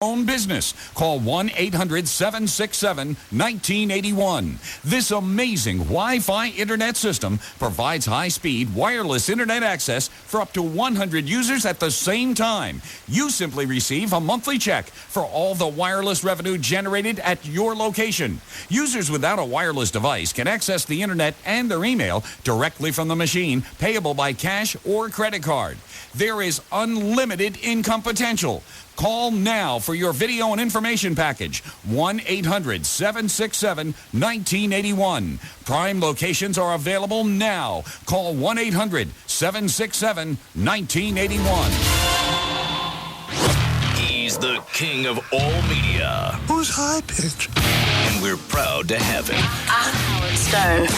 own business. Call 1-800-767-1981. This amazing Wi-Fi internet system provides high-speed wireless internet access for up to 100 users at the same time. You simply receive a monthly check for all the wireless revenue generated at your location. Users without a wireless device can access the internet and their email directly from the machine, payable by cash or credit card. There is unlimited income potential. Call now for your video and information package. 1-800-767-1981. Prime locations are available now. Call 1-800-767-1981. He's the king of all media. Who's high pitch? And we're proud to have him. Howard Stern.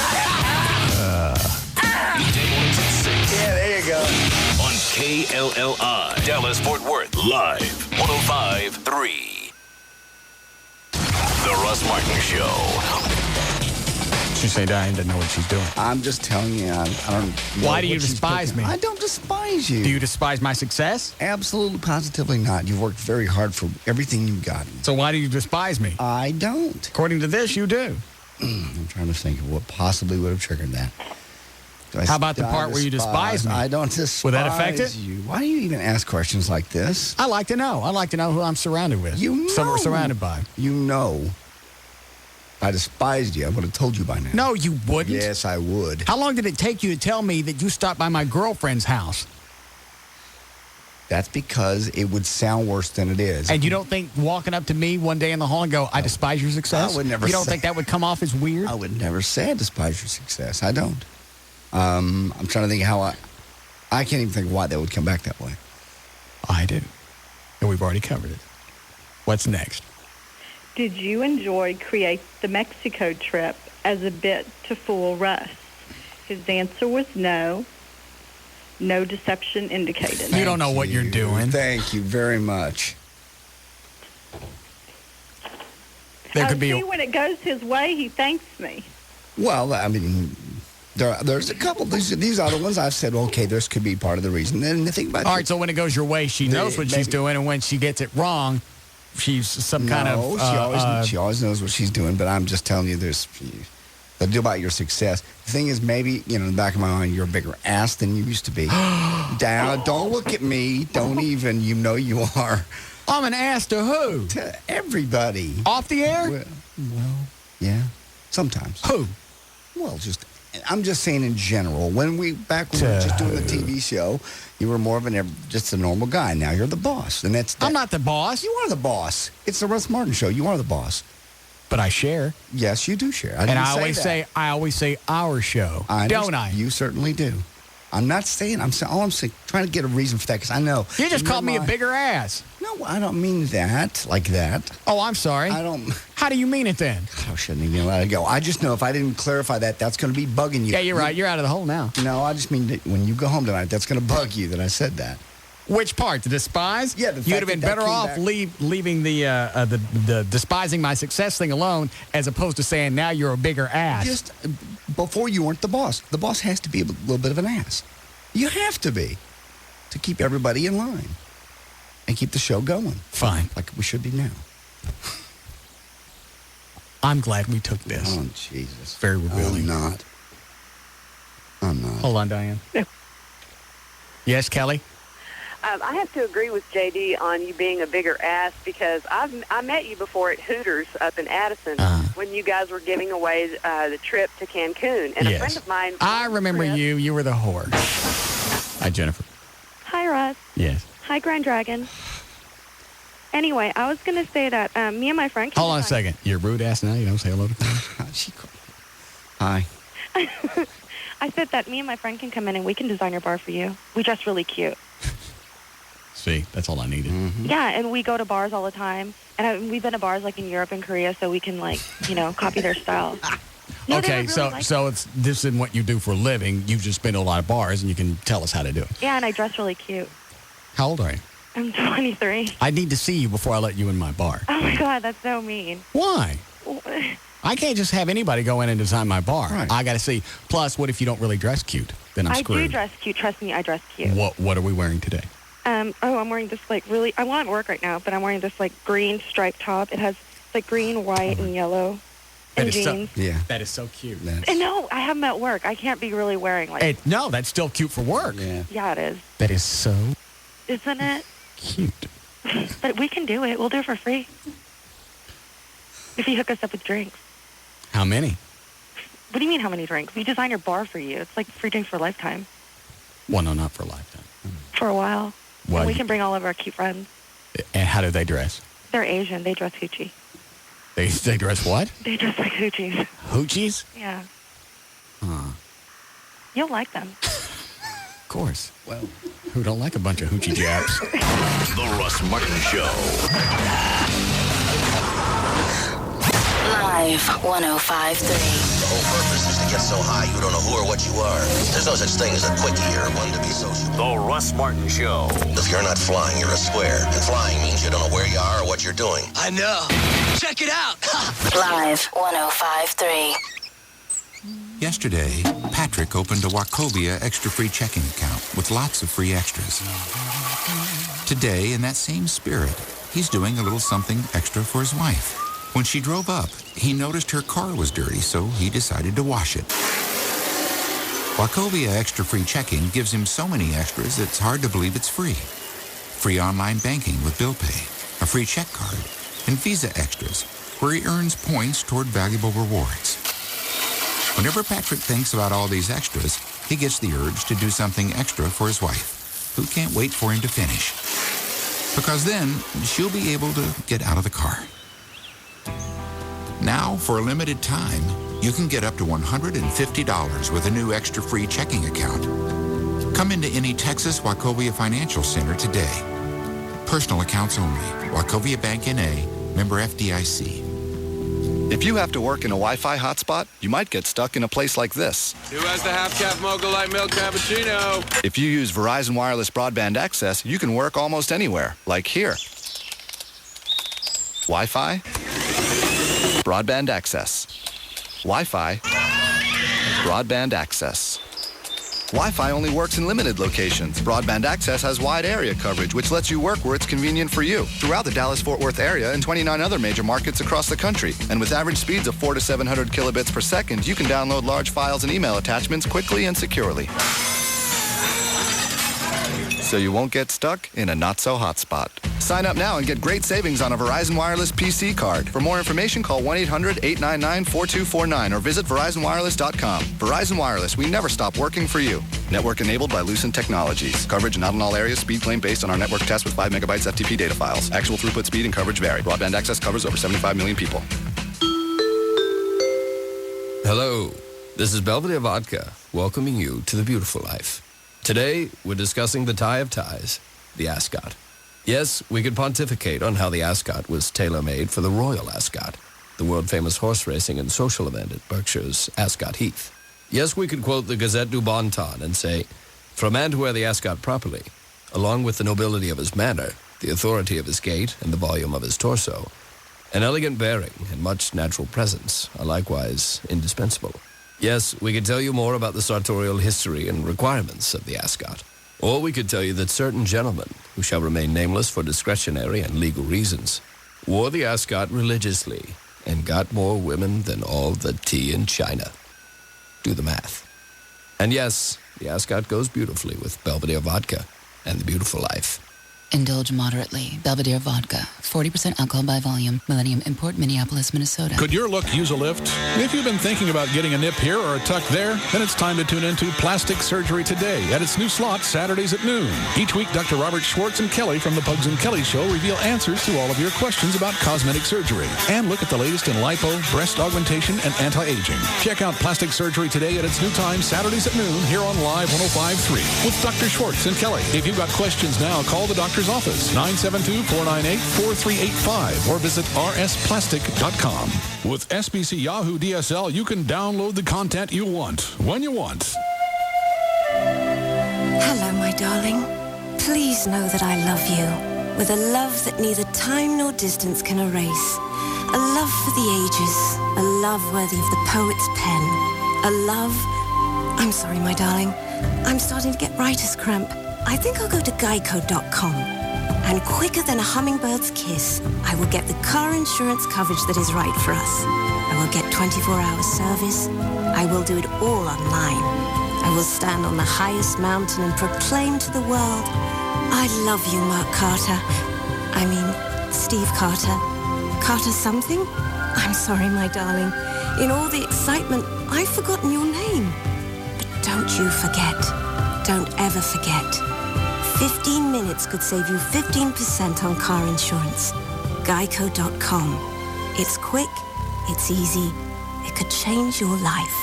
Weekday mornings at 6. Yeah, there you go. On KLLI, Dallas Fort Worth, live, 105.3. The Russ Martin Show. She say Diane doesn't know what she's doing. I'm just telling you, I don't know. Why do you despise me? I don't despise you. Do you despise my success? Absolutely, positively not. You've worked very hard for everything you've gotten. So why do you despise me? I don't. According to this, you do. I'm trying to think of what possibly would have triggered that. How about the part where you despise me? I don't despise Would that affect it? you. Why do you even ask questions like this? I like to know. I like to know who I'm surrounded with. You know. Someone we're surrounded by. You know. If I despised you, I would have told you by now. No, you wouldn't. Yes, I would. How long did it take you to tell me that you stopped by my girlfriend's house? That's because it would sound worse than it is. And you don't think walking up to me one day in the hall and go, I despise your success? I would never You don't say- think that would come off as weird? I would never say I despise your success. I don't. I'm trying to think how I can't even think why that would come back that way. I do. And we've already covered it. What's next? Did you enjoy Create the Mexico trip as a bit to fool Russ? His answer was no. No deception indicated. You don't know what you're doing. Thank you very much. There could be See, when it goes his way, he thanks me. Well, I mean, there's a couple. These other ones I've said, okay, this could be part of the reason. And the thing about All right, so when it goes your way, she knows what she's doing, and when she gets it wrong, she's some kind of... she always knows what she's doing, but I'm just telling you there's... The deal about your success. The thing is, maybe, in the back of my mind, you're a bigger ass than you used to be. Down. Don't look at me. Don't even. You know you are. I'm an ass to who? To everybody. Off the air? Well, yeah. Sometimes. Who? Well, I'm just saying in general. Back when we were just doing the TV show, you were more of just a normal guy. Now you're the boss. And I'm not the boss. You are the boss. It's the Russ Martin Show. You are the boss. But I share. Yes, you do share. I always say our show, don't I? You certainly do. I'm not saying. I'm saying. All I'm saying, trying to get a reason for that because I know You just called me a bigger ass. No, I don't mean that like that. Oh, I'm sorry. I don't. How do you mean it then? I shouldn't even let it go. I just know if I didn't clarify that, that's going to be bugging you. Yeah, you're right. You're out of the hole now. No, I just mean that when you go home tonight, that's going to bug you that I said that. Which part? The despise? Yeah, you'd have been better off leaving the despising my success thing alone, as opposed to saying now you're a bigger ass. Just before you weren't the boss. The boss has to be a little bit of an ass. You have to be to keep everybody in line and keep the show going. Fine, like we should be now. I'm glad we took this. Oh Jesus! Very revealing. I'm not. Hold on, Diane. Yes, Kelly. I have to agree with JD on you being a bigger ass because I met you before at Hooters up in Addison when you guys were giving away the trip to Cancun. And a friend of mine... I remember you. You were the whore. Hi, Jennifer. Hi, Russ. Yes. Hi, Grand Dragon. Anyway, I was going to say that me and my friend... Hold on a second. You're a rude ass now? You don't say hello to me? Hi. I said that me and my friend can come in and we can design your bar for you. We dress really cute. See, that's all I needed. Mm-hmm. Yeah, and we go to bars all the time. And we've been to bars like in Europe and Korea, so we can copy their style. No, okay, so this isn't what you do for a living. You've just been to a lot of bars, and you can tell us how to do it. Yeah, and I dress really cute. How old are you? I'm 23. I need to see you before I let you in my bar. Oh, my God, that's so mean. Why? I can't just have anybody go in and design my bar. Right. I got to see. Plus, what if you don't really dress cute? Then I'm screwed. I do dress cute. Trust me, I dress cute. What are we wearing today? I'm wearing this, I want to work right now, but I'm wearing this, green striped top. It has, green, white, and yellow, and jeans. That is so cute. And no, I have them at work. I can't be really wearing, No, that's still cute for work. Yeah, it is. That is so Isn't it? cute. But we can do it. We'll do it for free. If you hook us up with drinks. How many? What do you mean, how many drinks? We design your bar for you. It's like free drinks for a lifetime. Well, no, not for a lifetime. For a while. Well, And we can bring all of our cute friends. And how do they dress? They're Asian. They dress hoochie. They dress what? They dress like hoochies. Hoochies? Yeah. Huh. You'll like them. Of course. Well, who don't like a bunch of hoochie japs? The Russ Martin Show. Live 105.3. The whole purpose is to get so high you don't know who or what you are. There's no such thing as a quickie or one to be sociable. The Russ Martin Show. If you're not flying, you're a square. And flying means you don't know where you are or what you're doing. I know. Check it out. Live 105.3. Yesterday, Patrick opened a Wachovia extra free checking account with lots of free extras. Today, in that same spirit, he's doing a little something extra for his wife. When she drove up, he noticed her car was dirty, so he decided to wash it. Wachovia extra free checking gives him so many extras it's hard to believe it's free. Free online banking with Bill Pay, a free check card, and Visa extras, where he earns points toward valuable rewards. Whenever Patrick thinks about all these extras, he gets the urge to do something extra for his wife, who can't wait for him to finish. Because then, she'll be able to get out of the car. Now, for a limited time, you can get up to $150 with a new extra free checking account. Come into any Texas Wachovia Financial Center today. Personal accounts only. Wachovia Bank N.A., member FDIC. If you have to work in a Wi-Fi hotspot, you might get stuck in a place like this. Who has the half-cap Mocha Light Milk Cappuccino? If you use Verizon Wireless Broadband Access, you can work almost anywhere, like here. Wi-Fi, broadband access. Wi-Fi, broadband access. Wi-Fi only works in limited locations. Broadband access has wide area coverage, which lets you work where it's convenient for you. Throughout the Dallas-Fort Worth area and 29 other major markets across the country. And with average speeds of 400 to 700 kilobits per second, you can download large files and email attachments quickly and securely. So you won't get stuck in a not-so-hot spot. Sign up now and get great savings on a Verizon Wireless PC card. For more information, call 1-800-899-4249 or visit VerizonWireless.com. Verizon Wireless, we never stop working for you. Network enabled by Lucent Technologies. Coverage not in all areas. Speed claim based on our network test with 5 megabytes FTP data files. Actual throughput speed and coverage vary. Broadband access covers over 75 million people. Hello, this is Belvedere Vodka, welcoming you to the beautiful life. Today, we're discussing the tie of ties, the ascot. Yes, we could pontificate on how the ascot was tailor-made for the Royal Ascot, the world-famous horse racing and social event at Berkshire's Ascot Heath. Yes, we could quote the Gazette du Bon Ton and say, for a man to wear the ascot properly, along with the nobility of his manner, the authority of his gait, and the volume of his torso, an elegant bearing and much natural presence are likewise indispensable. Yes, we could tell you more about the sartorial history and requirements of the ascot. Or we could tell you that certain gentlemen, who shall remain nameless for discretionary and legal reasons, wore the ascot religiously and got more women than all the tea in China. Do the math. And yes, the ascot goes beautifully with Belvedere Vodka and the beautiful life. Indulge moderately. Belvedere Vodka. 40% alcohol by volume. Millennium Import, Minneapolis, Minnesota. Could your look use a lift? If you've been thinking about getting a nip here or a tuck there, then it's time to tune into Plastic Surgery Today at its new slot Saturdays at noon. Each week, Dr. Robert Schwartz and Kelly from the Pugs and Kelly Show reveal answers to all of your questions about cosmetic surgery and look at the latest in lipo, breast augmentation, and anti-aging. Check out Plastic Surgery Today at its new time Saturdays at noon here on Live 105.3 with Dr. Schwartz and Kelly. If you've got questions now, call the doctor's office, 972-498-4385, or visit rsplastic.com. With SBC Yahoo DSL, you can download the content you want, when you want. Hello, my darling. Please know that I love you, with a love that neither time nor distance can erase. A love for the ages, a love worthy of the poet's pen. A love... I'm sorry, my darling. I'm starting to get writer's cramp. I think I'll go to Geico.com. And quicker than a hummingbird's kiss, I will get the car insurance coverage that is right for us. I will get 24-hour service. I will do it all online. I will stand on the highest mountain and proclaim to the world, I love you, Mark Carter. I mean, Steve Carter. Carter something? I'm sorry, my darling. In all the excitement, I've forgotten your name. But don't you forget. Don't ever forget. 15 minutes could save you 15% on car insurance. Geico.com. It's quick, it's easy, it could change your life.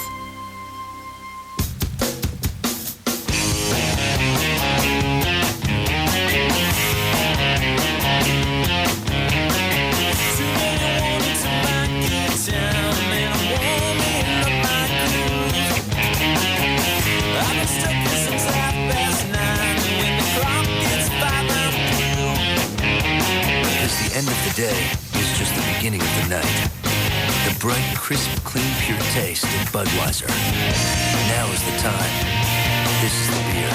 End of the day is just the beginning of the night. The bright, crisp, clean, pure taste of Budweiser. Now is the time. This is the beer.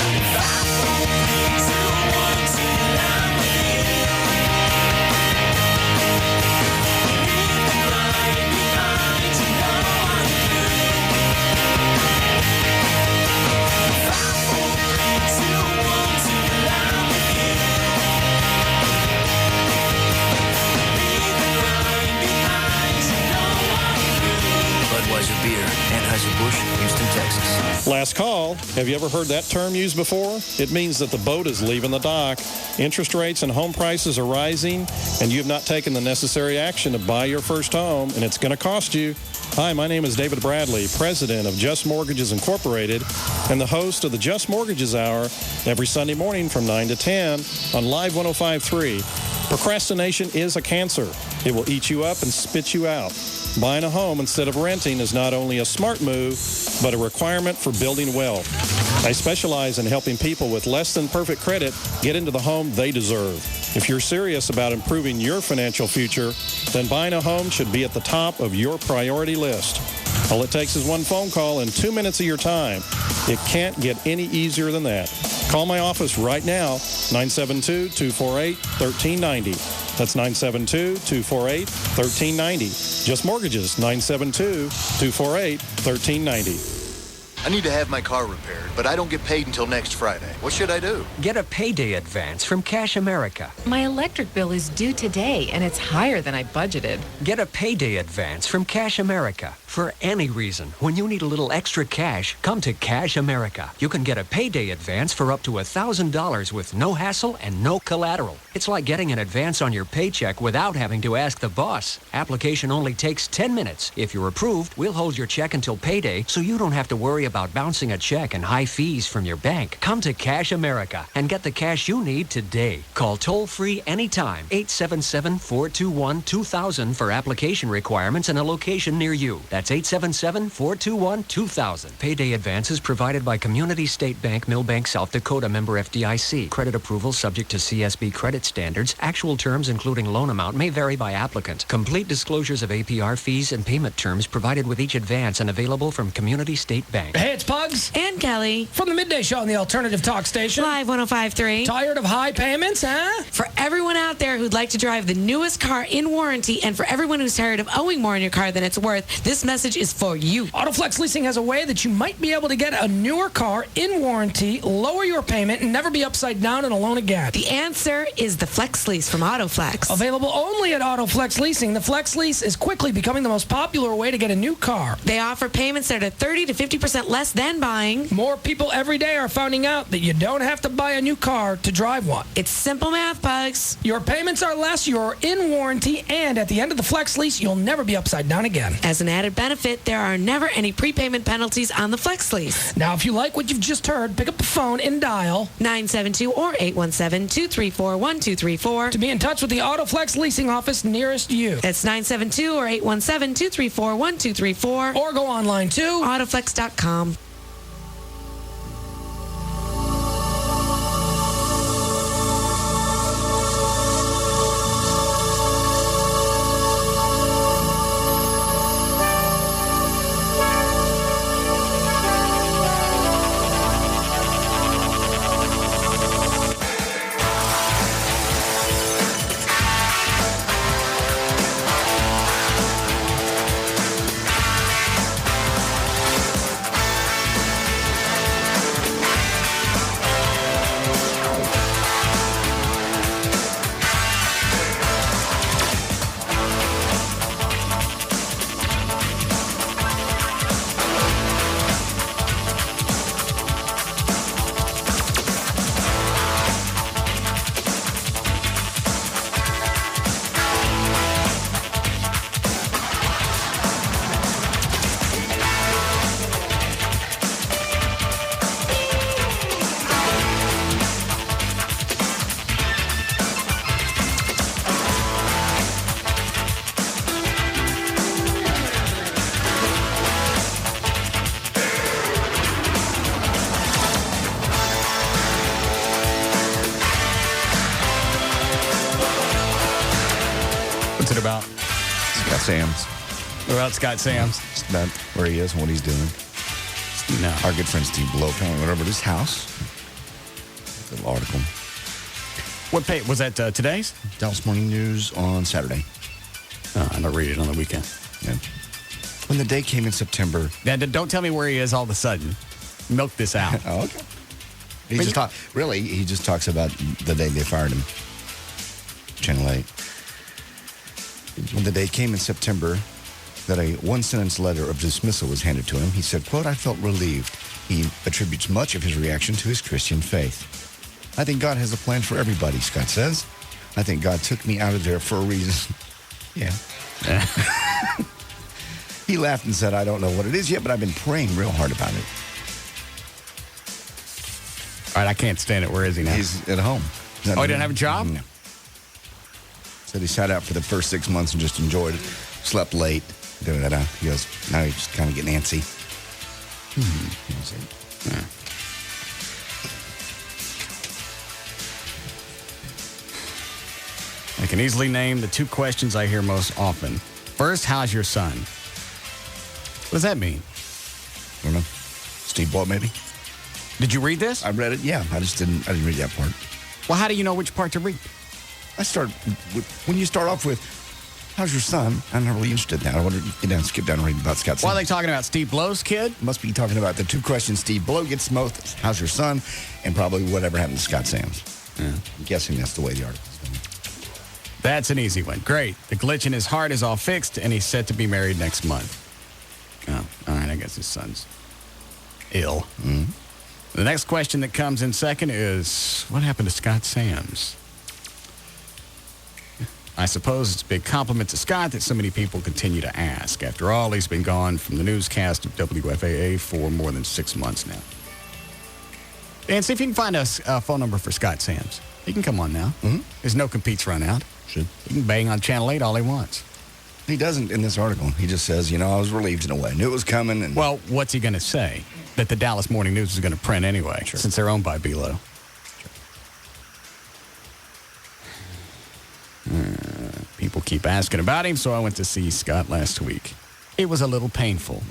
Budweiser beer, Anheuser-Busch, Houston, Texas. Last call. Have you ever heard that term used before? It means that the boat is leaving the dock. Interest rates and home prices are rising, and you have not taken the necessary action to buy your first home, and it's going to cost you. Hi, my name is David Bradley, president of Just Mortgages Incorporated, and the host of the Just Mortgages Hour every Sunday morning from 9 to 10 on Live 105.3. Procrastination is a cancer. It will eat you up and spit you out. Buying a home instead of renting is not only a smart move, but a requirement for building wealth. I specialize in helping people with less than perfect credit get into the home they deserve. If you're serious about improving your financial future, then buying a home should be at the top of your priority list. All it takes is one phone call and 2 minutes of your time. It can't get any easier than that. Call my office right now, 972-248-1390. That's 972-248-1390. Just Mortgages, 972-248-1390. I need to have my car repaired, but I don't get paid until next Friday. What should I do? Get a payday advance from Cash America. My electric bill is due today, and it's higher than I budgeted. Get a payday advance from Cash America. For any reason, when you need a little extra cash, come to Cash America. You can get a payday advance for up to $1,000 with no hassle and no collateral. It's like getting an advance on your paycheck without having to ask the boss. Application only takes 10 minutes. If you're approved, we'll hold your check until payday so you don't have to worry about bouncing a check and high fees from your bank. Come to Cash America and get the cash you need today. Call toll-free anytime, 877-421-2000 for application requirements and a location near you. That's 877-421-2000. Payday advances provided by Community State Bank, Millbank, South Dakota, member FDIC. Credit approval subject to CSB credit standards. Actual terms including loan amount may vary by applicant. Complete disclosures of APR fees and payment terms provided with each advance and available from Community State Bank. Hey, it's Pugs. And Kelly. From the Midday Show on the Alternative Talk Station. Live 105.3. Tired of high payments, huh? For everyone out there who'd like to drive the newest car in warranty, and for everyone who's tired of owing more on your car than it's worth, this message is for you. Autoflex Leasing has a way that you might be able to get a newer car in warranty, lower your payment, and never be upside down in a loan again. The answer is the Flex Lease from Autoflex. Available only at Autoflex Leasing, the Flex Lease is quickly becoming the most popular way to get a new car. They offer payments that are 30 to 50% less than buying. More people every day are finding out that you don't have to buy a new car to drive one. It's simple math, Pugs. Your payments are less, you're in warranty, and at the end of the Flex Lease, you'll never be upside down again. As an added benefit, there are never any prepayment penalties on the Flex Lease. Now, if you like what you've just heard, pick up the phone and dial 972 or 817-234-1234 to be in touch with the Autoflex Leasing office nearest you. That's 972 or 817-234-1234 or go online to autoflex.com. about? Scott Sams. What about Scott Sams? Just about where he is and what he's doing. No. Our good friend Steve Blow went over to his house. Little article. What page? Was that today's? Dallas Morning News on Saturday. Oh, I don't read it on the weekend. Yeah. When the day came in September. Now, don't tell me where he is all of a sudden. Milk this out. Oh, okay. He just talks about the day they fired him. Channel 8. When the day came in September that a one-sentence letter of dismissal was handed to him, he said, quote, I felt relieved. He attributes much of his reaction to his Christian faith. I think God has a plan for everybody, Scott says. I think God took me out of there for a reason. Yeah. He laughed and said, I don't know what it is yet, but I've been praying real hard about it. All right, I can't stand it. Where is he now? He's at home. Oh, he didn't have a job? No. Said he sat out for the first 6 months and just enjoyed it. Slept late. He goes, now he's just kind of getting antsy. Yeah. I can easily name the two questions I hear most often. First, how's your son? What does that mean? I don't know. Steve Blow, maybe? Did you read this? I read it, yeah. I didn't read that part. Well, how do you know which part to read? When you start off with, how's your son? I'm not really interested in that. I want to skip down and read about Scott. Why are they talking about Steve Blow's kid? Must be talking about the two questions Steve Blow gets most. How's your son? And probably whatever happened to Scott Sams. Yeah. I'm guessing that's the way the article's going. That's an easy one. Great. The glitch in his heart is all fixed, and he's set to be married next month. Oh, all right. I guess his son's ill. Mm-hmm. The next question that comes in second is, what happened to Scott Sams? I suppose it's a big compliment to Scott that so many people continue to ask. After all, he's been gone from the newscast of WFAA for more than 6 months now. And see if you can find us a phone number for Scott Sams. He can come on now. Mm-hmm. His no competes run out. Should. He can bang on Channel 8 all he wants. He doesn't in this article. He just says, I was relieved in a way. Knew it was coming. And well, what's he going to say? That the Dallas Morning News is going to print anyway, since they're owned by Below. People keep asking about him, so I went to see Scott last week. It was a little painful.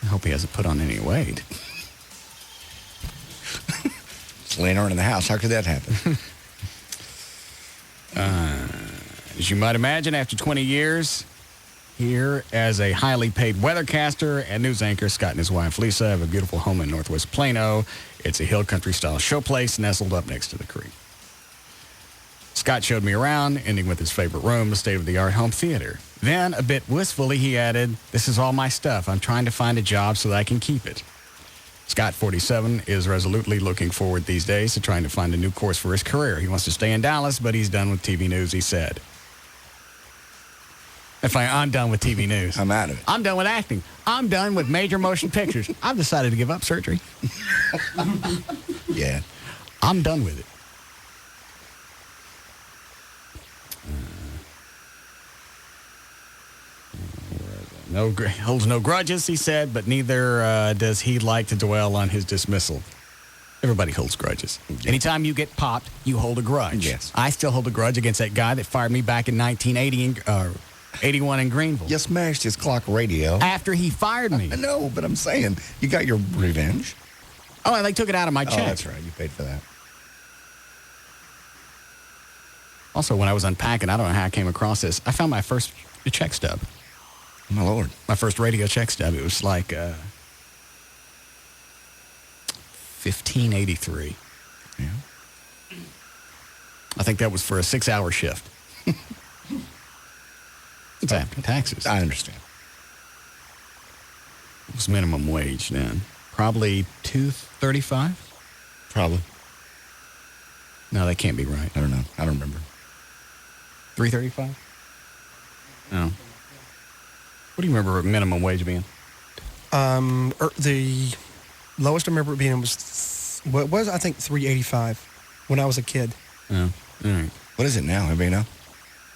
I hope he hasn't put on any weight. Just laying around in the house. How could that happen? As you might imagine, after 20 years here as a highly paid weathercaster and news anchor, Scott and his wife Lisa have a beautiful home in Northwest Plano. It's a hill country style showplace nestled up next to the creek. Scott showed me around, ending with his favorite room, the state-of-the-art home theater. Then, a bit wistfully, he added, this is all my stuff. I'm trying to find a job so that I can keep it. Scott, 47, is resolutely looking forward these days to trying to find a new course for his career. He wants to stay in Dallas, but he's done with TV news, he said. I'm done with TV news. I'm out of it. I'm done with acting. I'm done with major motion pictures. I've decided to give up surgery. Yeah. I'm done with it. Holds no grudges, he said, but neither does he like to dwell on his dismissal. Everybody holds grudges. Yeah. Anytime you get popped, you hold a grudge. Yes. I still hold a grudge against that guy that fired me back in 1981 in Greenville. You smashed his clock radio. After he fired me. I know, but I'm saying, you got your revenge. Oh, and they took it out of my check. Oh, that's right. You paid for that. Also, when I was unpacking, I don't know how I came across this, I found my first check stub. My Lord. My first radio check stub. It was like 1583. Yeah. I think that was for a 6-hour shift. It's after taxes. I understand. It was minimum wage then. Probably $2.35? Probably. No, that can't be right. I don't know. I don't remember. $3.35? No. What do you remember minimum wage being? The lowest I remember it being was I think $3.85 when I was a kid. Oh, all right. What is it now? Anybody know?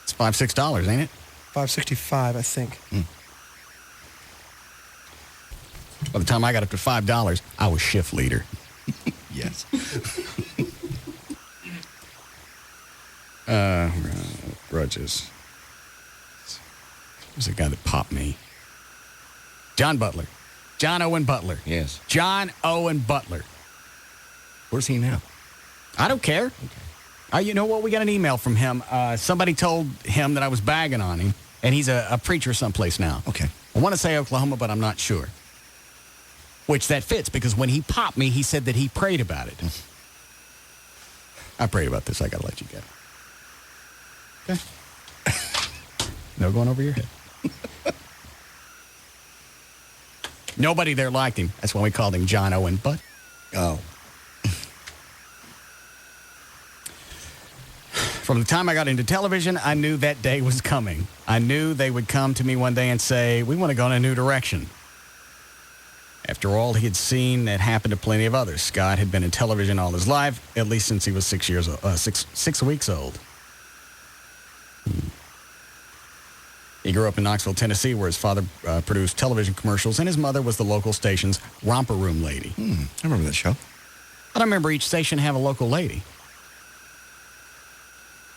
It's $5-6, ain't it? $5.65, I think. By the time I got up to $5, I was shift leader. Yes. grudges. Who's the guy that popped me? John Butler. John Owen Butler. Yes. John Owen Butler. Where's he now? I don't care. Okay. You know what? We got an email from him. Somebody told him that I was bagging on him, and he's a preacher someplace now. Okay. I want to say Oklahoma, but I'm not sure. Which that fits, because when he popped me, he said that he prayed about it. I prayed about this. I got to let you go. Okay. No going over your head. Nobody there liked him. That's why we called him John Owen Butt. Oh. From the time I got into television, I knew that day was coming. I knew they would come to me one day and say, we want to go in a new direction. After all he had seen, that happened to plenty of others. Scott had been in television all his life, at least since he was 6 weeks old. He grew up in Knoxville, Tennessee, where his father produced television commercials, and his mother was the local station's romper room lady. I remember that show. I don't remember each station have a local lady.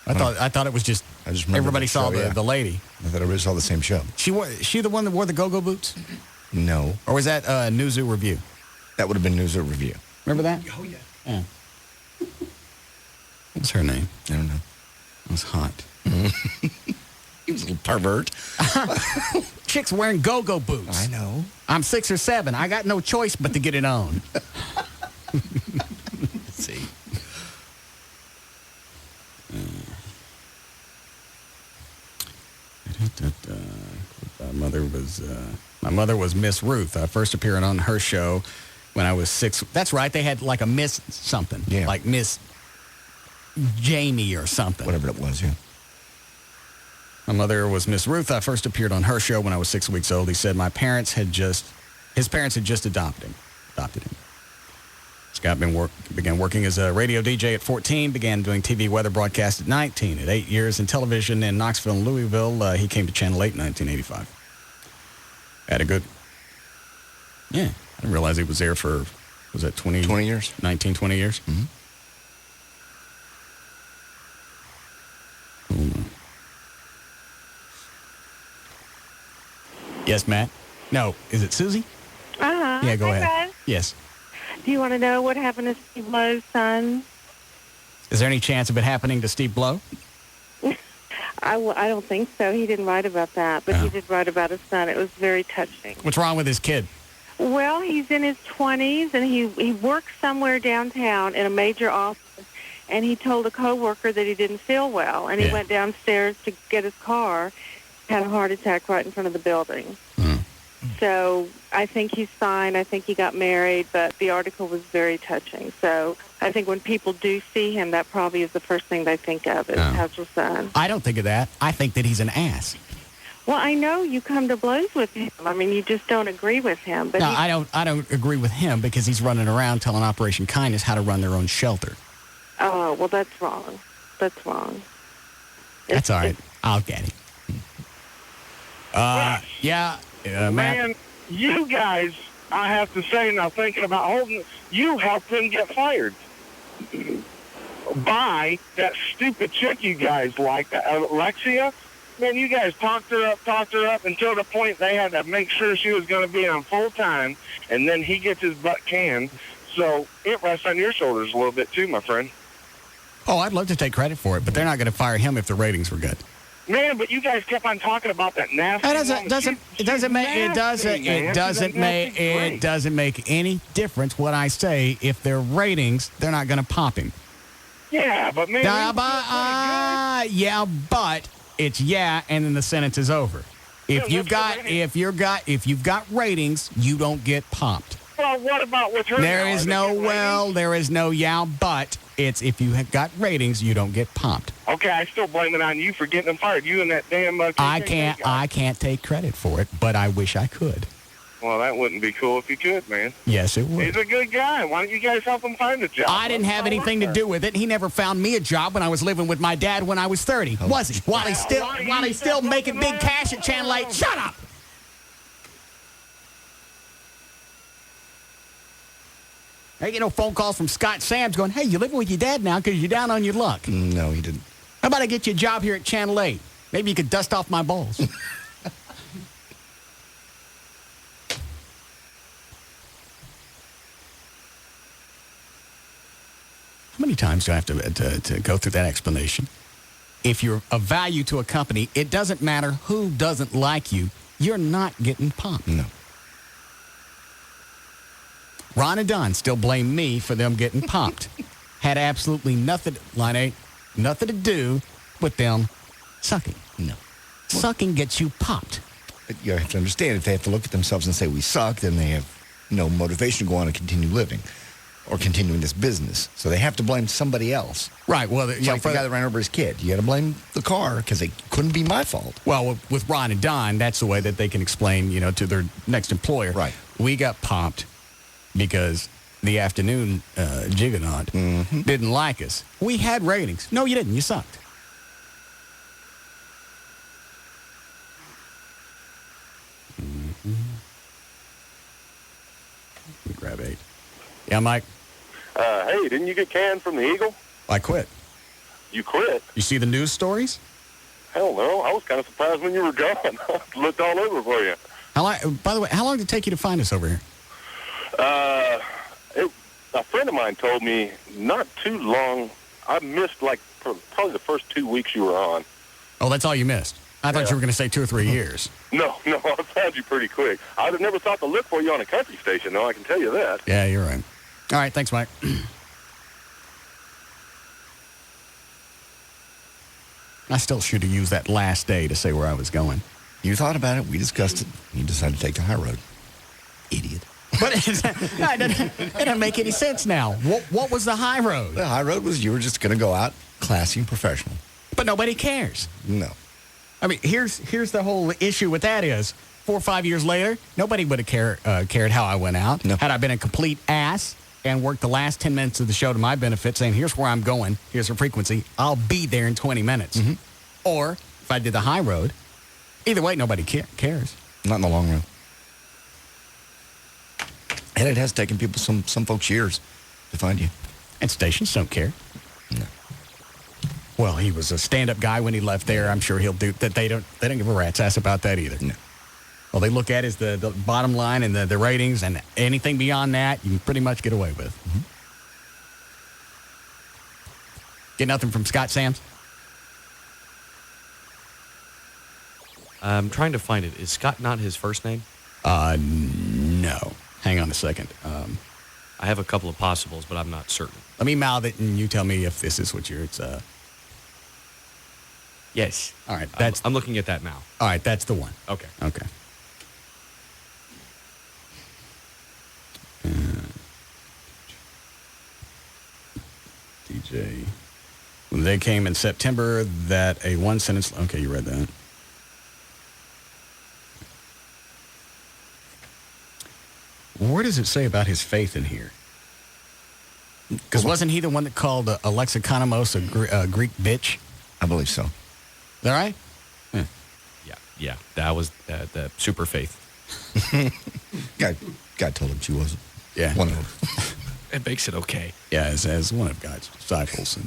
I thought it was just everybody saw the lady. I thought everybody saw the same show. She the one that wore the go-go boots? No. Or was that Newzoo Review? That would have been Newzoo Review. Remember that? Oh, yeah. Yeah. What was her name? I don't know. It was hot. He was a little pervert. Chicks wearing go-go boots. I know. I'm 6 or 7. I got no choice but to get it on. Let's see. My mother was Miss Ruth. I first appeared on her show when I was 6. That's right. They had like a Miss something. Yeah. Like Miss Jamie or something. Whatever it was, yeah. My mother was Miss Ruth. I first appeared on her show when I was 6 weeks old. He said his parents had just adopted him. Scott began working as a radio DJ at 14, began doing TV weather broadcasts at 19. At 8 years in television in Knoxville and Louisville, he came to Channel 8 in 1985. Had a good... Yeah, I didn't realize he was there for, was that 20 years? 19, 20 years? Mm-hmm. Yes, Matt? No, is it Susie? Uh-huh. Yeah, go Hi, ahead. Russ. Yes. Do you want to know what happened to Steve Lowe's son? Is there any chance of it happening to Steve Blow? I don't think so. He didn't write about that, but he did write about his son. It was very touching. What's wrong with his kid? Well, he's in his 20s, and he works somewhere downtown in a major office, and he told a coworker that he didn't feel well, and he went downstairs to get his car, had a heart attack right in front of the building. So I think he's fine. I think he got married, but the article was very touching. So I think when people do see him, that probably is the first thing they think of is, how's your son? I don't think of that. I think that he's an ass. Well, I know you come to blows with him. I mean, you just don't agree with him. But No, I don't agree with him because he's running around telling Operation Kindness how to run their own shelter. Oh, well, that's wrong. That's wrong. That's all right. I'll get it. Matt. Man, you guys, I have to say, now thinking about Holden, you helped him get fired by that stupid chick you guys like, Alexia. Man, you guys talked her up until the point they had to make sure she was going to be on full time, and then he gets his butt canned. So it rests on your shoulders a little bit too, my friend. Oh, I'd love to take credit for it, but they're not going to fire him if the ratings were good. Man, but you guys kept on talking about that nasty. It doesn't make any difference what I say. If they're ratings, they're not going to pop him. Yeah, but man, but it's and then the sentence is over. If you've got ratings, you don't get popped. Well, what about with her? There is no but. It's if you have got ratings, you don't get popped. Okay, I still blame it on you for getting them fired. You and that damn. I can't take credit for it, but I wish I could. Well, that wouldn't be cool if you could, man. Yes, it would. He's a good guy. Why don't you guys help him find a job? I didn't have anything to do with it. He never found me a job when I was living with my dad when I was 30. Was he? While he's still making big cash at Channel 8. Shut up. I get no phone calls from Scott Sams going, hey, you living with your dad now because you're down on your luck. No, he didn't. How about I get you a job here at Channel 8? Maybe you could dust off my balls. How many times do I have to go through that explanation? If you're of value to a company, it doesn't matter who doesn't like you. You're not getting popped. No. Ron and Don still blame me for them getting popped. Had absolutely nothing, Line 8, nothing to do with them sucking. No. Sucking gets you popped. But you have to understand, if they have to look at themselves and say we suck, then they have no motivation to go on and continue living or continuing this business. So they have to blame somebody else. Right. Well, It's like the guy that ran over his kid. You got to blame the car because it couldn't be my fault. Well, with Ron and Don, that's the way that they can explain, to their next employer. Right. We got popped because the afternoon juggernaut didn't like us. We had ratings. No, you didn't. You sucked. Let me grab 8. Yeah, Mike? Hey, didn't you get canned from the Eagle? I quit. You quit? You see the news stories? Hell no. I was kind of surprised when you were gone. I looked all over for you. By the way, how long did it take you to find us over here? A friend of mine told me not too long. I missed probably the first 2 weeks you were on. Oh, that's all you missed? I thought you were going to say 2 or 3 years. No, I found you pretty quick. I'd have never thought to look for you on a country station, though, I can tell you that. Yeah, you're right. All right, thanks, Mike. I still should have used that last day to say where I was going. You thought about it. We discussed it. You decided to take the high road. Idiot. But it doesn't make any sense now. What was the high road? The high road was you were just going to go out classy and professional. But nobody cares. No. I mean, here's the whole issue with that is 4 or 5 years later, nobody would have cared how I went out. No. Had I been a complete ass and worked the last 10 minutes of the show to my benefit saying, here's where I'm going, here's the frequency, I'll be there in 20 minutes. Mm-hmm. Or if I did the high road, either way, nobody cares. Not in the long run. And it has taken people, some folks, years to find you. And stations don't care. No. Well, he was a stand-up guy when he left there. I'm sure he'll do that. They don't give a rat's ass about that either. No. All they look at is the bottom line and the ratings, and anything beyond that, you can pretty much get away with. Mm-hmm. Get nothing from Scott Sams? I'm trying to find it. Is Scott not his first name? No. Hang on a second. I have a couple of possibles, but I'm not certain. Let me mouth it, and you tell me if this is what it's. Yes. All right. I'm looking at that now. All right, that's the one. Okay. Okay. DJ. When they came in September, that a one sentence. Okay, you read that. Where does it say about his faith in here? Because wasn't he the one that called Alexa Economos a Greek bitch? I believe so. Is that right? Yeah. That was the super faith. God told him she wasn't. Yeah. One of them. It makes it okay. Yeah, as one of God's disciples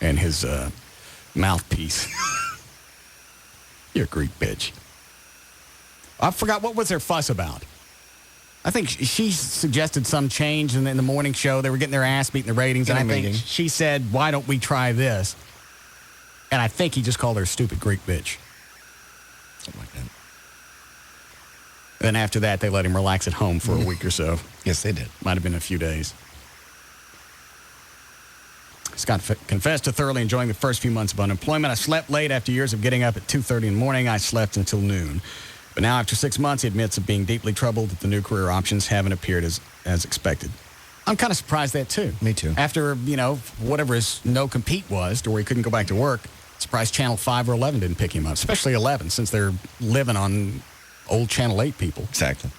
and his mouthpiece. You're a Greek bitch. I forgot, what was their fuss about? I think she suggested some change in the morning show. They were getting their ass beat in the ratings. And I think she said, why don't we try this? And I think he just called her a stupid Greek bitch. Something like that. Then after that, they let him relax at home for a week or so. Yes, they did. Might have been a few days. Scott confessed to thoroughly enjoying the first few months of unemployment. I slept late after years of getting up at 2:30 in the morning. I slept until noon. But now, after 6 months, he admits of being deeply troubled that the new career options haven't appeared as expected. I'm kind of surprised that, too. Me too. After, whatever his no-compete was, to where he couldn't go back to work, surprised Channel 5 or 11 didn't pick him up, especially 11, since they're living on old Channel 8 people. Exactly.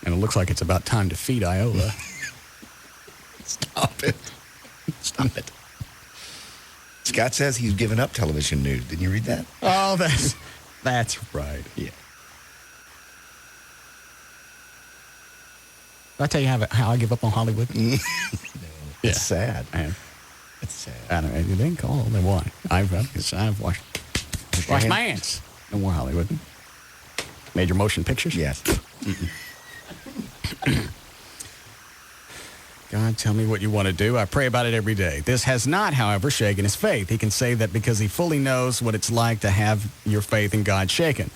And it looks like it's about time to feed Iola. Stop it. Stop it. Scott says he's given up television news. Didn't you read that? Oh, that's right. Yeah. I tell you how I give up on Hollywood? It's sad. It's sad. I don't know. It didn't call. Then why? I've washed my hands. No more Hollywood. Major motion pictures? Yes. God, tell me what you want to do. I pray about it every day. This has not, however, shaken his faith. He can say that because he fully knows what it's like to have your faith in God shaken.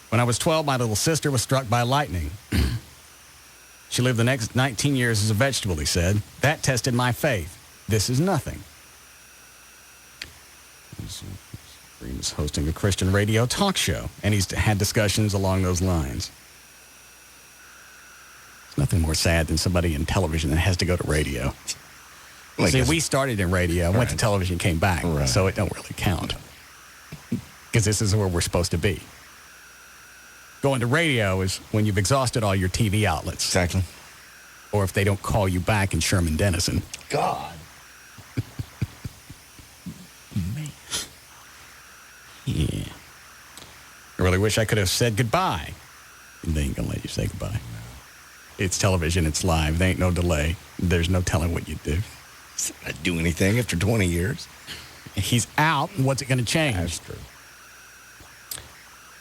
When I was 12, my little sister was struck by lightning. She lived the next 19 years as a vegetable, he said. That tested my faith. This is nothing. He's hosting a Christian radio talk show, and he's had discussions along those lines. There's nothing more sad than somebody in television that has to go to radio. See, we started in radio, went to television, came back, so it don't really count. Because this is where we're supposed to be. Going to radio is when you've exhausted all your TV outlets. Exactly. Or if they don't call you back in Sherman Denison. God. Yeah. I really wish I could have said goodbye. They ain't gonna let you say goodbye. No. It's television, it's live, there ain't no delay. There's no telling what you'd do. Not do anything after 20 years. He's out, what's it gonna change? That's true.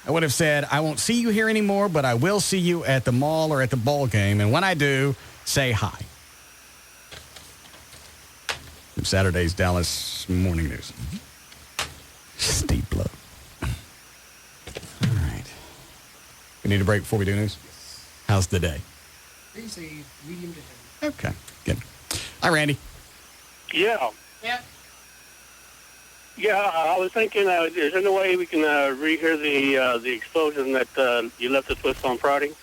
I would have said, I won't see you here anymore, but I will see you at the mall or at the ball game. And when I do, say hi. From Saturday's Dallas Morning News. Steve Blow. All right. We need a break before we do news? How's the day? Easy, medium to heavy. Okay, good. Hi, Randy. Yeah. Yeah, I was thinking, is there any way we can rehear the explosion that you left us with on Friday?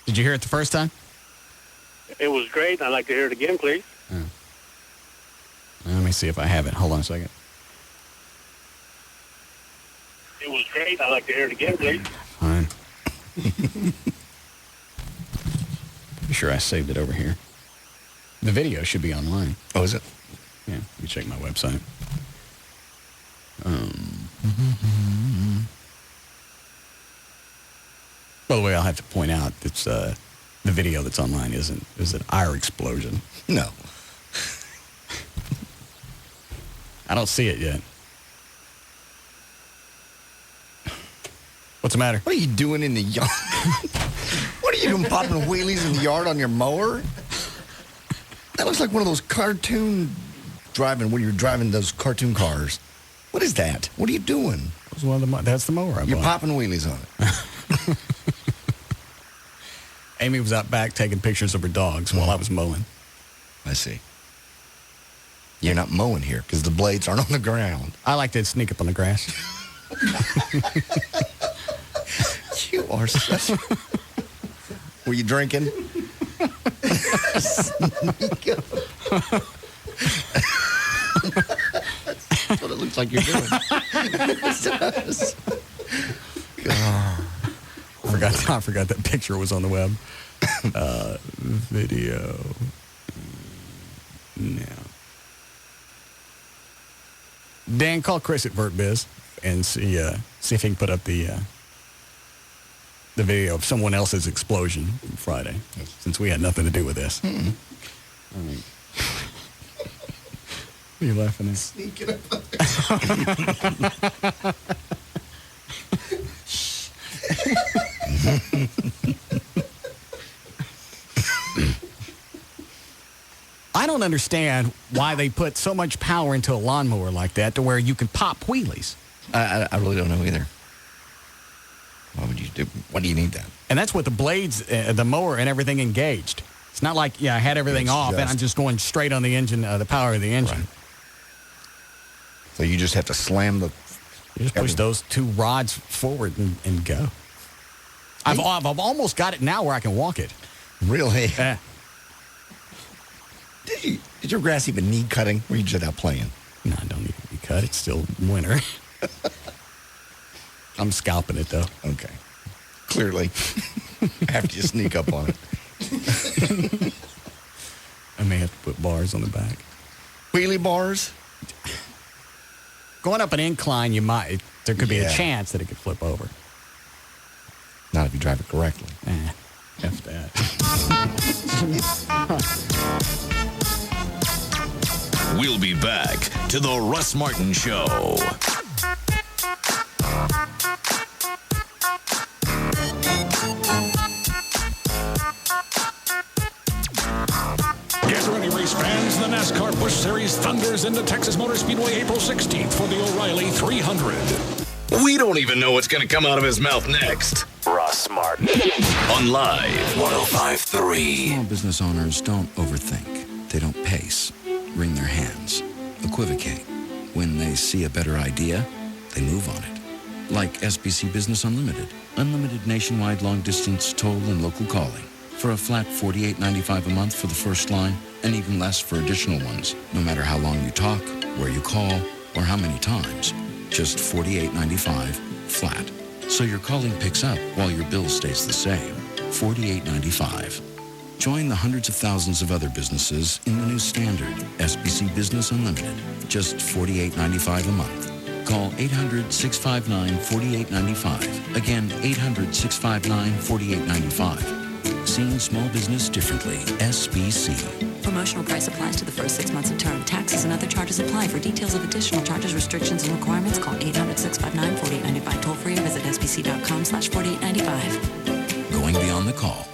Did you hear it the first time? It was great. I'd like to hear it again, please. Let me see if I have it. Hold on a second. It was great. I'd like to hear it again, please. Fine. Pretty sure I saved it over here. The video should be online. Oh, is it? Yeah, let me check my website. By the way, I'll have to point out that the video that's online isn't our explosion. No. I don't see it yet. What's the matter? What are you doing in the yard? What are you doing, popping wheelies in the yard on your mower? That looks like one of those cartoon driving, when you're driving those cartoon cars. What is that? What are you doing? That's the mower I You're bought. popping wheelies on it. Amy was out back taking pictures of her dogs while I was mowing. I see. You're not mowing here because the blades aren't on the ground. I like to sneak up on the grass. You are such... Were you drinking? Sneak up. That's what it looks like you're doing. I forgot that picture was on the web. Video. No. Dan, call Chris at VertBiz and see if he can put up the video of someone else's explosion Friday, since we had nothing to do with this. Mm-mm. All right. What are you laughing at? Sneaking up. I don't understand why they put so much power into a lawnmower like that to where you can pop wheelies. I really don't know either. Why would you do? Why do you need that? And that's with the blades, the mower, and everything engaged. It's not like, I had everything off and I'm just going straight on the engine, the power of the engine. Right. So you just have to slam the... You just push those two rods forward and go. I've almost got it now where I can walk it. Really? Did your grass even need cutting, or you just out playing? No, I don't need to be cut. It's still winter. I'm scalping it, though. Okay. Clearly. After you sneak up on it. I may have to put bars on the back. Wheelie bars? Going up an incline, there could be a chance that it could flip over. Not if you drive it correctly. F that. We'll be back to the Russ Martin Show. Get ready, race fans. The NASCAR Busch Series thunders into Texas Motor Speedway April 16th for the O'Reilly 300. We don't even know what's going to come out of his mouth next. Russ Martin on Live 105.3. Small business owners don't overthink. They don't pace, wring their hands, equivocate. When they see a better idea, they move on it. Like SBC Business Unlimited. Unlimited nationwide long-distance toll and local calling. For a flat $48.95 a month for the first line, and even less for additional ones, no matter how long you talk, where you call, or how many times. Just $48.95 flat. So your calling picks up while your bill stays the same. $48.95. Join the hundreds of thousands of other businesses in the new standard, SBC Business Unlimited. Just $48.95 a month. Call 800-659-4895. Again, 800-659-4895. Seeing small business differently. SBC. Promotional price applies to the first 6 months of term. Taxes and other charges apply. For details of additional charges, restrictions, and requirements, call 800-659-4895 toll free or visit sbc.com/4895. Going beyond the call.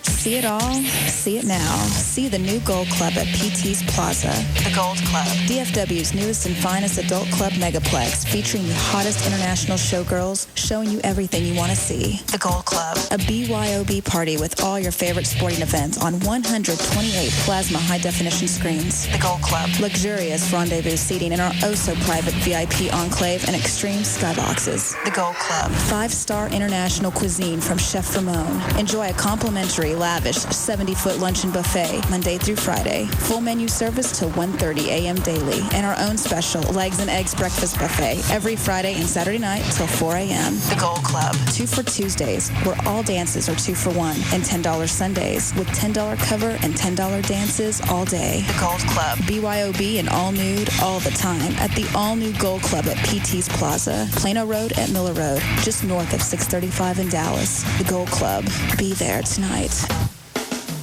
See it all, see it now. See the new Gold Club at PT's Plaza. The Gold Club, DFW's newest and finest adult club megaplex, featuring the hottest international showgirls, showing you everything you want to see. The Gold Club, a BYOB party with all your favorite sporting events on 128 plasma high-definition screens. The Gold Club, luxurious rendezvous seating in our oh-so-private VIP enclave and extreme skyboxes. The Gold Club, 5-star international cuisine from Chef Ramon. Enjoy a complimentary lavish 70-foot luncheon buffet Monday through Friday. Full menu service till 1:30 a.m. daily. And our own special legs and eggs breakfast buffet every Friday and Saturday night till 4 a.m. The Gold Club. 2 for Tuesdays, where all dances are 2 for 1. And $10 Sundays with $10 cover and $10 dances all day. The Gold Club. BYOB and all nude all the time at the all-new Gold Club at PT's Plaza. Plano Road at Miller Road, just north of 635 in Dallas. The Gold Club. Be there tonight.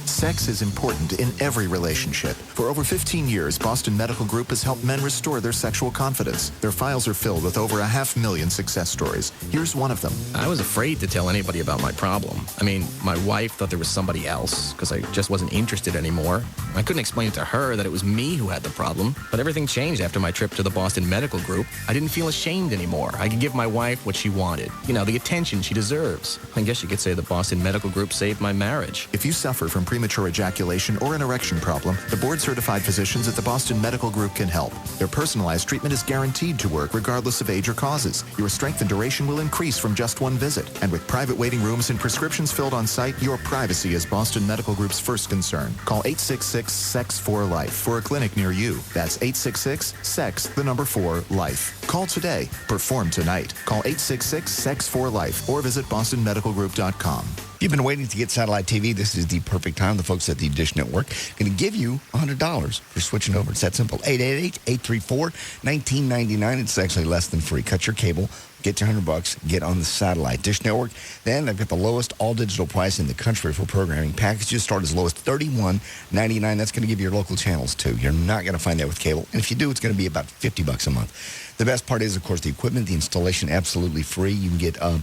Sex is important in every relationship. For over 15 years, Boston Medical Group has helped men restore their sexual confidence. Their files are filled with over 500,000 success stories. Here's one of them. I was afraid to tell anybody about my problem. I mean, my wife thought there was somebody else because I just wasn't interested anymore. I couldn't explain to her that it was me who had the problem, but everything changed after my trip to the Boston Medical Group. I didn't feel ashamed anymore. I could give my wife what she wanted. You know, the attention she deserves. I guess you could say the Boston Medical Group saved my marriage. If you suffer from premature ejaculation or an erection problem, the board-certified physicians at the Boston Medical Group can help. Their personalized treatment is guaranteed to work regardless of age or causes. Your strength and duration will increase from just one visit. And with private waiting rooms and prescriptions filled on site, your privacy is Boston Medical Group's first concern. Call 866-SEX4-LIFE for a clinic near you. That's 866-SEX4-LIFE. Call today. Perform tonight. Call 866-SEX4-LIFE or visit bostonmedicalgroup.com. If you've been waiting to get satellite TV, this is the perfect time. The folks at the Dish Network are going to give you $100 for switching over. It's that simple. 888-834-1999. It's actually less than free. Cut your cable. Get your $100, get on the satellite Dish Network. Then they've got the lowest all-digital price in the country for programming. Packages start as low as $31.99. That's going to give you your local channels, too. You're not going to find that with cable. And if you do, it's going to be about $50 a month. The best part is, of course, the equipment, the installation, absolutely free. You can get up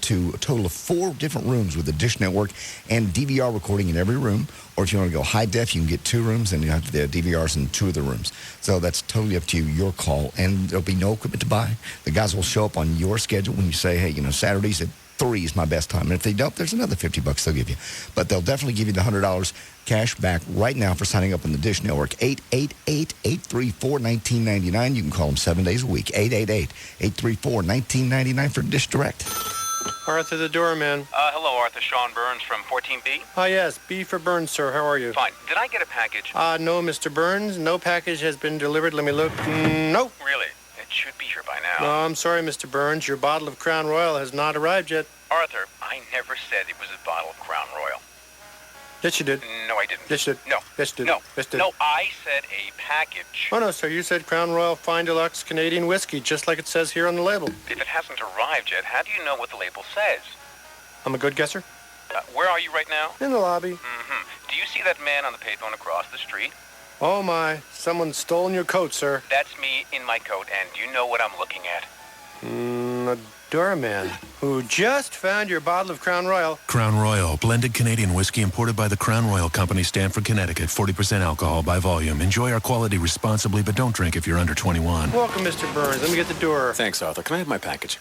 to a total of 4 different rooms with the Dish Network and DVR recording in every room. Or if you want to go high def, you can get 2 rooms, and you have the DVRs in 2 of the rooms. So that's totally up to you, your call. And there'll be no equipment to buy. The guys will show up on your schedule when you say, hey, Saturdays at 3 is my best time. And if they don't, there's another $50 they'll give you. But they'll definitely give you the $100 cash back right now for signing up on the Dish Network. 888-834-1999. You can call them 7 days a week. 888-834-1999 for Dish Direct. Arthur the doorman. Hello, Arthur. Sean Burns from 14B. Yes, B for Burns, sir. How are you? Fine. Did I get a package? No, Mr. Burns. No package has been delivered. Let me look. No. Really? It should be here by now. No, I'm sorry, Mr. Burns. Your bottle of Crown Royal has not arrived yet. Arthur, I never said it was a bottle of Crown Royal. Yes, you did. No, I didn't. Yes, you did. No. Yes, you did. No. Yes, you did. No, I said a package. Oh, no, sir. You said Crown Royal Fine Deluxe Canadian Whiskey, just like it says here on the label. If it hasn't arrived yet, how do you know what the label says? I'm a good guesser. Where are you right now? In the lobby. Mm-hmm. Do you see that man on the payphone across the street? Oh, my. Someone's stolen your coat, sir. That's me in my coat, and you know what I'm looking at. A doorman who just found your bottle of Crown Royal. Crown Royal, blended Canadian whiskey imported by the Crown Royal Company, Stamford, Connecticut. 40% alcohol by volume. Enjoy our quality responsibly, but don't drink if you're under 21. Welcome, Mr. Burns. Let me get the door. Thanks, Arthur. Can I have my package?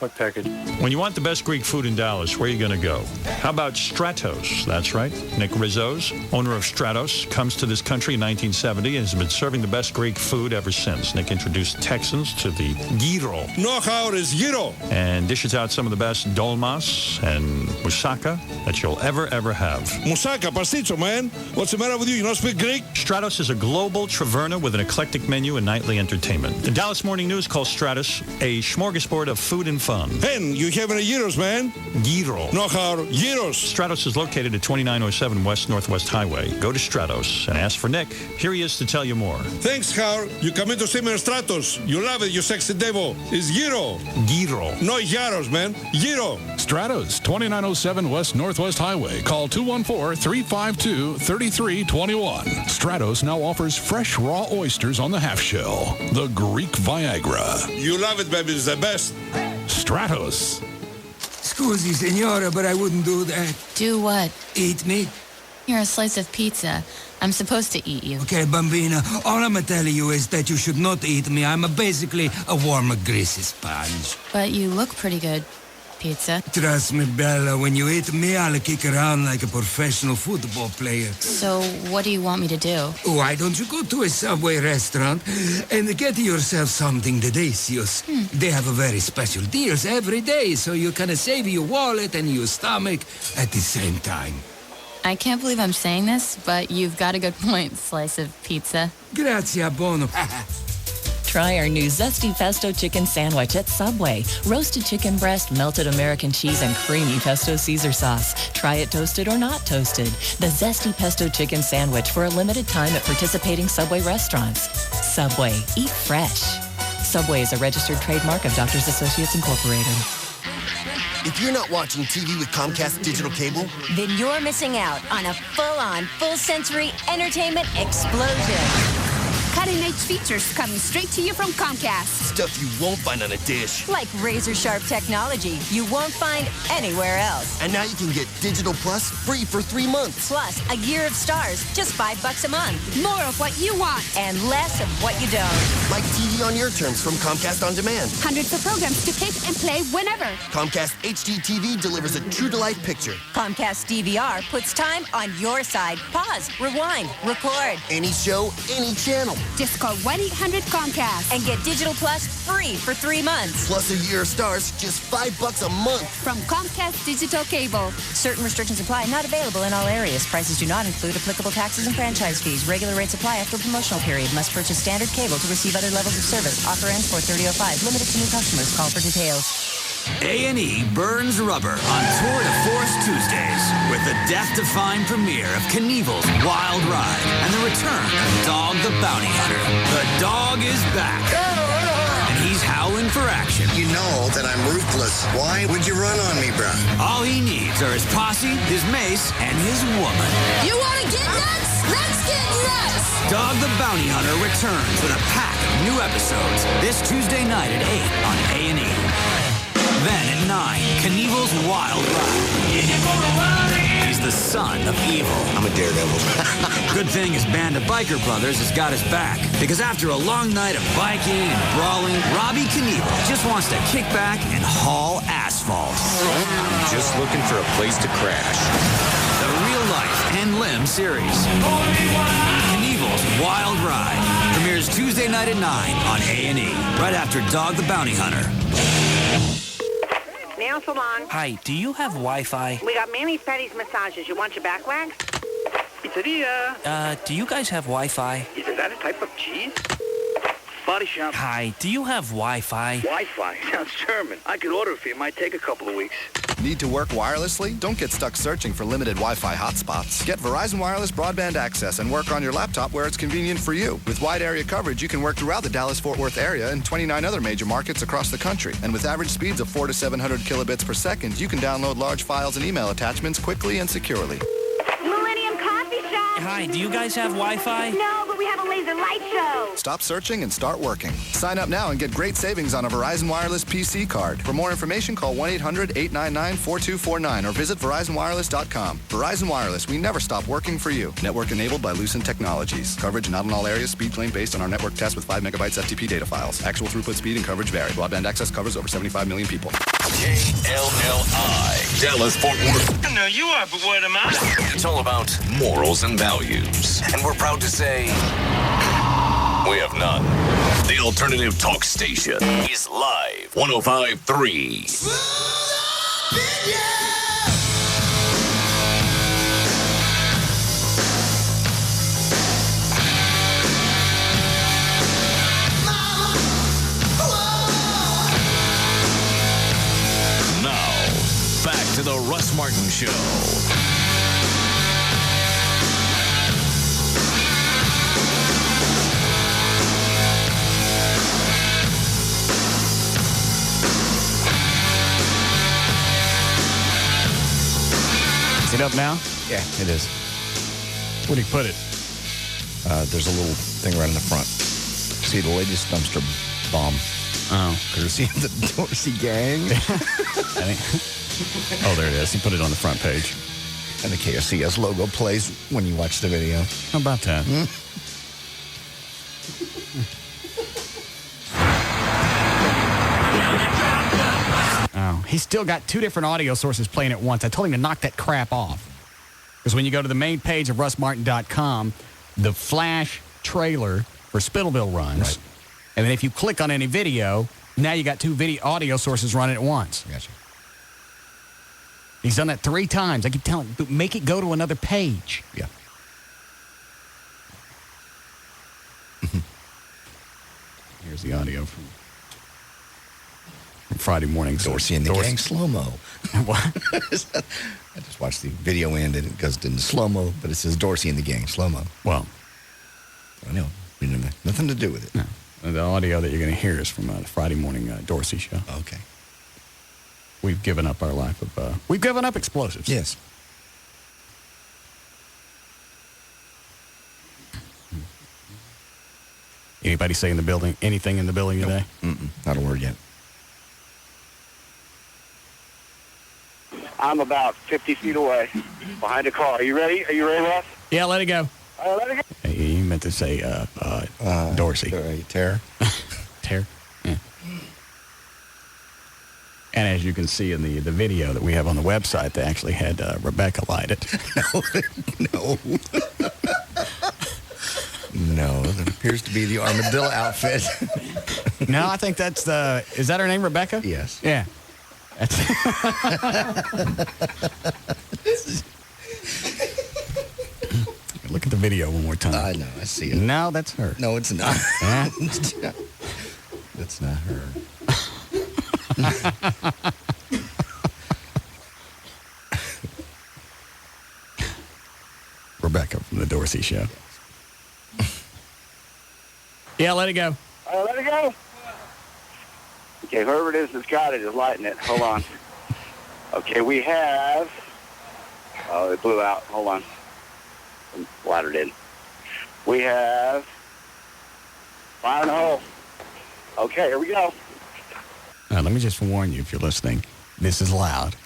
What package? When you want the best Greek food in Dallas, where are you going to go? How about Stratos? That's right. Nick Rizos, owner of Stratos, comes to this country in 1970 and has been serving the best Greek food ever since. Nick introduced Texans to the gyro. Know-how is gyro. And dishes out some of the best dolmas and moussaka that you'll ever have. Moussaka, pasticcio, man. What's the matter with you? You don't speak Greek? Stratos is a global taverna with an eclectic menu and nightly entertainment. The Dallas Morning News calls Stratos a smorgasbord of food and fun. Hen, you having a gyros, man? Gyro. Know-how, gyros. Stratos is located at 2907 West Northwest Highway. Go to Stratos and ask for Nick. Here he is to tell you more. Thanks, Har. You come in to see me in Stratos. You love it, you sexy devil. It's gyro. Gyro. No gyros, man. Gyro. Stratos, 2907 West Northwest Highway. Call 214-352-3321. Stratos now offers fresh raw oysters on the half shell. The Greek Viagra. You love it, baby. It's the best. Stratos. Scusi, signora, but I wouldn't do that. Do what? Eat me. You're a slice of pizza. I'm supposed to eat you. Okay, bambina, all I'm telling you is that you should not eat me. I'm basically a warm, greasy sponge. But you look pretty good. Pizza. Trust me, Bella, when you eat me, I'll kick around like a professional football player. So what do you want me to do? Why don't you go to a Subway restaurant and get yourself something delicious? They have a very special deals every day, so you can save your wallet and your stomach at the same time. I can't believe I'm saying this, but you've got a good point, slice of pizza. Grazie, buono. Try our new Zesty Pesto Chicken Sandwich at Subway. Roasted chicken breast, melted American cheese, and creamy pesto Caesar sauce. Try it toasted or not toasted. The Zesty Pesto Chicken Sandwich for a limited time at participating Subway restaurants. Subway. Eat fresh. Subway is a registered trademark of Doctors Associates Incorporated. If you're not watching TV with Comcast Digital Cable, then you're missing out on a full-on, full-sensory entertainment explosion. Cutting-edge features coming straight to you from Comcast. Stuff you won't find on a dish. Like razor-sharp technology you won't find anywhere else. And now you can get Digital Plus free for 3 months. Plus, a year of stars, just $5 a month. More of what you want and less of what you don't. Like TV on your terms from Comcast On Demand. Hundreds of programs to pick and play whenever. Comcast HD TV delivers a true-to-life picture. Comcast DVR puts time on your side. Pause, rewind, record. Any show, any channel. Just call 1-800-COMCAST and get Digital Plus free for 3 months. Plus a year of stars, just $5 a month. From Comcast Digital Cable. Certain restrictions apply. Not available in all areas. Prices do not include applicable taxes and franchise fees. Regular rates apply after promotional period. Must purchase standard cable to receive other levels of service. Offer ends 4/30/05. Limited to new customers. Call for details. A&E burns rubber on Tour de Force Tuesdays with the death-defying premiere of Knievel's Wild Ride and the return of Dog the Bounty Hunter. The dog is back, and he's howling for action. You know that I'm ruthless. Why would you run on me, bruh? All he needs are his posse, his mace, and his woman. You want to get nuts? Let's get nuts! Dog the Bounty Hunter returns with a pack of new episodes this Tuesday night at 8 on A&E. Then at 9, Knievel's Wild Ride. He's the son of evil. I'm a daredevil. Good thing his band of biker brothers has got his back. Because after a long night of biking and brawling, Robbie Knievel just wants to kick back and haul asphalt. I'm just looking for a place to crash. The Real Life and Limb series. Knievel's Wild Ride premieres Tuesday night at 9 on A&E, right after Dog the Bounty Hunter. Nail salon. Hi, do you have Wi-Fi? We got Manny's Petty's massages. You want your back waxed? Pizzeria. Do you guys have Wi-Fi? Is that a type of cheese? Body shop. Hi, do you have Wi-Fi? Wi-Fi? Sounds German. I could order it for you. It might take a couple of weeks. Need to work wirelessly? Don't get stuck searching for limited Wi-Fi hotspots. Get Verizon Wireless broadband access and work on your laptop where it's convenient for you. With wide area coverage, you can work throughout the Dallas-Fort Worth area and 29 other major markets across the country. And with average speeds of 400 to 700 kilobits per second, you can download large files and email attachments quickly and securely. Millennium Coffee hi. Do you guys have Wi-Fi? No, but we have a laser light show. Stop searching and start working. Sign up now and get great savings on a Verizon Wireless PC card. For more information, call 1-800-899-4249 or visit VerizonWireless.com. Verizon Wireless, we never stop working for you. Network enabled by Lucent Technologies. Coverage not in all areas. Speed claim based on our network test with 5 megabytes FTP data files. Actual throughput speed and coverage vary. Broadband access covers over 75 million people. KLLI, Dallas Fort Worth. I know you are, but what am I? It's all about morals and values. And we're proud to say we have none. The alternative talk station is live. 105.3. Now, back to the Russ Martin Show. Is it up now? Yeah, it is. Where'd he put it? There's a little thing right in the front. See the latest dumpster bomb. Oh. Courtesy of the Dorsey gang. Oh, there it is. He put it on the front page. And the KSCS logo plays when you watch the video. How about that? Oh, he's still got 2 different audio sources playing at once. I told him to knock that crap off. Because when you go to the main page of RussMartin.com, the flash trailer for Spittleville runs. Right. And then if you click on any video, now you got 2 video audio sources running at once. Gotcha. He's done that 3 times. I keep telling him, make it go to another page. Yeah. Here's the audio from Friday morning. Dorsey and the gang slow-mo. What? I just watched the video end and it goes into slow-mo, but it says Dorsey and the gang slow-mo. Well, I know. Nothing to do with it. No. The audio that you're going to hear is from the Friday morning Dorsey show. Okay. We've given up our life of, we've given up explosives. Yes. Anybody say anything in the building today? Not a word yet. I'm about 50 feet away behind a car. Are you ready? Are you ready, Russ? Yeah, let it go. All right, let it go. He meant to say Dorsey. Tear. Tear? Yeah. And as you can see in the video that we have on the website, they actually had Rebecca light it. No. No, that appears to be the armadillo outfit. No, I think that's is that her name, Rebecca? Yes. Yeah. Look at the video one more time. I know, I see it. No, that's her. No, it's not. Yeah. That's not her. Rebecca from the Dorsey Show. Yeah, let it go. All right, let it go. Okay, whoever it is that's got it is lighting it. Hold on. Okay, we have... Oh, it blew out. Hold on. Ladder did. We have... Fire in the hole. Okay, here we go. Let me just warn you, if you're listening, this is loud.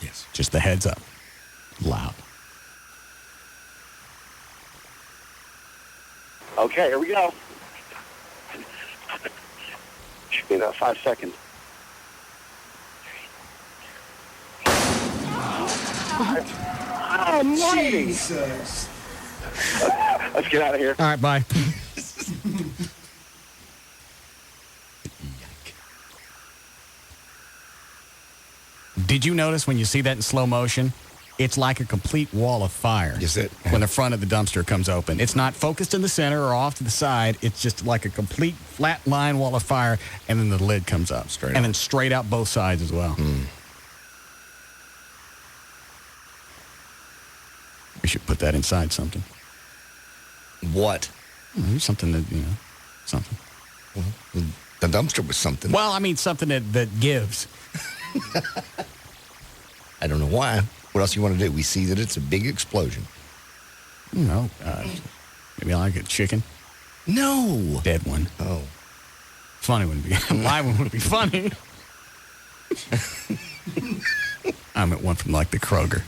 Yes. Just the heads up. Loud. Okay, here we go. Should be about 5 seconds. Almighty! Jesus. Let's get out of here. All right, bye. Did you notice when you see that in slow motion, it's like a complete wall of fire. Is it? When the front of the dumpster comes open. It's not focused in the center or off to the side. It's just like a complete flat line wall of fire, and then the lid comes up. Straight and up. then straight out both sides as well. We should put that inside something. What? Something that, something. Well, the dumpster was something. Well, I mean something that gives. I don't know why. What else you want to do? We see that it's a big explosion. No, maybe I like a chicken. No. Dead one. Oh. Funny one would be. Live one would be funny. I meant one from like the Kroger.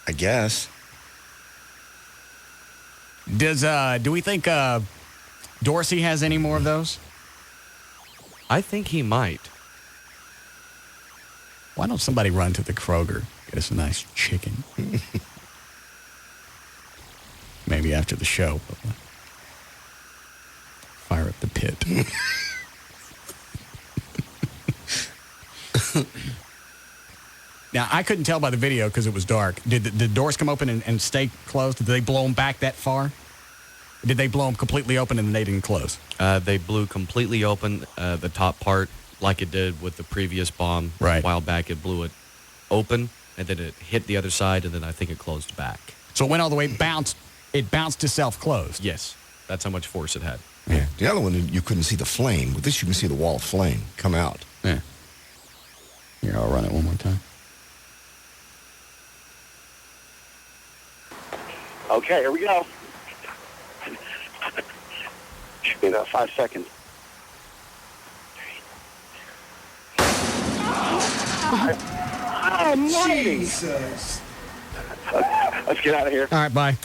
I guess. Do we think Dorsey has any more of those? I think he might. Why don't somebody run to the Kroger, get us a nice chicken? Maybe after the show. Fire up the pit. Now, I couldn't tell by the video because it was dark. Did the doors come open and stay closed? Did they blow them back that far? Did they blow them completely open and they didn't close? They blew completely open the top part like it did with the previous bomb. Right. A while back, it blew it open, and then it hit the other side, and then I think it closed back. So it went all the way, it bounced to self-close? Yes. That's how much force it had. Yeah. The other one, you couldn't see the flame. With this, you can see the wall of flame come out. Yeah. Here, I'll run it one more time. Okay, here we go. Should be about 5 seconds. Almighty! Jesus. Let's get out of here. All right, bye.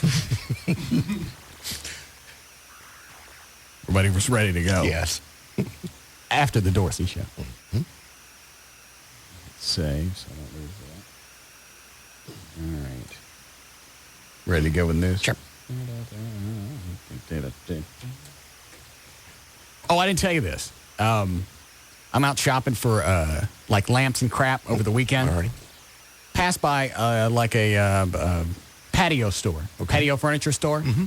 Everybody was ready to go. Yes. After the Dorsey show. Save, so I don't lose that. All right. Ready to go with news? Sure. Oh, I didn't tell you this. I'm out shopping for like lamps and crap over the weekend. Alrighty. Passed by like a patio store, patio furniture store. Mm-hmm.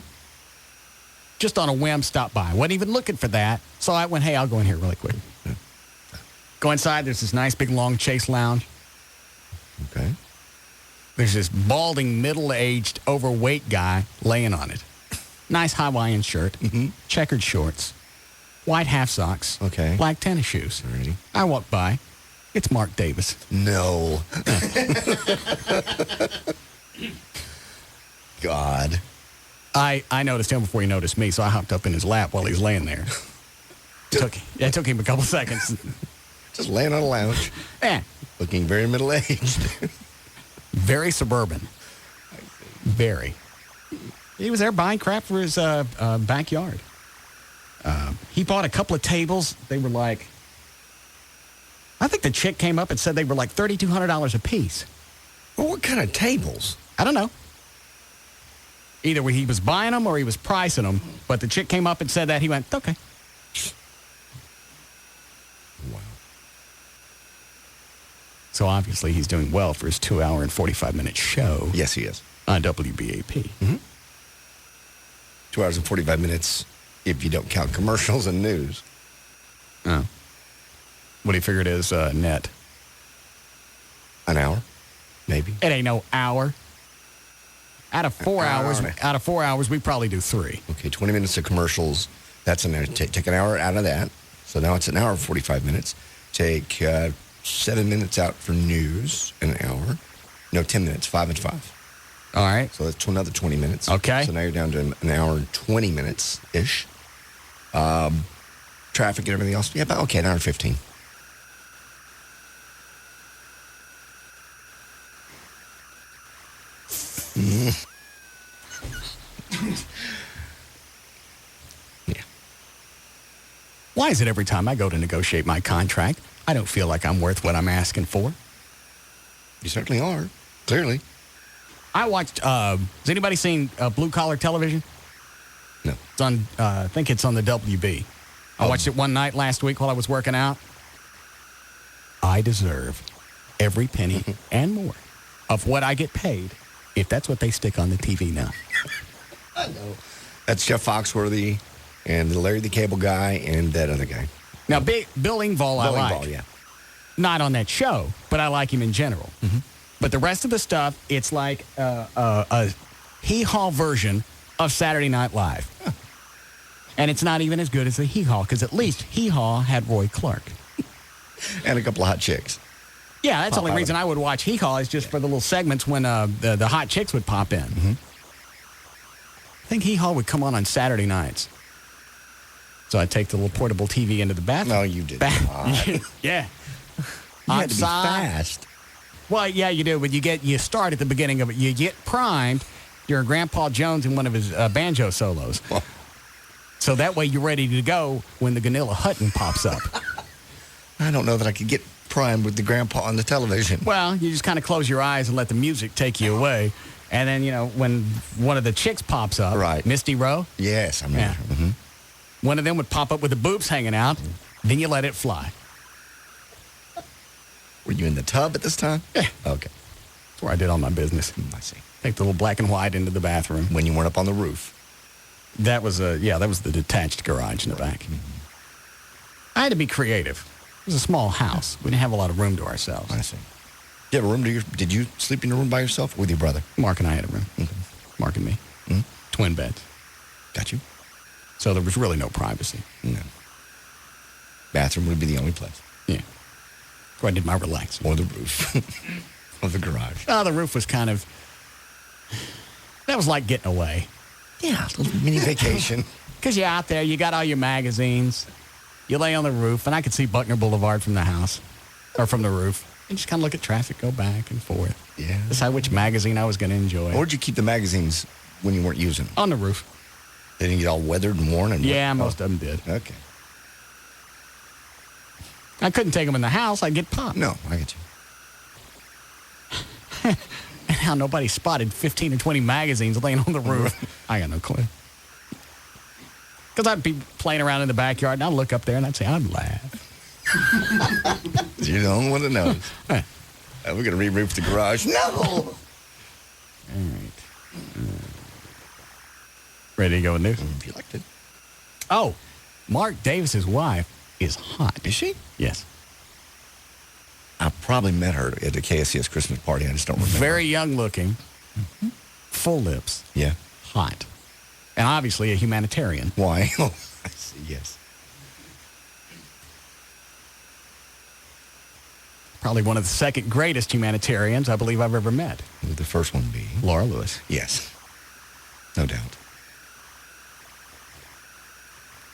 Just on a whim, stopped by. Wasn't even looking for that. So I went, hey, I'll go in here really quick. Go inside. There's this nice big long chase lounge. Okay. There's this balding, middle-aged, overweight guy laying on it. Nice Hawaiian shirt, checkered shorts, white half socks, black tennis shoes. Alrighty. I walk by. It's Mark Davis. No. God. I noticed him before he noticed me, so I hopped up in his lap while he was laying there. It took him a couple seconds. Just laying on a lounge. Yeah. Looking very middle-aged. Very suburban. Very. He was there buying crap for his backyard. He bought a couple of tables. They were like, I think the chick came up and said they were like $3,200 a piece. Well, what kind of tables? I don't know. Either he was buying them or he was pricing them, but the chick came up and said that. He went, okay. Wow. So obviously he's doing well for his 2-hour and 45-minute show. Yes, he is. On WBAP. Mm-hmm. 2 hours and 45 minutes if you don't count commercials and news. Oh. What do you figure it is net? An hour, maybe. It ain't no hour. Out of 4 hours, we probably do 3. Okay, 20 minutes of commercials. That's an hour. Take an hour out of that. So now it's an hour and 45 minutes. Take 7 minutes out for news, an hour. No, 10 minutes, 5 and 5. All right. So that's another 20 minutes. Okay. So now you're down to an hour and 20 minutes-ish. Traffic and everything else. Yeah, about, okay, an hour and 15. Yeah. Why is it every time I go to negotiate my contract, I don't feel like I'm worth what I'm asking for? You certainly are, clearly. I watched, has anybody seen Blue Collar Television? No. It's on, I think it's on the WB. I watched it one night last week while I was working out. I deserve every penny and more of what I get paid if that's what they stick on the TV now. I know. That's Jeff Foxworthy and Larry the Cable Guy and that other guy. Now, Bill Engvall I like. Engvall, yeah. Not on that show, but I like him in general. Mm-hmm. But the rest of the stuff, it's like a hee-haw version of Saturday Night Live. Huh. And it's not even as good as the hee-haw, because at least hee-haw had Roy Clark. And a couple of hot chicks. Yeah, that's the only reason I would watch hee-haw is just for the little segments when the hot chicks would pop in. Mm-hmm. I think Hee Haw would come on Saturday nights. So I'd take the little portable TV into the bathroom. No, you did not. Yeah. You had to be fast. Well, yeah, you do. But you start at the beginning of it. You get primed. You're Grandpa Jones in one of his banjo solos. Well, so that way you're ready to go when the Ganilla Hutton pops up. I don't know that I could get primed with the grandpa on the television. Well, you just kind of close your eyes and let the music take you away. And then, when one of the chicks pops up, right. Misty Rowe. Yes, I remember. Yeah. Mm-hmm. One of them would pop up with the boobs hanging out. Then you let it fly. Were you in the tub at this time? Yeah. Okay. That's where I did all my business. I see. Take the little black and white into the bathroom. When you weren't up on the roof. That was the detached garage in the back. Mm-hmm. I had to be creative. It was a small house. We didn't have a lot of room to ourselves. I see. Did you have a room did you sleep in your room by yourself or with your brother? Mark and I had a room. Okay. Mark and me. Mm-hmm. Twin beds. Got you. So there was really no privacy. No. Bathroom would be the only place. Yeah. Where I did my relaxing. Or the roof. Or the garage. Oh, the roof was that was like getting away. Yeah, a little mini vacation. Because you're out there, you got all your magazines. You lay on the roof, and I could see Buckner Boulevard from the house, or from the roof. And just kind of look at traffic go back and forth. Yeah. Decide which magazine I was going to enjoy. Where'd you keep the magazines when you weren't using them? On the roof. They didn't get all weathered and worn? Yeah, most of them did. Okay. I couldn't take them in the house. I'd get popped. No, I get you. And how nobody spotted 15 or 20 magazines laying on the roof. I got no clue. Because I'd be playing around in the backyard, and I'd look up there, and I'd say, I'd laugh. You're the only one that knows. We're going to re-roof the garage. No! All right. Ready to go with news? If you liked it. Oh, Mark Davis's wife is hot. Is she? Yes. I probably met her at the KSCS Christmas party. I just don't remember. Very young looking. Mm-hmm. Full lips. Yeah. Hot. And obviously a humanitarian. Why? Oh, I see. Yes. Probably one of the second greatest humanitarians I believe I've ever met. Who would the first one be? Laura Lewis. Yes. No doubt.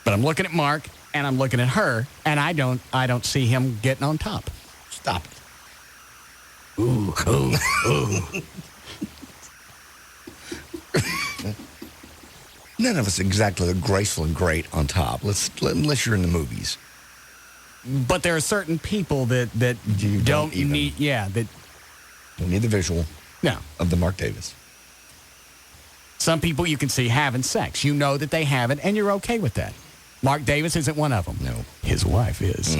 But I'm looking at Mark, and I'm looking at her, and I don't see him getting on top. Stop it. Ooh, ooh, ooh. None of us exactly look graceful and great on top. Unless you're in the movies. But there are certain people that you don't need. Yeah, that don't need the visual. No. Of the Mark Davis. Some people you can see having sex. You know that they have it, and you're okay with that. Mark Davis isn't one of them. No. His wife is.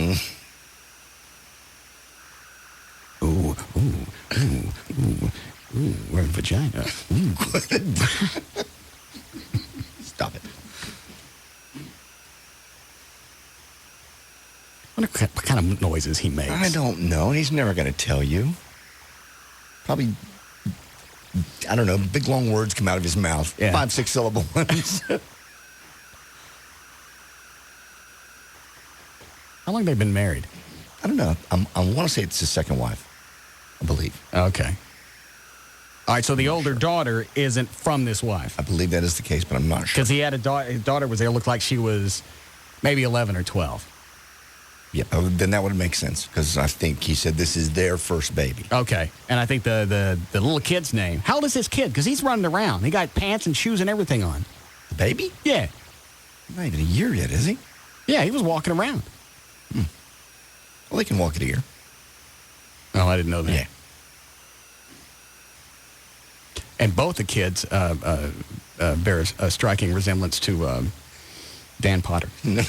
Ooh, ooh, ooh, ooh, ooh, we're in vagina. Ooh. Stop it. What kind of noises he makes? I don't know. He's never going to tell you. Probably, I don't know, big long words come out of his mouth. Yeah. 5-6 syllable ones. How long have they been married? I don't know. I want to say it's his second wife, I believe. Okay. All right, so the older daughter isn't from this wife. I believe that is the case, but I'm not sure. Because he had a daughter. His daughter was there, looked like she was maybe 11 or 12. Yeah, then that would make sense, because I think he said this is their first baby. Okay, and I think the little kid's name. How old is this kid? Because he's running around. He got pants and shoes and everything on. The baby? Yeah. Not even a year yet, is he? Yeah, he was walking around. Well, they can walk at a year. Oh, I didn't know that. Yeah. And both the kids bear a striking resemblance to Dan Potter. No.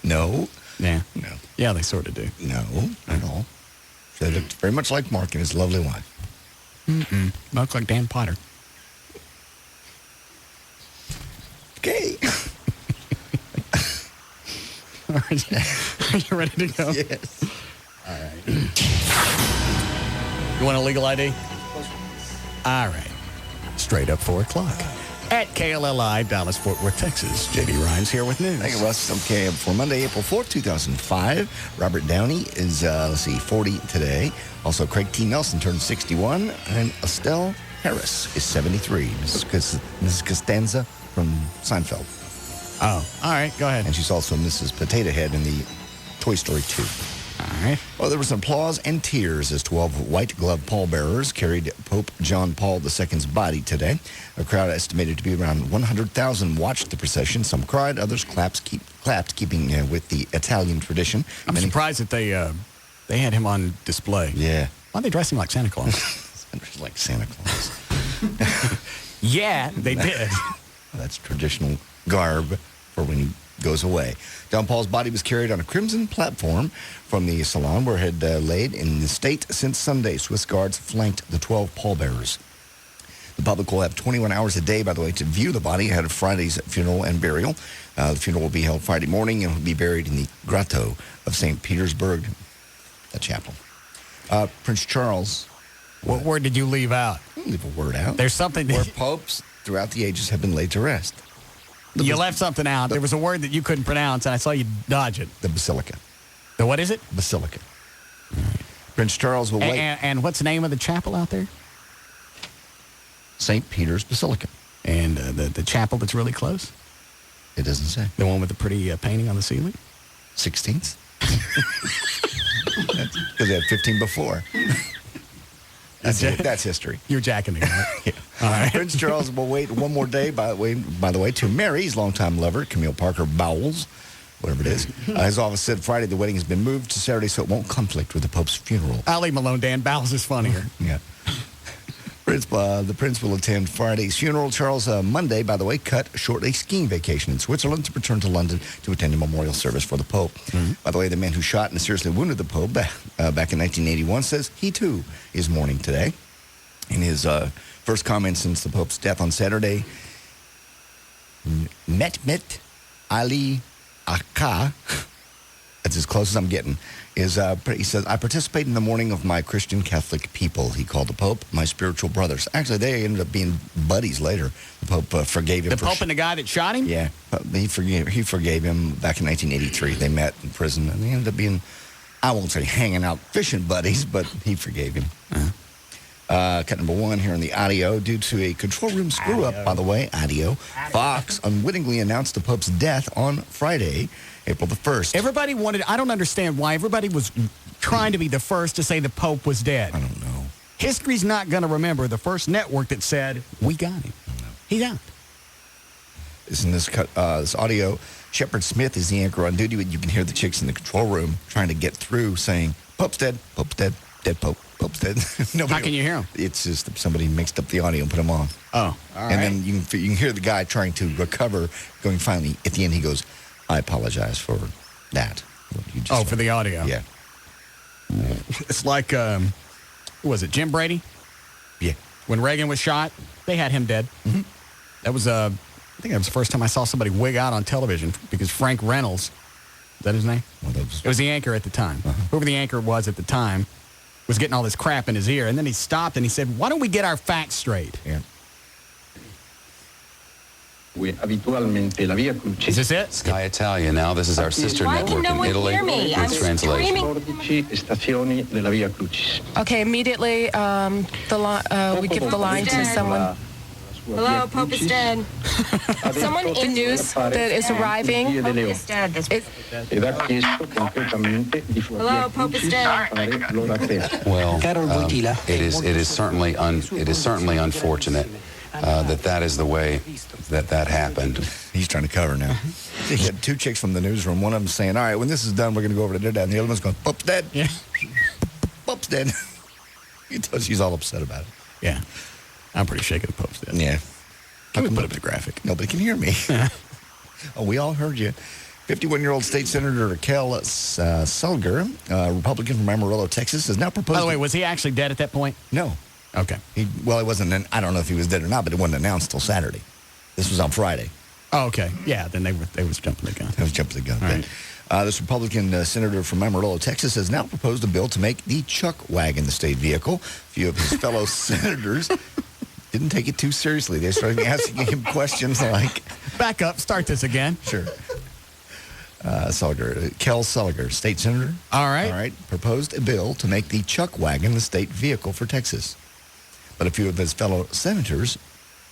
No. Yeah. No. Yeah, they sort of do. No, not at all. They looked very much like Mark and his lovely wife. Mm-mm. Look like Dan Potter. Okay. Are you ready to go? Yes. All right. You want a legal ID? All right. Straight up 4 o'clock. At KLLI, Dallas, Fort Worth, Texas. J.D. Ryan's here with news. Thank you, Russ. Okay, for Monday, April 4th, 2005. Robert Downey is, 40 today. Also, Craig T. Nelson turned 61. And Estelle Harris is 73. Mrs. Costanza from Seinfeld. Oh, all right. Go ahead. And she's also Mrs. Potato Head in the Toy Story 2. All right. Well, there was some applause and tears as 12 white-glove pallbearers carried Pope John Paul II's body today. A crowd estimated to be around 100,000 watched the procession. Some cried, others clapped, keeping with the Italian tradition. I'm surprised that they had him on display. Yeah. Why are they dressing like Santa Claus? Like Santa Claus. Yeah, they did. That's traditional garb for when he goes away. John Paul's body was carried on a crimson platform from the salon where it had laid in the state since Sunday. Swiss guards flanked the 12 pallbearers. The public will have 21 hours a day, by the way, to view the body ahead of Friday's funeral and burial. The funeral will be held Friday morning and will be buried in the Grotto of St. Petersburg, the chapel. Prince Charles. What word did you leave out? Leave a word out. There's something where popes throughout the ages have been laid to rest. You left something out. There was a word that you couldn't pronounce, and I saw you dodge it. The basilica. The what is it? Basilica. Prince Charles will wait. And what's the name of the chapel out there? St. Peter's Basilica. And the chapel that's really close? It doesn't say. The one with the pretty painting on the ceiling? 16th. Because they had 15 before. That's history. You're jacking me, right? Yeah. All right. Prince Charles will wait one more day, by the way, to marry his longtime lover, Camille Parker Bowles, whatever it is. His office said Friday the wedding has been moved to Saturday so it won't conflict with the Pope's funeral. I'll leave him alone, Dan. Bowles is funnier. Yeah. The prince will attend Friday's funeral. Charles, Monday, by the way, cut short a skiing vacation in Switzerland to return to London to attend a memorial service for the Pope. Mm-hmm. By the way, the man who shot and seriously wounded the Pope back in 1981 says he, too, is mourning today. In his first comment since the Pope's death on Saturday, Mehmet Ali Akka, that's as close as I'm getting, he says, I participate in the mourning of my Christian Catholic people, he called the Pope, my spiritual brothers. Actually, they ended up being buddies later. The Pope forgave him. The Pope and the guy that shot him? Yeah. He forgave him back in 1983. They met in prison, and they ended up being, I won't say hanging out fishing buddies, but he forgave him. Cut number one here in the audio. Due to a control room screw-up, by the way, Fox unwittingly announced the Pope's death on Friday, April the 1st. I don't understand why everybody was trying to be the first to say the Pope was dead. I don't know. History's not going to remember the first network that said, we got him. He's out. In this audio, Shepard Smith is the anchor on duty, but you can hear the chicks in the control room trying to get through saying, Pope's dead, dead Pope, Pope's dead. How can you hear him? It's just somebody mixed up the audio and put him on. Oh, all right. And then you can hear the guy trying to recover, going finally, at the end he goes, I apologize for that. For the audio. Yeah. It's like, who was it, Jim Brady? Yeah. When Reagan was shot, they had him dead. Mm-hmm. That was, I think that was the first time I saw somebody wig out on television because Frank Reynolds, is that his name? It was the anchor at the time. Whoever the anchor was at the time was getting all this crap in his ear. And then he stopped and he said, why don't we get our facts straight? Yeah. Is this it? Sky Italia now. This is our sister network in Italy. It's translation. Okay, immediately we give the line to someone. Hello, Pope is dead. Someone in news that is arriving. Pope is dead. Hello, Pope is dead. Well, it is certainly unfortunate that is the way that happened. He's trying to cover now. He had two chicks from the newsroom. One of them saying, all right, when this is done, we're going to go over to Dad. And the other one's going, Pope's dead. Yeah. Pope's dead. She's all upset about it. Yeah. I'm pretty shaken the Pope's dead. Yeah. Can we put up the graphic? Nobody can hear me. Oh, we all heard you. 51-year-old State Senator Kel Selger, Republican from Amarillo, Texas, is now proposing... By the way, was he actually dead at that point? No. Okay. He wasn't. I don't know if he was dead or not, but it wasn't announced till Saturday. This was on Friday. Oh, okay. Yeah, then they was jumping the gun. They was jumping the gun. Right. This Republican senator from Amarillo, Texas, has now proposed a bill to make the Chuck Wagon the state vehicle. A few of his fellow senators didn't take it too seriously. They started asking him questions like... Back up. Start this again. Sure. Kel Selger, state senator. All right. Proposed a bill to make the Chuck Wagon the state vehicle for Texas. But a few of his fellow senators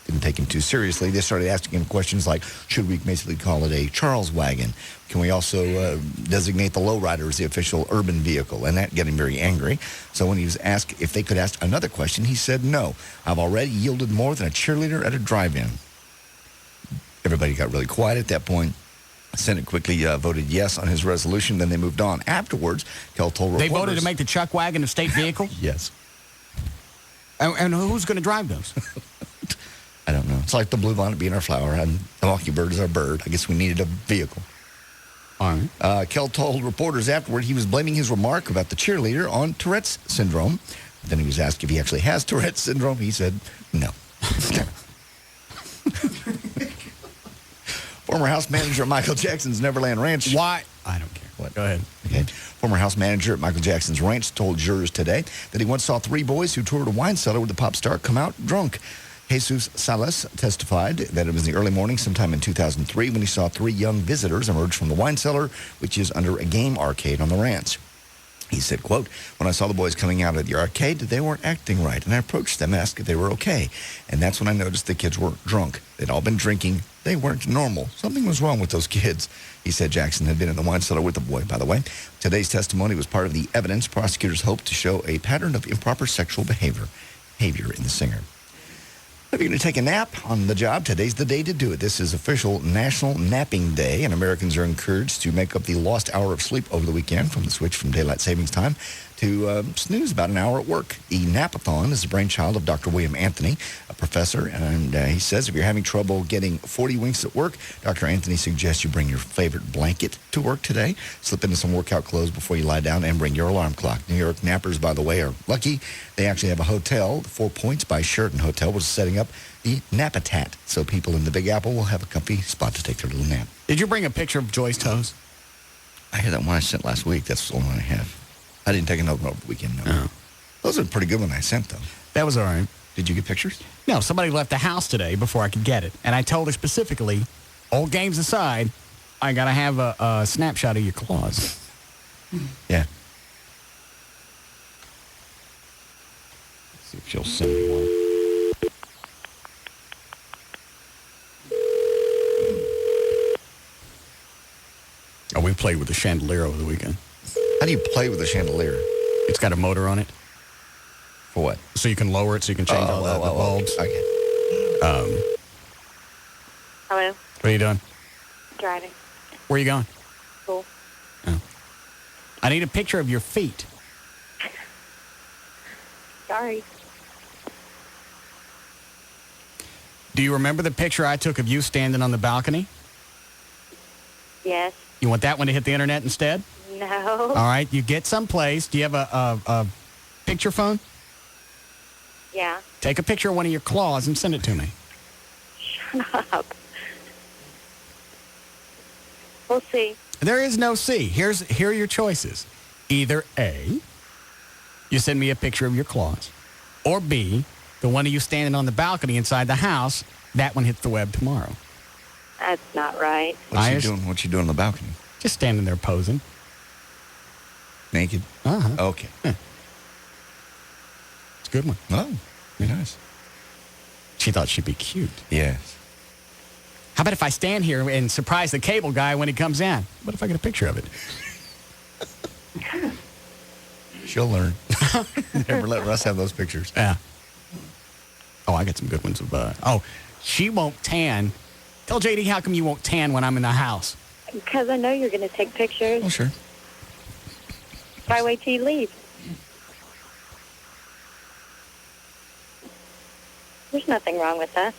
didn't take him too seriously. They started asking him questions like, should we basically call it a Charles wagon? Can we also designate the lowrider as the official urban vehicle? And that got him very angry. So when he was asked if they could ask another question, he said, no, I've already yielded more than a cheerleader at a drive-in. Everybody got really quiet at that point. The Senate quickly voted yes on his resolution. Then they moved on. Afterwards, Kell told reporters... They voted to make the chuck wagon a state vehicle? Yes. And who's going to drive those? I don't know. It's like the bluebonnet being our flower and the mockingbird is our bird. I guess we needed a vehicle. All right. Kell told reporters afterward he was blaming his remark about the cheerleader on Tourette's syndrome. Then he was asked if he actually has Tourette's syndrome. He said no. Former house manager at Michael Jackson's Neverland Ranch. Why? I don't care. What? Go ahead. Okay. Former house manager at Michael Jackson's ranch told jurors today that he once saw 3 boys who toured a wine cellar with the pop star come out drunk. Jesus Salas testified that it was in the early morning sometime in 2003 when he saw 3 young visitors emerge from the wine cellar, which is under a game arcade on the ranch. He said, quote, when I saw the boys coming out of the arcade, they weren't acting right, and I approached them and asked if they were okay. And that's when I noticed the kids were drunk. They'd all been drinking. They weren't normal. Something was wrong with those kids. He said Jackson had been in the wine cellar with the boy, by the way. Today's testimony was part of the evidence. Prosecutors hoped to show a pattern of improper sexual behavior in the singer. If you're going to take a nap on the job, today's the day to do it. This is official National Napping Day, and Americans are encouraged to make up the lost hour of sleep over the weekend from the switch from daylight savings time to snooze about an hour at work. The Napathon is the brainchild of Dr. William Anthony, a professor, and he says if you're having trouble getting 40 winks at work, Dr. Anthony suggests you bring your favorite blanket to work today, slip into some workout clothes before you lie down, and bring your alarm clock. New York nappers, by the way, are lucky. They actually have a hotel, 4 Points by Sheraton Hotel, which is setting up the Napatat, so people in the Big Apple will have a comfy spot to take their little nap. Did you bring a picture of Joy's toes? I had that one I sent last week. That's the only one I have. I didn't take another one over the weekend, no. Oh. Those are pretty good when I sent, though. That was all right. Did you get pictures? No, somebody left the house today before I could get it. And I told her specifically, all games aside, I got to have a snapshot of your claws. Yeah. Let's see if she'll send me one. Oh, we played with the chandelier over the weekend. How do you play with a chandelier? It's got a motor on it. For what? So you can lower it so you can change all the bulbs. Okay. Hello. What are you doing? Driving. Where are you going? School. Oh. I need a picture of your feet. Sorry. Do you remember the picture I took of you standing on the balcony? Yes. You want that one to hit the internet instead? No. All right. You get someplace. Do you have a picture phone? Yeah. Take a picture of one of your claws and send it to me. Shut up. We'll see. There is no C. Here are your choices. Either A, you send me a picture of your claws, or B, the one of you standing on the balcony inside the house. That one hits the web tomorrow. That's not right. What's you doing on the balcony? Just standing there posing. Naked? Uh-huh. Okay. Yeah. It's a good one. Oh, very nice. She thought she'd be cute. Yes. How about if I stand here and surprise the cable guy when he comes in? What if I get a picture of it? She'll learn. Never let Russ have those pictures. Yeah. Oh, I got some good ones of, she won't tan. Tell JD how come you won't tan when I'm in the house. Because I know you're going to take pictures. Oh, sure. Why wait till you leave? There's nothing wrong with that.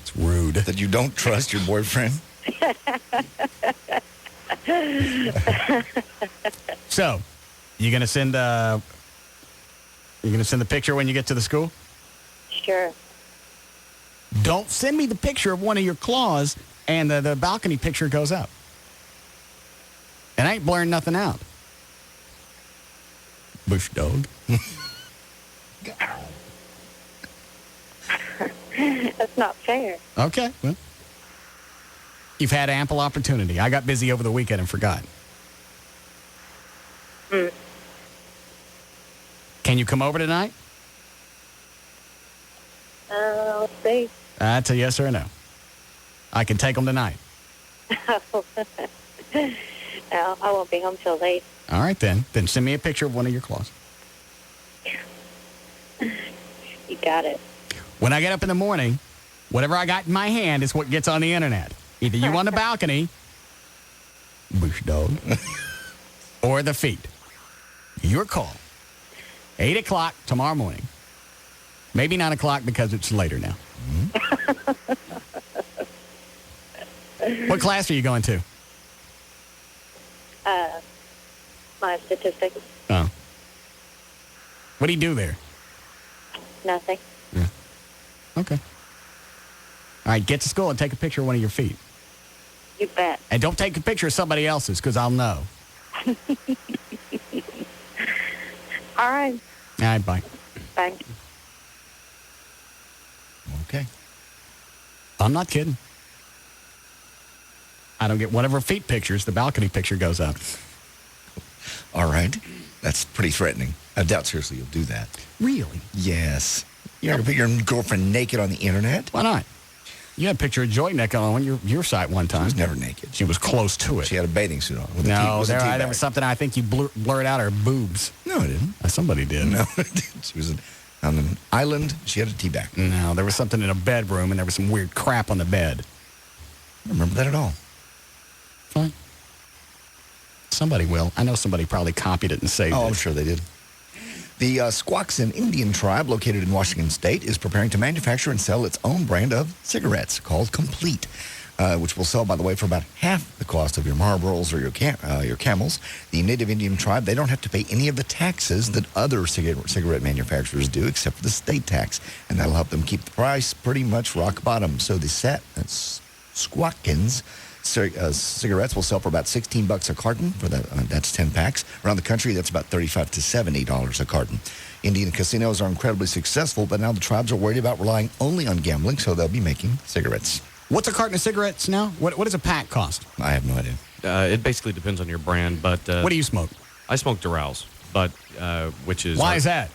It's rude. That you don't trust your boyfriend? So, you gonna send the picture when you get to the school? Sure. Don't send me the picture of one of your claws and the balcony picture goes up. And I ain't blurring nothing out. Bush dog. That's not fair. Okay, well. You've had ample opportunity. I got busy over the weekend and forgot. Mm. Can you come over tonight? I'll see. That's a yes or a no. I can take them tonight. No, I won't be home till late. All right, then. Then send me a picture of one of your claws. You got it. When I get up in the morning, whatever I got in my hand is what gets on the internet. Either you on the balcony, bush dog, or the feet. Your call. 8 o'clock tomorrow morning. Maybe 9 o'clock because it's later now. What class are you going to? My statistics. Oh. What do you do there? Nothing. Yeah. Okay. All right, get to school and take a picture of one of your feet. You bet. And don't take a picture of somebody else's because I'll know. All right. All right, bye. Bye. Okay. I'm not kidding. I don't get one of her feet pictures. The balcony picture goes up. All right. That's pretty threatening. I doubt seriously you'll do that. Really? Yes. You're not going to put your girlfriend naked on the internet? Why not? You had a picture of Joy naked on your site one time. She was never naked. She was close to it. She had a bathing suit on. No, there was something I think you blurred out her boobs. No, I didn't. Somebody did. No, I didn't. She was on an island. She had a tea bag. No, there was something in a bedroom, and there was some weird crap on the bed. I don't remember that at all. Fine. Somebody will. I know somebody probably copied it and saved it. Oh, I'm sure they did. The Squaxin Indian tribe, located in Washington State, is preparing to manufacture and sell its own brand of cigarettes called Complete, which will sell, by the way, for about half the cost of your Marlboros or your Camels. The native Indian tribe, they don't have to pay any of the taxes that other cigarette manufacturers do, except for the state tax, and that'll help them keep the price pretty much rock bottom. So the Squaxins cigarettes will sell for about $16 a carton. For that's 10 packs. Around the country, that's about $35 to $70 a carton. Indian casinos are incredibly successful, but now the tribes are worried about relying only on gambling, so they'll be making cigarettes. What's a carton of cigarettes now? What does a pack cost? I have no idea. It basically depends on your brand, but... what do you smoke? I smoke Doral, but which is... Why is that?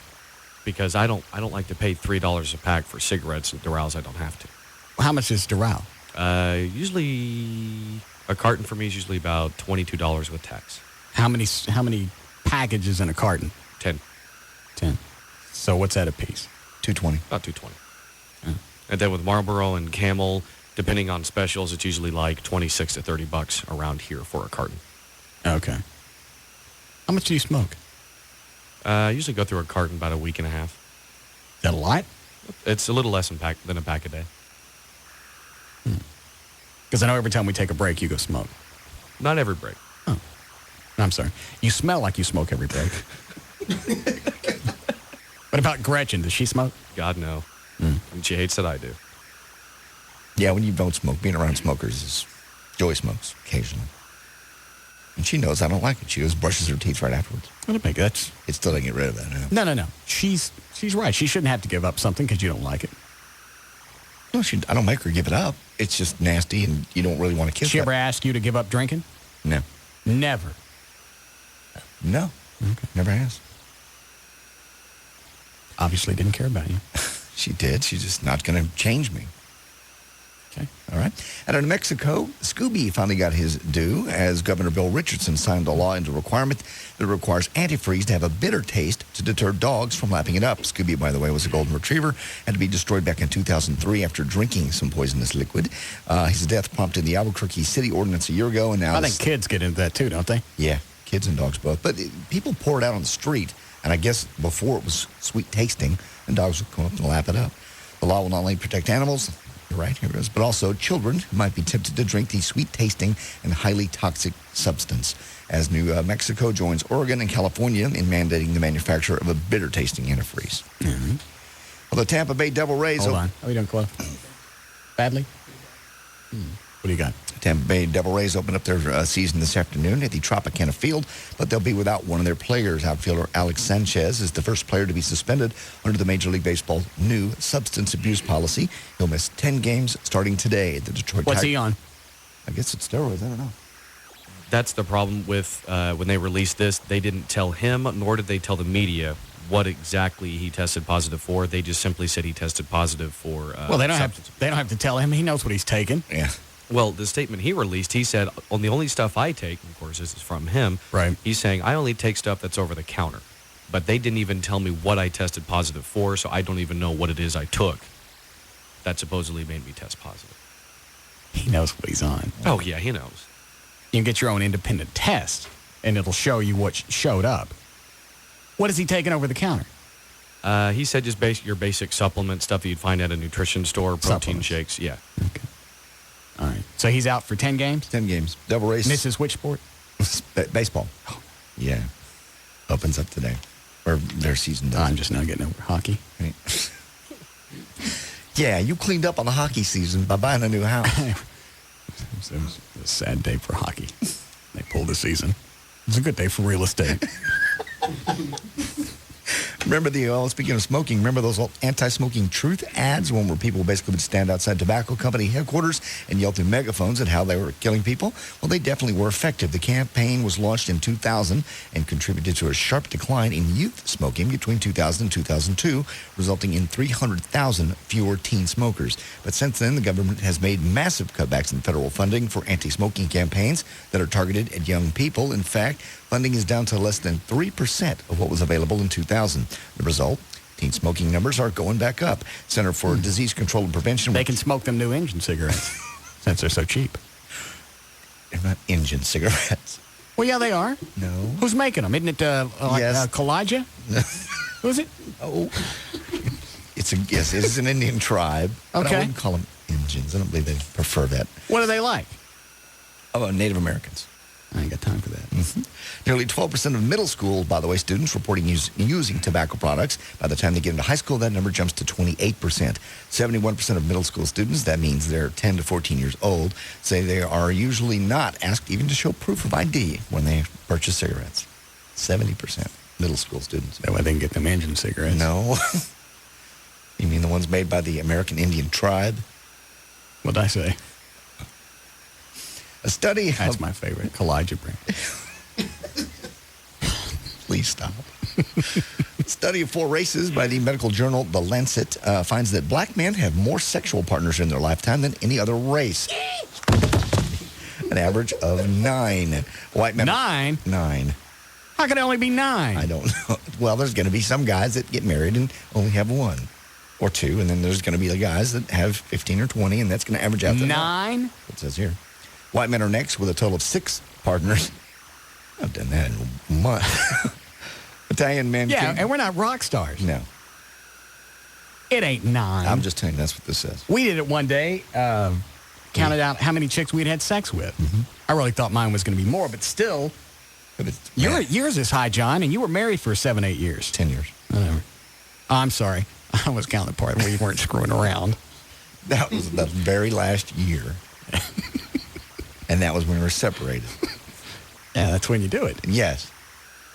Because I don't like to pay $3 a pack for cigarettes, and Dorals I don't have to. How much is Doral? Usually, a carton for me is usually about $22 with tax. How many packages in a carton? 10. 10. So what's that a piece? $2.20. About $2.20. Yeah. And then with Marlboro and Camel, depending on specials, it's usually like $26 to $30 around here for a carton. Okay. How much do you smoke? I usually go through a carton about a week and a half. Is that a lot? It's a little less than a pack a day. Because I know every time we take a break, you go smoke. Not every break. Oh. I'm sorry. You smell like you smoke every break. What about Gretchen? Does she smoke? God, no. And she hates that I do. Yeah, when you don't smoke, being around smokers is... Joy smokes occasionally. And she knows I don't like it. She just brushes her teeth right afterwards. It still doesn't get rid of that. No. She's right. She shouldn't have to give up something because you don't like it. No, I don't make her give it up. It's just nasty, and you don't really want to kiss her. She ever ask you to give up drinking? No. Never. No. Okay. Never has. Obviously didn't care about you. She did. She's just not going to change me. Okay. All right. And in New Mexico, Scooby finally got his due as Governor Bill Richardson signed a law into requirement that requires antifreeze to have a bitter taste to deter dogs from lapping it up. Scooby, by the way, was a golden retriever, had to be destroyed back in 2003 after drinking some poisonous liquid. His death prompted the Albuquerque City Ordinance a year ago, and now... I think kids get into that too, don't they? Yeah, kids and dogs both. But people pour it out on the street, and I guess before it was sweet tasting, and dogs would come up and lap it up. The law will not only protect animals... You're right, here it is. But also children who might be tempted to drink the sweet-tasting and highly toxic substance. As New Mexico joins Oregon and California in mandating the manufacture of a bitter-tasting antifreeze. Mm-hmm. Well, the Tampa Bay Devil Rays... Hold on. Are we doing close? Badly? What do you got? Tampa Bay Devil Rays open up their season this afternoon at the Tropicana Field, but they'll be without one of their players. Outfielder Alex Sanchez is the first player to be suspended under the Major League Baseball new substance abuse policy. He'll miss 10 games starting today. The Detroit What's he on? I guess it's steroids. I don't know. That's the problem with when they released this. They didn't tell him, nor did they tell the media what exactly he tested positive for. They just simply said he tested positive for. Well, they don't have to tell him. He knows what he's taking. Yeah. Well, the statement he released, he said, on the only stuff I take, of course, this is from him. Right. He's saying, I only take stuff that's over the counter. But they didn't even tell me what I tested positive for, so I don't even know what it is I took that supposedly made me test positive. He knows what he's on. Oh, yeah, he knows. You can get your own independent test, and it'll show you what showed up. What is he taking over the counter? He said just your basic supplement stuff that you'd find at a nutrition store, protein shakes. Yeah. Okay. All right. So he's out for 10 games? 10 games. Double race. And this is which sport? Baseball. Yeah. Opens up today. Or their season does. I'm just now getting over hockey. Right. Yeah, you cleaned up on the hockey season by buying a new house. It was a sad day for hockey. They pulled the season. It was a good day for real estate. Remember speaking of smoking, remember those anti-smoking truth ads, one where people basically would stand outside tobacco company headquarters and yell through megaphones at how they were killing people? Well, they definitely were effective. The campaign was launched in 2000 and contributed to a sharp decline in youth smoking between 2000 and 2002, resulting in 300,000 fewer teen smokers. But since then, the government has made massive cutbacks in federal funding for anti-smoking campaigns that are targeted at young people. In fact, funding is down to less than 3% of what was available in 2000. The result, teen smoking numbers are going back up. Center for Disease Control and Prevention. They can smoke them new engine cigarettes since they're so cheap. They're not engine cigarettes. Well, yeah, they are. No. Who's making them? Isn't it Kalija? Who's it? Oh. It is an Indian tribe. But Okay. I wouldn't call them engines. I don't believe they prefer that. What are they like? Oh, Native Americans. I ain't got time for that. Mm-hmm. Nearly 12% of middle school, by the way, students reporting using tobacco products. By the time they get into high school, that number jumps to 28%. 71% of middle school students, that means they're 10 to 14 years old, say they are usually not asked even to show proof of ID when they purchase cigarettes. 70% middle school students. That way they can get them engine cigarettes. No. You mean the ones made by the American Indian tribe? What'd I say? A study. That's my favorite. Kalija brand. Please stop. A study of 4 races by the medical journal The Lancet finds that black men have more sexual partners in their lifetime than any other race. An average of 9. White men. 9? 9. How can it only be 9? I don't know. Well, there's going to be some guys that get married and only have 1 or 2, and then there's going to be the guys that have 15 or 20, and that's going to average out to 9? It says here. White men are next with a total of 6 partners. I've done that in a month. Italian men. Yeah, and we're not rock stars. No. It ain't 9. I'm just telling you, that's what this says. We did it one day, counted out how many chicks we'd had sex with. Mm-hmm. I really thought mine was going to be more, but still, yours is high, John, and you were married for 7-8 years. 10 years. Whatever. Oh, I'm sorry. I was counting the part where you weren't screwing around. That was the very last year. And that was when we were separated. Yeah, that's when you do it. Yes.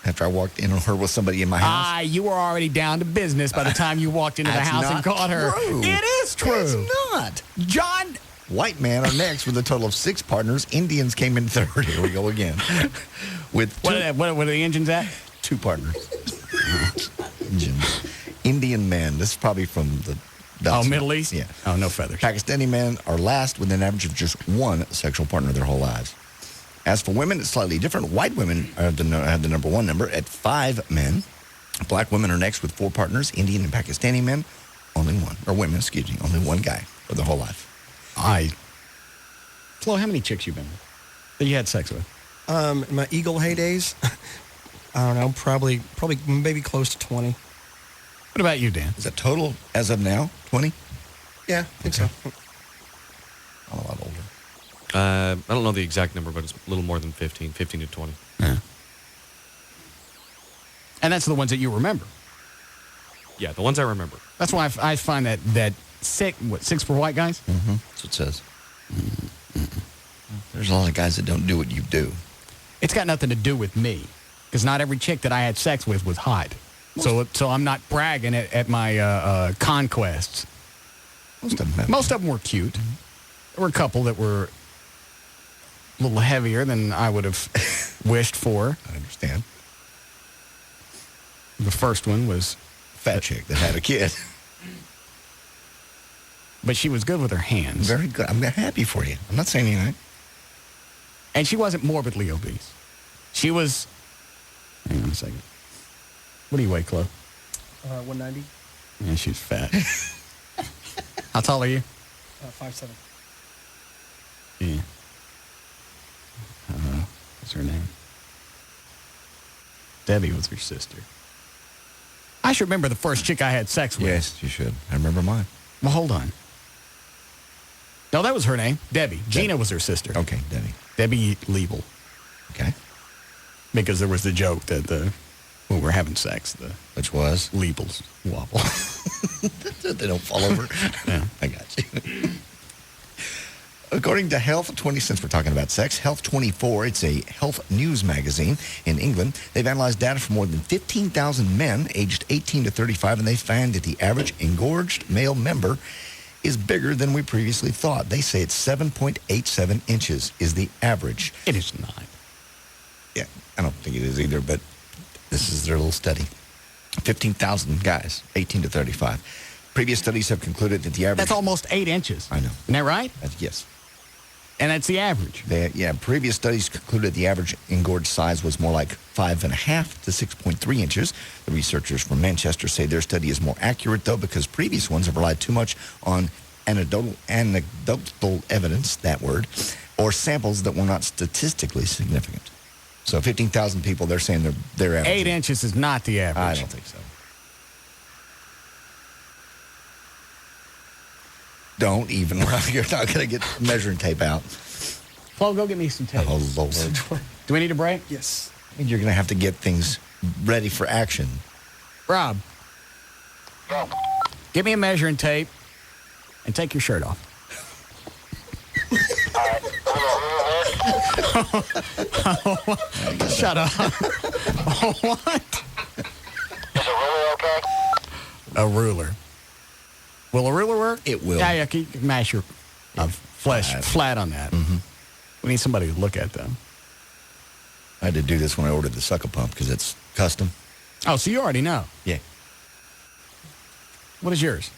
After I walked in on her with somebody in my house. You were already down to business by the time you walked into the house and caught her. True. It is true. It's not. John. White men are next with a total of 6 partners. Indians came in third. Here we go again. With what are the engines at? 2 partners. Indian men. This is probably from the Middle East? Yeah. Oh, no feathers. Pakistani men are last with an average of just 1 sexual partner their whole lives. As for women, it's slightly different. White women have the number 1 number at 5 men. Black women are next with 4 partners. Indian and Pakistani men, only 1. Or women, excuse me, only 1 guy for their whole life. Flo, how many chicks you been with that you had sex with? In my Eagle heydays, I don't know, probably maybe close to 20. What about you, Dan? Is that total as of now, 20? Yeah, I think so. I'm a lot older. I don't know the exact number, but it's a little more than 15 to 20. Yeah. And that's the ones that you remember. Yeah, the ones I remember. That's why I find that 6 for white guys? Mm-hmm. That's what it says. Mm-hmm. There's a lot of guys that don't do what you do. It's got nothing to do with me, because not every chick that I had sex with was hot. So I'm not bragging at my conquests. Most of them were cute. There were a couple that were a little heavier than I would have wished for. I understand. The first one was fat chick that had a kid. But she was good with her hands. Very good. I'm happy for you. I'm not saying anything. And she wasn't morbidly obese. She was... Hang on a second. What do you weigh, Chloe? 190. Yeah, she's fat. How tall are you? 5'7". Yeah. What's her name? Debbie was her sister. I should remember the first chick I had sex with. Yes, you should. I remember mine. Well, hold on. No, that was her name. Debbie. Gina was her sister. Okay, Debbie. Debbie Liebel. Okay. Because there was the joke that when we're having sex, which was? Liebels wobble. They don't fall over. Yeah. I got you. According to Health 20, since we're talking about sex, Health 24, it's a health news magazine in England. They've analyzed data from more than 15,000 men aged 18 to 35, and they found that the average engorged male member is bigger than we previously thought. They say it's 7.87 inches is the average. It is not. Yeah, I don't think it is either, but this is their little study. 15,000 guys, 18 to 35. Previous studies have concluded that the average... That's almost 8 inches. I know. Isn't that right? Yes. And that's the average. Previous studies concluded the average engorged size was more like 5.5 to 6.3 inches. The researchers from Manchester say their study is more accurate, though, because previous ones have relied too much on anecdotal evidence, that word, or samples that were not statistically significant. So 15,000 people, they're saying they're average. 8 inches is not the average. I don't think so. Don't even. You're not going to get measuring tape out. Flo, go get me some tape. Oh, Lord. Do we need a break? Yes. I mean, you're going to have to get things ready for action. Rob. Get me a measuring tape and take your shirt off. Shut up. What? Is a ruler okay? A ruler. Will a ruler work? It will. Yeah, you can mash your flesh flat on that. Mm-hmm. We need somebody to look at them. I had to do this when I ordered the sucker pump because it's custom. Oh, so you already know. Yeah. What is yours?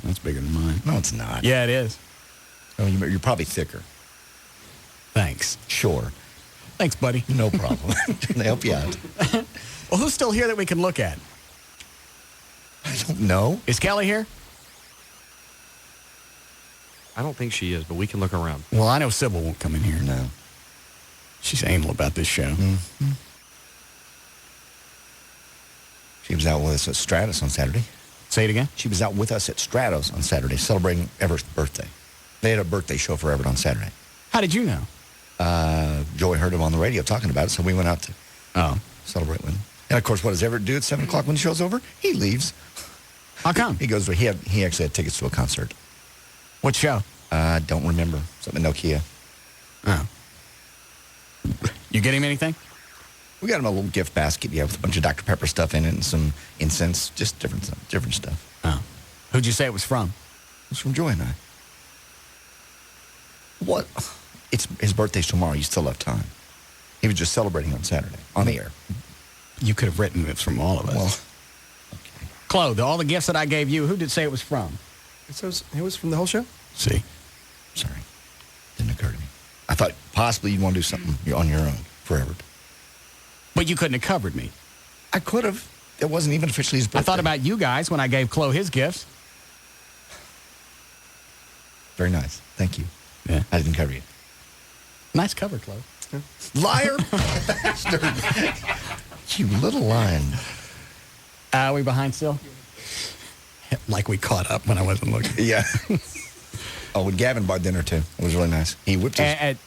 That's bigger than mine. No, it's not. Yeah, it is. Oh, you're probably thicker. Thanks. Sure. Thanks, buddy. No problem. Can I help you out? Well, who's still here that we can look at? I don't know. Is Kelly here? I don't think she is, but we can look around. Well, I know Sybil won't come in here. No. She's anal about this show. Mm-hmm. She was out with us at Stratus on Saturday. Say it again? She was out with us at Stratos on Saturday celebrating Everett's birthday. They had a birthday show for Everett on Saturday. How did you know? Joey heard him on the radio talking about it, so we went out to celebrate with him. And, of course, what does Everett do at 7 o'clock when the show's over? He leaves. How come? He goes, he actually had tickets to a concert. What show? Don't remember. Something in Nokia. Oh. You get him anything? We got him a little gift basket, with a bunch of Dr. Pepper stuff in it and some incense, just different stuff. Oh. Who'd you say it was from? It was from Joy and I. What? It's his birthday's tomorrow. You still have time. He was just celebrating on Saturday, on the air. You could have written it from all of us. Well, okay. Chloe, all the gifts that I gave you, who did say it was from? It was from the whole show? See. Sorry. Didn't occur to me. I thought possibly you'd want to do something on your own forever. But you couldn't have covered me. I could have. It wasn't even officially his birthday. I thought about you guys when I gave Chloe his gifts. Very nice. Thank you. Yeah. I didn't cover you. Nice cover, Chloe. Yeah. Liar. Bastard. You little lion. Are we behind still? Like we caught up when I wasn't looking. Yeah. Oh, when Gavin bought dinner, too. It was really nice. He whipped his...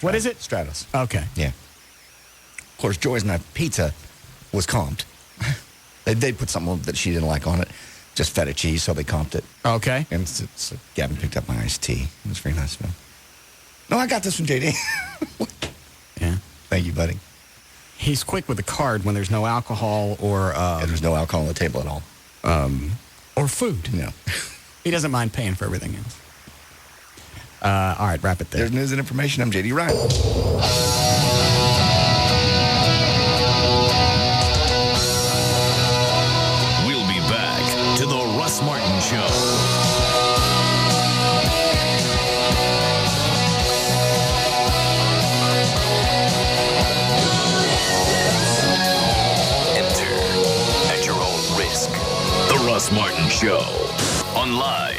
what is it? Stratos. Okay. Yeah. Of course, Joy's and I pizza was comped. They put something that she didn't like on it. Just feta cheese, so they comped it. Okay. And so Gavin picked up my iced tea. It was very nice of him. No, I got this from JD. Yeah. Thank you, buddy. He's quick with the card when there's no alcohol or... there's no alcohol on the table at all. Or food. No. He doesn't mind paying for everything else. All right, wrap it there. There's news and information. I'm JD Ryan. We'll be back to the Russ Martin Show. Enter at your own risk. The Russ Martin Show on Live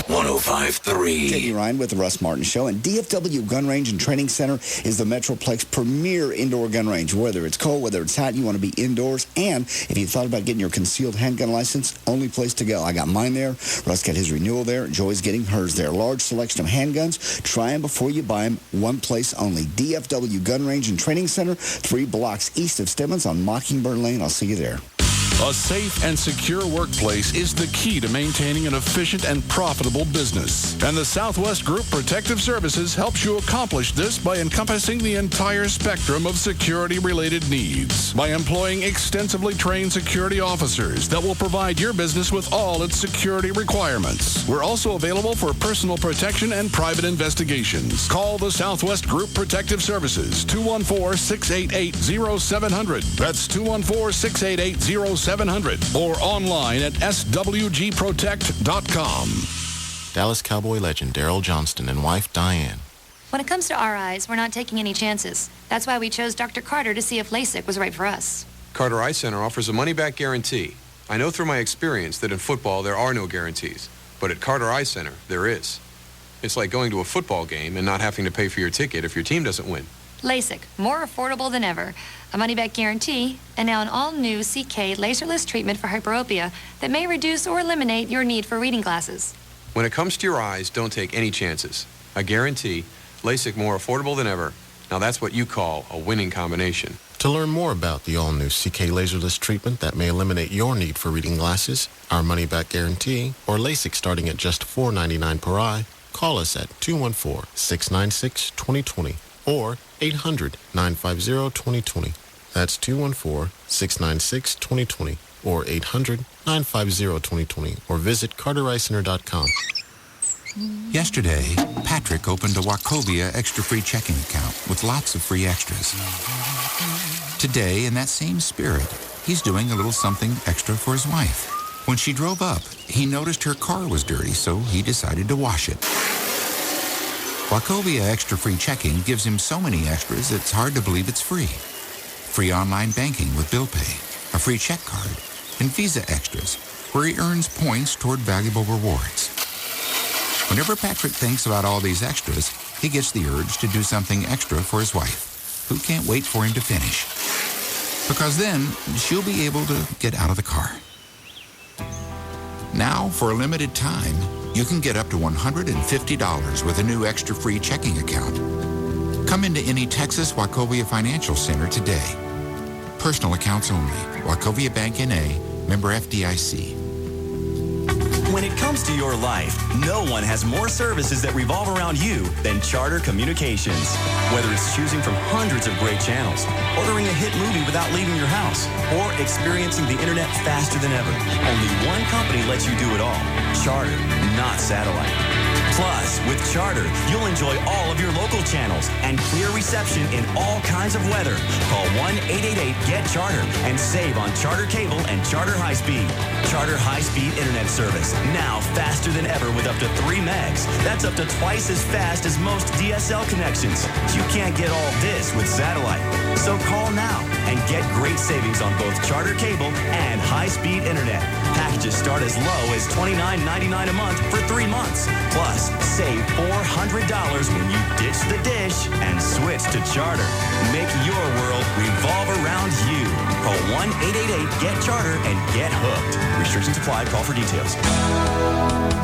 105.3. JD Ryan with the Russ Martin Show. And DFW Gun Range and Training Center is the Metroplex premier indoor gun range. Whether it's cold, whether it's hot, you want to be indoors. And if you thought about getting your concealed handgun license, only place to go. I got mine there. Russ got his renewal there. Joy's getting hers there. Large selection of handguns. Try them before you buy them. One place only. DFW Gun Range and Training Center, 3 blocks east of Stemmons on Mockingbird Lane. I'll see you there. A safe and secure workplace is the key to maintaining an efficient and profitable business. And the Southwest Group Protective Services helps you accomplish this by encompassing the entire spectrum of security-related needs. By employing extensively trained security officers that will provide your business with all its security requirements. We're also available for personal protection and private investigations. Call the Southwest Group Protective Services, 214-688-0700. That's 214-688-0700. Or online at swgprotect.com. Dallas Cowboy legend Daryl Johnston and wife Diane. When it comes to our eyes, we're not taking any chances. That's why we chose Dr. Carter to see if LASIK was right for us. Carter Eye Center offers a money-back guarantee. I know through my experience that in football there are no guarantees, but at Carter Eye Center there is. It's like going to a football game and not having to pay for your ticket if your team doesn't win. LASIK, more affordable than ever. A money-back guarantee, and now an all-new CK laserless treatment for hyperopia that may reduce or eliminate your need for reading glasses. When it comes to your eyes, don't take any chances. I guarantee LASIK more affordable than ever. Now that's what you call a winning combination. To learn more about the all-new CK laserless treatment that may eliminate your need for reading glasses, our money-back guarantee, or LASIK starting at just $4.99 per eye, call us at 214-696-2020 or 800-950-2020. That's 214-696-2020 or 800-950-2020 or visit cartereyecenter.com. Yesterday, Patrick opened a Wachovia extra-free checking account with lots of free extras. Today, in that same spirit, he's doing a little something extra for his wife. When she drove up, he noticed her car was dirty, so he decided to wash it. Wachovia extra-free checking gives him so many extras it's hard to believe it's free. Free online banking with bill pay, a free check card, and Visa extras, where he earns points toward valuable rewards. Whenever Patrick thinks about all these extras, he gets the urge to do something extra for his wife, who can't wait for him to finish. Because then, she'll be able to get out of the car. Now, for a limited time, you can get up to $150 with a new extra-free checking account. Come into any Texas Wachovia Financial Center today. Personal accounts only. Wachovia Bank N.A., member FDIC. When it comes to your life, no one has more services that revolve around you than Charter Communications. Whether it's choosing from hundreds of great channels, ordering a hit movie without leaving your house, or experiencing the internet faster than ever, only one company lets you do it all. Charter, not satellite. Plus, with Charter, you'll enjoy all of your local channels and clear reception in all kinds of weather. Call 1-888-GET-CHARTER and save on Charter Cable and Charter High Speed. Charter High Speed Internet Service, now faster than ever with up to 3 megs. That's up to twice as fast as most DSL connections. You can't get all this with satellite. So call now and get great savings on both Charter Cable and high-speed internet. Packages start as low as $29.99 a month for 3 months. Plus, save $400 when you ditch the dish and switch to Charter. Make your world revolve around you. Call 1-888-GET-CHARTER and get hooked. Restrictions apply. Call for details.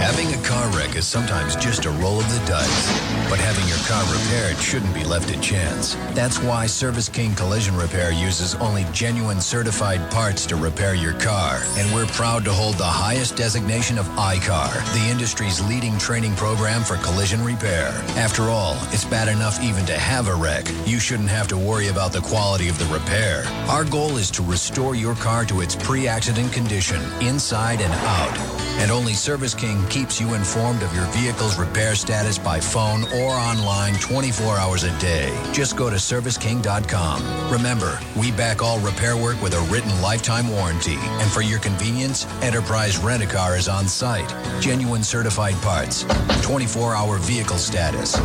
Having a car wreck is sometimes just a roll of the dice, but having your car repaired shouldn't be left to chance. That's why Service King Collision Repair uses only genuine certified parts to repair your car, and we're proud to hold the highest designation of I-CAR, the industry's leading training program for collision repair. After all, it's bad enough even to have a wreck. You shouldn't have to worry about the quality of the repair. Our goal is to restore your car to its pre-accident condition, inside and out. And only Service King keeps you informed of your vehicle's repair status by phone or online 24 hours a day. Just go to ServiceKing.com. Remember, we back all repair work with a written lifetime warranty. And for your convenience, Enterprise Rent-A-Car is on site. Genuine certified parts, 24-hour vehicle status,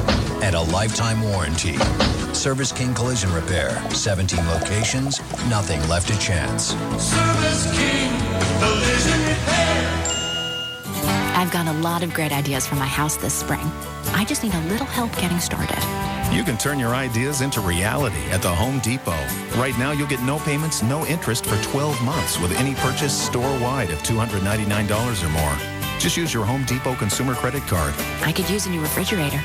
and a lifetime warranty. Service King Collision Repair. 17 locations, nothing left to chance. Service King Collision Repair. I've got a lot of great ideas for my house this spring. I just need a little help getting started. You can turn your ideas into reality at the Home Depot. Right now, you'll get no payments, no interest for 12 months with any purchase store-wide of $299 or more. Just use your Home Depot consumer credit card. I could use a new refrigerator,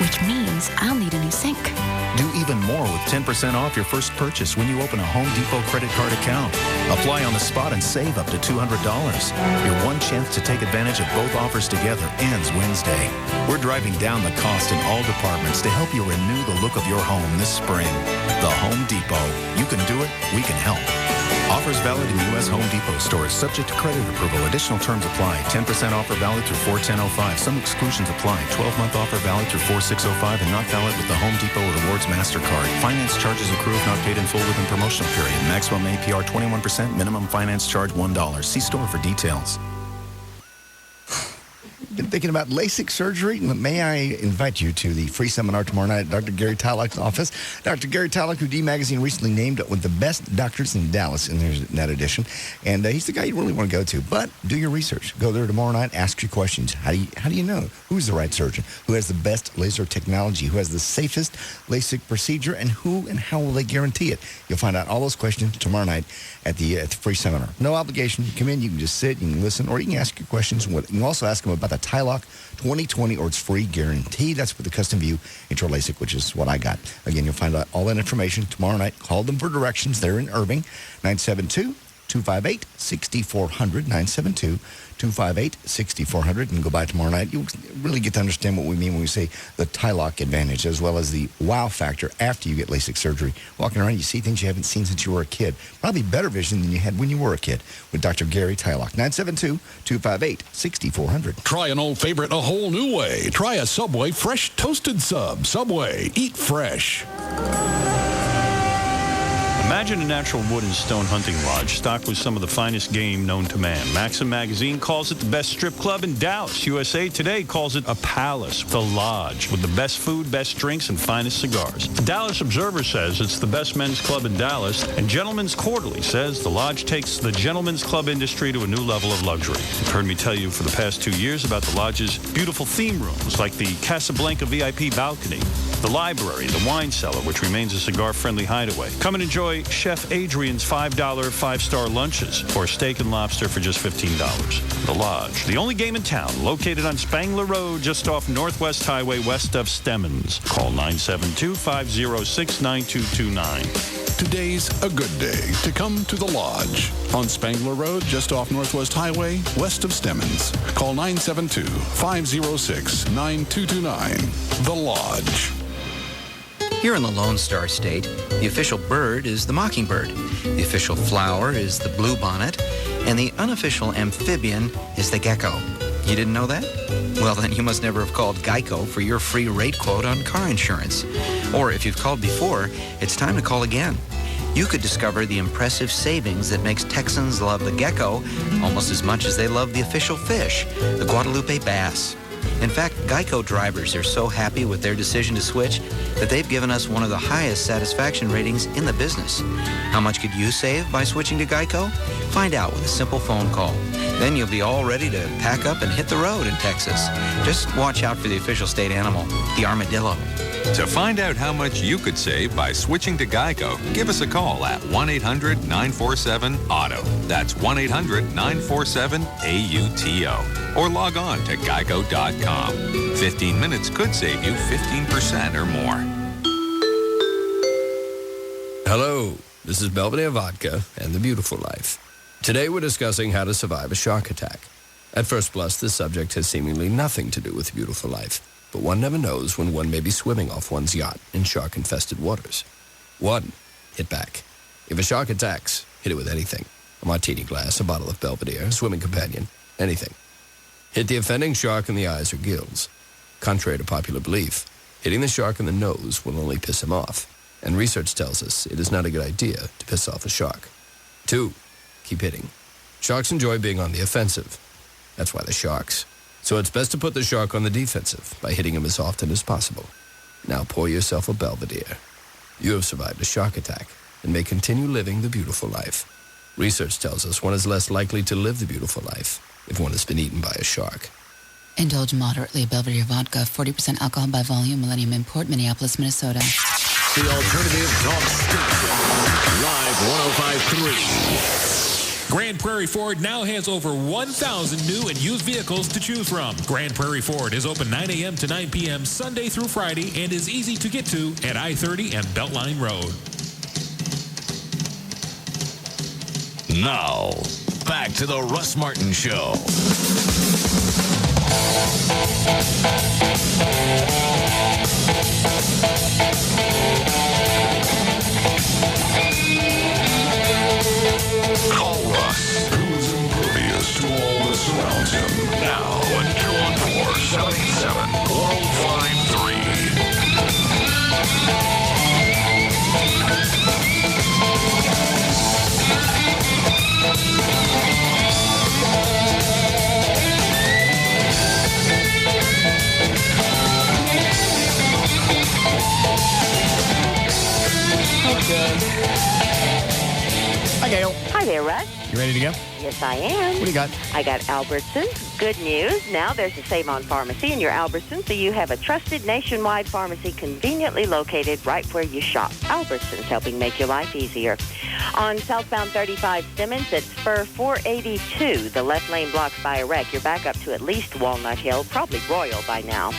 which means I'll need a new sink. Do even more with 10% off your first purchase when you open a Home Depot credit card account. Apply on the spot and save up to $200. Your one chance to take advantage of both offers together ends Wednesday. We're driving down the cost in all departments to help you renew the look of your home this spring. The Home Depot. You can do it. We can help. Offers valid in U.S. Home Depot stores, subject to credit approval. Additional terms apply. 10% offer valid through 4/10/05. Some exclusions apply. 12-month offer valid through 4/6/05 and not valid with the Home Depot Rewards MasterCard. Finance charges accrue if not paid in full within promotional period. Maximum APR 21%. Minimum finance charge $1. See store for details. Been thinking about LASIK surgery? May I invite you to the free seminar tomorrow night at Dr. Gary Tylock's office. Dr. Gary Tylock, who D Magazine recently named one of the best doctors in Dallas in that edition. And he's the guy you really want to go to. But do your research. Go there tomorrow night. Ask your questions. How do you know who's the right surgeon? Who has the best laser technology? Who has the safest LASIK procedure? And who and how will they guarantee it? You'll find out all those questions tomorrow night at the free seminar. No obligation. You come in, you can just sit, you can listen, or you can ask your questions. You can also ask them about the Tylock 2020 or its free guarantee. That's for the custom view intro LASIK, which is what I got. Again, you'll find out all that information tomorrow night. Call them for directions. They're in Irving, 972-258-6400, 972-258-6400, and go by tomorrow night. You'll really get to understand what we mean when we say the Tylock advantage, as well as the wow factor after you get LASIK surgery. Walking around, you see things you haven't seen since you were a kid. Probably better vision than you had when you were a kid with Dr. Gary Tylock. 972-258-6400. Try an old favorite a whole new way. Try a Subway fresh toasted sub. Subway, eat fresh. Imagine a natural wood and stone hunting lodge stocked with some of the finest game known to man. Maxim Magazine calls it the best strip club in Dallas. USA Today calls it a palace, the lodge, with the best food, best drinks, and finest cigars. The Dallas Observer says it's the best men's club in Dallas, and Gentleman's Quarterly says the lodge takes the gentlemen's club industry to a new level of luxury. You've heard me tell you for the past 2 years about the lodge's beautiful theme rooms, like the Casablanca VIP balcony, the library, the wine cellar, which remains a cigar-friendly hideaway. Come and enjoy Chef Adrian's $5 five-star lunches or steak and lobster for just $15. The Lodge, the only game in town, located on Spangler Road, just off Northwest Highway, west of Stemmons. Call 972-506-9229. Today's a good day to come to the Lodge on Spangler Road, just off Northwest Highway, west of Stemmons. Call 972-506-9229. The Lodge. Here in the Lone Star State, the official bird is the mockingbird, the official flower is the bluebonnet, and the unofficial amphibian is the gecko. You didn't know that? Well, then you must never have called Geico for your free rate quote on car insurance. Or if you've called before, it's time to call again. You could discover the impressive savings that makes Texans love the gecko almost as much as they love the official fish, the Guadalupe bass. In fact, Geico drivers are so happy with their decision to switch that they've given us one of the highest satisfaction ratings in the business. How much could you save by switching to Geico? Find out with a simple phone call. Then you'll be all ready to pack up and hit the road in Texas. Just watch out for the official state animal, the armadillo. To find out how much you could save by switching to Geico, give us a call at 1-800-947-AUTO. That's 1-800-947-AUTO. Or log on to geico.com. 15 minutes could save you 15% or more. Hello, this is Belvedere Vodka and The Beautiful Life. Today we're discussing how to survive a shark attack. At first blush, this subject has seemingly nothing to do with The Beautiful Life. But one never knows when one may be swimming off one's yacht in shark-infested waters. 1. Hit back. If a shark attacks, hit it with anything. A martini glass, a bottle of Belvedere, a swimming companion, anything. Hit the offending shark in the eyes or gills. Contrary to popular belief, hitting the shark in the nose will only piss him off. And research tells us it is not a good idea to piss off a shark. 2, keep hitting. Sharks enjoy being on the offensive. That's why they're sharks. So it's best to put the shark on the defensive by hitting him as often as possible. Now pour yourself a Belvedere. You have survived a shark attack and may continue living the beautiful life. Research tells us one is less likely to live the beautiful life if one has been eaten by a shark. Indulge moderately. Belvedere Vodka, 40% alcohol by volume, Millennium Import, Minneapolis, Minnesota. The Alternative Talk Station. Live 105.3. Grand Prairie Ford now has over 1,000 new and used vehicles to choose from. Grand Prairie Ford is open 9 a.m. to 9 p.m. Sunday through Friday and is easy to get to at I-30 and Beltline Road. Now, back to the Russ Martin Show. Call Russ, who's impervious to all that surrounds him. Now at 214-780-1053. Hi, Gail. Hi there, Russ. You ready to go? Yes, I am. What do you got? I got Albertsons. Good news. Now there's a Save On Pharmacy in your Albertsons, so you have a trusted nationwide pharmacy conveniently located right where you shop. Albertsons, helping make your life easier. On southbound 35 Simmons at Spur 482, the left lane blocks by a wreck. You're back up to at least Walnut Hill, probably Royal by now.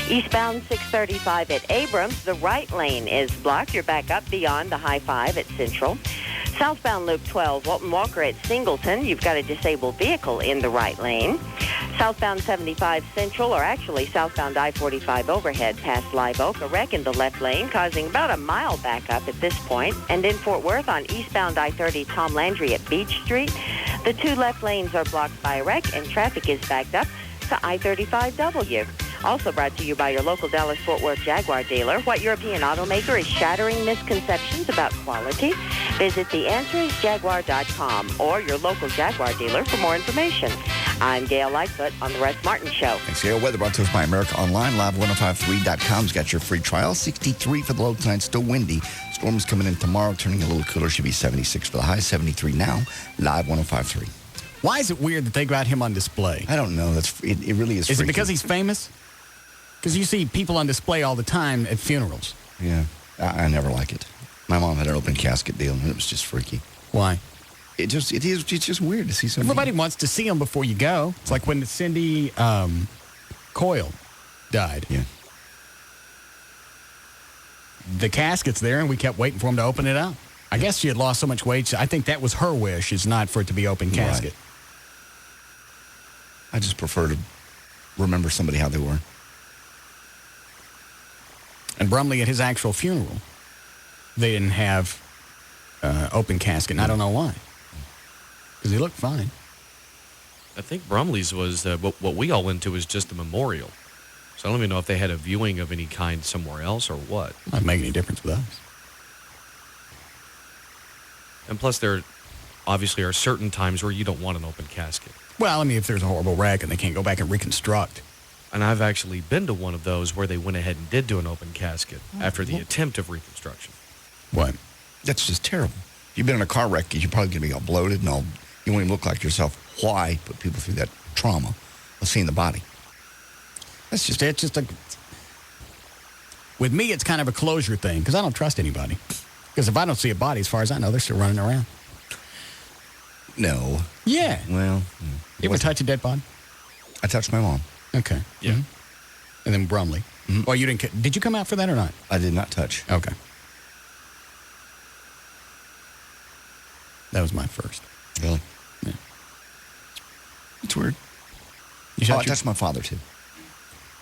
Eastbound 635 at Abrams, the right lane is blocked. You're back up beyond the High 5 at Central. Southbound Loop 12, Walton Walker at Singleton. You've got a disabled vehicle in the right lane. Southbound 75 Central, or actually southbound I-45 overhead past Live Oak, a wreck in the left lane, causing about a mile backup at this point. And in Fort Worth on eastbound I-30 Tom Landry at Beach Street, the 2 left lanes are blocked by a wreck and traffic is backed up to I-35W. Also brought to you by your local Dallas-Fort Worth Jaguar dealer. What European automaker is shattering misconceptions about quality? Visit theanswerisjaguar.com or your local Jaguar dealer for more information. I'm Gail Lightfoot on The Russ Martin Show. Thanks, Gail. Weather brought to us by America Online. Live1053.com's got your free trial. 63 for the low tonight. Still windy. Storm's coming in tomorrow, turning a little cooler. Should be 76 for the high, 73 now. Live 105.3. Why is it weird that they got him on display? I don't know. It really is. Is it because he's famous? Because you see people on display all the time at funerals. Yeah, I never like it. My mom had an open casket deal, and it was just freaky. Why? It's just weird to see somebody. Everybody wants to see him before you go. It's like when Cindy Coyle died. Yeah. The casket's there, and we kept waiting for him to open it up. I guess she had lost so much weight. I think that was her wish, is not for it to be open casket. Right. I just prefer to remember somebody how they were. And Brumley, at his actual funeral, they didn't have open casket, and I don't know why. Because he looked fine. I think Brumley's was, what we all went to was just the memorial. So I don't even know if they had a viewing of any kind somewhere else or what. Not make any difference with us. And plus, there obviously are certain times where you don't want an open casket. Well, I mean, if there's a horrible wreck and they can't go back and reconstruct. And I've actually been to one of those where they went ahead and did do an open casket after the attempt of reconstruction. What? That's just terrible. If you've been in a car wreck, you're probably going to be all bloated and all. You won't even look like yourself. Why put people through that trauma of seeing the body? It's just a. With me, it's kind of a closure thing because I don't trust anybody. Because if I don't see a body, as far as I know, they're still running around. No. Yeah. Well. You ever touch a dead body? I touched my mom. Okay. Yeah. Mm-hmm. And then Brumley. Mm-hmm. Oh, you didn't. Did you come out for that or not? I did not touch. Okay. That was my first. Really? Yeah. It's weird. I touched my father, too.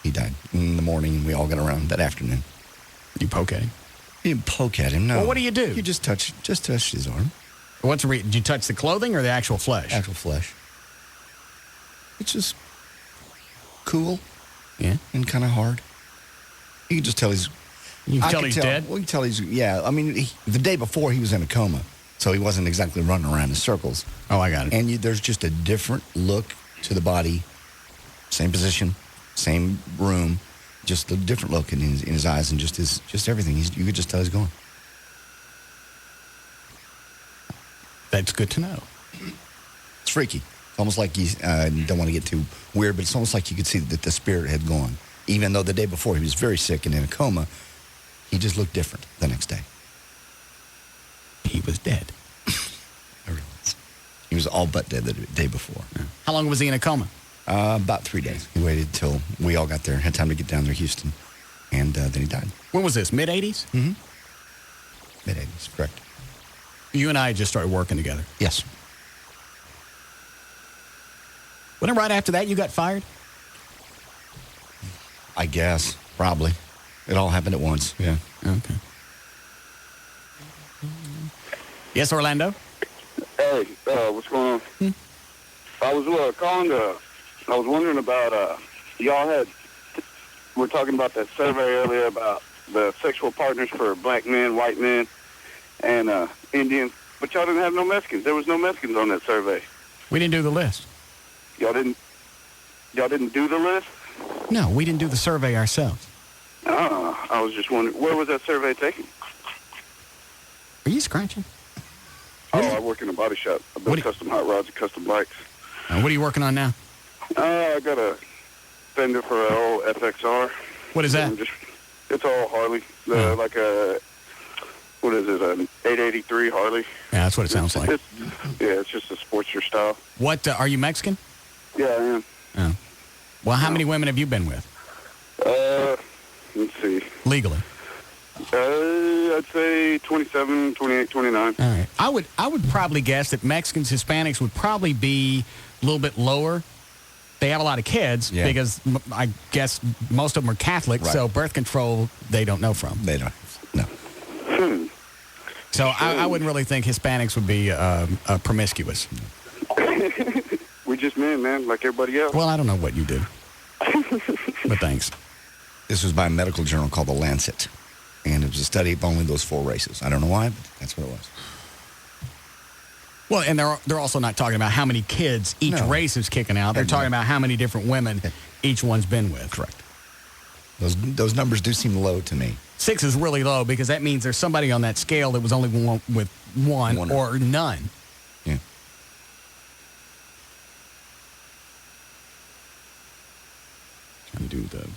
He died in the morning, and we all got around that afternoon. You poke at him? You didn't poke at him, no. Well, what do you do? You just touched his arm. Did you touch the clothing or the actual flesh? Actual flesh. It's just... cool. Yeah. And kind of hard. You can just tell he's... You can tell he's dead? Well, you can tell he's... Yeah, I mean, the day before he was in a coma, so he wasn't exactly running around in circles. Oh, I got it. And there's just a different look to the body. Same position, same room, just a different look in his eyes and just everything. You could just tell he's gone. That's good to know. It's freaky. It's almost like you don't want to get too weird, but it's almost like you could see that the spirit had gone. Even though the day before he was very sick and in a coma, he just looked different the next day. He was dead. I realize. He was all but dead the day before. Yeah. How long was he in a coma? About 3 days. He waited till we all got there, had time to get down there to Houston, and then he died. When was this, mid-'80s? Mm-hmm. Mid-'80s, correct. You and I just started working together. Yes. Wasn't it right after that you got fired? I guess, probably. It all happened at once, yeah. Okay. Yes, Orlando? Hey, what's going on? I was calling I was wondering about, y'all we're talking about that survey earlier about the sexual partners for black men, white men, and Indians, but y'all didn't have no Mexicans. There was no Mexicans on that survey. We didn't do the list. Y'all didn't do the list? No, we didn't do the survey ourselves. I was just wondering, where was that survey taken? Are you scratching? I work in a body shop. I build custom hot rods and custom bikes. What are you working on now? I got a fender for an old FXR. What is that? It's all Harley. Like a, what is it, an 883 Harley. Yeah, that's what it sounds like. It's just a Sportster style. What, are you Mexican? Yeah, I am. Oh. Well, how many women have you been with? Let's see. Legally? I'd say 27, 28, 29. All right. I would probably guess that Mexicans, Hispanics would probably be a little bit lower. They have a lot of kids because I guess most of them are Catholic, so birth control they don't know from. They don't. No. So I wouldn't really think Hispanics would be promiscuous. We just men, man, like everybody else. Well, I don't know what you do. But thanks. This was by a medical journal called The Lancet. And it was a study of only those 4 races. I don't know why, but that's what it was. Well, and they're also not talking about how many kids each race is kicking out. They're talking about how many different women each one's been with. Correct. Those numbers do seem low to me. 6 is really low because that means there's somebody on that scale that was only with one or none. Yeah. Trying to do the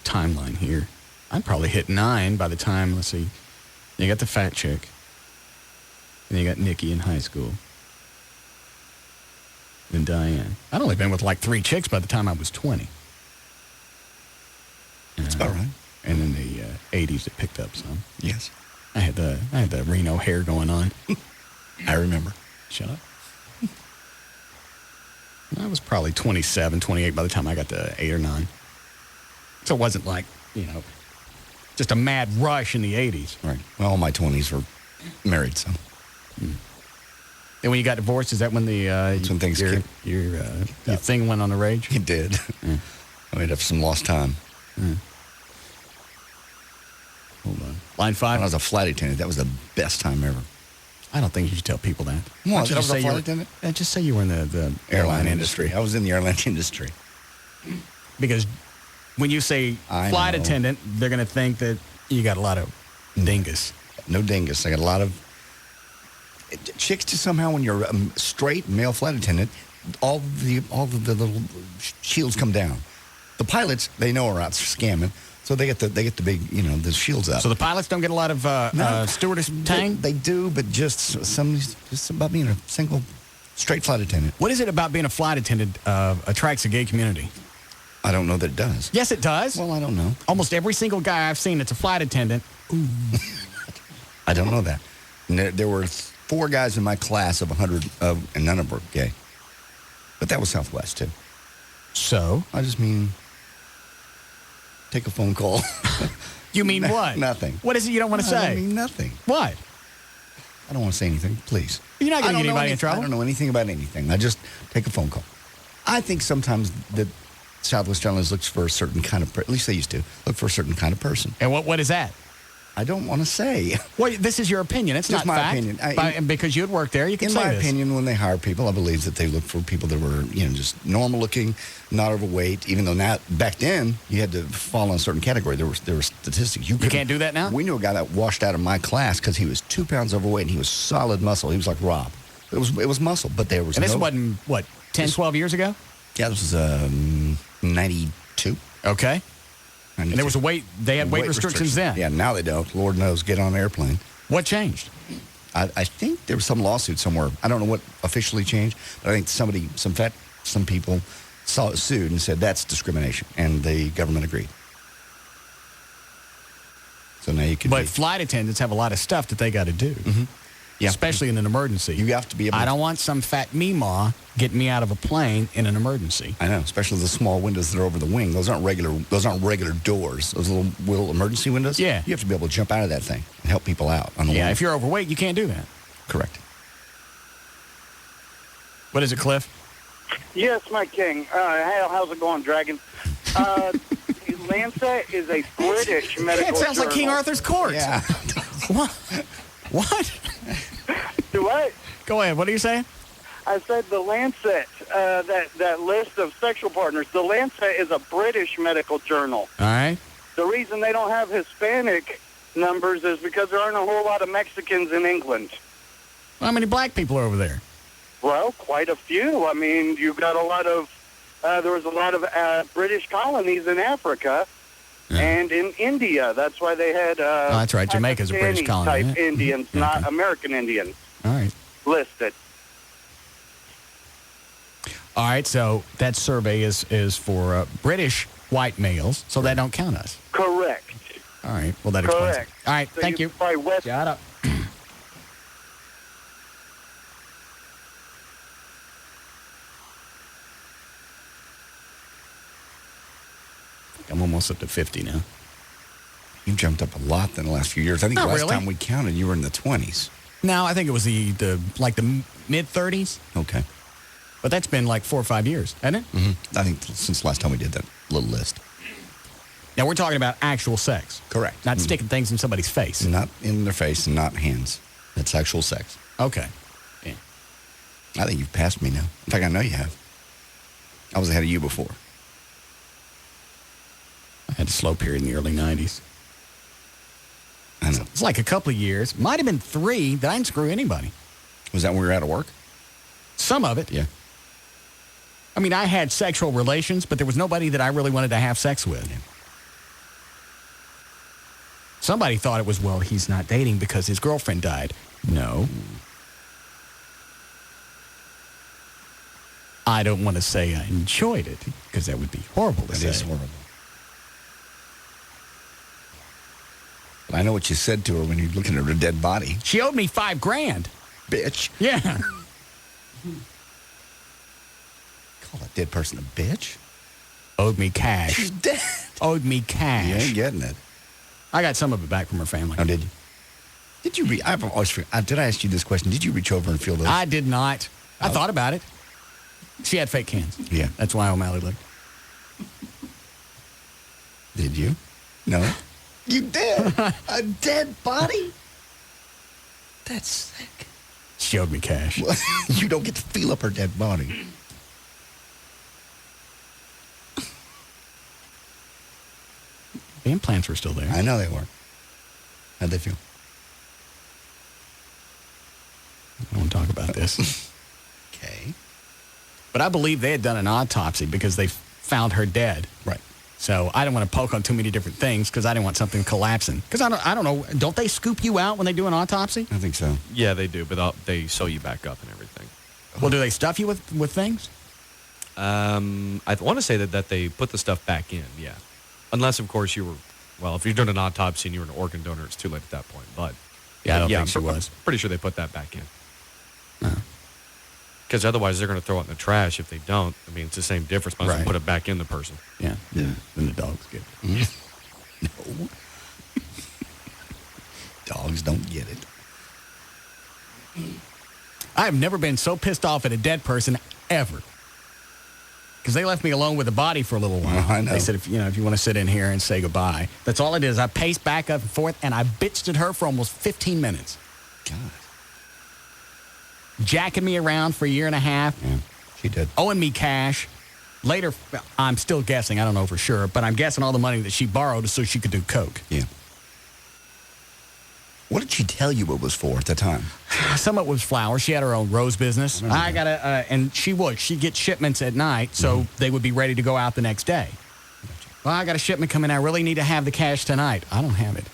timeline here. I'd probably hit 9 by the time, let's see, you got the fat chick. And you got Nikki in high school. And Diane. I'd only been with like 3 chicks by the time I was 20. That's about right. And in the 80s it picked up some. Yes. I had the Reno hair going on. I remember. Shut up. I was probably 27, 28 by the time I got to 8 or 9. So it wasn't like, just a mad rush in the 80s. Right. Well, all my 20s were married, so. And when you got divorced, is that when that's when things your thing went on the rage? It did. Yeah. I made up some lost time. Hold on. Line 5? When I was a flight attendant, that was the best time ever. I don't think you should tell people that. What? I was a flight attendant? Just say you were in the airline industry. I was in the airline industry. Because when you say flight attendant, they're going to think that you got a lot of dingus. No dingus. I got a lot of chicks. Just somehow, when you're a straight male flight attendant, all the little shields come down. The pilots, they know are out scamming, so they get the big, the shields up. So the pilots don't get a lot of stewardess tang? They do, but just about being a single straight flight attendant. What is it about being a flight attendant attracts a gay community? I don't know that it does. Yes, it does. Well, I don't know. Almost every single guy I've seen that's a flight attendant. I don't know that. There were 4 guys in my class of 100, and none of them were gay. But that was Southwest, too. So? I just mean, take a phone call. You mean what? Nothing. What is it you don't want to say? I mean nothing. What? I don't want to say anything, please. You're not going to get anybody in trouble. I don't know anything about anything. I just take a phone call. I think sometimes that Southwest Airlines looks for a certain kind of, at least they used to, look for a certain kind of person. And what is that? I don't want to say. Well, this is your opinion. It's Just not my fact. opinion. And because you had worked there, you can In say my this. opinion, when they hire people, I believe that they look for people that were, just normal looking, not overweight. Even though back then you had to fall in a certain category. There were statistics. You can't do that now? We knew a guy that washed out of my class because he was 2 pounds overweight and he was solid muscle. He was like Rob. It was muscle, but there was. And this wasn't 10, 12 years ago? Yeah, this was 92. Okay. And there was they had weight restrictions then. Yeah, now they don't. Lord knows, get on an airplane. What changed? I think there was some lawsuit somewhere. I don't know what officially changed, but I think some people sued and said that's discrimination, and the government agreed. So now you can. But flight attendants have a lot of stuff that they got to do. Mm-hmm. Yeah. Especially in an emergency. You have to be able I don't want some fat meemaw getting me out of a plane in an emergency. I know, especially the small windows that are over the wing. Those aren't regular doors. Those little emergency windows. Yeah. You have to be able to jump out of that thing and help people out on the wing. If you're overweight, you can't do that. Correct. What is it, Cliff? Yes, my king. How's it going, Dragon? Lancet is a British medical It sounds like King journal. Arthur's court. Yeah. What? Do what? Go ahead. What are you saying? I said the Lancet, that list of sexual partners. The Lancet is a British medical journal. All right. The reason they don't have Hispanic numbers is because there aren't a whole lot of Mexicans in England. How many black people are over there? Well, quite a few. I mean, you've got a lot of, there was a lot of British colonies in Africa and in India. That's why they had that's right. Jamaica's a British Pakistani colony. type Yeah. Indians, not American Indians All right. listed. All right. So that survey is for British white males, so that don't count us. Correct. All right. Well, that explains Correct. it. All right. So Thank you. By West. Shut up. I'm almost up to 50 now. You've jumped up a lot in the last few years. I think Not last really. time we counted, you were in the 20s. No, I think it was the mid 30s. Okay. But that's been like 4 or 5 years, hasn't it? Mm-hmm. I think since last time we did that little list. Now we're talking about actual sex. Correct. Not sticking things in somebody's face. Not in their face and not hands. That's actual sex. Okay. I think you've passed me now. In fact, I know you have. I was ahead of you before. I had a slow period in the early 90s. I know. It's like a couple of years. Might have been 3 that I didn't screw anybody. Was that when we were out of work? Some of it. Yeah. I mean, I had sexual relations, but there was nobody that I really wanted to have sex with. Yeah. Somebody thought it was, well, he's not dating because his girlfriend died. No. I don't want to say I enjoyed it because that would be horrible to say. It is horrible. But I know what you said to her when you're looking at her dead body. She owed me $5,000. Bitch. Yeah. Call a dead person a bitch? Owed me cash. She's dead. Owed me cash. You ain't getting it. I got some of it back from her family. Oh, did you? Did you I've always did I ask you this question? Did you reach over and feel those? I did not. I thought about it. She had fake hands. Yeah. That's why O'Malley lived. Did you? No. You did? A dead body? That's sick. She owed me cash. Well, you don't get to feel up her dead body. The implants were still there. I know they were. How'd they feel? I don't want to talk about this. Okay. But I believe they had done an autopsy because they found her dead. Right. So I don't want to poke on too many different things because I didn't want something collapsing. Because I don't know. Don't they scoop you out when they do an autopsy? I think so. Yeah, they do, but they sew you back up and everything. Well, do they stuff you with things? I want to say that they put the stuff back in, yeah. Unless, of course, if you're doing an autopsy and you were an organ donor, it's too late at that point. But yeah, I don't think I'm she was. Pretty sure they put that back in. Because otherwise they're going to throw it in the trash if they don't. I mean, it's the same difference. Might as well Right. put it back in the person. Yeah. Yeah. Then the dogs get it. No. Dogs don't get it. I have never been so pissed off at a dead person ever. because they left me alone with the body for a little while. I know. They said, if you want to sit in here and say goodbye. That's all it is. I paced back up and forth, and I bitched at her for almost 15 minutes. God. Jacking me around for a year and a half. Yeah, she did. Owing me cash. Later, I'm still guessing. I don't know for sure, but I'm guessing all the money that she borrowed so she could do coke. Yeah. What did she tell you it was for at the time? Some of it was flour. She had her own rose business. I got and she'd get shipments at night, so they would be ready to go out the next day. Well, I got a shipment coming. I really need to have the cash tonight. I don't have it.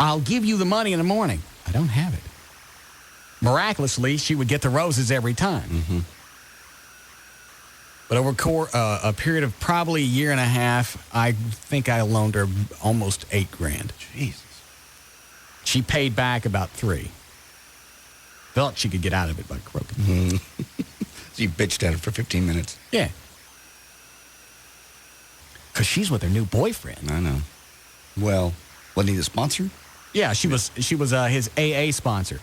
I'll give you the money in the morning. I don't have it. Miraculously, she would get the roses every time. Mm-hmm. But over a period of probably a year and a half, I think I loaned her almost $8,000. Jesus. She paid back about $3,000. Felt she could get out of it by croaking. Mm-hmm. She bitched at her for 15 minutes. Yeah. Because she's with her new boyfriend. I know. Well, wasn't he the sponsor? Yeah, she was his AA sponsor.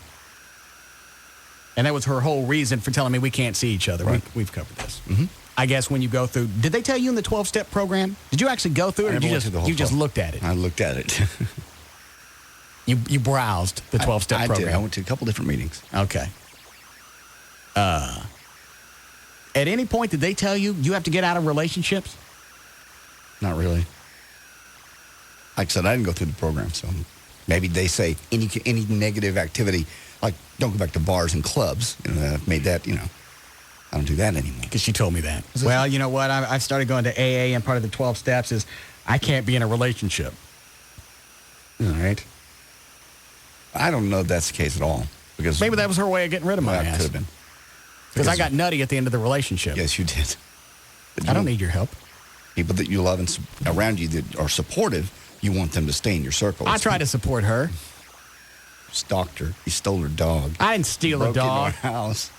And that was her whole reason for telling me we can't see each other. Right. We've covered this. Mm-hmm. I guess when you go through, did they tell you in the 12-step program? Did you actually go through it, or did you just looked at it? I looked at it. You browsed the 12-step program. I did. I went to a couple different meetings. Okay. At any point, did they tell you you have to get out of relationships? Not really. Like I said, I didn't go through the program, so maybe they say any negative activity, like don't go back to bars and clubs. I've made that, I don't do that anymore. Because she told me that. Well, you know what? I've started going to AA, and part of the 12 steps is I can't be in a relationship. All right. I don't know if that's the case at all. Because maybe that was her way of getting rid of my ass. Could have been. Because I got nutty at the end of the relationship. Yes, you did. I don't need your help. People that you love and around you that are supportive, you want them to stay in your circle. I try to support her. Stalked her. He stole her dog. I didn't steal a dog. Broke into our house.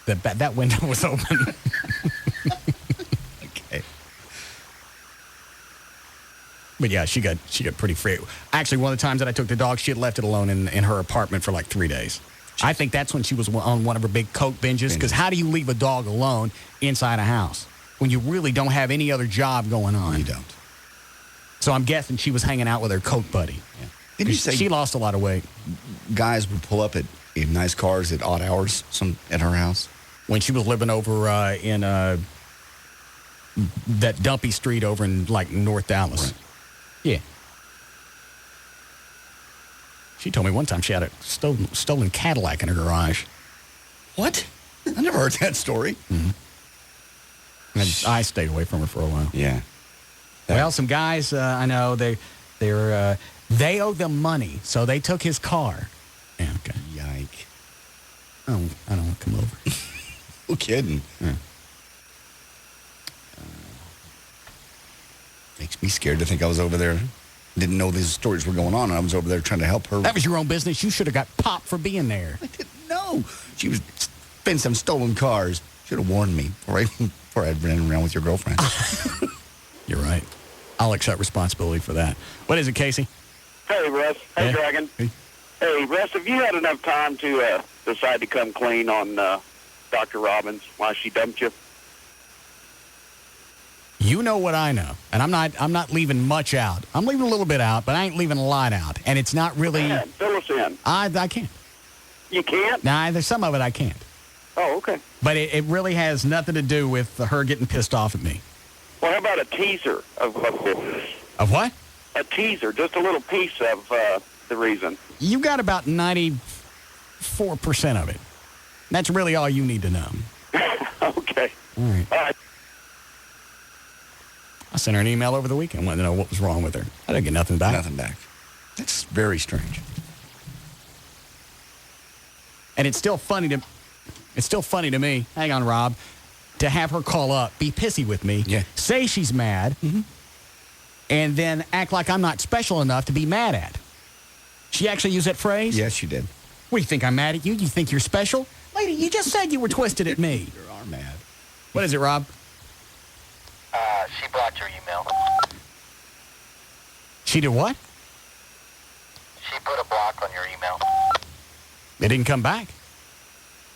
That window was open. Okay. But yeah, she got pretty free. Actually, one of the times that I took the dog, she had left it alone in her apartment for like 3 days. I think that's when she was on one of her big coke binges. Because how do you leave a dog alone inside a house when you really don't have any other job going on? You don't. So I'm guessing she was hanging out with her coke buddy. Yeah. Didn't you say she lost a lot of weight? Guys would pull up in nice cars at odd hours at her house? When she was living over in that dumpy street over in like North Dallas. Right. Yeah. She told me one time she had a stolen Cadillac in her garage. What? I never heard that story. Mm-hmm. And I stayed away from her for a while. Yeah. Well, some guys I know they owe them money, so they took his car. Yeah. Okay. Yike. I don't want to come over. No kidding. Yeah. Makes me scared to think I was over there. Didn't know these stories were going on, and I was over there trying to help her. That was your own business. You should have got popped for being there. I didn't know. She was spending some stolen cars. Should have warned me before I ran around with your girlfriend. You're right. I'll accept responsibility for that. What is it, Casey? Hey, Russ. Hey, Yeah. Dragon. Hey. Hey, Russ, have you had enough time to decide to come clean on Dr. Robbins, why she dumped you? You know what I know, and I'm not leaving much out. I'm leaving a little bit out, but I ain't leaving a lot out, and it's not really. Man, fill us in. I can't. You can't? Nah, there's some of it I can't. Oh, okay. But it really has nothing to do with her getting pissed off at me. Well, how about a teaser of Of what? a teaser, just a little piece of the reason? You got about 94% of it. That's really all you need to know. Okay. All right. All right. I sent her an email over the weekend, wanted to know what was wrong with her. I didn't get nothing back. Nothing back. That's very strange. And it's still funny to me. Hang on, Rob. To have her call up, be pissy with me, say she's mad, and then act like I'm not special enough to be mad at. She actually used that phrase? Yes, she did. What, do you think I'm mad at you? You think you're special? Lady, you just said you were twisted at me. You are mad. What is it, Rob? She blocked your email. She did what? She put a block on your email. It didn't come back.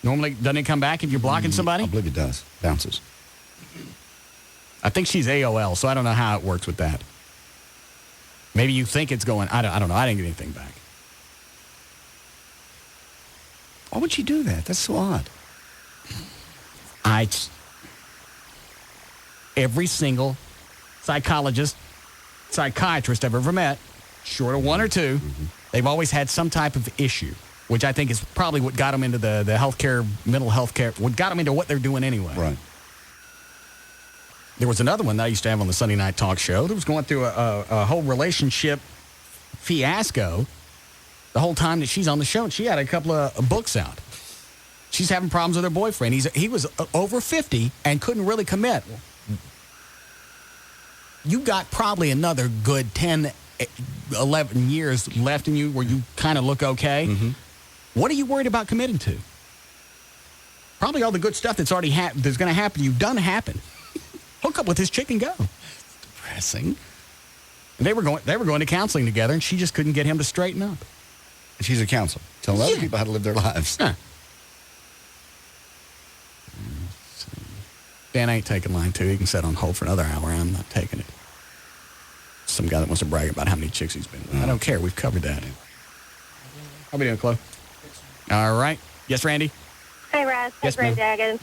Normally, doesn't it come back if you're blocking somebody? I believe it does. Bounces. I think she's AOL, so I don't know how it works with that. Maybe you think it's going. I don't know. I didn't get anything back. Why would she do that? That's so odd. Every single psychiatrist I've ever met, short of one or two, they've always had some type of issue, which I think is probably what got them into the healthcare, mental health care, what got them into what they're doing anyway. Right. There was another one that I used to have on the Sunday Night Talk Show that was going through a whole relationship fiasco the whole time that she's on the show, and she had a couple of books out. She's having problems with her boyfriend. He was over 50 and couldn't really commit. You got probably another good 10, 11 years left in you where you kind of look okay. What are you worried about committing to? Probably all the good stuff that's already that's going to happen to you done happen. Hook up with this chick and go. Depressing. And they were going to counseling together, and she just couldn't get him to straighten up. And she's a counselor. Telling other people how to live their lives. Huh. Dan ain't taking line 2. He can sit on hold for another hour. I'm not taking it. Some guy that wants to brag about how many chicks he's been with. I don't care. We've covered that. How we doing, Chloe? All right. Yes, Randy? Hey, Russ. Yes, Ray ma'am. Daggins.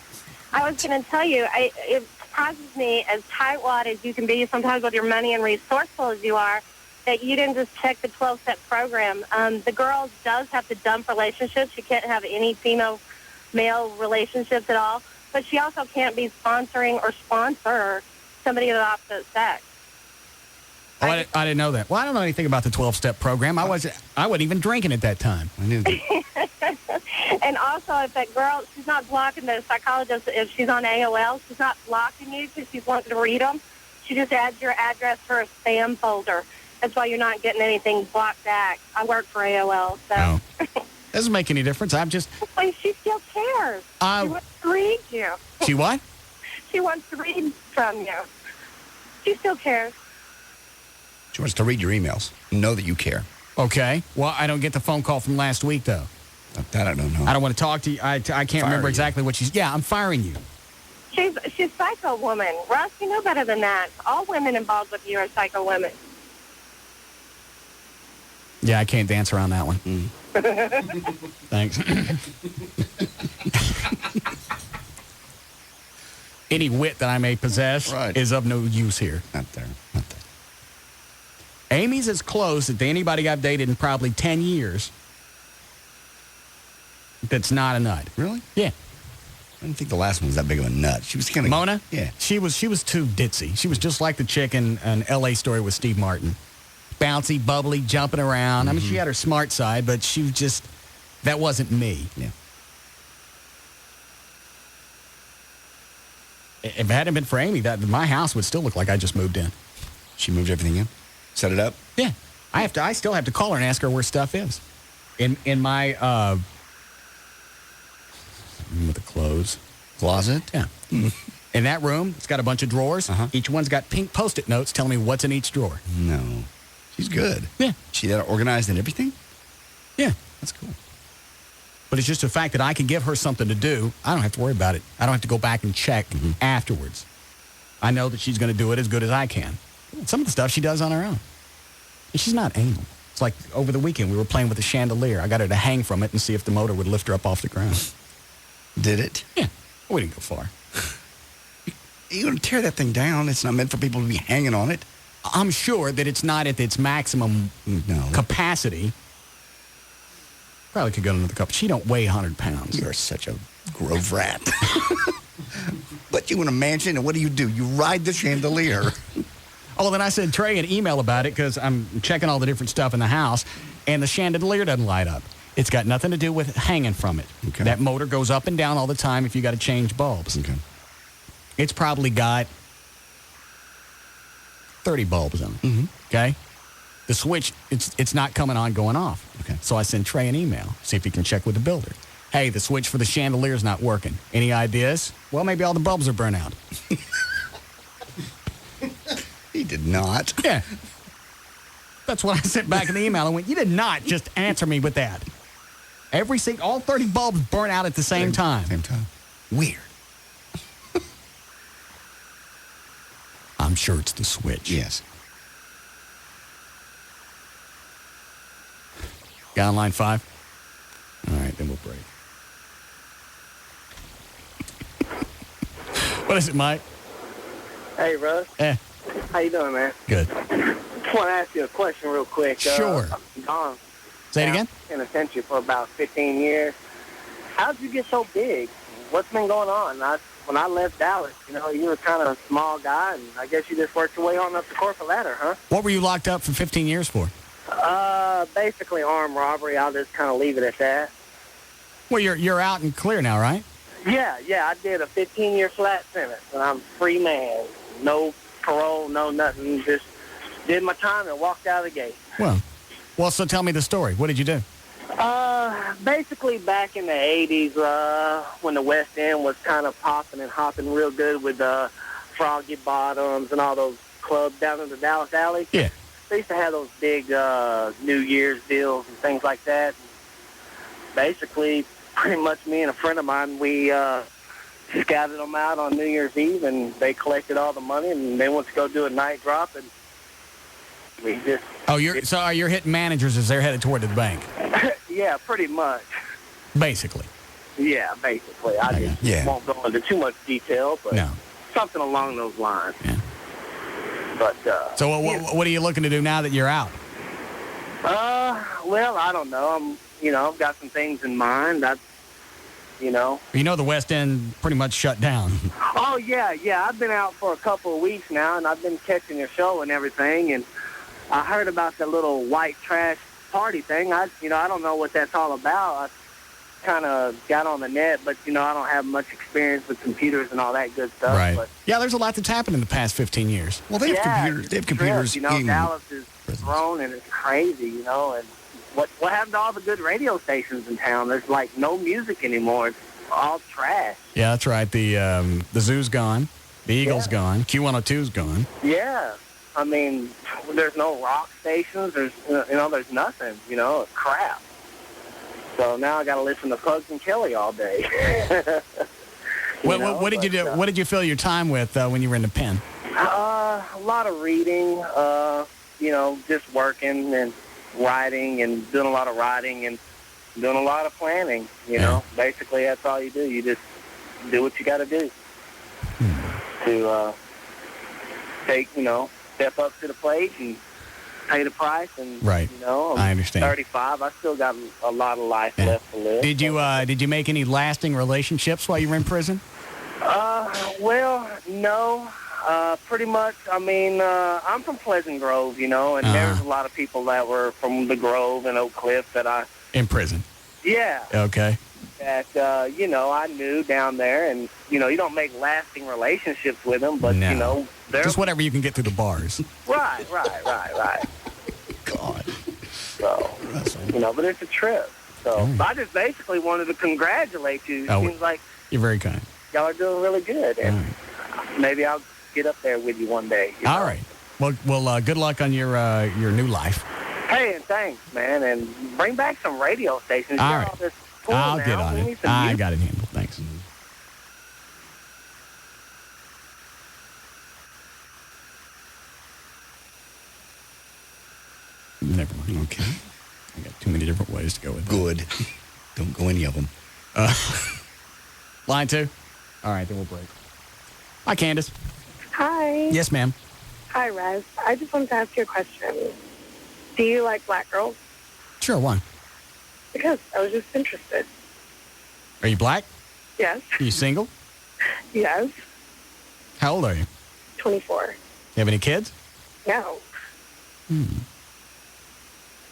I was going to tell you, it surprises me, as tightwad as you can be sometimes with your money and resourceful as you are, that you didn't just check the 12-step program. The girl does have to dump relationships. She can't have any female-male relationships at all. But she also can't be sponsoring or sponsor somebody of the opposite sex. Oh, I didn't know that. Well, I don't know anything about the 12-step program. I wasn't even drinking at that time. I knew that. And also, if that girl, she's not blocking the psychologist. If she's on AOL, she's not blocking you because she's wanting to read them. She just adds your address to her spam folder. That's why you're not getting anything blocked back. I work for AOL, so. Oh. Doesn't make any difference. Well, she still cares. She wants to read you. She what? She wants to read from you. She still cares. She wants to read your emails. Know that you care. Okay. Well, I don't get the phone call from last week, though. That I don't know. I don't want to talk to you. I can't remember exactly what she's... Yeah, I'm firing you. She's psycho woman. Russ, you know better than that. All women involved with you are psycho women. Yeah, I can't dance around that one. Thanks. Any wit that I may possess is of no use here. Not there. Amy's as close to anybody I've dated in probably 10 years that's not a nut. Really? Yeah. I didn't think the last one was that big of a nut. She was kind of... Mona? Yeah. She was too ditzy. She was just like the chick in an L.A. Story with Steve Martin. Bouncy, bubbly, jumping around. I mean, she had her smart side, but she was just... That wasn't me. Yeah. If it hadn't been for Amy, my house would still look like I just moved in. She moved everything in? Set it up? Yeah. I still have to call her and ask her where stuff is. In my with the clothes. Closet? Yeah. In that room, it's got a bunch of drawers. Each one's got pink Post-it notes telling me what's in each drawer. No. She's good. Yeah. She that organized and everything? Yeah. That's cool. But it's just the fact that I can give her something to do. I don't have to worry about it. I don't have to go back and check afterwards. I know that she's going to do it as good as I can. Some of the stuff she does on her own. And she's not anal. It's like over the weekend, we were playing with a chandelier. I got her to hang from it and see if the motor would lift her up off the ground. Did it? Yeah. We didn't go far. You're going to tear that thing down. It's not meant for people to be hanging on it. I'm sure that it's not at its maximum capacity. Probably could go another cup. She don't weigh 100 pounds. You're such a grove rat. But you in a mansion, and what do? You ride the chandelier. Oh, then I sent Trey an email about it because I'm checking all the different stuff in the house, and the chandelier doesn't light up. It's got nothing to do with hanging from it. Okay. That motor goes up and down all the time if you got to change bulbs. Okay. It's probably got 30 bulbs in it. Okay? The switch, it's not coming on, going off. Okay. So I send Trey an email, see if he can check with the builder. Hey, the switch for the chandelier's not working. Any ideas? Well, maybe all the bulbs are burnt out. He did not. Yeah. That's what I sent back in the email. I went, you did not just answer me with that. All 30 bulbs burn out at the same time. Same time. Weird. I'm sure it's the switch. Yes. Got on line 5? All right, then we'll break. What is it, Mike? Hey, Russ. How you doing, man? Good. Just want to ask you a question real quick. Sure. I'm gone. Say it again? In the penitentiary for about 15 years. How did you get so big? What's been going on? When I left Dallas, you were kind of a small guy, and I guess you just worked your way on up the corporate ladder, huh? What were you locked up for 15 years for? Basically armed robbery. I'll just kind of leave it at that. Well, you're out and clear now, right? Yeah. I did a 15-year flat sentence, and I'm free man. No parole, no nothing. Just did my time and walked out of the gate. Well, so tell me the story. What did you do? Basically back in the 80s, when the West End was kind of popping and hopping real good with Froggy Bottoms and all those clubs down in the Dallas Alley. Yeah. They used to have those big New Year's deals and things like that. Basically, pretty much me and a friend of mine, we scouted them out on New Year's Eve, and they collected all the money, and they went to go do a night drop, and we just... Oh, you're hitting managers as they're headed toward the bank? Yeah, pretty much. Basically. Yeah, basically. I just won't go into too much detail, but something along those lines. Yeah. But, so what are you looking to do now that you're out? Well, I don't know. I've got some things in mind. The West End pretty much shut down. Oh, yeah. I've been out for a couple of weeks now, and I've been catching your show and everything, and I heard about the little white trash party thing. I don't know what that's all about. I kind of got on the net, but, I don't have much experience with computers and all that good stuff. Right. But, yeah, there's a lot that's happened in the past 15 years. Well, they have computers. They have computers. Dallas is grown, and it's crazy, and what happened to all the good radio stations in town? There's, no music anymore. It's all trash. Yeah, that's right. The Zoo's gone. The Eagle's gone. Q102's gone. Yeah. I mean, there's no rock stations. There's there's nothing. It's crap. So now I got to listen to Pugs and Kelly all day. What did you do? What did you fill your time with when you were in the pen? A lot of reading. Just working and writing and doing a lot of writing and doing a lot of planning. Basically that's all you do. You just do what you got to do to take. Step up to the plate and pay the price. And right. I understand. 35. I still got a lot of life left to live. Did you make any lasting relationships while you were in prison? Well, no. Pretty much. I mean, I'm from Pleasant Grove, and there's a lot of people that were from the Grove and Oak Cliff that I... In prison? Yeah. Okay. That, I knew down there, and, you don't make lasting relationships with them, but, they're... Just whatever you can get through the bars. Right. God. So, but it's a trip. So, I just basically wanted to congratulate you. It seems like... You're very kind. Y'all are doing really good, and maybe I'll get up there with you one day. All right. Well, good luck on your new life. Hey, and thanks, man, and bring back some radio stations. All right. I'll get on it. I got it handled. Thanks. Never mind. Okay. I got too many different ways to go with it. Good. Don't go any of them. Line 2? All right, then we'll break. Hi, Candace. Hi. Yes, ma'am. Hi, Raz. I just wanted to ask you a question. Do you like black girls? Sure, why? Because I was just interested. Are you black? Yes. Are you single? Yes. How old are you? 24. You have any kids? No.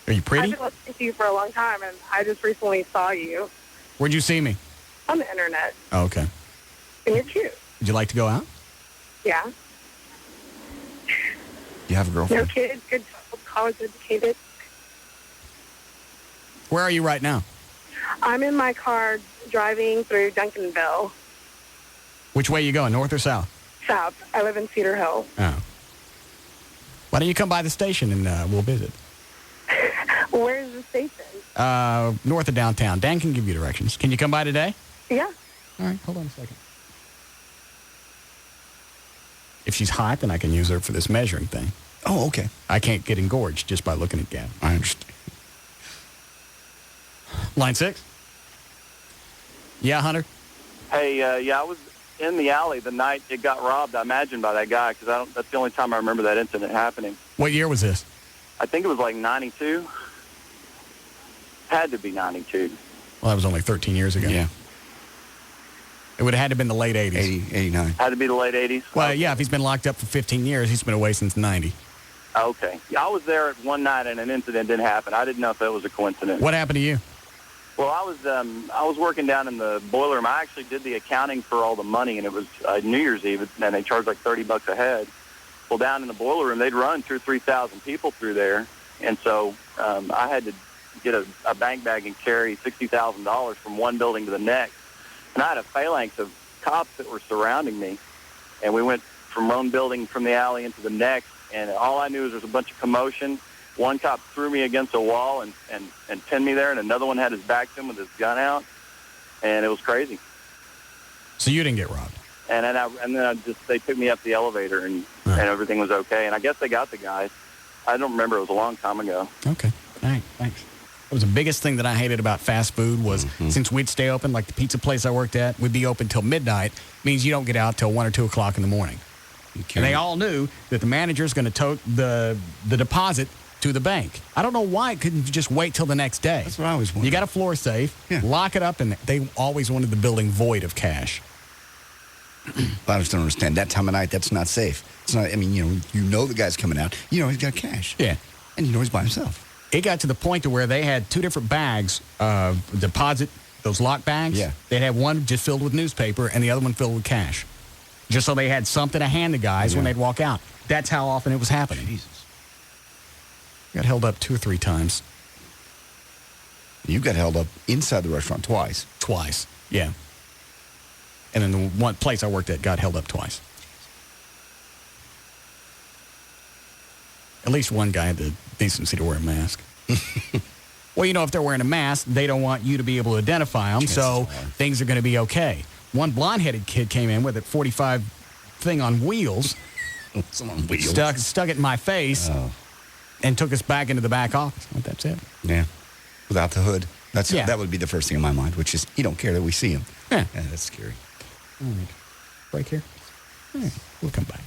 Are you pretty? I've been listening to you for a long time, and I just recently saw you. Where'd you see me? On the internet. Oh, okay. And you're cute. Would you like to go out? Yeah. You have a girlfriend? No kids, good job, college educated. Where are you right now? I'm in my car driving through Duncanville. Which way are you going, north or south? South. I live in Cedar Hill. Oh. Why don't you come by the station and we'll visit? Where's the station? North of downtown. Dan can give you directions. Can you come by today? Yeah. All right, hold on a second. If she's hot, then I can use her for this measuring thing. Oh, okay. I can't get engorged just by looking at Gab. I understand. Line 6? Yeah, Hunter? Hey, I was in the alley the night it got robbed, I imagine, by that guy, because that's the only time I remember that incident happening. What year was this? I think it was like 92. Had to be 92. Well, that was only 13 years ago. Yeah. It would have had to have been the late 80s. 89. Had to be the late 80s? Well, yeah, if he's been locked up for 15 years, he's been away since 90. Okay. Yeah, I was there at one night and an incident didn't happen. I didn't know if that was a coincidence. What happened to you? Well, I was working down in the boiler room. I actually did the accounting for all the money, and it was New Year's Eve, and they charged like $30 a head. Well, down in the boiler room, they'd run 2,000 or 3,000 people through there, and so I had to get a bank bag and carry $60,000 from one building to the next. And I had a phalanx of cops that were surrounding me, and we went from one building from the alley into the next, and all I knew was there was a bunch of commotion. One cop threw me against a wall and pinned me there, and another one had his back to him with his gun out, and it was crazy. So you didn't get robbed? And then they took me up the elevator, and everything was okay. And I guess they got the guys. I don't remember. It was a long time ago. Okay. All right. Thanks. That was the biggest thing that I hated about fast food was since we'd stay open, like the pizza place I worked at, we'd be open till midnight, means you don't get out till 1 or 2 o'clock in the morning. And they all knew that the manager's going to tote the deposit to the bank. I don't know why it couldn't just wait till the next day. That's what I always wanted. You got a floor safe, lock it up, and they always wanted the building void of cash. I just don't understand. That time of night, that's not safe. It's not. I mean, you know the guy's coming out. You know he's got cash. Yeah. And you know he's by himself. It got to the point to where they had 2 different bags of deposit, those lock bags. Yeah. They'd have one just filled with newspaper and the other one filled with cash. Just so they had something to hand the guys when they'd walk out. That's how often it was happening. Jesus. Got held up 2 or 3 times. You got held up inside the restaurant twice. Twice, yeah. And then the one place I worked at got held up twice. At least one guy had the decency to wear a mask. Well, if they're wearing a mask, they don't want you to be able to identify them, so things are going to be okay. One blonde-headed kid came in with a 45 thing on wheels. Some on wheels. Stuck it in my face and took us back into the back office. Well, that's it. Yeah. Without the hood. That would be the first thing in my mind, which is he don't care that we see him. Yeah. That's scary. All right. Break here. All right. We'll come back.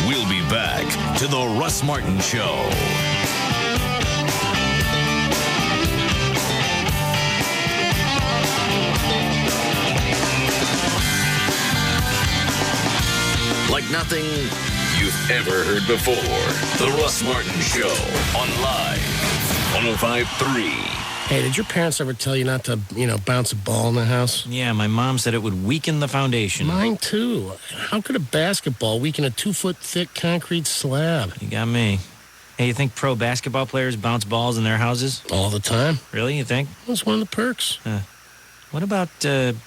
We'll be back to the Russ Martin Show. Like nothing you've ever heard before. The Russ Martin Show on Live 105.3. Hey, did your parents ever tell you not to, bounce a ball in the house? Yeah, my mom said it would weaken the foundation. Mine, too. How could a basketball weaken a 2-foot thick concrete slab? You got me. Hey, you think pro basketball players bounce balls in their houses? All the time. Really, you think? That's one of the perks. What about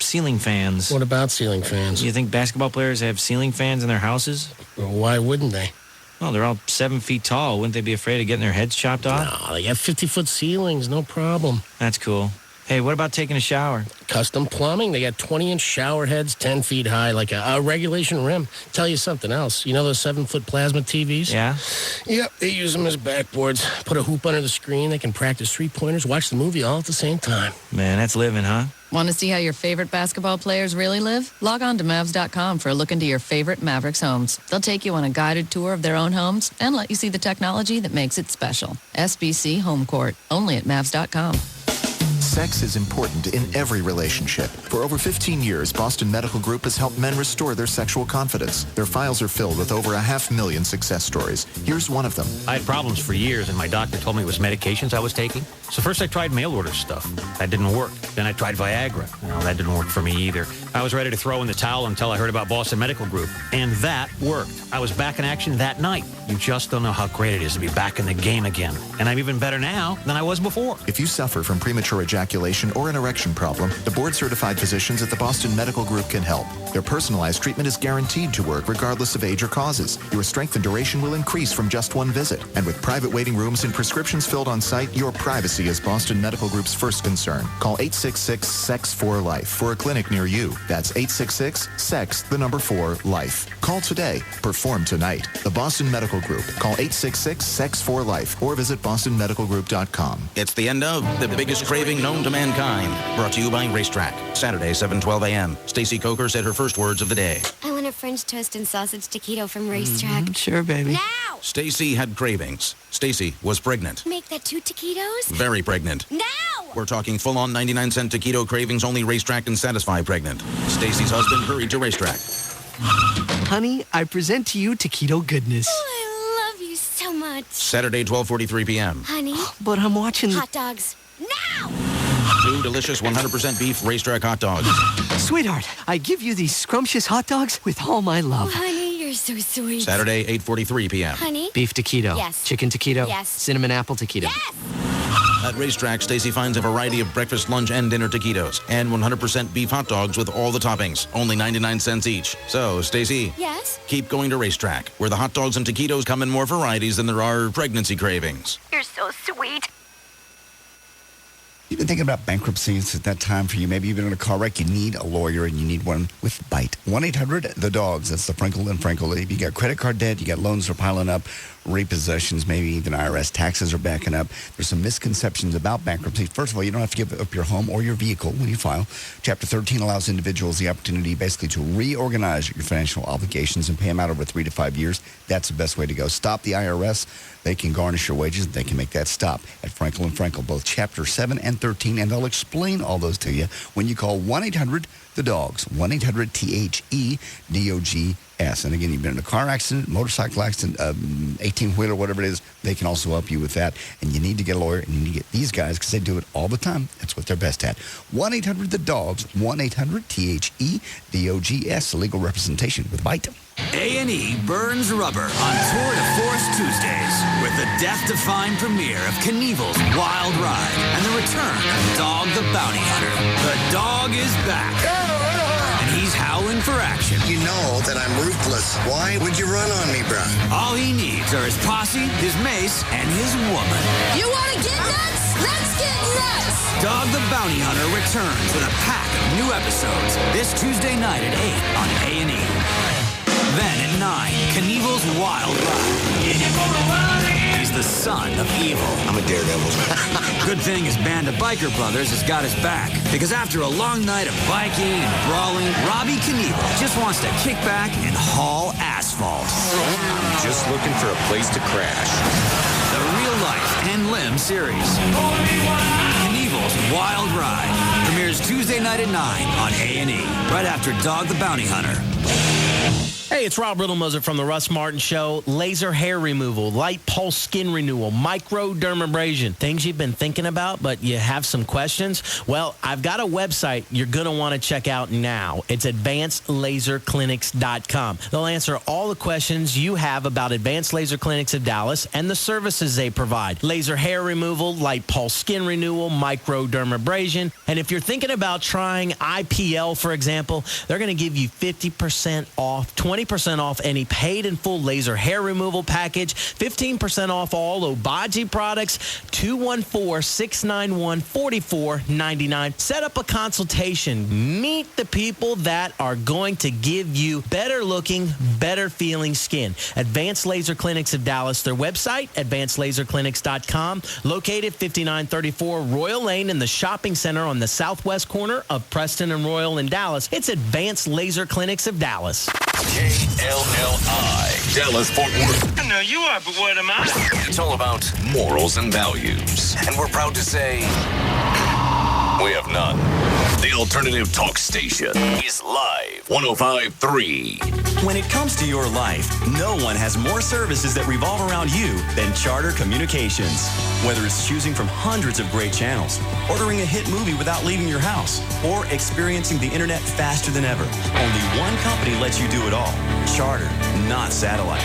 ceiling fans? What about ceiling fans? You think basketball players have ceiling fans in their houses? Well, why wouldn't they? Well, they're all 7 feet tall. Wouldn't they be afraid of getting their heads chopped off? No, they have 50-foot ceilings, no problem. That's cool. Hey, what about taking a shower? Custom plumbing. They got 20-inch shower heads, 10 feet high, like a regulation rim. Tell you something else. You know those 7-foot plasma TVs? Yeah? Yep, they use them as backboards. Put a hoop under the screen. They can practice three-pointers, watch the movie all at the same time. Man, that's living, huh? Want to see how your favorite basketball players really live? Log on to Mavs.com for a look into your favorite Mavericks homes. They'll take you on a guided tour of their own homes and let you see the technology that makes it special. SBC Home Court, only at Mavs.com. Sex is important in every relationship. For over 15 years, Boston Medical Group has helped men restore their sexual confidence. Their files are filled with over 500,000 success stories. Here's one of them. I had problems for years, and my doctor told me it was medications I was taking. So first I tried mail order stuff. That didn't work. Then I tried Viagra. No, that didn't work for me either. I was ready to throw in the towel until I heard about Boston Medical Group. And that worked. I was back in action that night. You just don't know how great it is to be back in the game again. And I'm even better now than I was before. If you suffer from premature ejaculation or an erection problem, the board-certified physicians at the Boston Medical Group can help. Their personalized treatment is guaranteed to work regardless of age or causes. Your strength and duration will increase from just one visit. And with private waiting rooms and prescriptions filled on site, your privacy is Boston Medical Group's first concern. Call 866-SEX4-LIFE for a clinic near you. That's 866-SEX4-LIFE. Call today. Perform tonight. The Boston Medical Group. Call 866-SEX4-LIFE or visit bostonmedicalgroup.com. It's the end of The Biggest Craving Known to Mankind. Brought to you by Racetrack. Saturday, 7:12 a.m. Stacy Coker said her first words of the day. I want a French toast and sausage taquito from Racetrack. Sure, baby. Now! Stacy had cravings. Stacy was pregnant. Make that 2 taquitos? Very pregnant. Now! We're talking full-on 99-cent taquito cravings, only Racetrack can satisfy pregnant. Stacy's husband hurried to Racetrack. Honey, I present to you taquito goodness. Oh, I love you so much. Saturday, 12:43 p.m. Honey. But I'm watching Hot dogs. Now! 2 delicious 100% beef Racetrack hot dogs. Sweetheart, I give you these scrumptious hot dogs with all my Oh, love. honey, you're so sweet. Saturday, 8:43 p.m. Honey? Beef taquito. Yes. Chicken taquito. Yes. Cinnamon apple taquito. Yes! At Racetrack, Stacy finds a variety of breakfast, lunch, and dinner taquitos and 100% beef hot dogs with all the toppings, only 99 cents each. So, Stacy, Yes? keep going to Racetrack, where the hot dogs and taquitos come in more varieties than there are pregnancy cravings. You're so sweet. You've been thinking about bankruptcy. It's at that time for you. Maybe you've been in a car wreck. You need a lawyer, and you need one with Bite. 1-800-THE-DOGS. That's the Frankel and Frankel. If you got credit card debt, you got loans that are piling up, repossessions, maybe even IRS taxes are backing up. There's some misconceptions about bankruptcy. First of all, you don't have to give up your home or your vehicle when you file. Chapter 13 allows individuals the opportunity basically to reorganize your financial obligations and pay them out over 3 to 5 years. That's the best way to go. Stop the IRS. They can garnish your wages. They can make that stop at Frankel and Frankel, both Chapter 7 and 13, and they'll explain all those to you when you call 1-800-THE-DOGS, 1-800-THEDOGS. And again, you've been in a car accident, motorcycle accident, 18-wheeler, whatever it is, they can also help you with that. And you need to get a lawyer, and you need to get these guys because they do it all the time. That's what they're best at. 1-800-THE-DOGS, 1-800-THEDOGS, legal representation with Bite. A&E burns rubber on Tour de Force Tuesdays with the death-defying premiere of Knievel's Wild Ride and the return of Dog the Bounty Hunter. The dog is back, and he's howling for action. You know that I'm ruthless. Why would you run on me, bro? All he needs are his posse, his mace, and his woman. You want to get nuts? Let's get nuts! Dog the Bounty Hunter returns with a pack of new episodes this Tuesday night at 8 on A&E. Then at 9, Knievel's Wild Ride. He's the son of evil. I'm a daredevil. Good thing his band of biker brothers has got his back. Because after a long night of biking and brawling, Robbie Knievel just wants to kick back and haul asphalt. I'm just looking for a place to crash. The real life and limb series. Knievel's Wild Ride premieres Tuesday night at 9 on A&E. Right after Dog the Bounty Hunter. Hey, it's Rob Riddlemoser from the Russ Martin Show. Laser hair removal, light pulse skin renewal, microdermabrasion. Things you've been thinking about, but you have some questions? Well, I've got a website you're going to want to check out now. It's advancedlaserclinics.com. They'll answer all the questions you have about Advanced Laser Clinics of Dallas and the services they provide. Laser hair removal, light pulse skin renewal, microdermabrasion. And if you're thinking about trying IPL, for example, they're going to give you 50% off, 20% off any paid in full laser hair removal package, 15% off all Obagi products, 214-691-4499. Set up a consultation. Meet the people that are going to give you better looking, better feeling skin. Advanced Laser Clinics of Dallas, their website, advancedlaserclinics.com, located 5934 Royal Lane in the shopping center on the southwest corner of Preston and Royal in Dallas. It's Advanced Laser Clinics of Dallas. KLLI, Dallas Fort Worth. I know you are, but what am I? It's all about morals and values. And we're proud to say we have none. The alternative talk station is live 105.3. When it comes to your life, no one has more services that revolve around you than Charter Communications. Whether it's choosing from hundreds of great channels, ordering a hit movie without leaving your house, or experiencing the internet faster than ever, only one company lets you do it all. Charter, not satellite.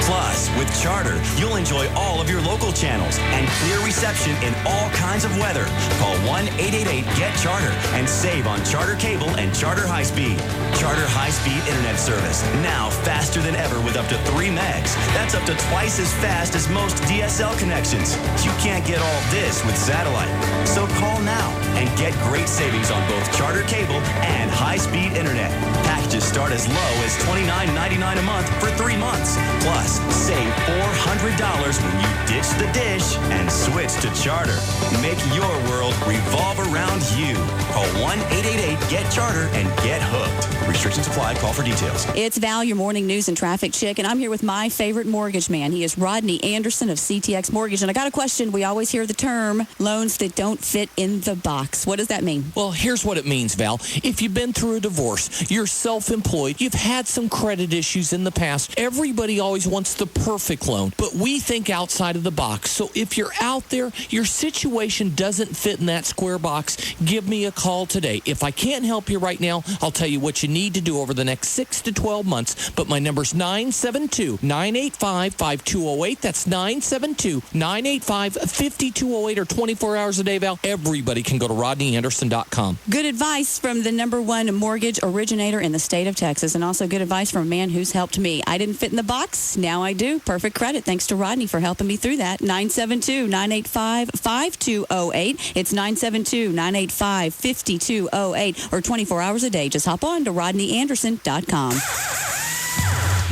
Plus, with Charter, you'll enjoy all of your local channels and clear reception in all kinds of weather. Call 1-888-GET-CHARTER and save on Charter Cable and Charter High Speed. Charter High Speed Internet Service, now faster than ever with up to 3 megs. That's up to twice as fast as most DSL connections. You can't get all this with satellite. So call now and get great savings on both Charter Cable and High Speed Internet. Packages start as low as $29.99 a month for 3 months. Plus, save $400 when you ditch the dish and switch to Charter. Make your world revolve around you. Call 1-888-GET-CHARTER and get hooked. Restrictions apply. Call for details. It's Val, your morning news and traffic chick, and I'm here with my favorite mortgage man. He is Rodney Anderson of CTX Mortgage. And I got a question. We always hear the term loans that don't fit in the box. What does that mean? Well, here's what it means, Val. If you've been through a divorce, you're self-employed, you've had some credit issues in the past, everybody always wants the perfect loan, but we think outside of the box. So if you're out there, your situation doesn't fit in that square box, give me a call today. If I can't help you right now, I'll tell you what you need to do over the next 6 to 12 months. But my number's 972-985-5208. That's 972-985-5208 or 24 hours a day, Val. Everybody can go to RodneyAnderson.com. Good advice from the #1 mortgage originator in the state of Texas, and also good advice from a man who's helped me. I didn't fit in the box. Now I do. Perfect credit. Thanks to Rodney for helping me through that. 972-985-5208. It's 972-985-5208 or 24 hours a day. Just hop on to RodneyAnderson.com.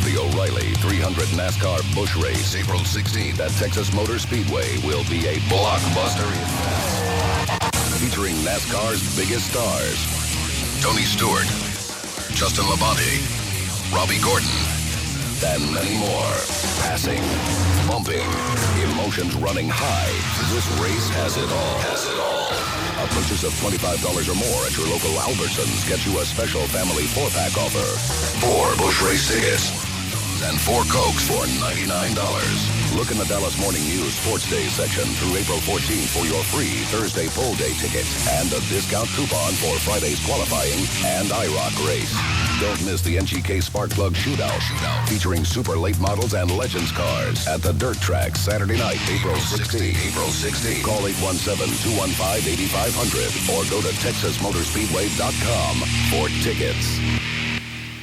The O'Reilly 300 NASCAR Busch Race, April 16th at Texas Motor Speedway, will be a blockbuster event. Featuring NASCAR's biggest stars: Tony Stewart, Justin Labonte, Robbie Gordon, and many more. Passing, bumping, emotions running high. This race has it all. A purchase of $25 or more at your local Albertsons gets you a special family 4-pack offer. 4 Busch Race tickets and 4 Cokes for $99. Look in the Dallas Morning News Sports Day section through April 14th for your free Thursday Pull Day ticket and a discount coupon for Friday's qualifying and IROC race. Don't miss the NGK Sparkplug Shootout featuring super late models and Legends cars at the Dirt Track Saturday night, April 16th. Call 817-215-8500 or go to TexasMotorspeedway.com for tickets.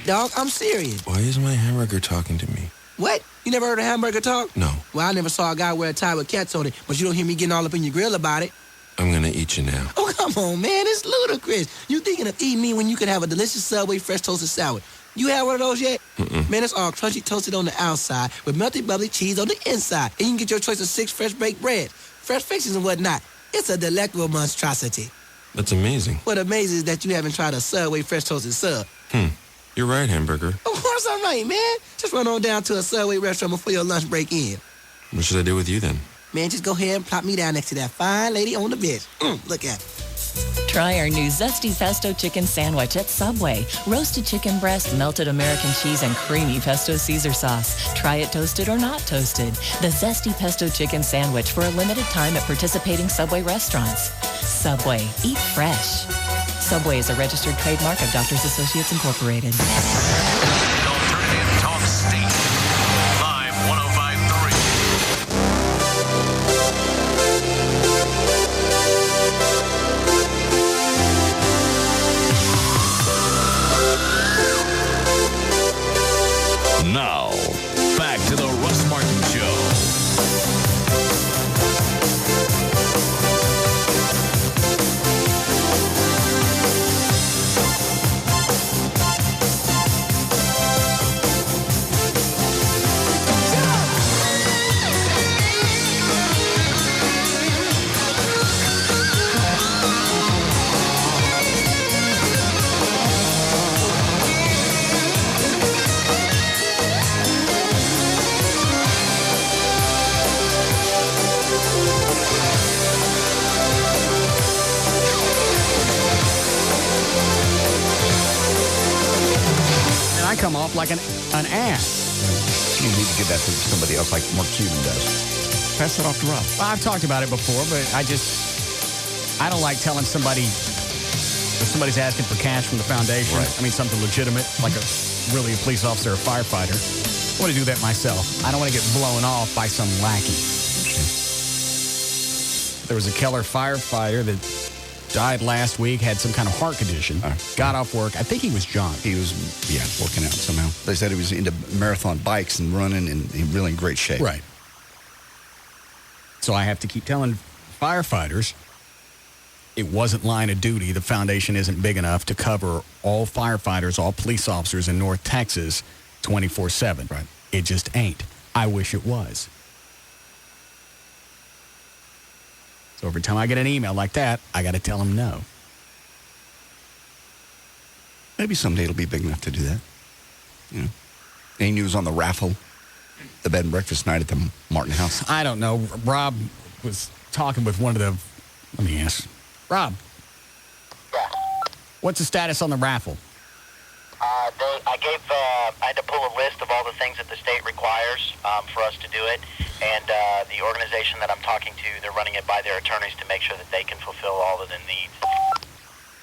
Dog, I'm serious. Why is my hamburger talking to me? What? You never heard of hamburger talk? No. Well, I never saw a guy wear a tie with cats on it, but you don't hear me getting all up in your grill about it. I'm gonna eat you now. Oh, come on, man. It's ludicrous. You thinking of eating me when you could have a delicious Subway fresh toasted salad. You had one of those yet? Mm-mm. Man, it's all crunchy toasted on the outside with melted bubbly cheese on the inside. And you can get your choice of 6 fresh baked breads, fresh fixings and whatnot. It's a delectable monstrosity. That's amazing. What amazing is that you haven't tried a Subway fresh toasted sub. You're right, hamburger. Of course I'm right, man. Just run on down to a Subway restaurant before your lunch break in. What should I do with you then? Man, just go ahead and plop me down next to that fine lady on the bench. Look at it. Try our new Zesty Pesto Chicken Sandwich at Subway. Roasted chicken breast, melted American cheese, and creamy pesto Caesar sauce. Try it toasted or not toasted. The Zesty Pesto Chicken Sandwich for a limited time at participating Subway restaurants. Subway. Eat fresh. Subway is a registered trademark of Doctors Associates Incorporated. Alternative Talk Station. Live 105.3. Now, back to the Russ Martin Show. come off like an ass. You need to give that to somebody else like Mark Cuban does. Pass that off to Rob. Well, I've talked about it before, but I don't like telling somebody if somebody's asking for cash from the foundation. Right. I mean, something legitimate, like a police officer or a firefighter. I want to do that myself. I don't want to get blown off by some lackey. There was a Keller firefighter that died last week, had some kind of heart condition, got off work. I think he was John. He was, working out somehow. They said he was into marathon bikes and running and really in great shape. Right. So I have to keep telling firefighters it wasn't line of duty. The foundation isn't big enough to cover all firefighters, all police officers in North Texas 24/7. Right. It just ain't. I wish it was. So every time I get an email like that, I got to tell them no. Maybe someday it'll be big enough to do that. Any news on the raffle? The bed and breakfast night at the Martin House? I don't know. Rob was talking with one of the... Let me ask. Rob. Yeah. What's the status on the raffle? I had to pull a list of all the things that the state requires for us to do it, and the organization that I'm talking to, they're running it by their attorneys to make sure that they can fulfill all of the needs.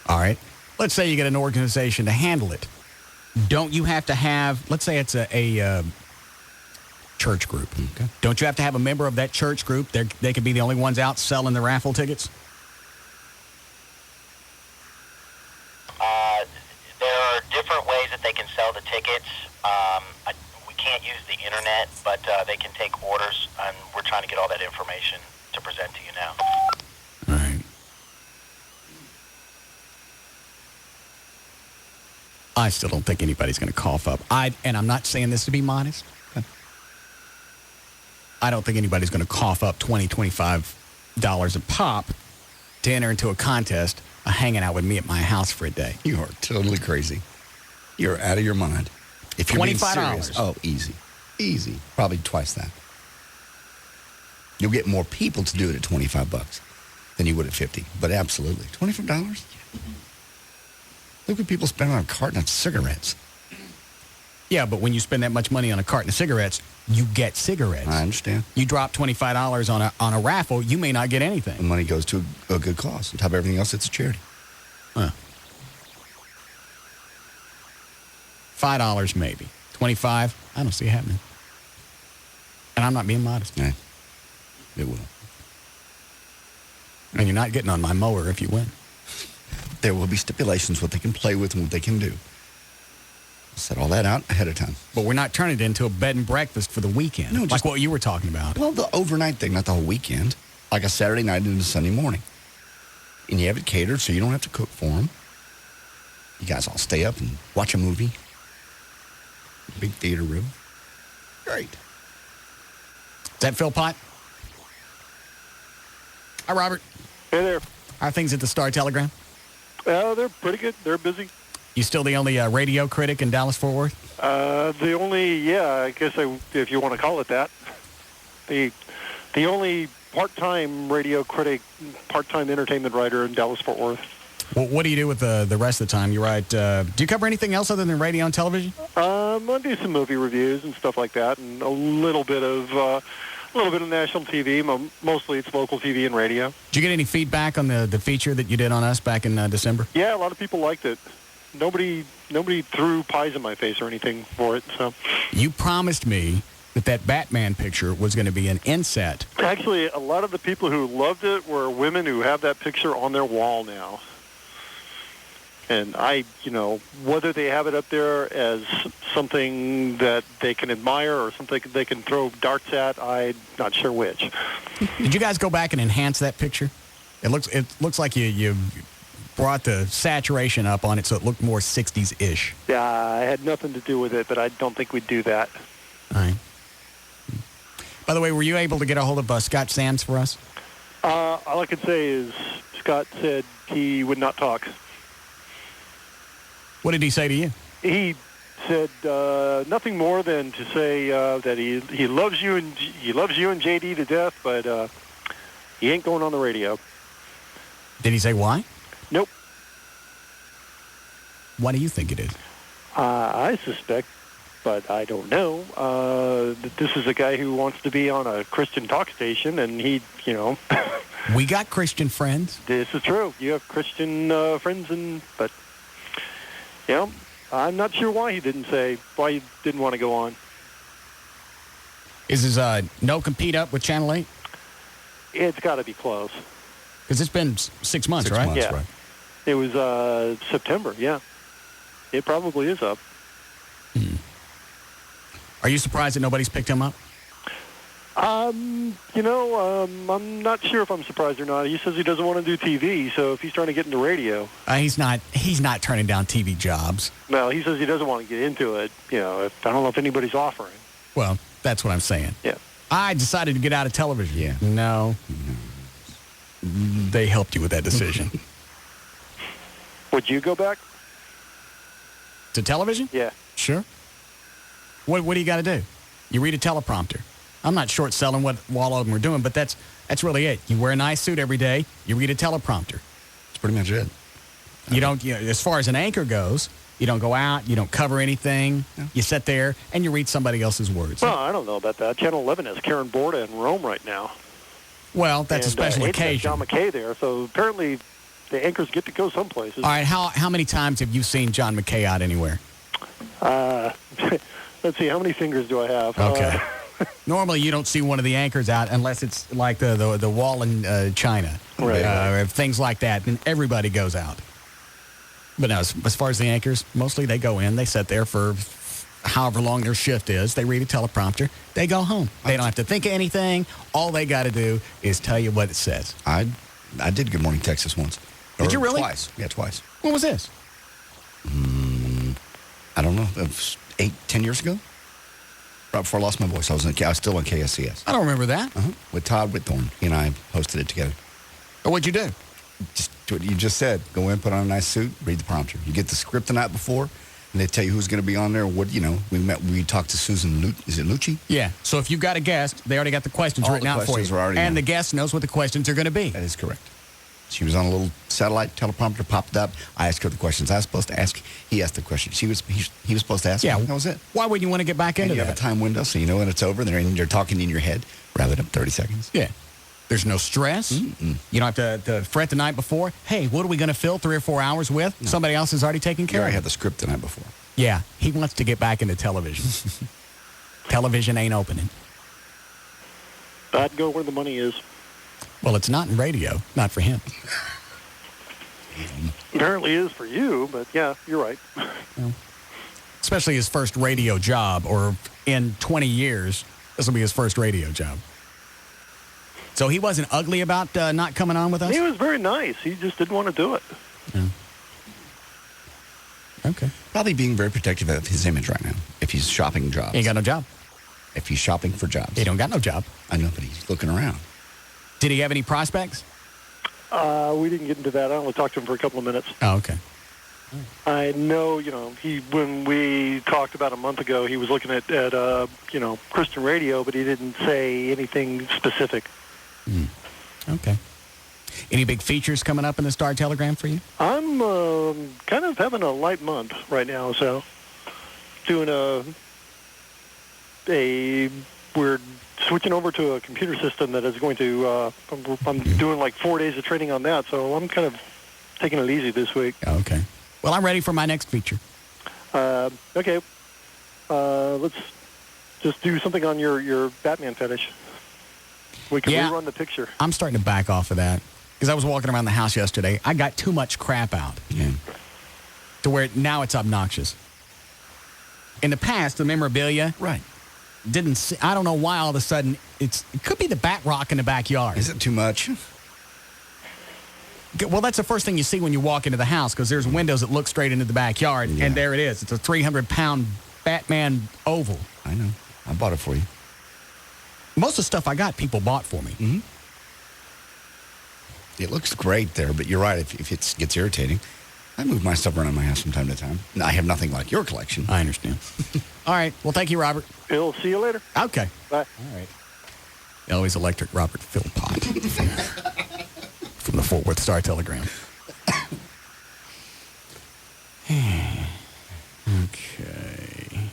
All right. Let's say you get an organization to handle it. Don't you have to have, let's say it's a church group. Okay. Don't you have to have a member of that church group? They could be the only ones out selling the raffle tickets? There are different ways that they can sell the tickets. We can't use the internet, but they can take orders, and we're trying to get all that information to present to you now. All right. I still don't think anybody's going to cough up. And I'm not saying this to be modest. I don't think anybody's going to cough up $20, $25 a pop to enter into a contest of hanging out with me at my house for a day. You are totally crazy. You're out of your mind. If you're being $25. serious, easy. Easy. Probably twice that. You'll get more people to do it at $25 than you would at $50. But absolutely. $25? Look what people spend on a carton of cigarettes. Yeah, but when you spend that much money on a carton of cigarettes, you get cigarettes. I understand. You drop $25 on a raffle, you may not get anything. The money goes to a good cause. On top of everything else, it's a charity. Huh. $5 maybe. $25, I don't see it happening. And I'm not being modest. Yeah, it will. And you're not getting on my mower if you win. There will be stipulations, what they can play with and what they can do. Set all that out ahead of time. But we're not turning it into a bed and breakfast for the weekend, No, like just- what you were talking about. Well, the overnight thing, not the whole weekend. Like a Saturday night into Sunday morning. And you have it catered so you don't have to cook for them. You guys all stay up and watch a movie. Big theater room. Great. Is that Phil Pott? Hi, Robert. Hey there. How are things at the Star-Telegram? They're pretty good. They're busy. You still the only radio critic in Dallas-Fort Worth? The only, I guess if you want to call it that. The only part-time radio critic, part-time entertainment writer in Dallas-Fort Worth. Well, what do you do with the rest of the time? You write, do you cover anything else other than radio and television? I do some movie reviews and stuff like that, and a little bit of national TV. Mostly it's local TV and radio. Did you get any feedback on the feature that you did on us back in December? Yeah, a lot of people liked it. Nobody threw pies in my face or anything for it. So you promised me that Batman picture was going to be an inset. Actually, a lot of the people who loved it were women who have that picture on their wall now. And whether they have it up there as something that they can admire or something they can throw darts at, I'm not sure which. Did you guys go back and enhance that picture? It looks like you brought the saturation up on it so it looked more 60s-ish. Yeah, I had nothing to do with it, but I don't think we'd do that. All right. By the way, were you able to get a hold of Scott Sams for us? All I can say is Scott said he would not talk. What did he say to you? He said nothing more than to say that he loves you and JD to death, but he ain't going on the radio. Did he say why? Nope. Why do you think it is? I suspect, but I don't know, that this is a guy who wants to be on a Christian talk station, and he, We got Christian friends. This is true. You have Christian friends, but I'm not sure why he didn't want to go on. Is his no compete up with Channel 8? It's got to be close. Because it's been 6 months, right? Yeah. Right. It was September, yeah. It probably is up. Are you surprised that nobody's picked him up? I'm not sure if I'm surprised or not. He says he doesn't want to do TV, so if he's trying to get into radio. He's not turning down TV jobs. Well, he says he doesn't want to get into it. I don't know if anybody's offering. Well, that's what I'm saying. Yeah. I decided to get out of television. Yeah. No. They helped you with that decision. Would you go back? To television? Yeah. Sure. What do you got to do? You read a teleprompter. I'm not short selling what all of them are doing, but that's really it. You wear a nice suit every day. You read a teleprompter. That's pretty much it. You don't, as far as an anchor goes, you don't go out. You don't cover anything. No. You sit there and you read somebody else's words. Well, I don't know about that. Channel 11 has Karen Borda in Rome right now. Well, that's a special occasion. John McKay there, so apparently the anchors get to go some places. All right, how many times have you seen John McKay out anywhere? Let's see, how many fingers do I have? Okay. Normally, you don't see one of the anchors out unless it's like the wall in China. Right. Or things like that, and everybody goes out. But no, as far as the anchors, mostly they go in, they sit there for however long their shift is. They read a teleprompter. They go home. They don't have to think of anything. All they got to do is tell you what it says. I did Good Morning Texas once. Did you really? Twice. Yeah, twice. When was this? I don't know. It was 10 years ago. Right before I lost my voice. I was still on KSCS. I don't remember that. With Todd Whitthorne. He and I hosted it together. What'd you do? Just what you just said. Go in, put on a nice suit, read the prompter. You get the script the night before, and they tell you who's going to be on there. We talked to Susan. Is it Lucci? Yeah. So if you've got a guest, they already got the questions written out for you. And the guest knows what the questions are going to be. That is correct. She was on a little satellite teleprompter, popped up. I asked her the questions I was supposed to ask. He asked the questions he was supposed to ask. Yeah. That was it. Why would you want to get back into that? You have a time window, so you know when it's over, and you're talking in your head. Wrap it up 30 seconds. Yeah. There's no stress. Mm-mm. You don't have to fret the night before. Hey, what are we going to fill 3 or 4 hours with? No. Somebody else has already taken care of it. You already had the script the night before. Yeah. He wants to get back into television. Television ain't opening. I'd go where the money is. Well, it's not in radio. Not for him. Apparently is for you, but yeah, you're right. Well, especially his first radio job, or in 20 years, this will be his first radio job. So he wasn't ugly about not coming on with us? He was very nice. He just didn't want to do it. Yeah. Okay. Probably being very protective of his image right now. If he's shopping jobs. He ain't got no job. If he's shopping for jobs. He don't got no job. I know, but he's looking around. Did he have any prospects? We didn't get into that. I only talked to him for a couple of minutes. Oh, okay. I know, when we talked about a month ago, he was looking at Christian radio, but he didn't say anything specific. Okay. Any big features coming up in the Star Telegram for you? I'm kind of having a light month right now, so doing we're switching over to a computer system that is going to, I'm doing like 4 days of training on that, so I'm kind of taking it easy this week. Okay. Well, I'm ready for my next feature. Okay. Let's just do something on your Batman fetish. We can rerun the picture. I'm starting to back off of that because I was walking around the house yesterday. I got too much crap out to where now it's obnoxious. In the past, the memorabilia didn't see, I don't know why all of a sudden it could be the bat rock in the backyard. Is it too much? Well, that's the first thing you see when you walk into the house because there's windows that look straight into the backyard, and there it is. It's a 300-pound Batman oval. I know. I bought it for you. Most of the stuff I got, people bought for me. Mm-hmm. It looks great there, but you're right. If it gets irritating, I move my stuff around my house from time to time. I have nothing like your collection. I understand. All right. Well, thank you, Robert. We'll see you later. Okay. Bye. All right. Always Electric Robert Philpott from the Fort Worth Star Telegram. Okay.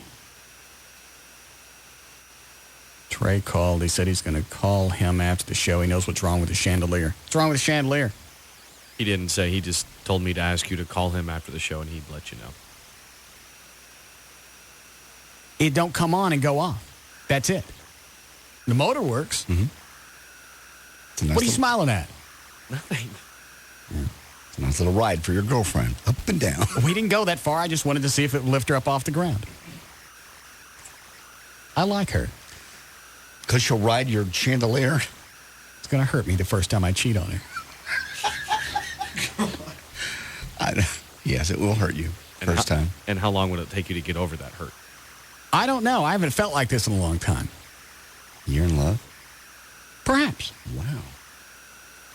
Trey called. He said he's going to call him after the show. He knows what's wrong with the chandelier. What's wrong with the chandelier? He didn't say. He just told me to ask you to call him after the show, and he'd let you know. It don't come on and go off. That's it. The motor works. Mm-hmm. What are you smiling at? Nothing. Yeah. It's a nice little ride for your girlfriend. Up and down. We didn't go that far. I just wanted to see if it would lift her up off the ground. I like her. Because she'll ride your chandelier? It's going to hurt me the first time I cheat on her. Yes, it will hurt you first time. And how long would it take you to get over that hurt? I don't know. I haven't felt like this in a long time. You're in love? Perhaps. Wow.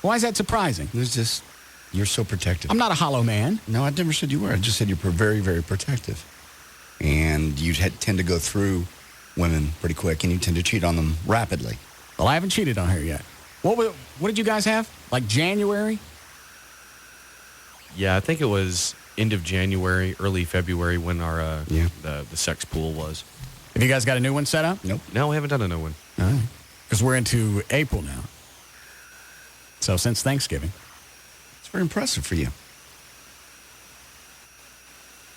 Why is that surprising? There's just, you're so protective. I'm not a hollow man. No, I never said you were. I just said you're very, very protective. And you tend to go through women pretty quick, and you tend to cheat on them rapidly. Well, I haven't cheated on her yet. What did you guys have? Like January? Yeah, I think it was end of January, early February when our the sex pool was. Have you guys got a new one set up? Nope. No, we haven't done a new one. All right. Because we're into April now. So since Thanksgiving. It's very impressive for you.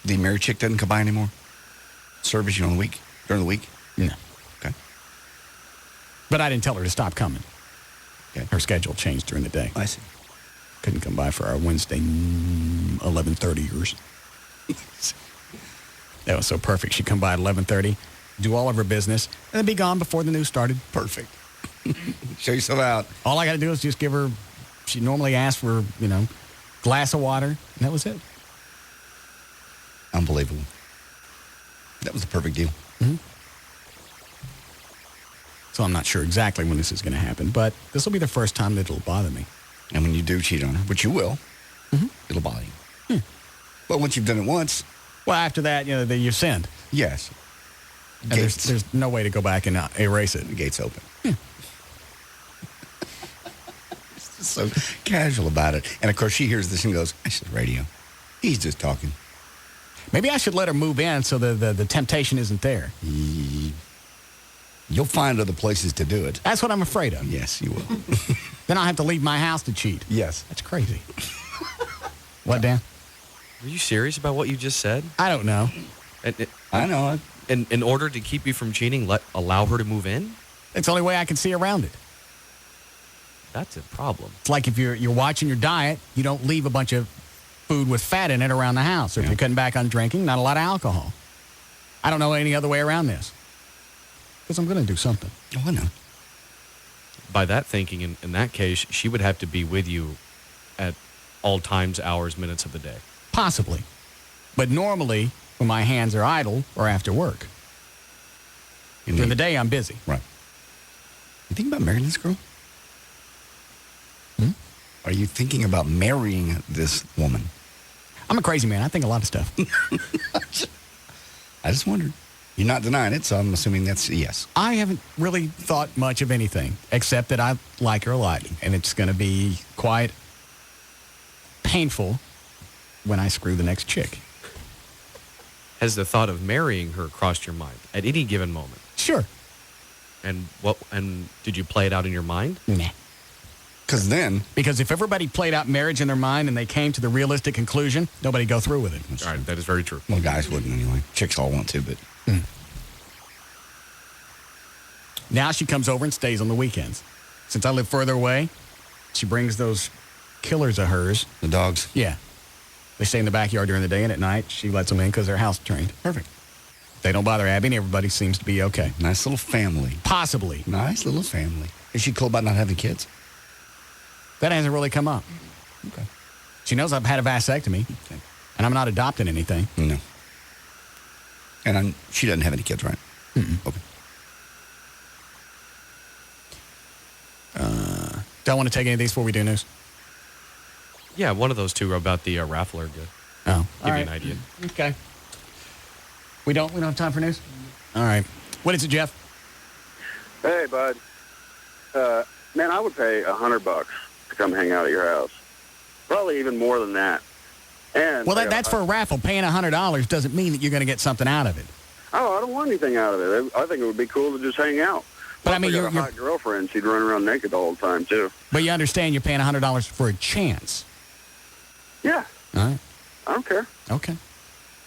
The married chick doesn't come by anymore? Service you during the week? No. Okay. But I didn't tell her to stop coming. Okay. Her schedule changed during the day. I see. Couldn't come by for our Wednesday 11:30ers. That was so perfect. She'd come by at 11:30, do all of her business, and then be gone before the news started. Perfect. Show yourself out. All I got to do is just give her, she normally asks for, glass of water, and that was it. Unbelievable. That was a perfect deal. Mm-hmm. So I'm not sure exactly when this is going to happen, but this will be the first time that it'll bother me. And when you do cheat on her, which you will, it'll bother you. But once you've done it once. Well, after that, you've sinned. Yes. And there's no way to go back and erase it. The gate's open. It's just so casual about it. And, of course, she hears this and goes, "That's just radio. He's just talking." Maybe I should let her move in so the temptation isn't there. You'll find other places to do it. That's what I'm afraid of. Yes, you will. Then I'll have to leave my house to cheat. Yes. That's crazy. What, Dan? Are you serious about what you just said? I don't know. I know. In order to keep you from cheating, allow her to move in? It's the only way I can see around it. That's a problem. It's like if you're watching your diet, you don't leave a bunch of food with fat in it around the house. Or if you're cutting back on drinking, not a lot of alcohol. I don't know any other way around this. Because I'm going to do something. Oh, I know. By that thinking, in that case, she would have to be with you at all times, hours, minutes of the day. Possibly. But normally, when my hands are idle or after work. During the day, I'm busy. Right. You think about marrying this girl? Are you thinking about marrying this woman? I'm a crazy man. I think a lot of stuff. I just wondered. You're not denying it, so I'm assuming that's a yes. I haven't really thought much of anything, except that I like her a lot. And it's going to be quite painful when I screw the next chick. Has the thought of marrying her crossed your mind at any given moment? Sure. And did you play it out in your mind? Nah. Because if everybody played out marriage in their mind and they came to the realistic conclusion, nobody'd go through with it. All right, that is very true. Well, guys wouldn't anyway. Chicks all want to, but... Now she comes over and stays on the weekends. Since I live further away, she brings those killers of hers. The dogs? Yeah. They stay in the backyard during the day, and at night she lets them in because they're house trained. Perfect. They don't bother Abby, and everybody seems to be okay. Nice little family. Possibly. Nice little family. Is she cool about not having kids? That hasn't really come up. Okay. She knows I've had a vasectomy, and I'm not adopting anything. No. And she doesn't have any kids, right? Okay. Do I want to take any of these before we do news? Yeah, one of those two about the raffle are good. Oh, give you an idea. Okay. We don't have time for news? All right. What is it, Jeff? Hey, bud. Man, I would pay $100 to come hang out at your house. Probably even more than that. And Well, that's for a raffle. Paying $100 doesn't mean that you're going to get something out of it. Oh, I don't want anything out of it. I think it would be cool to just hang out. But I mean, got a hot girlfriend. She'd run around naked the whole time too. But you understand you're paying $100 for a chance. Yeah. All right. I don't care. Okay.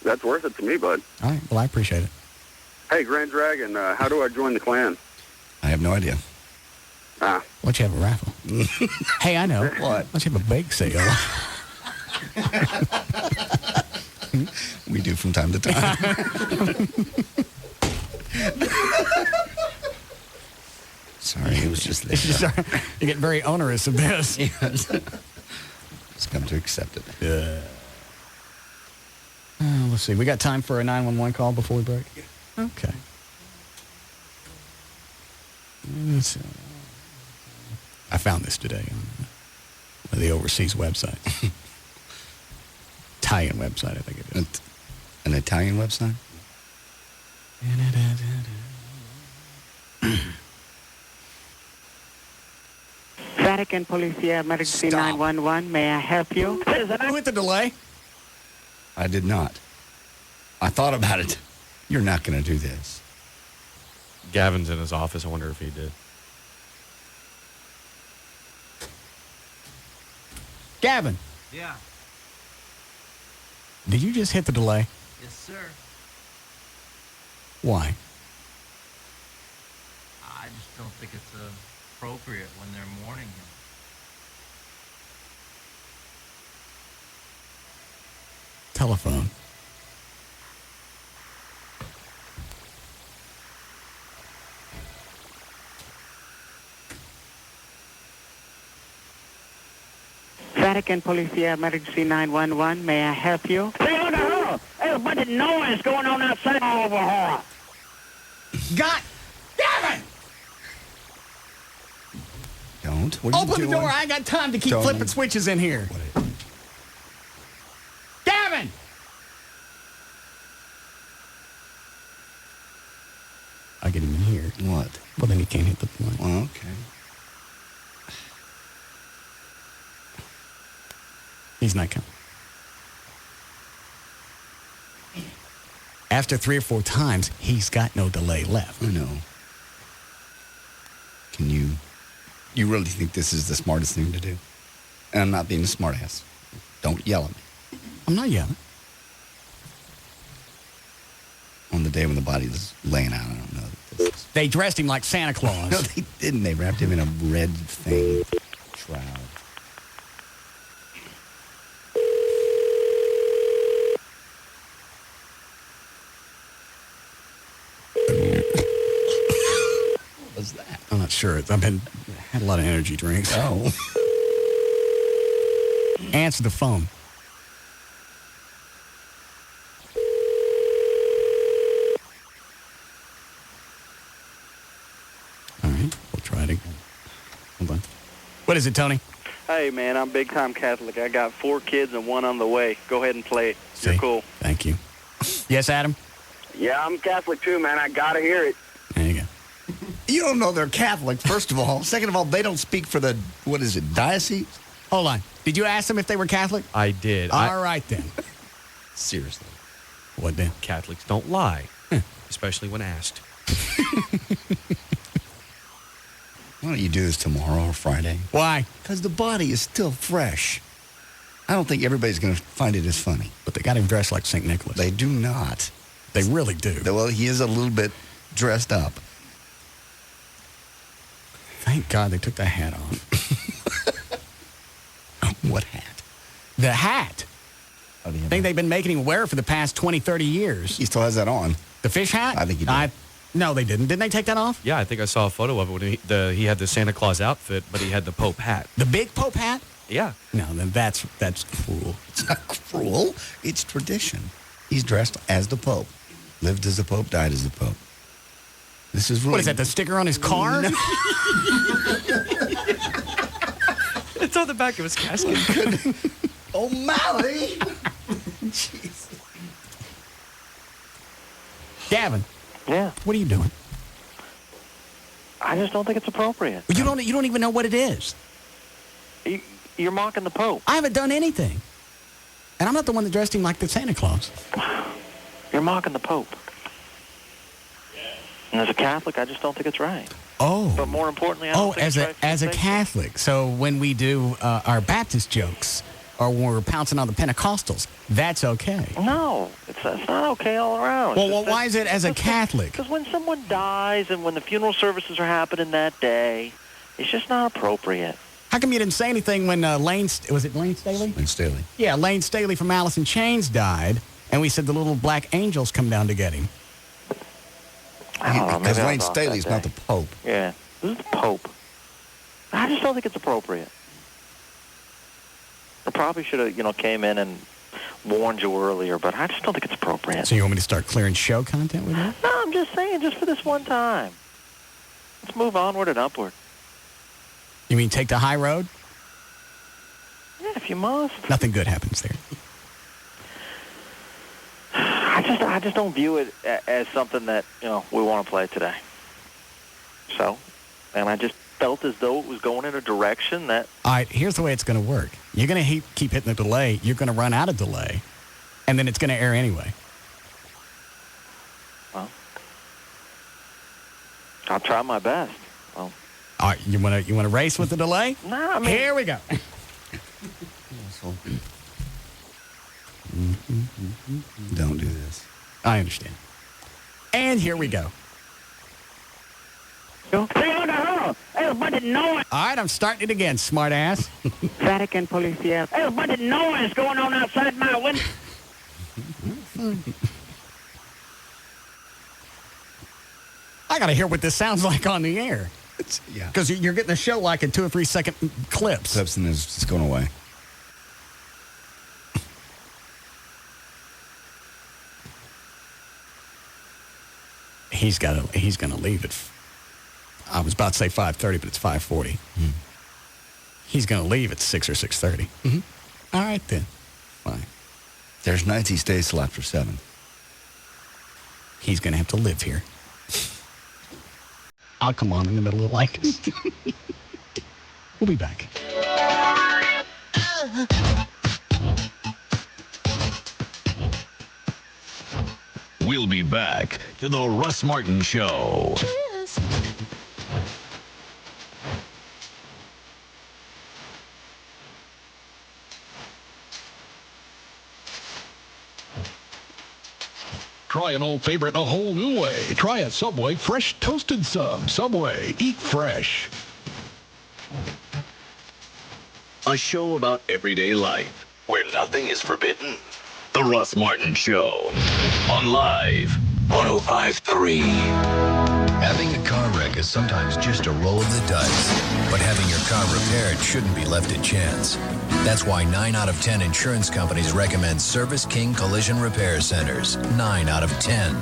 That's worth it to me, bud. All right. Well, I appreciate it. Hey, Grand Dragon, how do I join the clan? I have no idea. Ah. Why don't you have a raffle? Hey, I know. What? Why don't you have a bake sale? We do from time to time. Sorry, it was just there. You get very onerous of this. Yes. Just come to accept it. Yeah. Let's see. We got time for a 911 call before we break? Okay. Let's see. I found this today on one of the overseas websites. Italian website, I think it is. An Italian website? Vatican Policia Emergency 911. May I help you? Who hit the delay? I did not. I thought about it. You're not going to do this. Gavin's in his office. I wonder if he did. Gavin, Yeah. did you just hit the delay? Yes, sir. Why? I just don't think it's appropriate when they're mourning him. Telephone. Vatican Policia Emergency 911. May I help you? Hey, look at her. There's a bunch of noise going on outside all over her. Got Gavin! Don't. What are you Open doing? the door. I ain't got time to keep Don't. flipping switches in here. Gavin! I get him in here. What? Well, then he can't hit the line. Well, okay. He's not coming. After 3 or 4 times, he's got no delay left. I know. Can you really think this is the smartest thing to do? And I'm not being a smartass. Don't yell at me. I'm not yelling. On the day when the body was laying out, I don't know. They dressed him like Santa Claus. No, they didn't. They wrapped him in a red thing shroud. What was that? I'm not sure. I've had a lot of energy drinks. Oh. Answer the phone. All right, we'll try it again. Hold on. What is it, Tony? Hey, man, I'm big time Catholic. I got 4 kids and 1 on the way. Go ahead and play it. See? You're cool. Thank you. Yes, Adam? Yeah, I'm Catholic too, man. I gotta hear it. There you go. You don't know they're Catholic, first of all. Second of all, they don't speak for the, what is it, diocese? Hold on. Did you ask them if they were Catholic? I did. All right, then. Seriously. What then? Catholics don't lie, especially when asked. Why don't you do this tomorrow or Friday? Why? Because the body is still fresh. I don't think everybody's going to find it as funny. But they got him dressed like St. Nicholas. They do not. They really do. Well, he is a little bit dressed up. Thank God they took the hat off. What hat? The hat. I I think they've been making him wear it for the past 20, 30 years. He still has that on. The fish hat? I think he did. No, they didn't. Didn't they take that off? Yeah, I think I saw a photo of it when he had the Santa Claus outfit, but he had the Pope hat. The big Pope hat? Yeah. No, then that's cruel. It's not cruel. It's tradition. He's dressed as the Pope. Lived as the Pope, died as the Pope. This is really... What is that, the sticker on his car? No. It's on the back of his casket. O'Malley! Jeez. Gavin. Yeah. What are you doing? I just don't think it's appropriate. You don't even know what it is. You're mocking the Pope. I haven't done anything. And I'm not the one that dressed him like the Santa Claus. You're mocking the Pope. And as a Catholic, I just don't think it's right. Oh. But more importantly, I don't think it's right for as a Catholic. So when we do our Baptist jokes or when we're pouncing on the Pentecostals, that's okay. No, it's not okay all around. Well, why is it as a Catholic? Because when someone dies and when the funeral services are happening that day, it's just not appropriate. How come you didn't say anything when was it Lane Staley? Lane Staley. Yeah, Lane Staley from Alice in Chains died, and we said the little black angels come down to get him. Because Lane Staley's not the Pope. Yeah, this is the Pope. I just don't think it's appropriate. I probably should have, came in and warned you earlier, but I just don't think it's appropriate. So you want me to start clearing show content with you? No, I'm just saying, just for this one time. Let's move onward and upward. You mean take the high road? Yeah, if you must. Nothing good happens there. I just don't view it as something that, we want to play today. So, and I just felt as though it was going in a direction that... All right, here's the way it's going to work. You're going to keep hitting the delay. You're going to run out of delay, and then it's going to air anyway. Well, I'll try my best. Well, all right, you want to race with the delay? No, I mean... Here we go. Don't do this. I understand. And here we go. Hey, what the hell? Hey, a bunch of noise. All right, I'm starting it again, smart ass. Vatican Policia. Hey, a bunch of noise going on outside my window. I got to hear what this sounds like on the air. Yeah. Because you're getting the show like in 2 or 3 second clips. Clips and it's just going away. He's gonna leave at. I was about to say 5:30, but it's 5:40. He's gonna leave at 6 or 6:30. All right then, fine. There's nights he stays till after 7. He's gonna have to live here. I'll come on in the middle of like this. We'll be back. We'll be back to the Russ Martin Show. Try an old favorite a whole new way. Try a Subway fresh toasted sub. Subway, eat fresh. A show about everyday life where nothing is forbidden. The Russ Martin Show on Live 105.3. Having a car wreck is sometimes just a roll of the dice, but having your car repaired shouldn't be left to chance. That's why 9 out of 10 insurance companies recommend Service King Collision Repair Centers. 9 out of 10.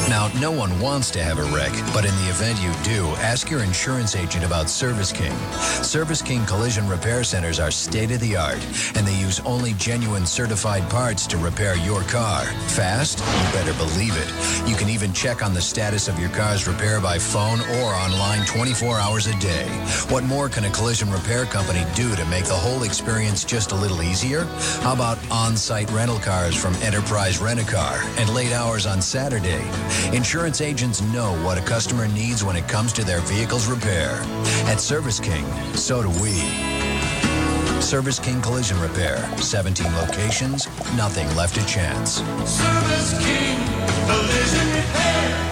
Now, no one wants to have a wreck, but in the event you do, ask your insurance agent about Service King. Service King Collision Repair Centers are state-of-the-art, and they use only genuine certified parts to repair your car. Fast? You better believe it. You can even check on the status of your car's repair by phone or online 24 hours a day. What more can a collision repair company do to make the whole experience just a little easier? How about on-site rental cars from Enterprise Rent-A-Car and late hours on Saturday? Insurance agents know what a customer needs when it comes to their vehicle's repair. At Service King, so do we. Service King Collision Repair. 17 locations, nothing left to chance. Service King Collision Repair.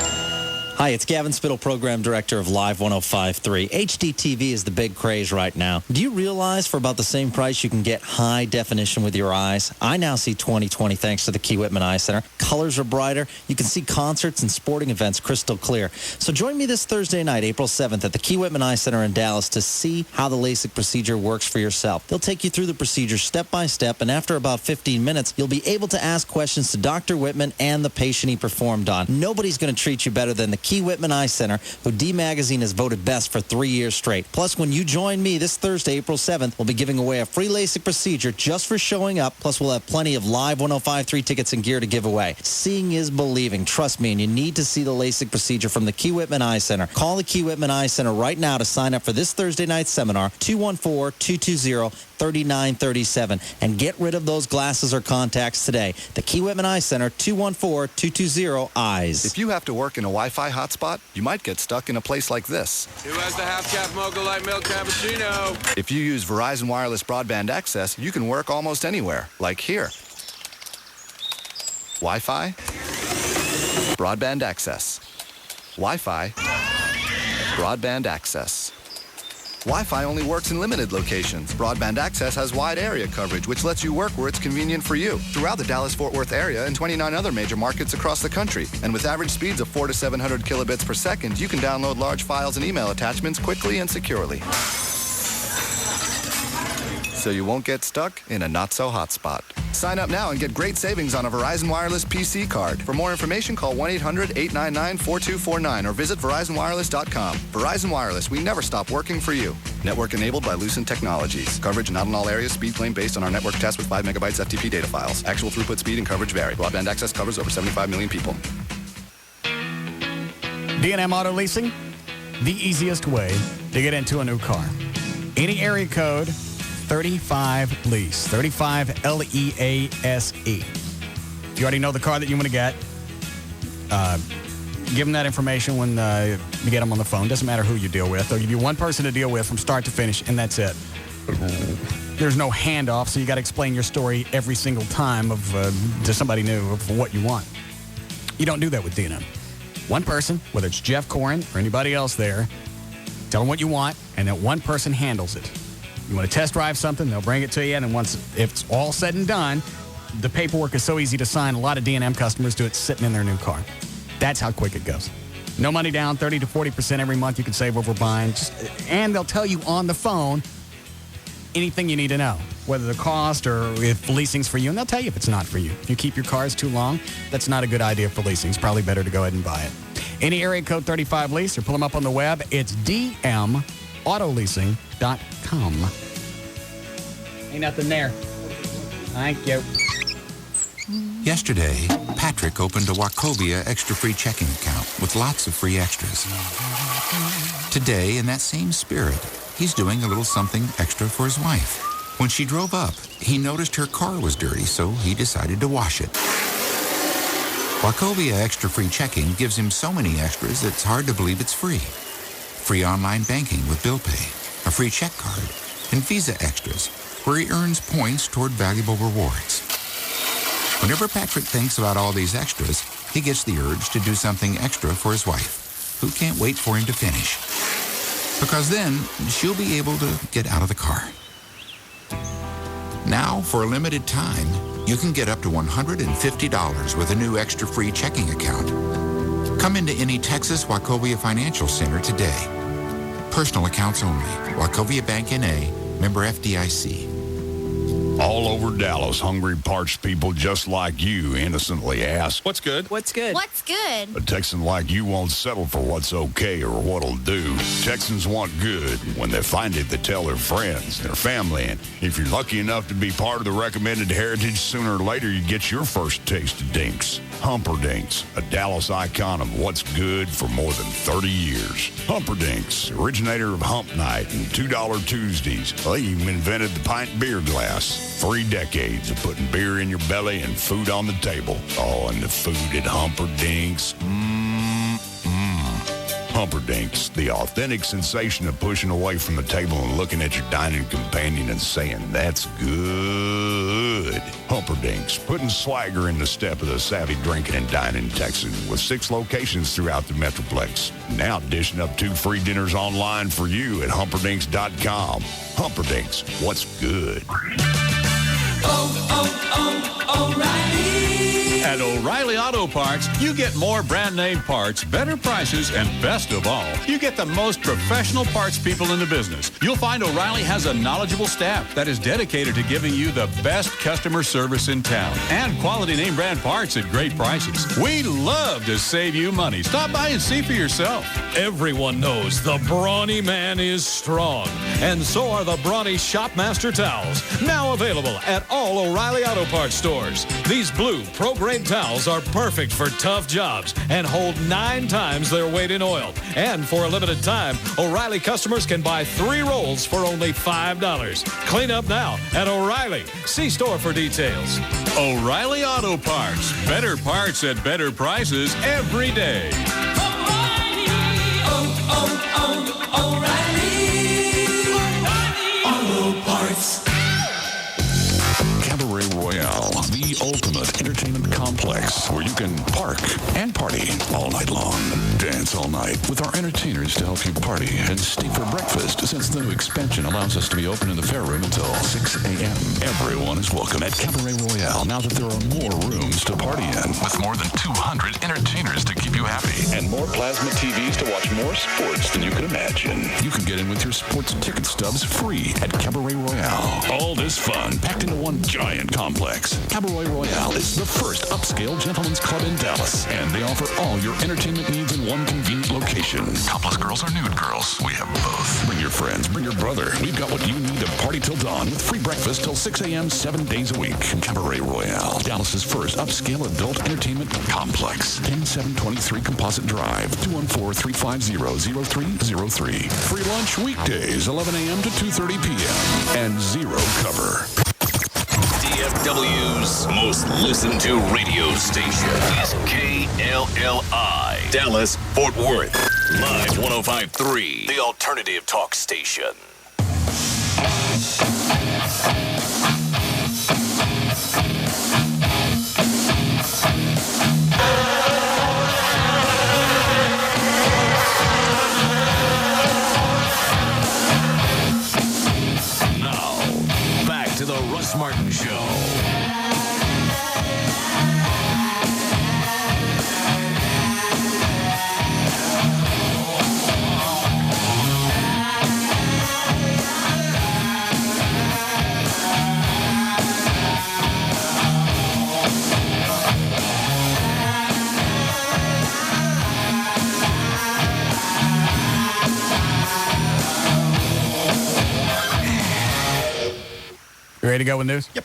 Hi, it's Gavin Spittle, Program Director of Live 105.3. HDTV is the big craze right now. Do you realize for about the same price you can get high definition with your eyes? I now see 20/20 thanks to the Key Whitman Eye Center. Colors are brighter. You can see concerts and sporting events crystal clear. So join me this Thursday night, April 7th, at the Key Whitman Eye Center in Dallas to see how the LASIK procedure works for yourself. They'll take you through the procedure step by step, and after about 15 minutes, you'll be able to ask questions to Dr. Whitman and the patient he performed on. Nobody's going to treat you better than the Key Whitman Eye Center, who D Magazine has voted best for 3 years straight. Plus, when you join me this Thursday, April 7th, we'll be giving away a free LASIK procedure just for showing up. Plus, we'll have plenty of Live 105.3 tickets and gear to give away. Seeing is believing. Trust me, and you need to see the LASIK procedure from the Key Whitman Eye Center. Call the Key Whitman Eye Center right now to sign up for this Thursday night seminar, 214-220 3937 and get rid of those glasses or contacts today. The Key Whitman Eye Center, 214-220-EYES. If you have to work in a Wi-Fi hotspot, you might get stuck in a place like this. Who has the half-cap mocha light milk cappuccino? If you use Verizon Wireless Broadband Access, you can work almost anywhere, like here. Wi-Fi, broadband access. Wi-Fi, broadband access. Wi-Fi only works in limited locations. Broadband access has wide area coverage, which lets you work where it's convenient for you, throughout the Dallas-Fort Worth area and 29 other major markets across the country. And with average speeds of 400 to 700 kilobits per second, you can download large files and email attachments quickly and securely. So you won't get stuck in a not-so-hot spot. Sign up now and get great savings on a Verizon Wireless PC card. For more information, call 1-800-899-4249 or visit VerizonWireless.com. Verizon Wireless, we never stop working for you. Network enabled by Lucent Technologies. Coverage not in all areas. Speed claim based on our network test with 5 megabytes FTP data files. Actual throughput speed and coverage vary. Broadband access covers over 75 million people. D&M Auto Leasing, the easiest way to get into a new car. Any area code, 35 lease, 35 L-E-A-S-E. If you already know the car that you want to get, give them that information when you get them on the phone. Doesn't matter who you deal with. They'll give you one person to deal with from start to finish, and that's it. There's no handoff, so you got to explain your story every single time to somebody new of what you want. You don't do that with D&M. One person, whether it's Jeff Corin or anybody else there, tell them what you want, and that one person handles it. You want to test drive something, they'll bring it to you, and then once it's all said and done, the paperwork is so easy to sign. A lot of D&M customers do it sitting in their new car. That's how quick it goes. No money down, 30 to 40% every month you can save over buying. And they'll tell you on the phone anything you need to know, whether the cost or if leasing's for you, and they'll tell you if it's not for you. If you keep your cars too long, that's not a good idea for leasing. It's probably better to go ahead and buy it. Any area code 35 lease or pull them up on the web. It's dmautoleasing.com. Ain't nothing there. Thank you. Yesterday, Patrick opened a Wachovia extra free checking account with lots of free extras. Today, in that same spirit, he's doing a little something extra for his wife. When she drove up, he noticed her car was dirty, so he decided to wash it. Wachovia extra free checking gives him so many extras it's hard to believe it's free. Free online banking with Bill Pay, a free check card, and Visa extras, where he earns points toward valuable rewards. Whenever Patrick thinks about all these extras, he gets the urge to do something extra for his wife, who can't wait for him to finish. Because then she'll be able to get out of the car. Now, for a limited time, you can get up to $150 with a new extra free checking account. Come into any Texas Wachovia Financial Center today. Personal accounts only. Wachovia Bank N.A., member FDIC. All over Dallas, hungry parts people just like you innocently ask, "What's good?" What's good? What's good? A Texan like you won't settle for what's okay or what'll do. Texans want good. When they find it, they tell their friends, their family, and if you're lucky enough to be part of the recommended heritage, sooner or later you get your first taste of Dinks. Humperdinks, a Dallas icon of what's good for more than 30 years. Humperdinks, originator of Hump Night and $2 Tuesdays. They even invented the pint beer glass. 3 decades of putting beer in your belly and food on the table. Oh, and the food at Humperdinks. Humperdinks, the authentic sensation of pushing away from the table and looking at your dining companion and saying, "That's good." Humperdinks, putting swagger in the step of the savvy drinking and dining Texan with 6 locations throughout the Metroplex. Now dishing up 2 free dinners online for you at Humperdinks.com. Humperdinks, what's good? O'Reilly. At O'Reilly Auto Parts, you get more brand name parts, better prices, and best of all, you get the most professional parts people in the business. You'll find O'Reilly has a knowledgeable staff that is dedicated to giving you the best customer service in town and quality name brand parts at great prices. We love to save you money. Stop by and see for yourself. Everyone knows the Brawny Man is strong, and so are the Brawny Shopmaster towels, now available at all O'Reilly Auto Parts stores. These blue program Food-grade towels are perfect for tough jobs and hold 9 times their weight in oil. And for a limited time, O'Reilly customers can buy 3 rolls for only $5. Clean up now at O'Reilly. See store for details. O'Reilly Auto Parts. Better parts at better prices every day. O'Reilly Auto Parts. Cabaret Royale, the ultimate entertainment complex where you can park and party all night long. Dance all night with our entertainers to help you party and stay for breakfast since the new expansion allows us to be open in the fair room until 6 a.m. Everyone is welcome at Cabaret Royale now that there are more rooms to party in with more than 200 entertainers to keep you happy and more plasma TVs to watch more sports than you could imagine. You can get in with your sports ticket stubs free at Cabaret Royale. All this fun packed into one giant complex. Cabaret Royale is the first upscale gentleman's club in Dallas, and they offer all your entertainment needs in one convenient location. Topless girls or nude girls, we have both. Bring your friends, bring your brother. We've got what you need to party till dawn with free breakfast till 6 a.m. 7 days a week. Cabaret Royale, Dallas's first upscale adult entertainment complex. 10723 Composite Drive, 214-350-0303. Free lunch weekdays, 11 a.m. to 2:30 p.m. and zero cover. DFW's most listened to radio station is KLLI, Dallas, Fort Worth. Live 105.3, the alternative talk station. Now, back to the Russ Martin Show. You ready to go with news? Yep.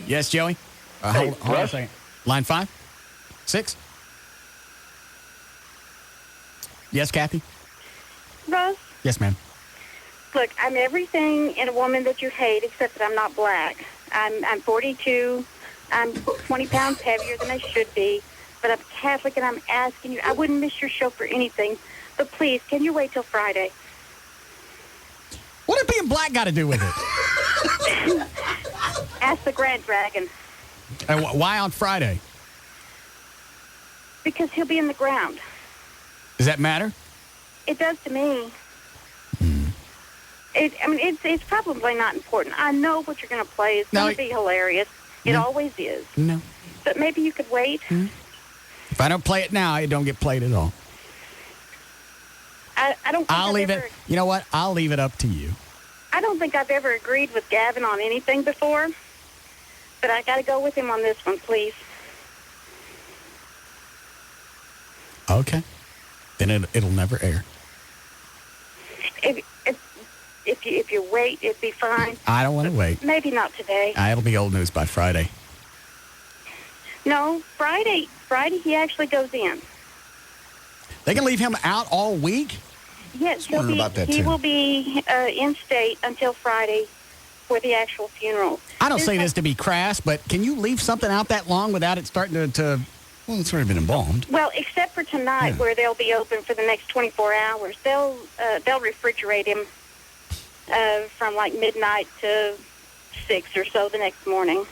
Yes, Joey? Hold on a second. Line 5? 6? Yes, Kathy? Russ, Yes, ma'am. look, I'm everything in a woman that you hate except that I'm not black. I'm 42. I'm 20 pounds heavier than I should be, but I'm Catholic, and I'm asking you, I wouldn't miss your show for anything, but please, can you wait till Friday? What did being black got to do with it? Ask the Grand Dragon. And why on Friday? Because he'll be in the ground. Does that matter? It does to me. It's probably not important. I know what you're going to play. It's going to be hilarious. It always is. No. But maybe you could wait. If I don't play it now, it don't get played at all. I don't think I'll leave it. You know what? I'll leave it up to you. I don't think I've ever agreed with Gavin on anything before, but I got to go with him on this one, please. Okay. Then it'll never air. If you wait, it'd be fine. I don't want to wait. Maybe not today. It'll be old news by Friday. No, Friday he actually goes in. They can leave him out all week? Yes, he will be in state until Friday for the actual funeral. I don't say this to be crass, but can you leave something out that long without it starting to Well, it's already been embalmed. Well, except for tonight, where they'll be open for the next 24 hours. They'll refrigerate him from like midnight to 6 or so the next morning.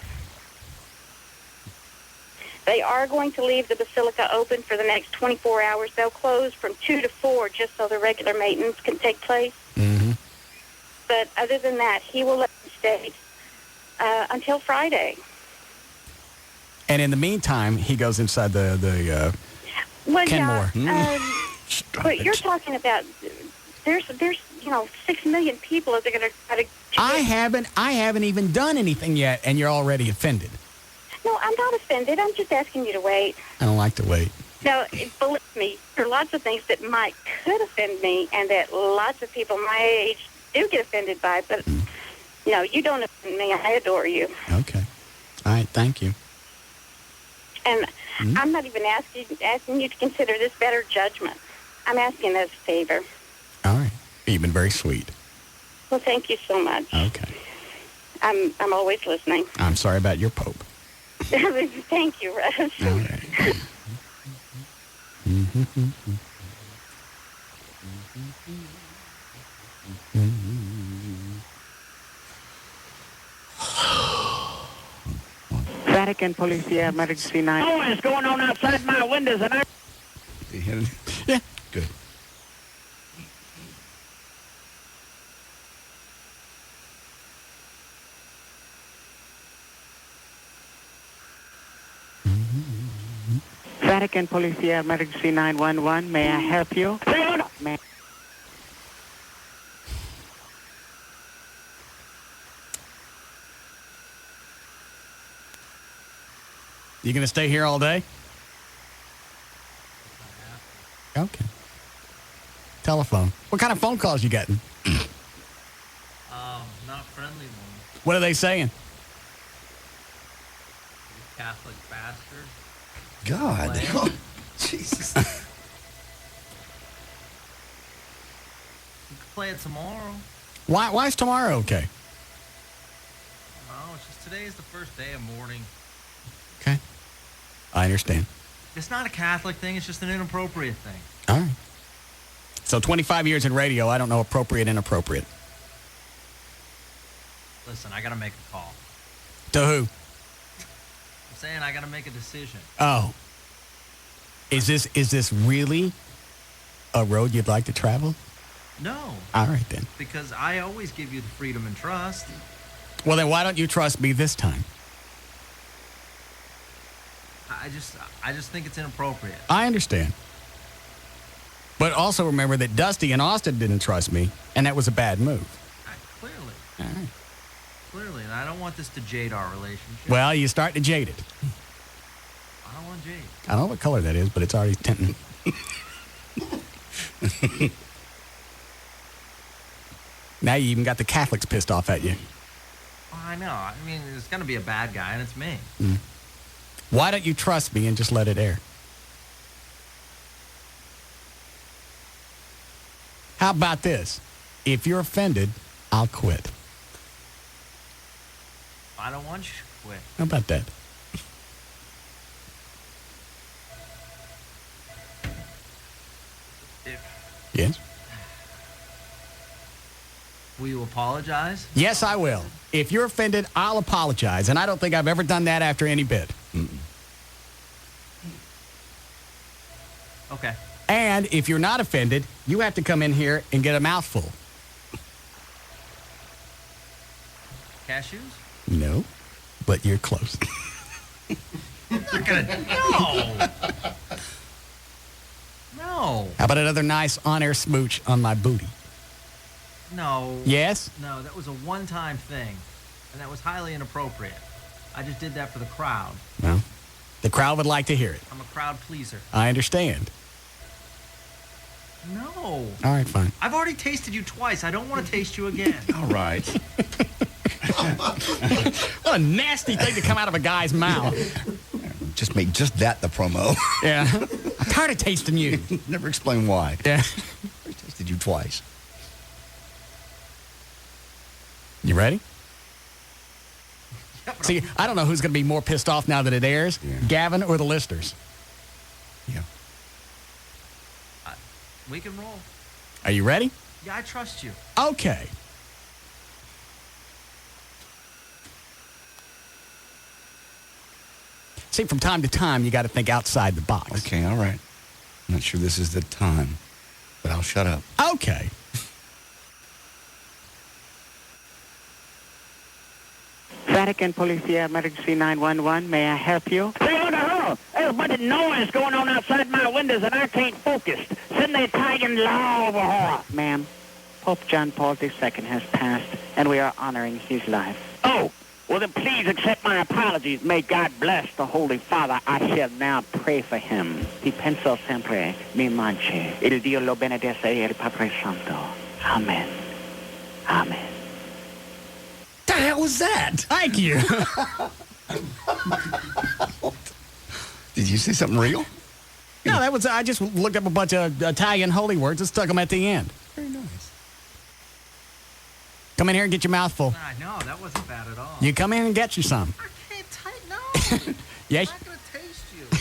They are going to leave the Basilica open for the next 24 hours. They'll close from 2 to 4 just so the regular maintenance can take place. Mm-hmm. But other than that, he will let them stay until Friday. And in the meantime, he goes inside the Kenmore. But you're talking about there's 6 million people that are going to try to. I haven't even done anything yet, and you're already offended. No, I'm not offended. I'm just asking you to wait. I don't like to wait. Now, believe me, there are lots of things that could offend me, and that lots of people my age do get offended by. But No, you don't offend me. I adore you. Okay. All right, thank you. And I'm not even asking you to consider this better judgment. I'm asking as a favor. All right. You've been very sweet. Well, thank you so much. Okay. I'm always listening. I'm sorry about your Pope. Thank you, Russ. All right. Vatican Police, emergency 9. Noise going on outside my windows, and I... Yeah. Good. Vatican Police, emergency 911. May I help you? May- You going to stay here all day? Okay. Telephone. What kind of phone calls you getting? Not friendly ones. What are they saying? You Catholic bastard. God. Play. Jesus. You can play it tomorrow. Why is tomorrow okay? No, it's just today is the first day of mourning. Okay. I understand. It's not a Catholic thing. It's just an inappropriate thing. All right. So 25 years in radio, I don't know appropriate, inappropriate. Listen, I got to make a call. To who? I'm saying I got to make a decision. Oh. Is this really a road you'd like to travel? No. All right, then. Because I always give you the freedom and trust. Well, then why don't you trust me this time? I just think it's inappropriate. I understand. But also remember that Dusty and Austin didn't trust me, and that was a bad move. Clearly. All right. Clearly. And I don't want this to jade our relationship. Well, you start to jade it. I don't want jade. I don't know what color that is, but it's already tinting. Now you even got the Catholics pissed off at you. Well, I know. I mean, it's going to be a bad guy, and it's me. Why don't you trust me and just let it air? How about this? If you're offended, I'll quit. I don't want you to quit. How about that? Yes? Will you apologize? Yes, I will. If you're offended, I'll apologize. And I don't think I've ever done that after any bit. Okay. And if you're not offended, you have to come in here and get a mouthful. Cashews? No, but you're close. I'm not going to... No. No. How about another nice on-air smooch on my booty? No. Yes? No, that was a one-time thing, and that was highly inappropriate. I just did that for the crowd. Well, the crowd would like to hear it. I'm a crowd pleaser. I understand. No. All right, fine. I've already tasted you twice. I don't want to taste you again. All right. What a nasty thing to come out of a guy's mouth. Just make just that the promo. Yeah. I'm tired of tasting you. Never explain why. Yeah. I tasted you twice. You ready? See, I don't know who's going to be more pissed off now that it airs, Gavin or the listeners. Yeah. We can roll. Are you ready? Yeah, I trust you. Okay. See, from time to time, you got to think outside the box. Okay, all right. I'm not sure this is the time, but I'll shut up. Okay. Vatican Police, emergency 911. May I help you? Say, what the hell? There's a bunch of noise going on outside my windows, and I can't focus. Send the Italian law over here. Ma'am, Pope John Paul II has passed, and we are honoring his life. Oh, well then please accept my apologies. May God bless the Holy Father. I shall now pray for him. Di penso sempre, mi manche. Il Dio lo benedesse e il Padre Santo. Amen. Amen. hell was that? Thank you. Did you say something real? No, that was, I just looked up a bunch of Italian holy words and stuck them at the end. Very nice. Come in here and get your mouth full. No, that wasn't bad at all. You come in and get you some. I can't taste, no. Yes. I'm not going to taste you. I'm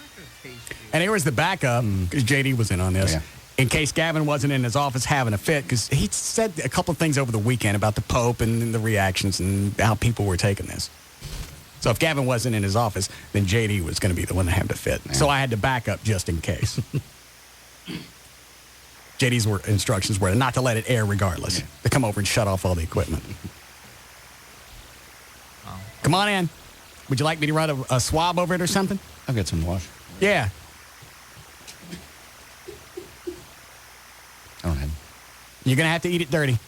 not going to taste you. And here was the backup, because JD was in on this, in case Gavin wasn't in his office having a fit, because he said a couple of things over the weekend about the Pope and the reactions and how people were taking this. So if Gavin wasn't in his office, then JD was going to be the one to have the fit. Yeah. So I had to back up just in case. JD's instructions were not to let it air regardless. To come over and shut off all the equipment. Come on in. Would you like me to run a swab over it or something? I've got some wash. Yeah. Go ahead. You're going to have to eat it dirty.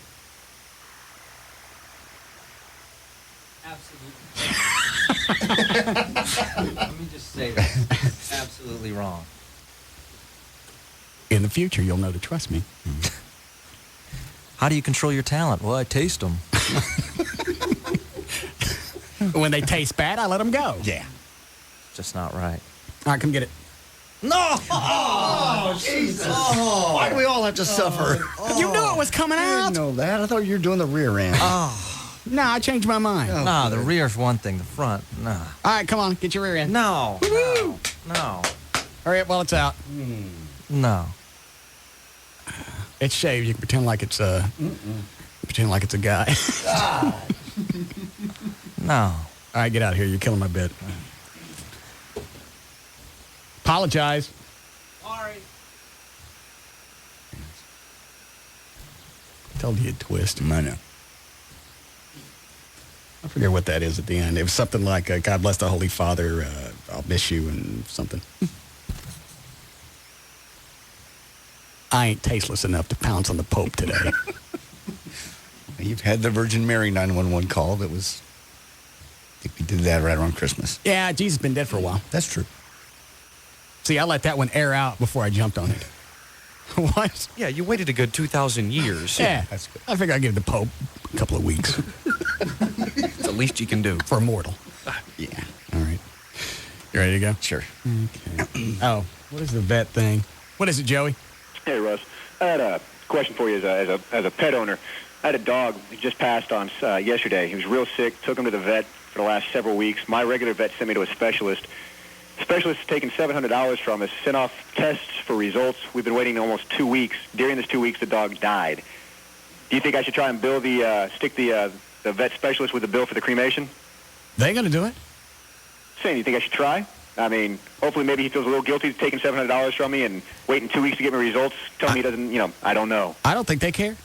Absolutely. Let me just say this. Absolutely wrong. In the future, you'll know to trust me. How do you control your talent? Well, I taste them. When they taste bad, I let them go. Yeah. Just not right. All right, come get it. No! Oh, Jesus. Oh. Why do we all have to suffer? You knew it was coming I out. didn't know that. I thought you were doing the rear end. No, I changed my mind. Oh, Nah, good. the rear's one thing, the front, nah. All right, come on, get your rear end. No. No. Hurry up while it's out. No. It's shaved. You can pretend like it's a guy. No. All right, get out of here. You're killing my bit. Apologize. Sorry. Told you you'd twist. I know. I forget what that is at the end. It was something like, God bless the Holy Father, I'll miss you, and something. I ain't tasteless enough to pounce on the Pope today. You've had the Virgin Mary 911 call that was, I think we did that right around Christmas. Yeah, Jesus has been dead for a while. That's true. See, I let that one air out before I jumped on it. What? Yeah, you waited a good 2,000 years. Yeah, that's good. I figure I'd give the Pope a couple of weeks. It's the least you can do. For a mortal. Yeah. All right. You ready to go? Sure. Okay. Oh, what is the vet thing? What is it, Joey? Hey, Russ. I had a question for you as a pet owner. I had a dog who just passed on yesterday. He was real sick, took him to the vet for the last several weeks. My regular vet sent me to a specialist. The specialist has taken $700 from us, sent off tests for results. We've been waiting almost 2 weeks. During this 2 weeks, the dog died. Do you think I should try and stick the vet specialist with the bill for the cremation? They going to do it? Saying, do you think I should try? I mean, hopefully maybe he feels a little guilty taking $700 from me and waiting 2 weeks to get me results. Tell me he doesn't, I don't know. I don't think they care.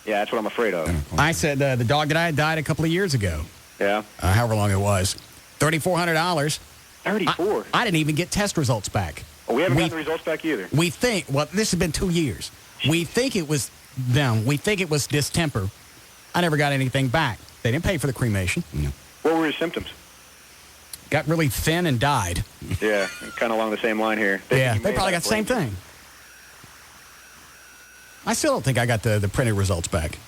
Yeah, that's what I'm afraid of. I said the dog that I had died a couple of years ago. Yeah? However long it was. $3,400. 34? I didn't even get test results back. Oh, we haven't gotten the results back either. We think, well, this has been 2 years. We think it was them. We think it was distemper. I never got anything back. They didn't pay for the cremation. No. What were his symptoms? Got really thin and died. Yeah, kind of along the same line here. They probably got the same thing. I still don't think I got the printed results back.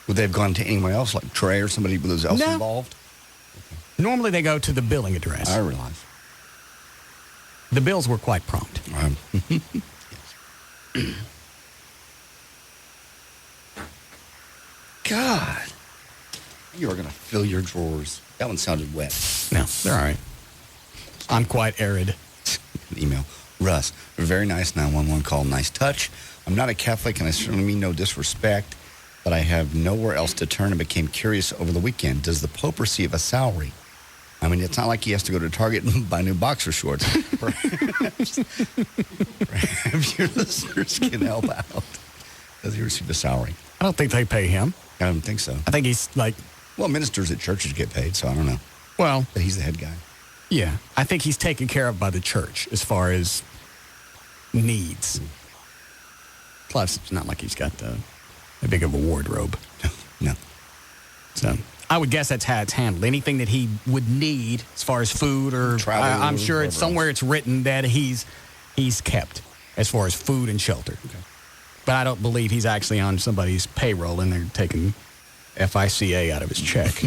Would they have gone to anyone else, like Trey or somebody else involved? Normally they go to the billing address. I realize. The bills were quite prompt. God. You are going to fill your drawers. That one sounded wet. No, they're all right. I'm quite arid. Email. Russ, a very nice 911 call. Nice touch. I'm not a Catholic, and I certainly mean no disrespect, but I have nowhere else to turn and became curious over the weekend. Does the Pope receive a salary? I mean, it's not like he has to go to Target and buy new boxer shorts. Perhaps your listeners can help out. Does he receive a salary? I don't think they pay him. I don't think so. I think he's like... Well, ministers at churches get paid, so I don't know. Well... But he's the head guy. Yeah. I think he's taken care of by the church as far as needs. Plus, it's not like he's got a big of a wardrobe. No. So... I would guess that's how it's handled. Anything that he would need as far as food or travel, I'm sure it's somewhere it's written that he's kept as far as food and shelter. Okay. But I don't believe he's actually on somebody's payroll and they're taking FICA out of his check.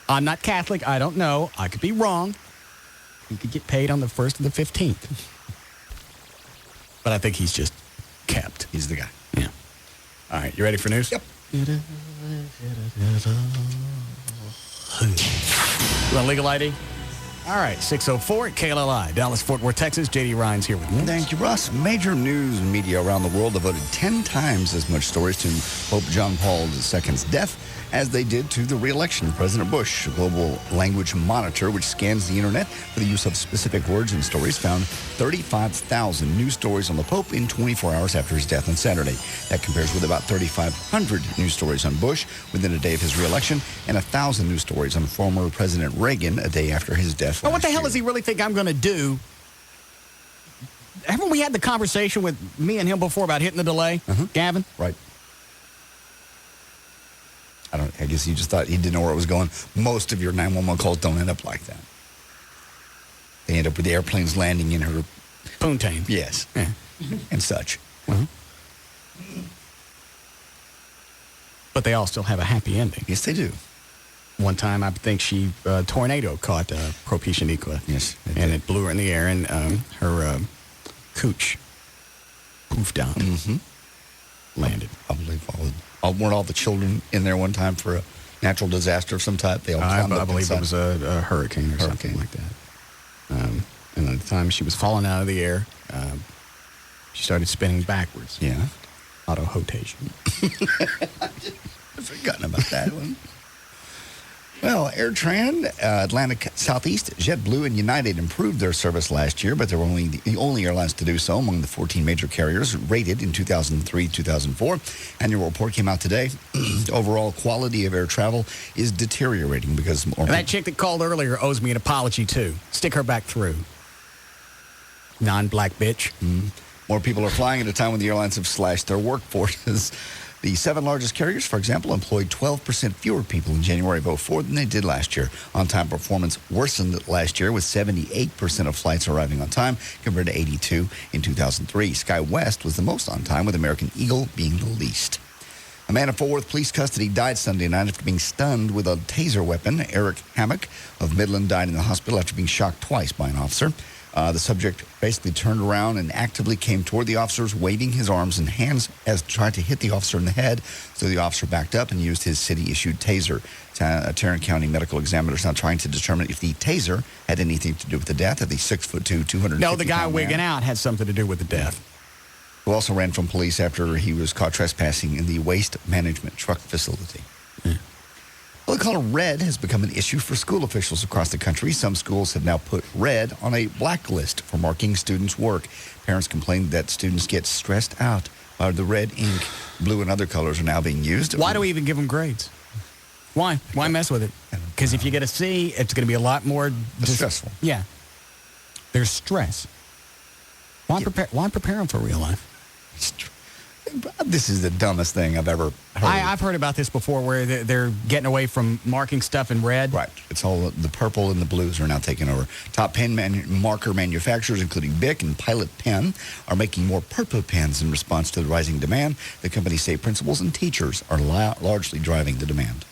I'm not Catholic. I don't know. I could be wrong. He could get paid on the 1st and the 15th. But I think he's just kept. He's the guy. Yeah. All right. You ready for news? Yep. You want legal ID? All right, 604 at KLLI, Dallas, Fort Worth, Texas. J.D. Ryan's here with me. Thank you, Russ. Major news media around the world devoted 10 times as much stories to Pope John Paul II's death as they did to the re-election of President Bush. A global language monitor, which scans the internet for the use of specific words and stories, found 35,000 news stories on the Pope in 24 hours after his death on Saturday. That compares with about 3,500 news stories on Bush within a day of his re-election and 1,000 news stories on former President Reagan a day after his death. Well, what the hell does he really think I'm going to do? Haven't we had the conversation with me and him before about hitting the delay, Gavin? Right. I guess he just thought he didn't know where it was going. Most of your 911 calls don't end up like that. They end up with the airplanes landing in her poontang. Yes. Yeah. And such. But they all still have a happy ending. Yes, they do. One time, I think tornado caught Propecia Niqua. Yes. And it blew her in the air, and her cooch poofed down. Landed. I believe weren't all the children in there one time for a natural disaster of some type? They all climbed up I believe inside. it was a hurricane or something like that. And at the time she was falling out of the air, she started spinning backwards. Yeah. Auto-hotation. I've forgotten about that one. Well, AirTran, Atlantic Southeast, JetBlue, and United improved their service last year, but they were only the only airlines to do so among the 14 major carriers rated in 2003-2004. Annual report came out today. Overall quality of air travel is deteriorating because more And that chick that called earlier owes me an apology, too. Stick her back through. Non-black bitch. More people are flying at a time when the airlines have slashed their workforces. The 7 largest carriers, for example, employed 12% fewer people in January of 2004 than they did last year. On-time performance worsened last year with 78% of flights arriving on time compared to 82% in 2003. SkyWest was the most on time, with American Eagle being the least. A man in Fort Worth police custody died Sunday night after being stunned with a taser weapon. Eric Hammock of Midland died in the hospital after being shocked twice by an officer. The subject basically turned around and actively came toward the officers, waving his arms and hands as tried to hit the officer in the head. So the officer backed up and used his city-issued taser. Tarrant County medical examiner is now trying to determine if the taser had anything to do with the death of the 6'2", 250-pound No, the guy wigging man, out had something to do with the death. who also ran from police after he was caught trespassing in the waste management truck facility. Well, the color red has become an issue for school officials across the country. Some schools have now put red on a blacklist for marking students' work. Parents complain that students get stressed out by the red ink. Blue and other colors are now being used. Why do we even give them grades? Why? Why mess with it? Because if you get a C, it's going to be a lot more stressful. Yeah. There's stress. Why prepare them for real life? This is the dumbest thing I've ever heard. I've heard about this before where they're getting away from marking stuff in red. Right. It's all the purple and the blues are now taking over. Top pen marker manufacturers, including Bic and Pilot Pen, are making more purple pens in response to the rising demand. The company's say principals and teachers are largely driving the demand.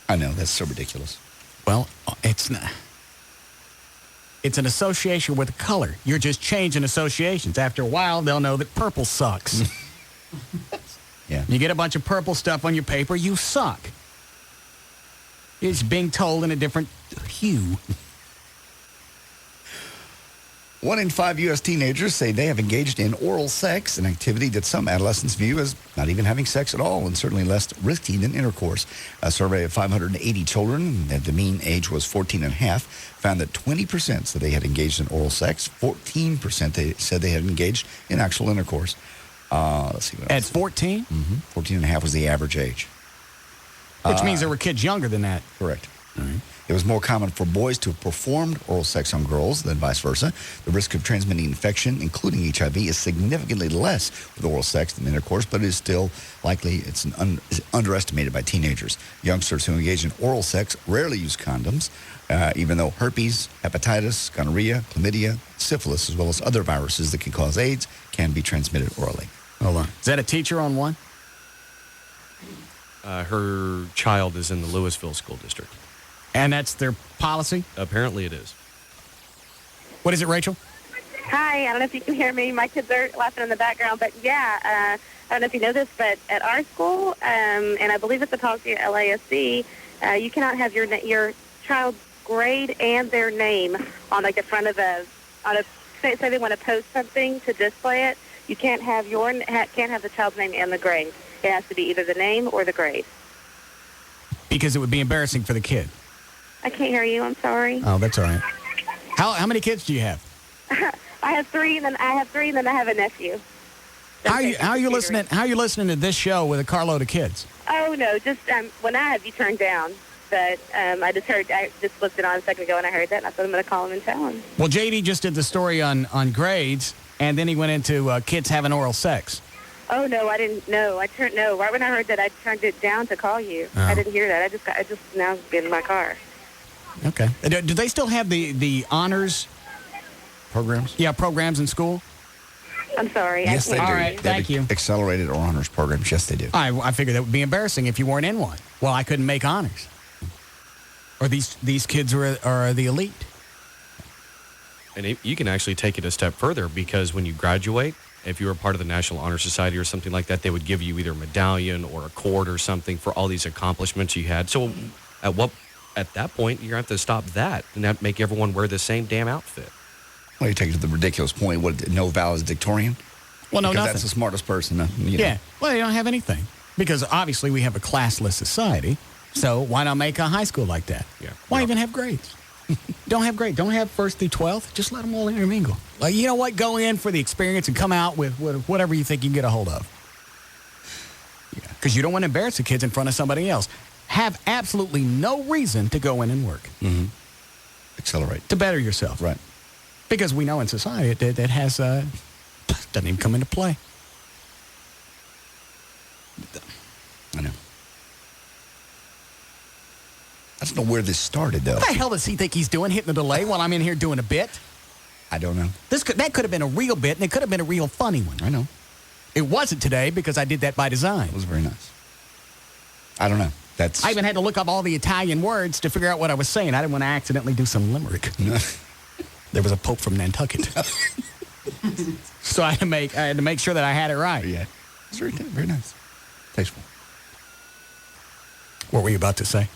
I know, that's so ridiculous. Well, it's not. It's an association with a color. You're just changing associations. After a while, they'll know that purple sucks. Yeah. You get a bunch of purple stuff on your paper, you suck. It's being told in a different hue. 1 in 5 U.S. teenagers say they have engaged in oral sex, an activity that some adolescents view as not even having sex at all and certainly less risky than intercourse. A survey of 580 children, that the mean age was 14 and a half, found that 20% said they had engaged in oral sex. 14% they said they had engaged in actual intercourse. Let's see what else. At 14? 14 and a half was the average age. Which means there were kids younger than that. Correct. It was more common for boys to have performed oral sex on girls than vice versa. The risk of transmitting infection, including HIV, is significantly less with oral sex than intercourse, but it is still likely it's underestimated by teenagers. Youngsters who engage in oral sex rarely use condoms, even though herpes, hepatitis, gonorrhea, chlamydia, syphilis, as well as other viruses that can cause AIDS, can be transmitted orally. Hold on. Is that a teacher on one? Her child is in the Louisville School District. And that's their policy? Apparently it is. What is it, Rachel? Hi, I don't know if you can hear me. My kids are laughing in the background, but yeah, I don't know if you know this, but at our school, and I believe it's a policy at LASC, you cannot have your child's grade and their name on like the front of say they want to post something to display it. You can't have the child's name and the grade. It has to be either the name or the grade. Because it would be embarrassing for the kid. I can't hear you. I'm sorry. Oh, that's all right. How many kids do you have? I have three, and then I have a nephew. How are you listening? How are you listening to this show with a carload of kids? Oh no, just when I have you turned down. But I just looked it on a second ago and I heard that, and I thought I'm going to call him and tell him. Well, JD just did the story on grades, and then he went into kids having oral sex. Oh no, I didn't know. Right when I heard that, I turned it down to call you. Oh. I didn't hear that. I just now been in my car. Okay. Do they still have the honors programs? Yeah, programs in school. I'm sorry. Yes, they do. All right, thank you. Accelerated or honors programs. Yes, they do. I figured that would be embarrassing if you weren't in one. Well, I couldn't make honors. Or these kids are the elite. And you can actually take it a step further, because when you graduate, if you were part of the National Honor Society or something like that, they would give you either a medallion or a cord or something for all these accomplishments you had. So at that point, you're going to have to stop that and have to make everyone wear the same damn outfit. Well, you take it to the ridiculous point. What, no valedictorian? Well, no, because nothing. That's the smartest person. Yeah. Well, they don't have anything. Because obviously we have a classless society. So why not make a high school like that? Yeah. Why even have grades? Don't have grades. Don't have 1st through 12th. Just let them all intermingle. Like, you know what? Go in for the experience and come out with whatever you think you can get a hold of. Because you don't want to embarrass the kids in front of somebody else. Have absolutely no reason to go in and work. Mm-hmm. Accelerate. To better yourself. Right. Because we know in society that has doesn't even come into play. I know. I don't know where this started, though. What the hell does he think he's doing, hitting the delay while I'm in here doing a bit? I don't know. That could have been a real bit, and it could have been a real funny one. I know. It wasn't today because I did that by design. It was very nice. I don't know. I even had to look up all the Italian words to figure out what I was saying. I didn't want to accidentally do some limerick. There was a Pope from Nantucket. So I had to make sure that I had it right. Yeah. It's very nice. Tasteful. What were you about to say?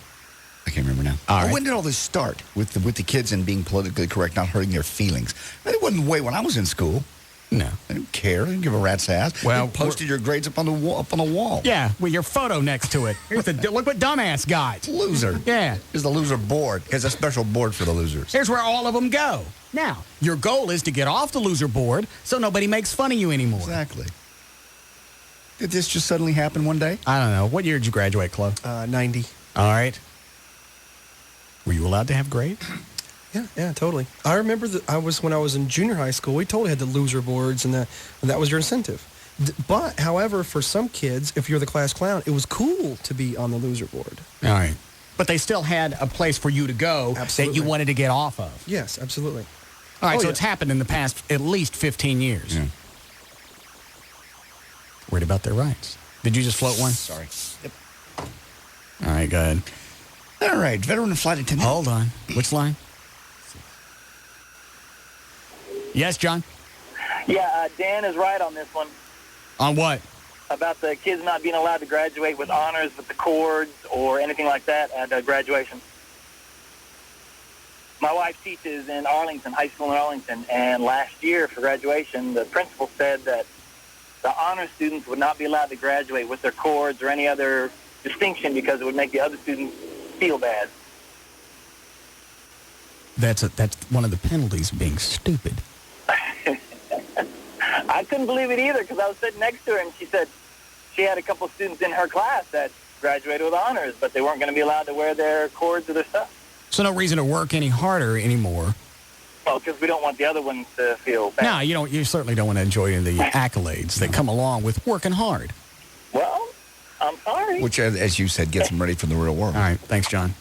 I can't remember now. All right. When did all this start with the kids and being politically correct, not hurting their feelings? It wasn't the way when I was in school. No. I didn't care. I didn't give a rat's ass. Well, they posted your grades up on the wall. Yeah, with your photo next to it. Look what dumbass got. Loser. Yeah. There's the loser board. There's a special board for the losers. Here's where all of them go. Now, your goal is to get off the loser board so nobody makes fun of you anymore. Exactly. Did this just suddenly happen one day? I don't know. What year did you graduate, Chloe? 90. All right. Were you allowed to have grades? Yeah, totally. I remember that when I was in junior high school, we totally had the loser boards, and that was your incentive. But, however, for some kids, if you're the class clown, it was cool to be on the loser board. All right. But they still had a place for you to go that you wanted to get off of. Yes, absolutely. All right, it's happened in the past at least 15 years. Yeah. Worried about their rights. Did you just float one? Sorry. Yep. All right, go ahead. All right, veteran and flight attendant. Hold on. Which line? Yes, John? Yeah, Dan is right on this one. On what? About the kids not being allowed to graduate with honors, with the cords, or anything like that at graduation. My wife teaches in Arlington, high school in Arlington, and last year for graduation, the principal said that the honor students would not be allowed to graduate with their cords or any other distinction because it would make the other students feel bad. That's one of the penalties of being stupid. I couldn't believe it either because I was sitting next to her and she said she had a couple of students in her class that graduated with honors, but they weren't going to be allowed to wear their cords or their stuff. So no reason to work any harder anymore. Well, because we don't want the other ones to feel bad. No, you don't. You certainly don't want to enjoy the accolades that come along with working hard. Well, I'm sorry. Which, as you said, gets them ready for the real world. All right. Thanks, John.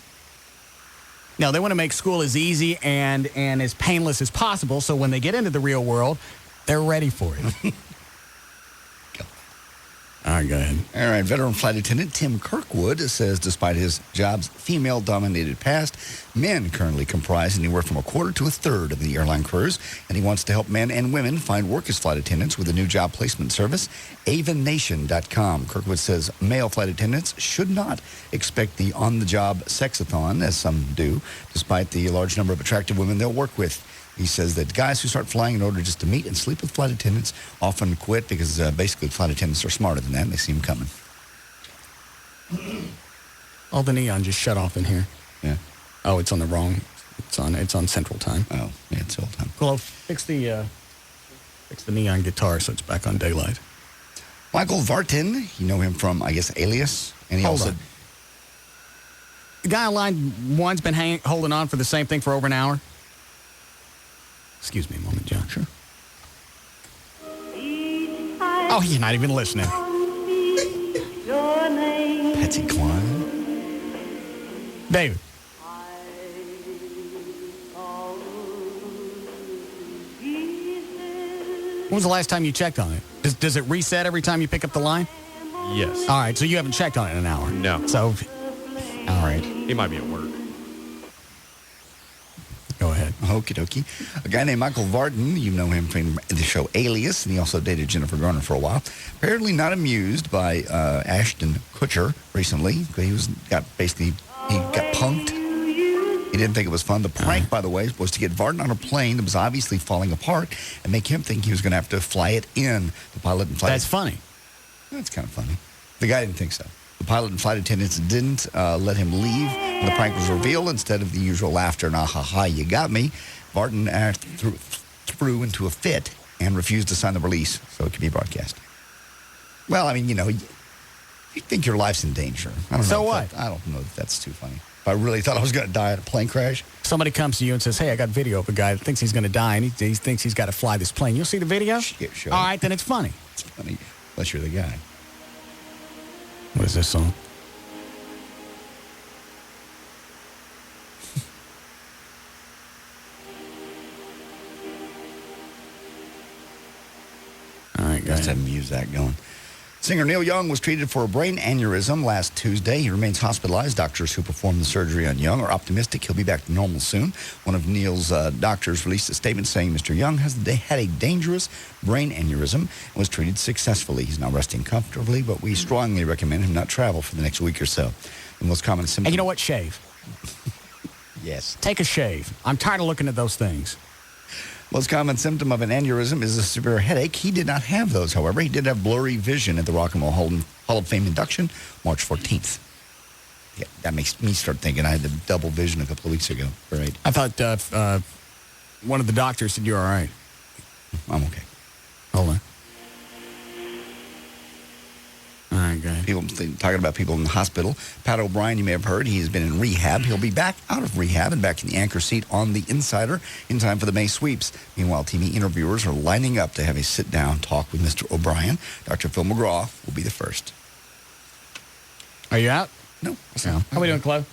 No, they want to make school as easy and as painless as possible so when they get into the real world, they're ready for it. All right, go ahead. All right, veteran flight attendant Tim Kirkwood says despite his job's female-dominated past, men currently comprise anywhere from a quarter to a third of the airline crews, and he wants to help men and women find work as flight attendants with a new job placement service, avonnation.com. Kirkwood says male flight attendants should not expect the on-the-job sexathon, as some do, despite the large number of attractive women they'll work with. He says that guys who start flying in order just to meet and sleep with flight attendants often quit because basically flight attendants are smarter than that and they see them coming. All the neon just shut off in here. Yeah. Oh, it's on the wrong. It's on Central Time. Oh, yeah, it's Central Time. Well, fix the neon guitar so it's back on daylight. Michael Vartan, you know him from, I guess, Alias. And he Hold also... on. The guy on line one's been holding on for the same thing for over an hour. Excuse me a moment, John. Sure. Oh, you're not even listening. Patsy Cline. David. When was the last time you checked on it? Does it reset every time you pick up the line? Yes. All right, so you haven't checked on it in an hour? No. So, all right. He might be at work. Go ahead. Okie dokie. A guy named Michael Vartan, you know him from the show Alias, and he also dated Jennifer Garner for a while. Apparently not amused by Ashton Kutcher recently. He got punked. He didn't think it was fun. The prank, by the way, was to get Vartan on a plane that was obviously falling apart and make him think he was going to have to fly it in. The pilot and flight. That's funny. That's kind of funny. The guy didn't think so. The pilot and flight attendants didn't let him leave when the prank was revealed. Instead of the usual laughter and ah-ha-ha, you got me, Vartan threw into a fit and refused to sign the release so it could be broadcast. Well, I mean, you think your life's in danger. I don't know. So what? I don't know if that's too funny. If I really thought I was going to die in a plane crash. Somebody comes to you and says, hey, I got video of a guy that thinks he's going to die, and he thinks he's got to fly this plane. You'll see the video? Yeah, sure. All right, then it's funny. It's funny, unless you're the guy. What is this song? All right, guys. Let's have music going. Singer Neil Young was treated for a brain aneurysm last Tuesday. He remains hospitalized. Doctors who performed the surgery on Young are optimistic he'll be back to normal soon. One of Neil's doctors released a statement saying Mr. Young had a dangerous brain aneurysm and was treated successfully. He's now resting comfortably, but we strongly recommend him not travel for the next week or so. The most common symptom... And you know what? Shave. Yes. Take a shave. I'm tired of looking at those things. Most common symptom of an aneurysm is a severe headache. He did not have those, however. He did have blurry vision at the Rock and Roll Hall of Fame induction, March 14th. Yeah, that makes me start thinking I had the double vision a couple of weeks ago. Right. I thought one of the doctors said you're all right. I'm okay. Hold on. All right, guys. People talking about people in the hospital. Pat O'Brien, you may have heard, he has been in rehab. He'll be back out of rehab and back in the anchor seat on The Insider in time for the May sweeps. Meanwhile, TV interviewers are lining up to have a sit-down talk with Mr. O'Brien. Dr. Phil McGraw will be the first. Are you out? No. How are we doing, Chloe?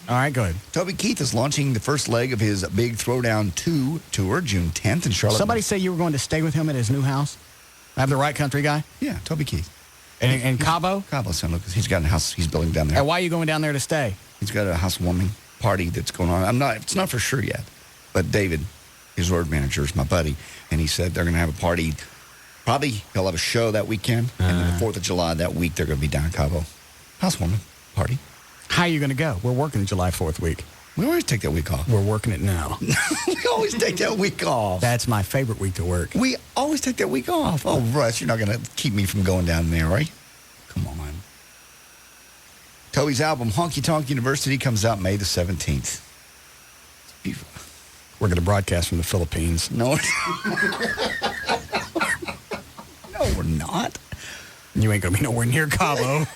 All right, go ahead. Toby Keith is launching the first leg of his Big Throwdown 2 tour, June 10th in Charlotte. Somebody say you were going to stay with him at his new house? I have the right country guy? Yeah, Toby Keith. And Cabo? Cabo, San Lucas. He's got a house he's building down there. And why are you going down there to stay? He's got a housewarming party that's going on. It's not for sure yet. But David, his road manager, is my buddy, and he said they're going to have a party. Probably he'll have a show that weekend, and then the 4th of July that week they're going to be down in Cabo. Housewarming party. How are you going to go? We're working the July 4th week. We always take that week off. We're working it now. We always take that week off. That's my favorite week to work. We always take that week off. Oh, Russ, you're not going to keep me from going down there, right? Come on. Toby's album, Honky Tonk University, comes out May the 17th. We're going to broadcast from the Philippines. No, no, we're not. You ain't going to be nowhere near Cabo.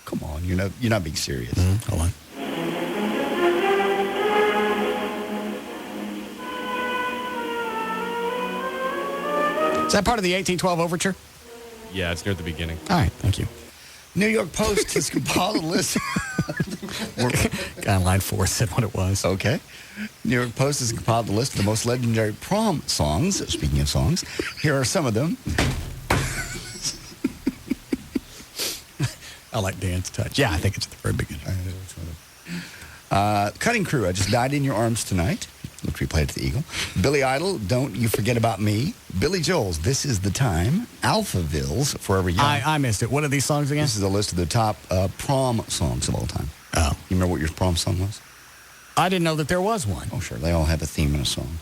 Come on, you're not being serious. Hold on. Is that part of the 1812 overture? Yeah, it's near the beginning. All right, thank you. New York Post has compiled a list. Guy on line 4 said what it was. Okay. New York Post has compiled a list of the most legendary prom songs. Speaking of songs, here are some of them. I like Dance Touch. Yeah, I think it's at the very beginning. Cutting Crew, I Just Died in Your Arms Tonight, which we played at the Eagle. Billy Idol, Don't You Forget About Me. Billy Joel's This Is the Time. Alphaville's Forever Young. I missed it. What are these songs again? This is a list of the top prom songs of all time. Oh. You remember what your prom song was? I didn't know that there was one. Oh, sure. They all have a theme and a song.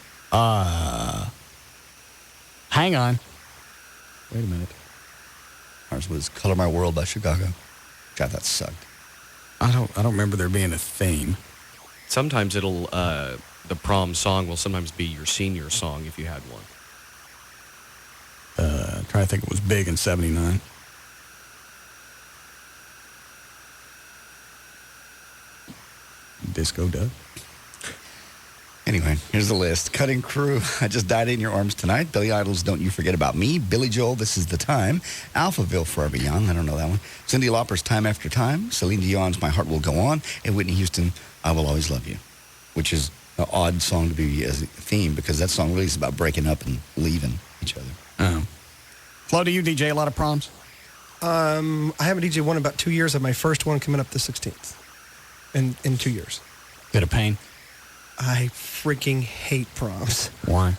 Hang on. Wait a minute. Ours was Color My World by Chicago. God, that sucked. I don't remember there being a theme. Sometimes it'll, the prom song will sometimes be your senior song if you had one. I'm trying to think it was big in 79. Disco Duck. Anyway, here's the list. Cutting Crew, I Just Died in Your Arms Tonight. Billy Idol's Don't You Forget About Me. Billy Joel, This Is the Time. Alphaville, Forever Young. I don't know that one. Cyndi Lauper's Time After Time. Celine Dion's My Heart Will Go On. And Whitney Houston, I Will Always Love You, which is an odd song to be as a theme because that song really is about breaking up and leaving each other. Oh. Flo, do you DJ a lot of proms? I haven't DJ one in about 2 years. I have my first one coming up the 16th in 2 years. Bit of pain. I freaking hate proms. Why?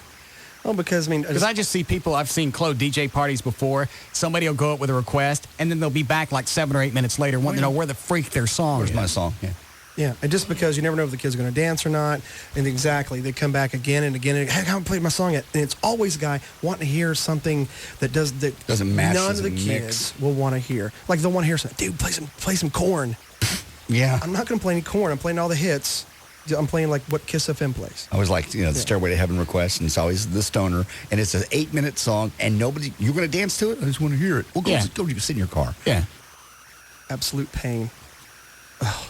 Oh, because, Because I just see people, I've seen Chloe DJ parties before. Somebody will go up with a request, and then they'll be back like 7 or 8 minutes later wanting to know where the freak their song is. Where's my song? Yeah. Yeah, and just because you never know if the kids are going to dance or not, and exactly, they come back again and again, and I haven't played my song yet, and it's always a guy wanting to hear something that doesn't match. None of the kids will want to hear. Like they'll want to hear something. Dude, play some Corn. Yeah. I'm not going to play any Corn. I'm playing all the hits. I'm playing like what Kiss FM plays. I was like, the Stairway to Heaven request, and it's always the stoner, and it's an 8-minute song, and you're going to dance to it? I just want to hear it. Well, go sit in your car. Yeah. Absolute pain. Ugh.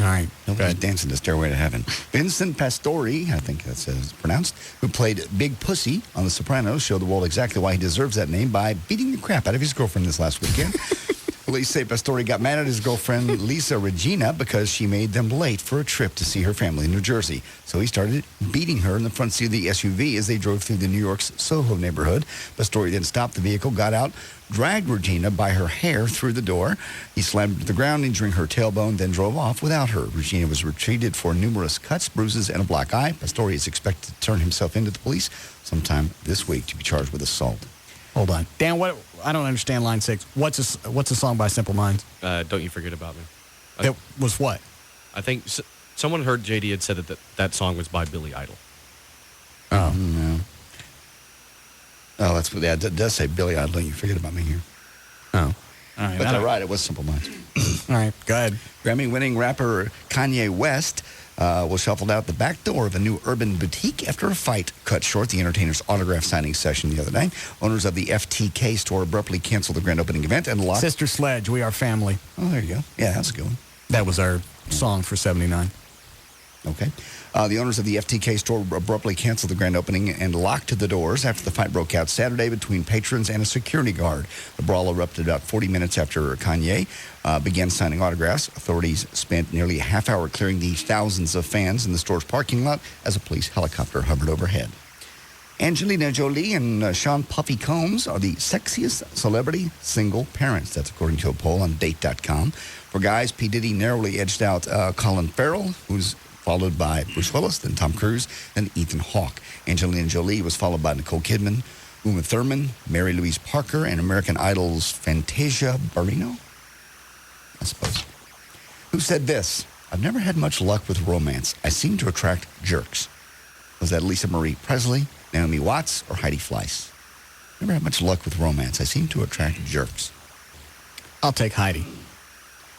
All right. Nobody's dancing to Stairway to Heaven. Vincent Pastore, I think that's how it's pronounced, who played Big Pussy on The Sopranos, showed the world exactly why he deserves that name by beating the crap out of his girlfriend this last weekend. Police say Pastore got mad at his girlfriend, Lisa Regina, because she made them late for a trip to see her family in New Jersey. So he started beating her in the front seat of the SUV as they drove through the New York's Soho neighborhood. Pastore then stopped the vehicle, got out, dragged Regina by her hair through the door. He slammed her to the ground, injuring her tailbone, then drove off without her. Regina was treated for numerous cuts, bruises, and a black eye. Pastore is expected to turn himself into the police sometime this week to be charged with assault. Hold on. Dan, I don't understand line 6. What's a song by Simple Minds? Don't You Forget About Me. That was what? I think someone heard JD had said that song was by Billy Idol. Oh. No. Oh, it does say Billy Idol, Don't You Forget About Me here. Oh. All right. But they're right, it was Simple Minds. All right, go ahead. Grammy-winning rapper Kanye West was shuffled out the back door of a new urban boutique after a fight cut short the entertainer's autograph signing session the other night. Owners of the FTK store abruptly canceled the grand opening event and locked... Sister Sledge, We Are Family. Oh, there you go. Yeah, that's a good one. That was our song for 79. Okay. The owners of the FTK store abruptly canceled the grand opening and locked the doors after the fight broke out Saturday between patrons and a security guard. The brawl erupted about 40 minutes after Kanye began signing autographs. Authorities spent nearly a half hour clearing the thousands of fans in the store's parking lot as a police helicopter hovered overhead. Angelina Jolie and Sean Puffy Combs are the sexiest celebrity single parents. That's according to a poll on Date.com. For guys, P. Diddy narrowly edged out Colin Farrell, who's followed by Bruce Willis, then Tom Cruise, then Ethan Hawke. Angelina Jolie was followed by Nicole Kidman, Uma Thurman, Mary Louise Parker, and American Idol's Fantasia Barrino, I suppose. Who said this? I've never had much luck with romance. I seem to attract jerks. Was that Lisa Marie Presley, Naomi Watts, or Heidi Fleiss? Never had much luck with romance. I seem to attract jerks. I'll take Heidi.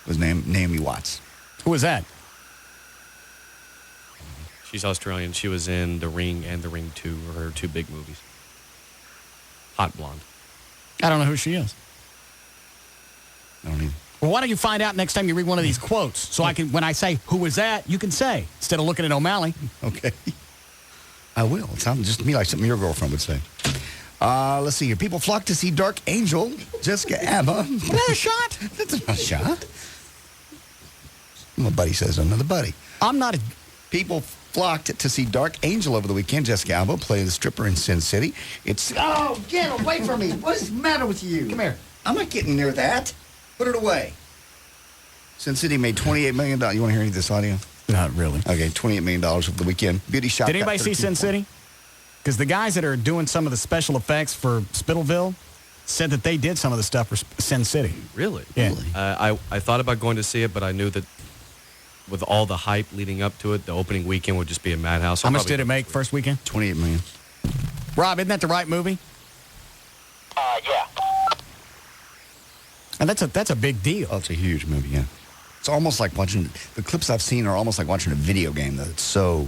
It was Naomi Watts. Who was that? She's Australian. She was in The Ring and The Ring 2, or her two big movies. Hot blonde. I don't know who she is. I don't either. Well, why don't you find out next time you read one of these quotes? So I can, when I say, who was that, you can say, instead of looking at O'Malley. Okay. I will. It sounds just to me like something your girlfriend would say. Let's see here. People flock to see Dark Angel, Jessica Alba. Another shot? That's not a shot. My buddy says another buddy. I'm not a... People flocked to see Dark Angel over the weekend. Jessica Alba played the stripper in Sin City. It's... Oh, get away from me. What's the matter with you? Come here. I'm not getting near that. Put it away. Sin City made $28 million. You want to hear this audio? Not really. Okay, $28 million over the weekend. Beauty shop. Did anybody see Sin City? Because the guys that are doing some of the special effects for Spittleville said that they did some of the stuff for Sin City. Really? Yeah. I thought about going to see it, but I knew that with all the hype leading up to it, the opening weekend would just be a madhouse. How much did it make first weekend? $28 million. Rob, isn't that the right movie? Yeah. And that's a big deal. Oh, it's a huge movie, yeah. It's almost like watching, the clips I've seen are almost like watching a video game, though. It's so...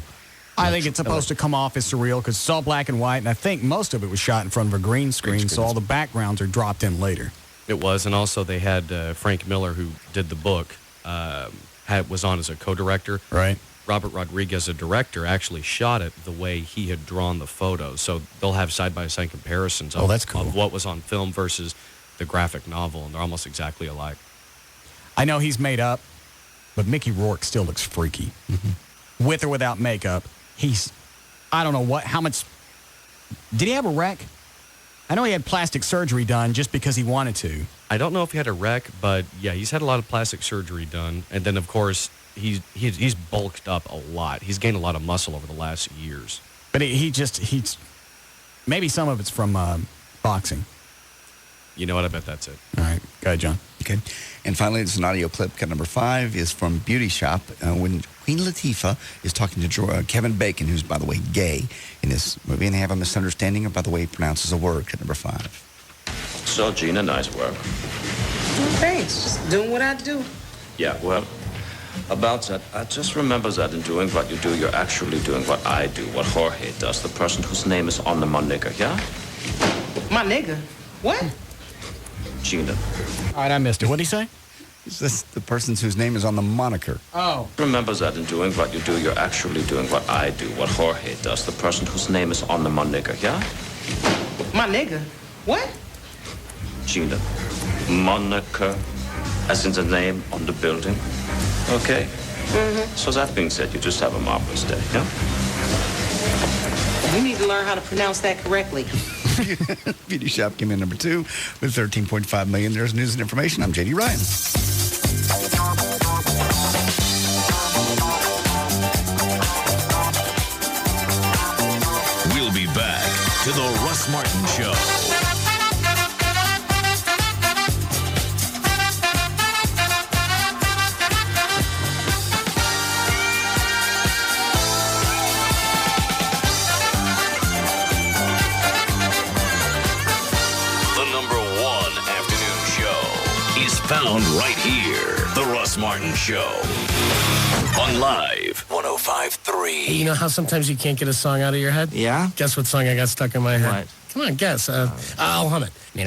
I think it's supposed to come off as surreal because it's all black and white, and I think most of it was shot in front of a green screen, so all the backgrounds are dropped in later. It was, and also they had Frank Miller, who did the book, was on as a co-director. Right. Robert Rodriguez, a director, actually shot it the way he had drawn the photos. So they'll have side-by-side comparisons of, that's cool. of what was on film versus the graphic novel, and they're almost exactly alike. I know he's made up, but Mickey Rourke still looks freaky. Mm-hmm. With or without makeup, I don't know how much, did he have a wreck? I know he had plastic surgery done just because he wanted to. I don't know if he had a wreck, but yeah, he's had a lot of plastic surgery done. And then, of course, he's bulked up a lot. He's gained a lot of muscle over the last years. But he's maybe some of it's from boxing. You know what? I bet that's it. All right. Go ahead, John. Okay. And finally, it's an audio clip. Cut number 5 is from Beauty Shop when Queen Latifah is talking to Kevin Bacon, who's, by the way, gay in this movie, and they have a misunderstanding of, by the way, he pronounces a word. Cut number 5. So, Gina, nice work. Thanks. Just doing what I do. Yeah, well, about that, I just remember that in doing what you do, you're actually doing what I do, what Jorge does, the person whose name is on the my nigga, yeah? My nigga? What? Gina. All right, I missed it. What'd he say? Is this the person whose name is on the moniker? Oh. Remember that in doing what you do, you're actually doing what I do, what Jorge does, the person whose name is on the my nigga, yeah? My nigga? What? Gina. Moniker, as in the name on the building. Okay? Mm-hmm. So that being said, you just have a marvelous day, yeah? You need to learn how to pronounce that correctly. Beauty Shop came in number 2 with $13.5 million. There's news and information. I'm J.D. Ryan. We'll be back to the Russ Martin Show. Found right here. The Russ Martin Show. On Live 105.3. Hey, you know how sometimes you can't get a song out of your head? Yeah? Guess what song I got stuck in my head? What? Come on, guess. I'll hum it. I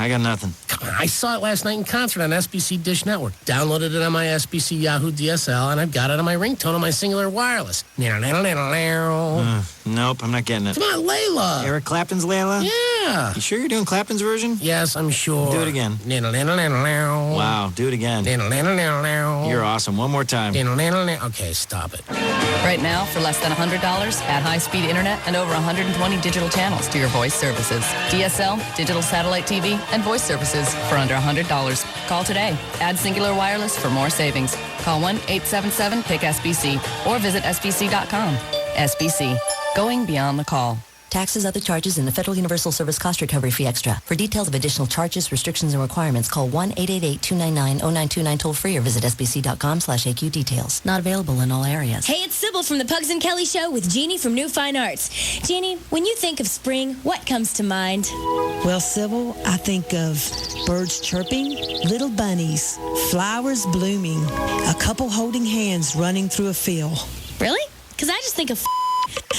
got nothing. Come on, I saw it last night in concert on SBC Dish Network. Downloaded it on my SBC Yahoo DSL, and I've got it on my ringtone on my Singular Wireless. Nope, I'm not getting it. Come on, Layla. Eric Clapton's Layla? Yeah. You sure you're doing Clapton's version? Yes, I'm sure. Do it again. Wow, do it again. You're awesome. One more time. Okay, stop it. Right now, for less than $100, add high-speed internet and over 120 digital channels to your voice services. DSL, digital satellite TV, and voice services for under $100. Call today. Add Singular Wireless for more savings. Call 1-877-PIC-SBC or visit sbc.com. SBC, going beyond the call. Taxes, other charges, and the Federal Universal Service Cost Recovery Fee Extra. For details of additional charges, restrictions, and requirements, call 1-888-299-0929 toll-free or visit sbc.com/AQ details. Not available in all areas. Hey, it's Sybil from the Pugs and Kelly Show with Jeannie from New Fine Arts. Jeannie, when you think of spring, what comes to mind? Well, Sybil, I think of birds chirping, little bunnies, flowers blooming, a couple holding hands running through a field. Really? Because I just think of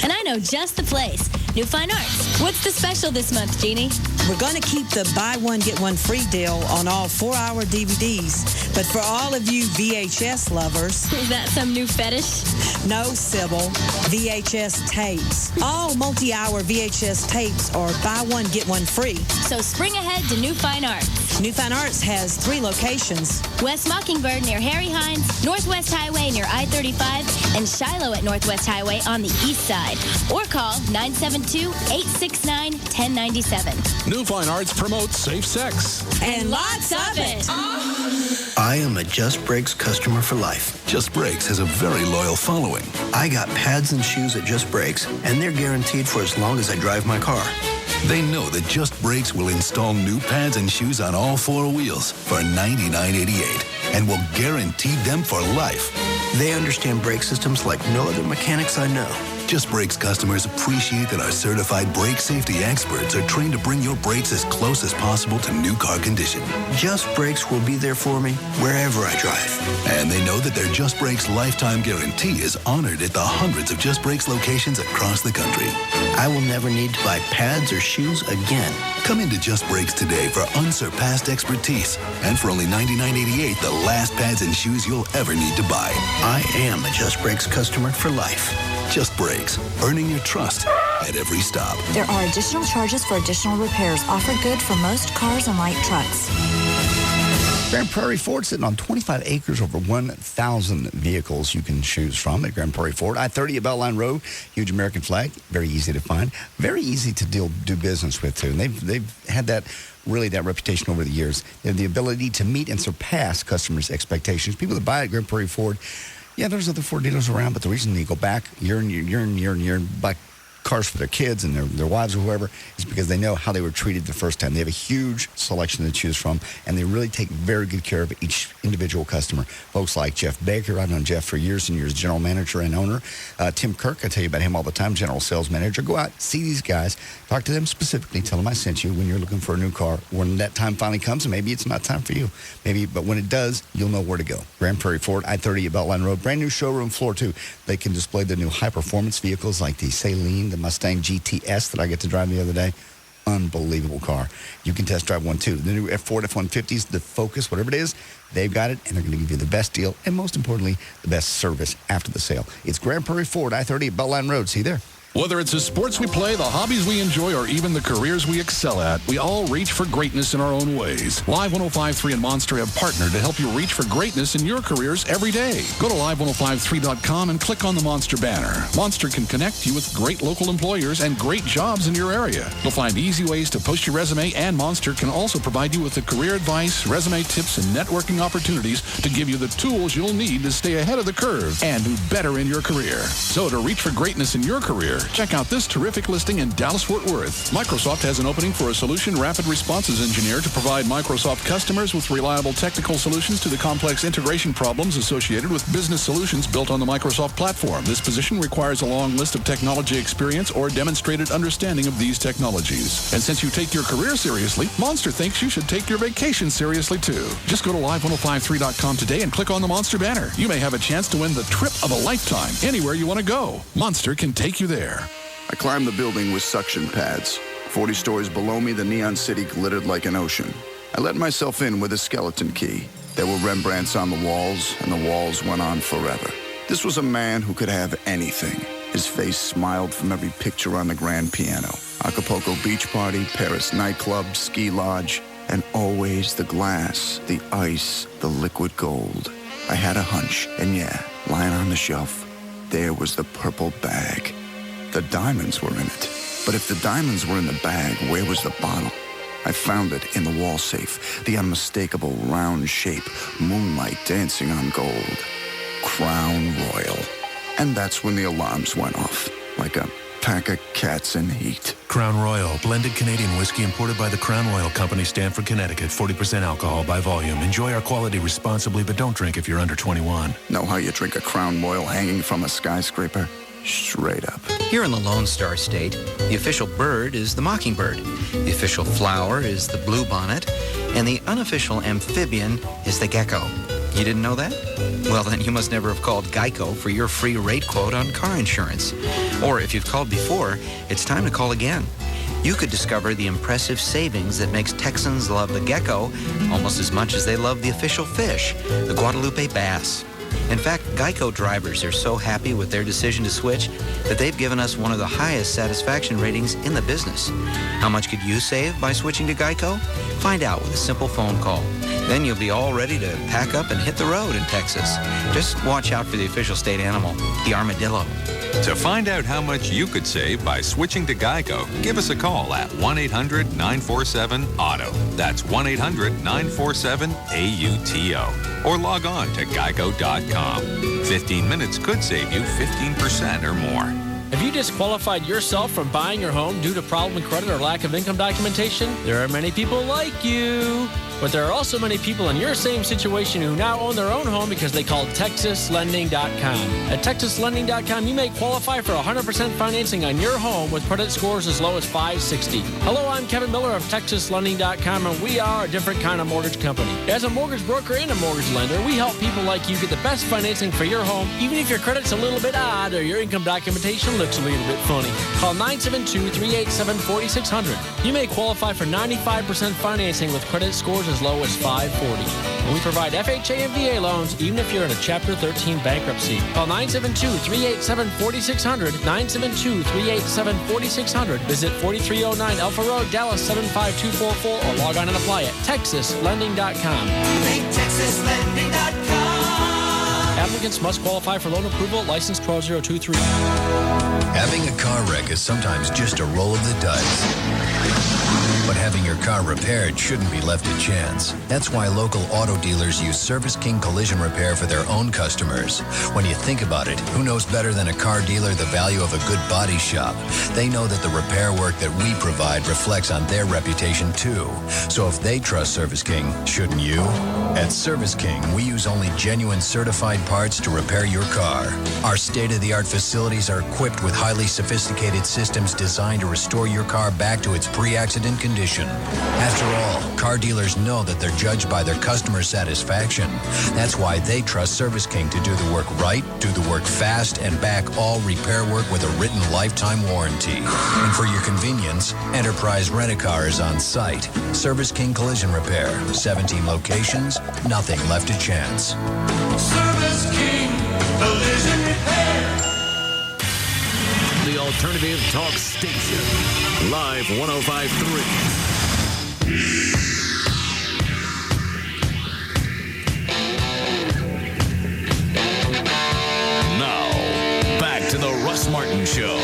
and I know just the place. New Fine Arts. What's the special this month, Jeannie? We're going to keep the buy one, get one free deal on all 4-hour DVDs. But for all of you VHS lovers... Is that some new fetish? No, Sybil. VHS tapes. All multi-hour VHS tapes are buy one, get one free. So spring ahead to New Fine Arts. New Fine Arts has 3 locations. West Mockingbird near Harry Hines, Northwest Highway near I-35, and Shiloh at Northwest Highway on the east side. Or call 972-869-1097. New Fine Arts promotes safe sex. And lots of it. I am a Just Brakes customer for life. Just Brakes has a very loyal following. I got pads and shoes at Just Brakes, and they're guaranteed for as long as I drive my car. They know that Just Brakes will install new pads and shoes on all 4 wheels for $99.88 and will guarantee them for life. They understand brake systems like no other mechanics I know. Just Brakes customers appreciate that our certified brake safety experts are trained to bring your brakes as close as possible to new car condition. Just Brakes will be there for me wherever I drive. And they know that their Just Brakes lifetime guarantee is honored at the hundreds of Just Brakes locations across the country. I will never need to buy pads or shoes again. Come into Just Brakes today for unsurpassed expertise. And for only $99.88, the last pads and shoes you'll ever need to buy. I am a Just Brakes customer for life. Just Brakes, earning your trust at every stop. There are additional charges for additional repairs. Offer good for most cars and light trucks. Grand Prairie Ford sitting on 25 acres, over 1,000 vehicles you can choose from at Grand Prairie Ford. I-30 at Beltline Road, huge American flag, very easy to find, very easy to do business with, too. And they've had that reputation over the years. They have the ability to meet and surpass customers' expectations. People that buy at Grand Prairie Ford, yeah, there's other Ford dealers around, but the reason they go back year and buy cars for their kids and their wives or whoever is because they know how they were treated the first time. They have a huge selection to choose from, and they really take very good care of each individual customer. Folks like Jeff Baker, I've known Jeff for years and years, general manager and owner. Tim Kirk, I tell you about him all the time, general sales manager. Go out, see these guys, talk to them specifically, tell them I sent you when you're looking for a new car. When that time finally comes, and maybe it's not time for you, but when it does, you'll know where to go. Grand Prairie Ford, I-30 at Beltline Road, brand new showroom floor too. They can display the new high-performance vehicles like the Saline, the Mustang GTS that I get to drive the other day. Unbelievable car. You can test drive one too. The new Ford F-150s, the Focus, whatever it is, they've got it, and they're going to give you the best deal and, most importantly, the best service after the sale. It's Grand Prairie Ford, I-30 at Beltline Road. See you there. Whether it's the sports we play, the hobbies we enjoy, or even the careers we excel at, we all reach for greatness in our own ways. Live 105.3 and Monster have partnered to help you reach for greatness in your careers every day. Go to live1053.com and click on the Monster banner. Monster can connect you with great local employers and great jobs in your area. You'll find easy ways to post your resume, and Monster can also provide you with the career advice, resume tips, and networking opportunities to give you the tools you'll need to stay ahead of the curve and do better in your career. So to reach for greatness in your career, check out this terrific listing in Dallas-Fort Worth. Microsoft has an opening for a solution rapid responses engineer to provide Microsoft customers with reliable technical solutions to the complex integration problems associated with business solutions built on the Microsoft platform. This position requires a long list of technology experience or demonstrated understanding of these technologies. And since you take your career seriously, Monster thinks you should take your vacation seriously too. Just go to live1053.com today and click on the Monster banner. You may have a chance to win the trip of a lifetime anywhere you want to go. Monster can take you there. I climbed the building with suction pads. 40 stories below me, the neon city glittered like an ocean. I let myself in with a skeleton key. There were Rembrandts on the walls, and the walls went on forever. This was a man who could have anything. His face smiled from every picture on the grand piano. Acapulco beach party, Paris nightclub, ski lodge, and always the glass, the ice, the liquid gold. I had a hunch, and yeah, lying on the shelf, there was the purple bag. The diamonds were in it. But if the diamonds were in the bag, where was the bottle? I found it in the wall safe, the unmistakable round shape, moonlight dancing on gold. Crown Royal. And that's when the alarms went off, like a pack of cats in heat. Crown Royal, blended Canadian whiskey imported by the Crown Royal Company, Stamford, Connecticut. 40% alcohol by volume. Enjoy our quality responsibly, but don't drink if you're under 21. Know how you drink a Crown Royal hanging from a skyscraper? Straight up. Here in the Lone Star State, the official bird is the mockingbird, the official flower is the bluebonnet, and the unofficial amphibian is the gecko. You didn't know that? Well, then you must never have called Geico for your free rate quote on car insurance. Or if you've called before, it's time to call again. You could discover the impressive savings that makes Texans love the gecko almost as much as they love the official fish, the Guadalupe bass. In fact, Geico drivers are so happy with their decision to switch that they've given us one of the highest satisfaction ratings in the business. How much could you save by switching to Geico? Find out with a simple phone call. Then you'll be all ready to pack up and hit the road in Texas. Just watch out for the official state animal, the armadillo. To find out how much you could save by switching to Geico, give us a call at 1-800-947-AUTO. That's 1-800-947-AUTO. Or log on to geico.com. 15 minutes could save you 15% or more. Have you disqualified yourself from buying your home due to problem credit or lack of income documentation? There are many people like you. But there are also many people in your same situation who now own their own home because they called TexasLending.com. At TexasLending.com, you may qualify for 100% financing on your home with credit scores as low as 560. Hello, I'm Kevin Miller of TexasLending.com, and we are a different kind of mortgage company. As a mortgage broker and a mortgage lender, we help people like you get the best financing for your home, even if your credit's a little bit odd or your income documentation looks a little bit funny. Call 972-387-4600. You may qualify for 95% financing with credit scores as low as 540. And we provide FHA and VA loans even if you're in a Chapter 13 bankruptcy. Call 972-387-4600, 972-387-4600. Visit 4309 Alpha Road, Dallas 75244, or log on and apply at TexasLending.com. TexasLending.com. Applicants must qualify for loan approval. License 12023. Having a car wreck is sometimes just a roll of the dice. But having your car repaired shouldn't be left to chance. That's why local auto dealers use Service King Collision Repair for their own customers. When you think about it, who knows better than a car dealer the value of a good body shop? They know that the repair work that we provide reflects on their reputation too. So if they trust Service King, shouldn't you? At Service King, we use only genuine certified parts to repair your car. Our state-of-the-art facilities are equipped with highly sophisticated systems designed to restore your car back to its pre-accident condition. After all, car dealers know that they're judged by their customer satisfaction. That's why they trust Service King to do the work right, do the work fast, and back all repair work with a written lifetime warranty. And for your convenience, Enterprise Rent-A-Car is on site. Service King Collision Repair, 17 locations, nothing left to chance. Service King Collision Repair. The alternative talk station. Live 105.3. Now, back to the Russ Martin Show.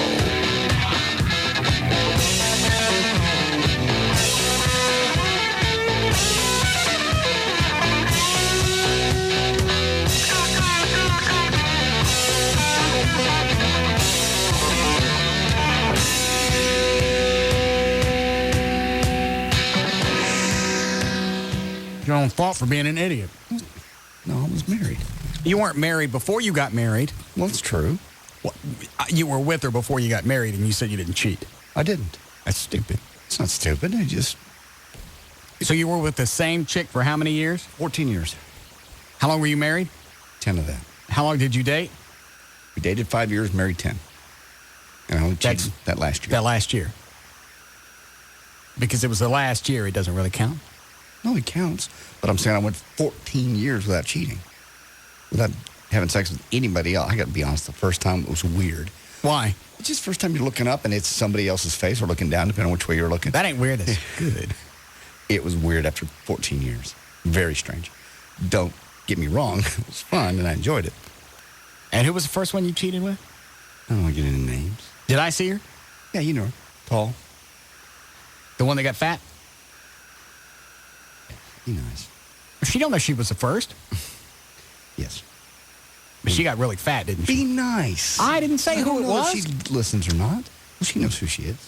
Your own fault for being an idiot. No, I was married. You weren't married before you got married. Well, it's true. Well, you were with her before you got married, and you said you didn't cheat. I didn't. That's stupid. It's not stupid. I just... So you were with the same chick for how many years? 14 years. How long were you married? 10 of that. How long did you date? We dated 5 years, married 10. And I only cheated that last year. That last year. Because it was the last year, it doesn't really count? No, it counts. But I'm saying I went 14 years without cheating. Without having sex with anybody else. I got to be honest, the first time it was weird. Why? It's just the first time you're looking up and it's somebody else's face or looking down, depending on which way you're looking. That ain't weird. That's good. It was weird after 14 years. Very strange. Don't get me wrong. It was fun and I enjoyed it. And who was the first one you cheated with? I don't want to get into names. Did I see her? Yeah, you know her. Tall. The one that got fat? Be nice. She don't know she was the first. Yes. But she got really fat, didn't she? Be nice. I didn't say who it was. If she listens or not. Well, she knows who she is.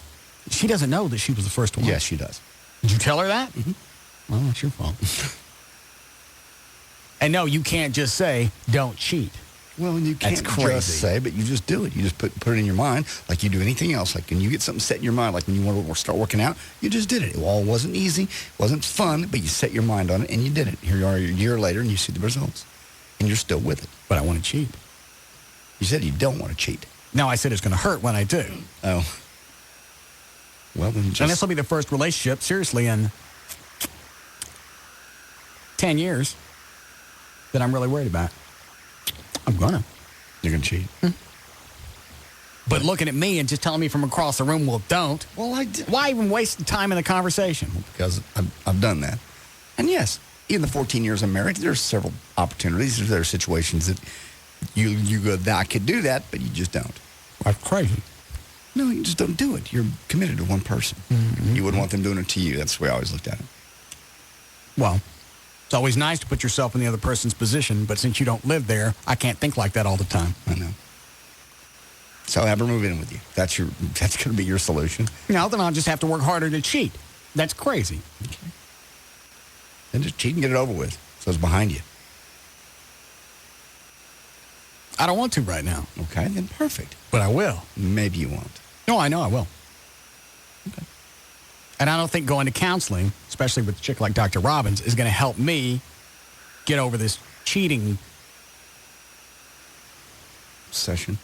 She doesn't know that she was the first one. Yes, she does. Did you tell her that? Mm-hmm. Well, that's your fault. And no, you can't just say, don't cheat. Well, you can't just say, but you just do it. You just put it in your mind like you do anything else. Like when you get something set in your mind, like when you want to start working out, you just did it. It all wasn't easy, wasn't fun, but you set your mind on it and you did it. Here you are a year later and you see the results. And you're still with it. But I want to cheat. You said you don't want to cheat. No, I said it's going to hurt when I do. Oh. Well, then just... And this will be the first relationship, seriously, in 10 years that I'm really worried about. I'm gonna. You're going to cheat? But looking at me and just telling me from across the room, well, don't. Well, why even waste time in the conversation? Because I've done that. And yes, in the 14 years I'm married, there's several opportunities. There are situations that you go, I could do that, but you just don't. That's crazy. No, you just don't do it. You're committed to one person. Mm-hmm. You wouldn't want them doing it to you. That's the way I always looked at it. Well, it's always nice to put yourself in the other person's position, but since you don't live there, I can't think like that all the time. I know. So have her move in with you. That's going to be your solution. No, then I'll just have to work harder to cheat. That's crazy. Okay. Then just cheat and get it over with. So it's behind you. I don't want to right now. Okay, then perfect. But I will. Maybe you won't. No, I know I will. Okay. And I don't think going to counseling, especially with a chick like Dr. Robbins, is going to help me get over this cheating session.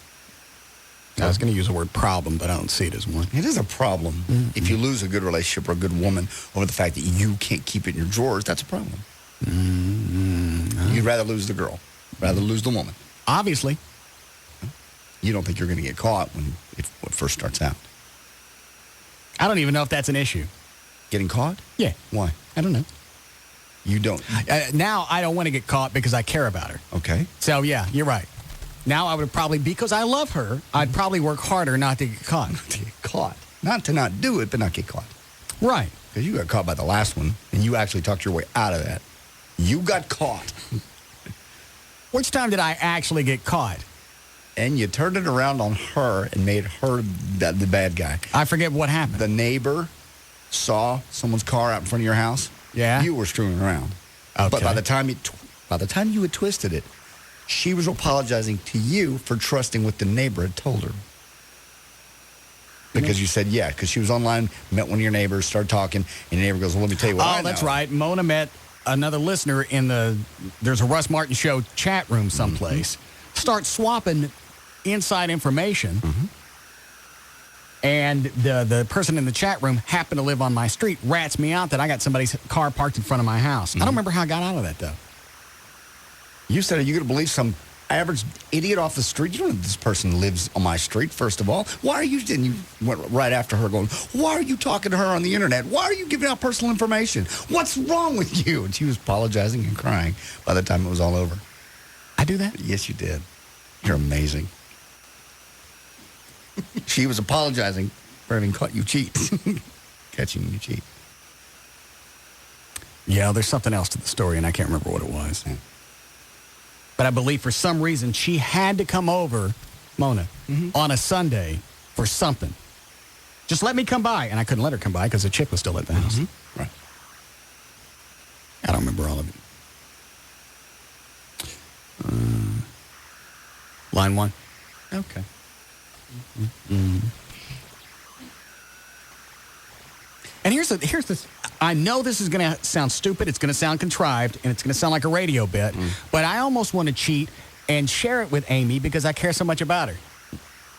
I was going to use the word problem, but I don't see it as one. It is a problem. Mm-hmm. If you lose a good relationship or a good woman over the fact that you can't keep it in your drawers, that's a problem. Mm-hmm. You'd rather lose the girl, rather lose the woman. Obviously. You don't think you're going to get caught when it first starts out. I don't even know if that's an issue. Getting caught? Yeah. Why? I don't know. You don't? Now I don't want to get caught because I care about her. Okay. So, yeah, you're right. Now I would probably, because I love her, I'd probably work harder not to get caught. Not to get caught. Not to not do it, but not get caught. Right. Because you got caught by the last one, and you actually talked your way out of that. You got caught. Which time did I actually get caught? And you turned it around on her and made her the bad guy. I forget what happened. The neighbor saw someone's car out in front of your house. Yeah. You were screwing around. Okay. But by the time you had twisted it, she was apologizing to you for trusting what the neighbor had told her. Because you said, yeah, because she was online, met one of your neighbors, started talking, and the neighbor goes, well, let me tell you what I know. Oh, that's right. Mona met another listener in there's a Russ Martin Show chat room someplace. Mm-hmm. Start swapping inside information. Mm-hmm. And the person in the chat room happened to live on my street, rats me out that I got somebody's car parked in front of my house. Mm-hmm. I don't remember how I got out of that, though. You said, are you going to believe some average idiot off the street? You don't know if this person lives on my street, first of all. Why are you, and you went right after her going, why are you talking to her on the internet? Why are you giving out personal information? What's wrong with you? And she was apologizing and crying by the time it was all over. I do that? Yes, you did. You're amazing. She was apologizing for having caught you cheat. Catching you cheat. Yeah, there's something else to the story, and I can't remember what it was. Yeah. But I believe for some reason she had to come over, Mona, on a Sunday for something. Just let me come by. And I couldn't let her come by because the chick was still at the house. Mm-hmm. Right. I don't remember all of it. Line one. Okay. Mm-hmm. And here's the. I know this is going to sound stupid. It's going to sound contrived, and it's going to sound like a radio bit. But I almost want to cheat and share it with Amy because I care so much about her.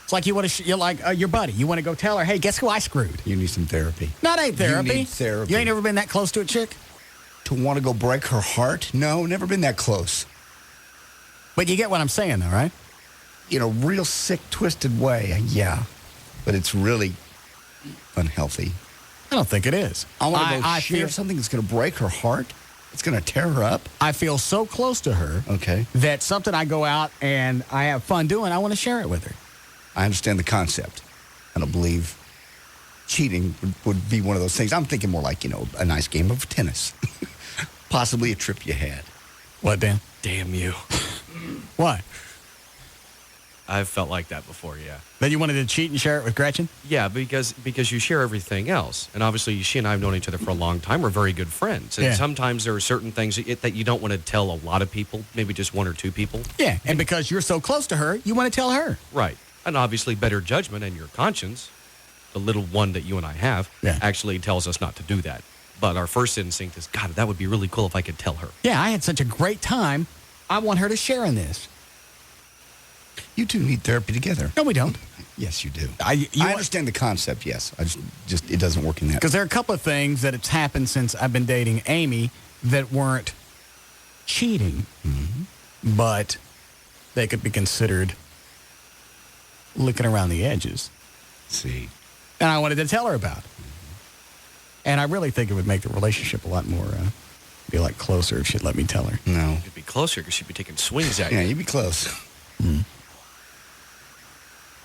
It's like you're like your buddy. You want to go tell her, hey, guess who I screwed? You need some therapy. Not ain't therapy. You need therapy. You ain't ever been that close to a chick? To want to go break her heart? No, never been that close. But you get what I'm saying, though, right? In a real sick, twisted way, yeah. But it's really unhealthy. I don't think it is. I want to go share something that's going to break her heart. It's going to tear her up. I feel so close to her. Okay. That something I go out and I have fun doing, I want to share it with her. I understand the concept. I don't believe cheating would be one of those things. I'm thinking more like, a nice game of tennis. Possibly a trip you had. What, Dan? Damn you. What? I've felt like that before, yeah. That you wanted to cheat and share it with Gretchen? Yeah, because you share everything else. And obviously, she and I have known each other for a long time. We're very good friends. And sometimes there are certain things that you don't want to tell a lot of people, maybe just one or two people. Yeah, and because you're so close to her, you want to tell her. Right. And obviously, better judgment and your conscience, the little one that you and I have, actually tells us not to do that. But our first instinct is, God, that would be really cool if I could tell her. Yeah, I had such a great time. I want her to share in this. You two need therapy together. No, we don't. Yes, you do. I understand the concept, yes. I just it doesn't work in that. Because there are a couple of things that have happened since I've been dating Amy that weren't cheating, but they could be considered looking around the edges. See. And I wanted to tell her about it. And I really think it would make the relationship a lot more, be like closer if she'd let me tell her. No. It'd be closer because she'd be taking swings at you. Yeah, you'd be close.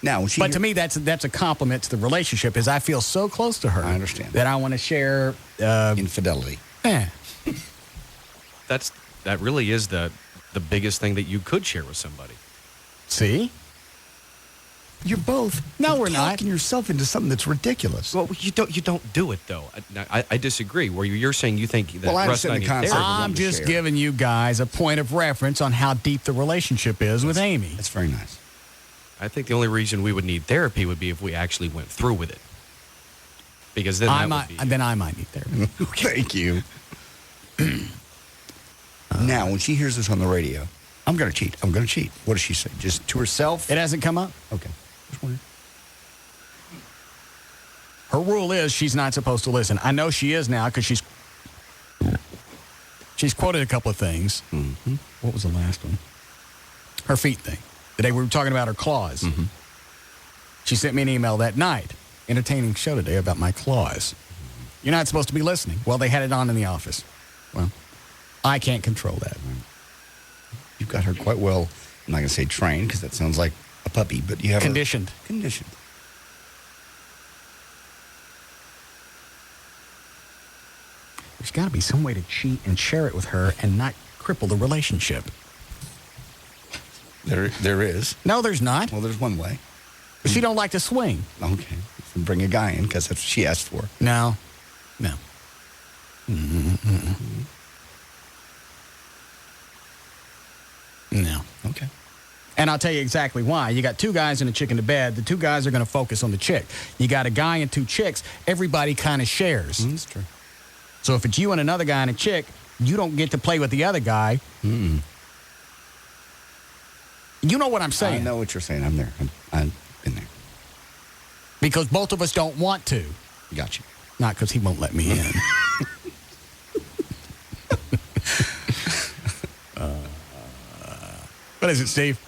Now, but to me, that's a compliment to the relationship, is I feel so close to her. I understand. That I want to share... infidelity. Yeah. That really is the biggest thing that you could share with somebody. See? You're both. No, we're not. Talking yourself into something that's ridiculous. Well, you don't do it though. I disagree. Where you're saying you think that I Russ understand and the I need concept. therapy. I'm just giving you guys a point of reference on how deep the relationship is with Amy. That's very nice. I think the only reason we would need therapy would be if we actually went through with it. Because then I might need therapy. Thank you. Now, when she hears this on the radio, I'm going to cheat. I'm going to cheat. What does she say? Just to herself? It hasn't come up. Okay. Just wondering. Her rule is she's not supposed to listen. I know she is now because she's quoted a couple of things. Mm-hmm. What was the last one? Her feet thing. The day we were talking about her claws. Mm-hmm. She sent me an email that night. Entertaining show today about my claws. You're not supposed to be listening. Well, they had it on in the office. Well, I can't control that. You've got her quite well, I'm not going to say trained because that sounds like a puppy, but you have conditioned. Her conditioned. There's got to be some way to cheat and share it with her and not cripple the relationship. There is. No, there's not. Well, there's one way. But she don't like to swing. Okay. Bring a guy in because that's what she asked for. No. No. Okay. And I'll tell you exactly why. You got two guys and a chick in the bed. The two guys are going to focus on the chick. You got a guy and two chicks. Everybody kind of shares. That's true. So if it's you and another guy and a chick, you don't get to play with the other guy. Mm. You know what I'm saying. I know what you're saying. I'm there. I've been there. Because both of us don't want to. Gotcha. Not because he won't let me in. What is it, Steve?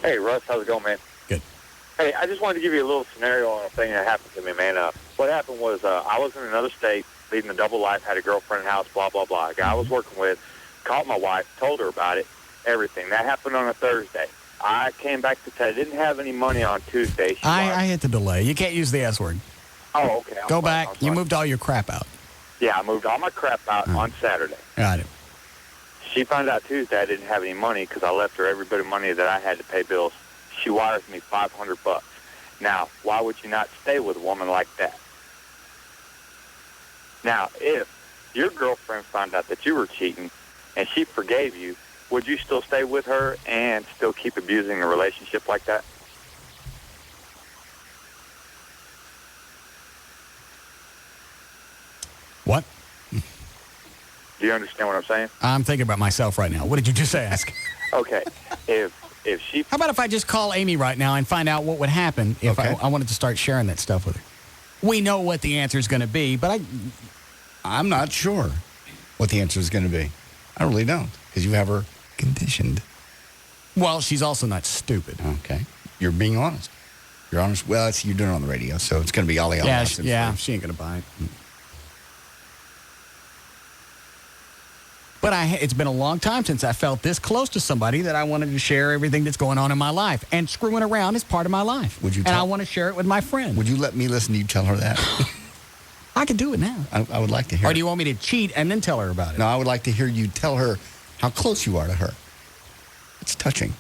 Hey, Russ. How's it going, man? Good. Hey, I just wanted to give you a little scenario on a thing that happened to me, man. What happened was I was in another state, leading a double life, had a girlfriend in the house, blah, blah, blah. A guy I was working with called my wife, told her about it, everything. That happened on a Thursday. I came back to tell didn't have any money on Tuesday. I hit the delay. You can't use the S word. Oh, okay. Go back. You moved all your crap out. Yeah, I moved all my crap out on Saturday. Got it. She found out Tuesday I didn't have any money because I left her every bit of money that I had to pay bills. She wires me $500. Now, why would you not stay with a woman like that? Now, if your girlfriend found out that you were cheating and she forgave you, would you still stay with her and still keep abusing a relationship like that? What? Do you understand what I'm saying? I'm thinking about myself right now. What did you just ask? Okay. If she... How about if I just call Amy right now and find out what would happen if I wanted to start sharing that stuff with her? We know what the answer is going to be, but I'm not sure what the answer is going to be. I really don't, because you have her conditioned. Well, she's also not stupid. Okay. You're being honest. You're honest. Well, you're doing it on the radio, so it's going to be ollie ollie. Yeah, she ain't going to buy it. But it's been a long time since I felt this close to somebody that I wanted to share everything that's going on in my life. And screwing around is part of my life. Would you? And I want to share it with my friend. Would you let me listen to you tell her that? I can do it now. I would like to hear. Or do you want me to cheat and then tell her about it? No, I would like to hear you tell her how close you are to her. It's touching.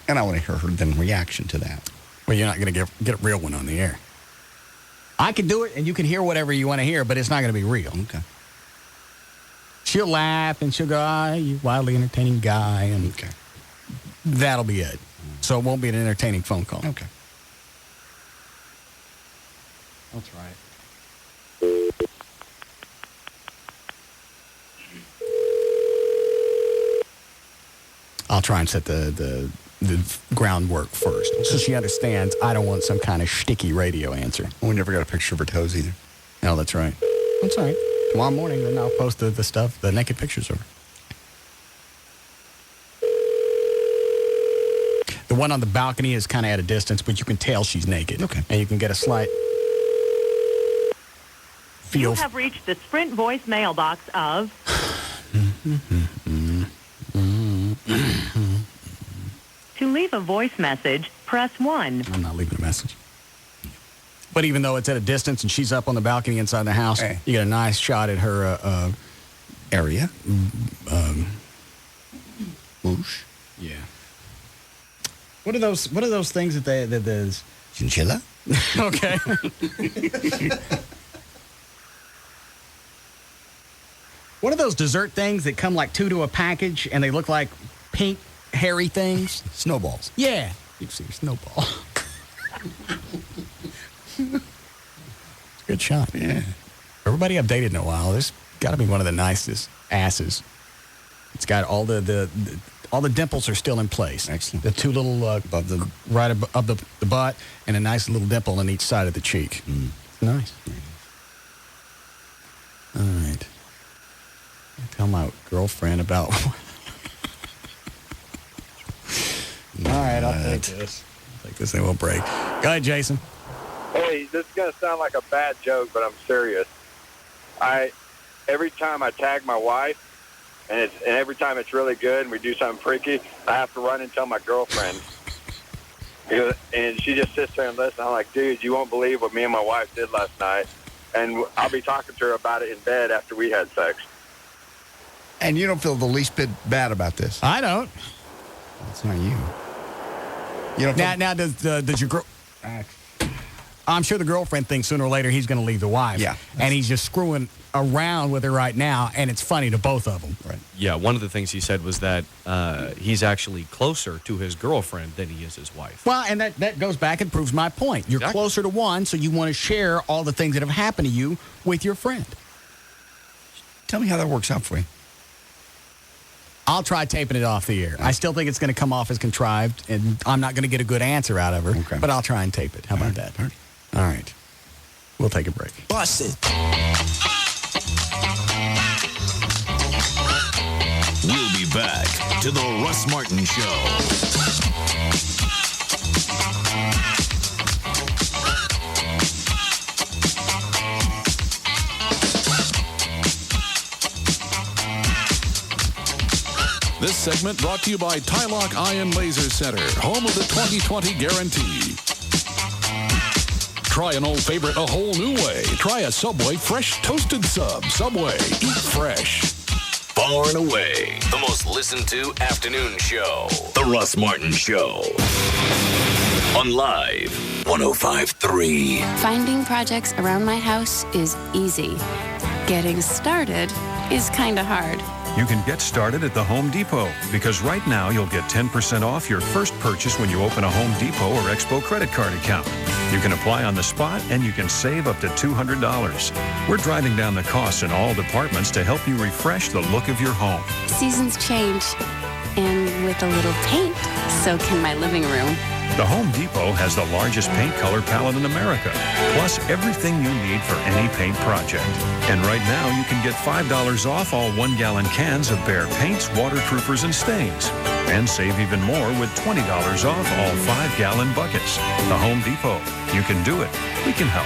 And I want to hear her then reaction to that. Well, you're not going to get a real one on the air. I can do it, and you can hear whatever you want to hear, but it's not going to be real. Okay. She'll laugh, and she'll go, you wildly entertaining guy, and that'll be it. So it won't be an entertaining phone call. Okay. That's right. I'll try and set the groundwork first, so she understands I don't want some kind of shticky radio answer. We never got a picture of her toes either. No, that's right. That's all right. Tomorrow morning, then I'll post the stuff, the naked pictures of her. The one on the balcony is kind of at a distance, but you can tell she's naked. Okay. And you can get a slight feel. You have reached the Sprint voice mailbox of... To leave a voice message, press 1. I'm not leaving a message. But even though it's at a distance and she's up on the balcony inside the house, you get a nice shot at her area. Whoosh. Yeah. What are those things that there's chinchilla? Okay. What are those dessert things that come like 2 to a package and they look like pink, hairy things? Snowballs. Yeah. You can see a snowball. Good shot. Yeah. Everybody updated in a while. This got to be one of the nicest asses. It's got all the dimples are still in place. Excellent. The 2 little above the butt and a nice little dimple on each side of the cheek. Nice. All right. Tell my girlfriend about. All right, I'll take this. I'll take this and we'll break. Go ahead, Jason. Hey, this is going to sound like a bad joke, but I'm serious. Every time I tag my wife, and every time it's really good and we do something freaky, I have to run and tell my girlfriend. And she just sits there and listens. I'm like, dude, you won't believe what me and my wife did last night. And I'll be talking to her about it in bed after we had sex. And you don't feel the least bit bad about this? I don't. It's not you. You don't feel... Now does your girl... I'm sure the girlfriend thinks sooner or later he's going to leave the wife. Yeah. And he's just screwing around with her right now, and it's funny to both of them. Right. Yeah, one of the things he said was that he's actually closer to his girlfriend than he is his wife. Well, and that goes back and proves my point. You're closer to one, so you want to share all the things that have happened to you with your friend. Tell me how that works out for you. I'll try taping it off the air. I still think it's going to come off as contrived, and I'm not going to get a good answer out of her, but I'll try and tape it. How about that? All right. We'll take a break. Bust it. We'll be back to the Russ Martin Show. This segment brought to you by Tylock Eye and Laser Center, home of the 20/20 guarantee. Try an old favorite a whole new way. Try a Subway fresh toasted sub. Subway, eat fresh. Far and away, the most listened to afternoon show. The Russ Martin Show. On Live 105.3. Finding projects around my house is easy. Getting started is kind of hard. You can get started at the Home Depot because right now you'll get 10% off your first purchase when you open a Home Depot or Expo credit card account. You can apply on the spot and you can save up to $200. We're driving down the costs in all departments to help you refresh the look of your home. Seasons change, and with a little paint, so can my living room. The Home Depot has the largest paint color palette in America, plus everything you need for any paint project. And right now, you can get $5 off all 1-gallon cans of Behr paints, waterproofers, and stains. And save even more with $20 off all 5-gallon buckets. The Home Depot. You can do it. We can help.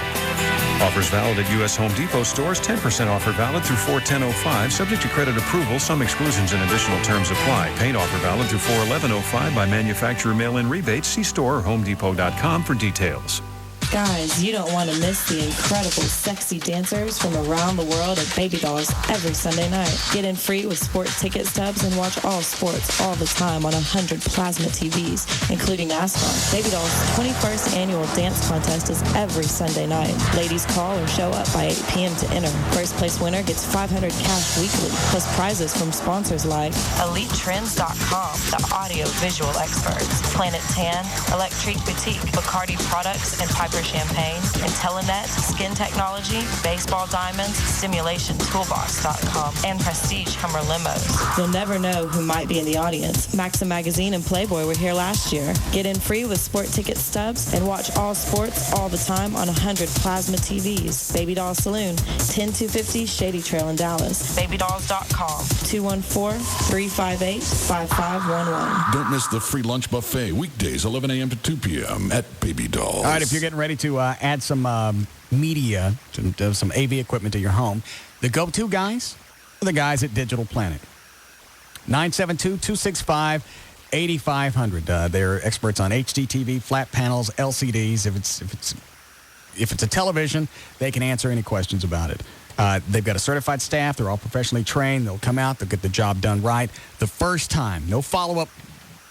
Offers valid at U.S. Home Depot stores. 10% offer valid through 4/10/05. Subject to credit approval. Some exclusions and additional terms apply. Paint offer valid through 4/11/05 by manufacturer mail-in rebates. See store or homedepot.com for details. Guys, you don't want to miss the incredible sexy dancers from around the world at Baby Dolls every Sunday night. Get in free with sports ticket stubs and watch all sports all the time on 100 plasma TVs, including NASCAR. Baby Dolls' 21st annual dance contest is every Sunday night. Ladies call or show up by 8 p.m. to enter. First place winner gets $500 cash weekly, plus prizes from sponsors like EliteTrends.com, the audio-visual experts, Planet Tan, Electric Boutique, Bacardi Products, and Piper champagne, IntelliNet, skin technology, baseball diamonds, StimulationToolbox.com, and Prestige Hummer limos. You'll never know who might be in the audience. Maxim Magazine and Playboy were here last year. Get in free with sport ticket stubs and watch all sports all the time on 100 plasma TVs. Baby Doll Saloon, 10250 Shady Trail in Dallas. BabyDolls.com, 214-358-5511. Don't miss the free lunch buffet weekdays 11 a.m. to 2 p.m. at Baby Dolls. All right, if you're getting ready to add some media, some AV equipment to your home, the go-to guys are the guys at Digital Planet. 972-265-8500. They're experts on HD TV, flat panels, LCDs. If it's a television, they can answer any questions about it. They've got a certified staff. They're all professionally trained. They'll come out. They'll get the job done right the first time. No follow-up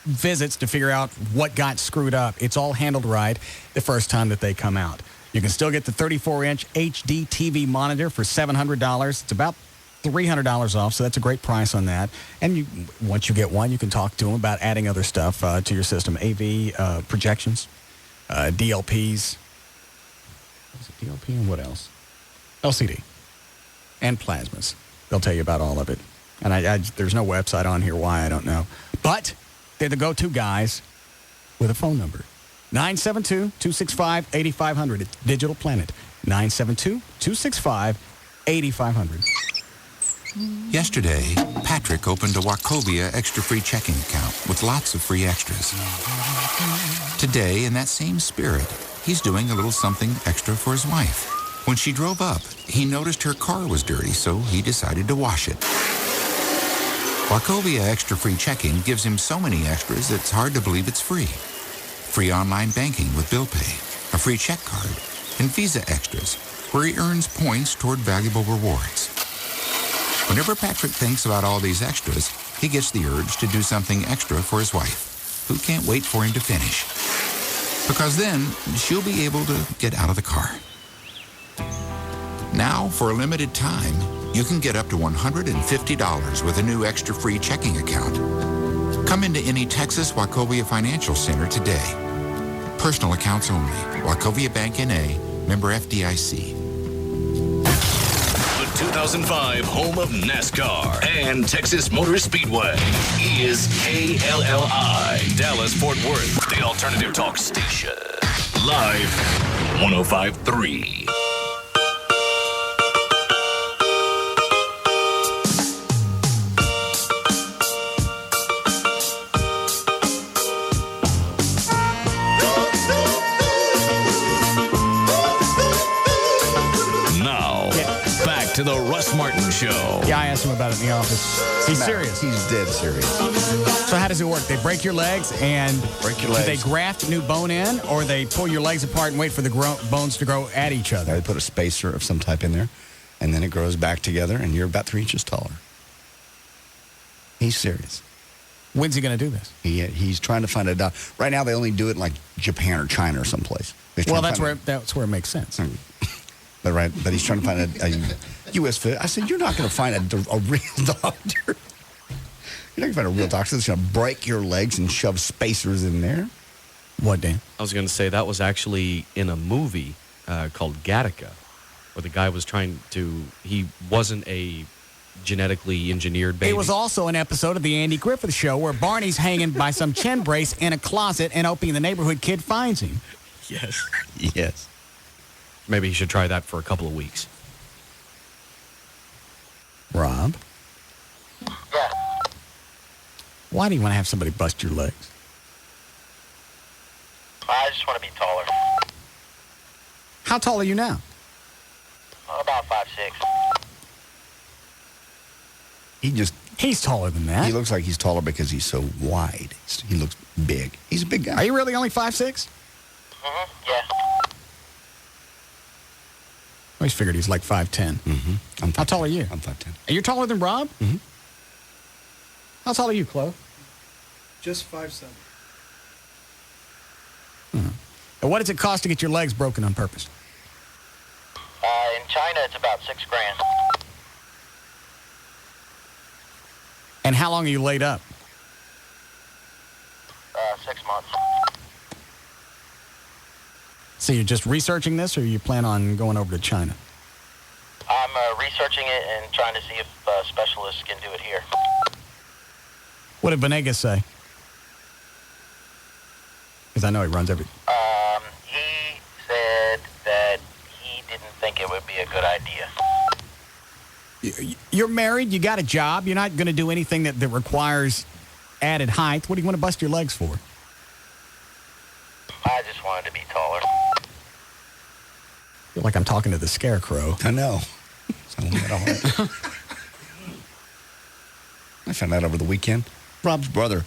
visits to figure out what got screwed up. It's all handled right the first time that they come out. You can still get the 34-inch HD TV monitor for $700. It's about $300 off, so that's a great price on that. And once you get one, you can talk to them about adding other stuff to your system. AV, projections, DLPs. Is it DLP and what else? LCD. And plasmas. They'll tell you about all of it. And there's no website on here why, I don't know. But they're the go-to guys with a phone number. 972-265-8500. It's Digital Planet. 972-265-8500. Yesterday, Patrick opened a Wachovia extra free checking account with lots of free extras. Today, in that same spirit, he's doing a little something extra for his wife. When she drove up, he noticed her car was dirty, so he decided to wash it. Wachovia extra free checking gives him so many extras it's hard to believe it's free. Free online banking with Bill Pay, a free check card, and Visa extras, where he earns points toward valuable rewards. Whenever Patrick thinks about all these extras, he gets the urge to do something extra for his wife, who can't wait for him to finish. Because then she'll be able to get out of the car. Now, for a limited time, you can get up to $150 with a new extra free checking account. Come into any Texas Wachovia Financial Center today. Personal accounts only. Wachovia Bank N.A., member FDIC. 2005 home of NASCAR and Texas Motor Speedway is KLLI, Dallas-Fort Worth, the alternative talk station. Live 105.3. To the Russ Martin Show. Yeah, I asked him about it in the office. He's serious. He's dead serious. So how does it work? They break your legs and break your legs. Do they graft new bone in, or they pull your legs apart and wait for the bones to grow at each other? They put a spacer of some type in there, and then it grows back together, and you're about 3 inches taller. He's serious. When's he going to do this? He's trying to find a doctor. Right now, they only do it in like Japan or China or someplace. Well, that's where it makes sense. But he's trying to find a U.S. fit. I said, you're not going to find a real doctor. You're not going to find a real doctor that's going to break your legs and shove spacers in there. What, Dan? I was going to say that was actually in a movie called Gattaca, where the guy was he wasn't a genetically engineered baby. It was also an episode of the Andy Griffith Show where Barney's hanging by some chin brace in a closet and hoping the neighborhood kid finds him. Yes. Yes. Maybe he should try that for a couple of weeks. Rob? Yeah. Why do you want to have somebody bust your legs? I just want to be taller. How tall are you now? About 5'6". He's taller than that. He looks like he's taller because he's so wide. He looks big. He's a big guy. Are you really only 5'6"? Yeah. I always figured he's like 5'10". Mm-hmm. How tall are you? I'm 5'10". You're taller than Rob? Mm-hmm. How tall are you, Chloe? Just 5'7". And what does it cost to get your legs broken on purpose? In China, it's about $6,000. And how long are you laid up? 6 months. So you're just researching this, or you plan on going over to China? I'm researching it and trying to see if specialists can do it here. What did Venegas say? Because I know he runs every... He said that he didn't think it would be a good idea. You're married, you got a job, you're not going to do anything that requires added height. What do you want to bust your legs for? I just wanted to be taller. I feel like I'm talking to the scarecrow. I know. I found out over the weekend. Rob's brother,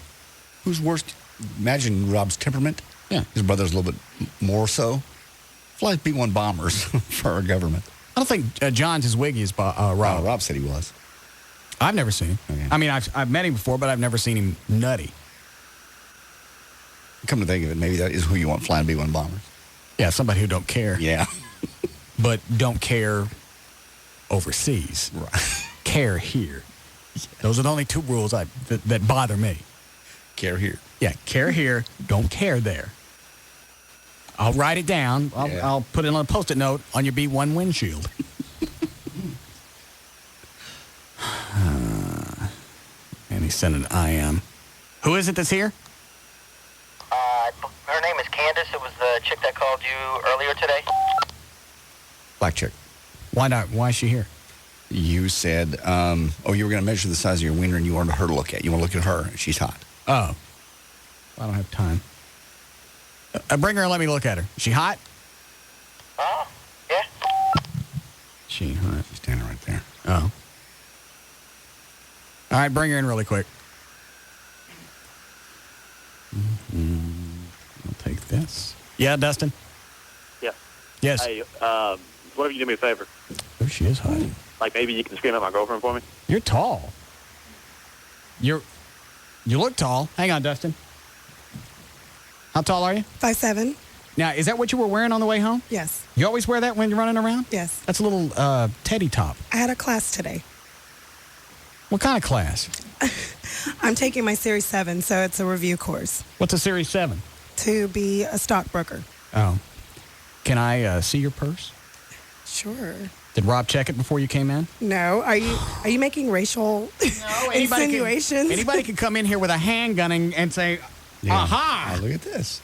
who's worse, imagine Rob's temperament. Yeah. His brother's a little bit more so. Flies B-1 bombers for our government. I don't think John's as wiggy as Rob. Rob said he was. I've never seen him. Okay. I mean, I've met him before, but I've never seen him nutty. Come to think of it, maybe that is who you want flying B-1 bombers. Yeah, somebody who don't care. Yeah. But don't care overseas. Right. Care here. Those are the only two rules that bother me. Care here. Yeah, care here, don't care there. I'll write it down. I'll put it on a Post-it note on your B-1 windshield. And he sent an IM. Who is it that's here? Her name is Candace. It was the chick that called you earlier today. Black chick. Why not? Why is she here? You said, you were going to measure the size of your wiener and you wanted her to look at. You want to look at her. She's hot. Oh. I don't have time. Bring her and let me look at her. Is she hot? Yeah. She hot. She's standing right there. Oh. All right, bring her in really quick. I'll take this. Yeah, Dustin? Yeah. Yes. Hey, what if you do me a favor? Oh, she is hot. Like maybe you can scream at my girlfriend for me? You're tall. You look tall. Hang on, Dustin. How tall are you? 5'7". Now, is that what you were wearing on the way home? Yes. You always wear that when you're running around? Yes. That's a little teddy top. I had a class today. What kind of class? I'm taking my Series 7, so it's a review course. What's a Series 7? To be a stockbroker. Oh. Can I see your purse? Sure. Did Rob check it before you came in? No. Are you making racial insinuations? Anybody can come in here with a handgun and say, aha! Look at this.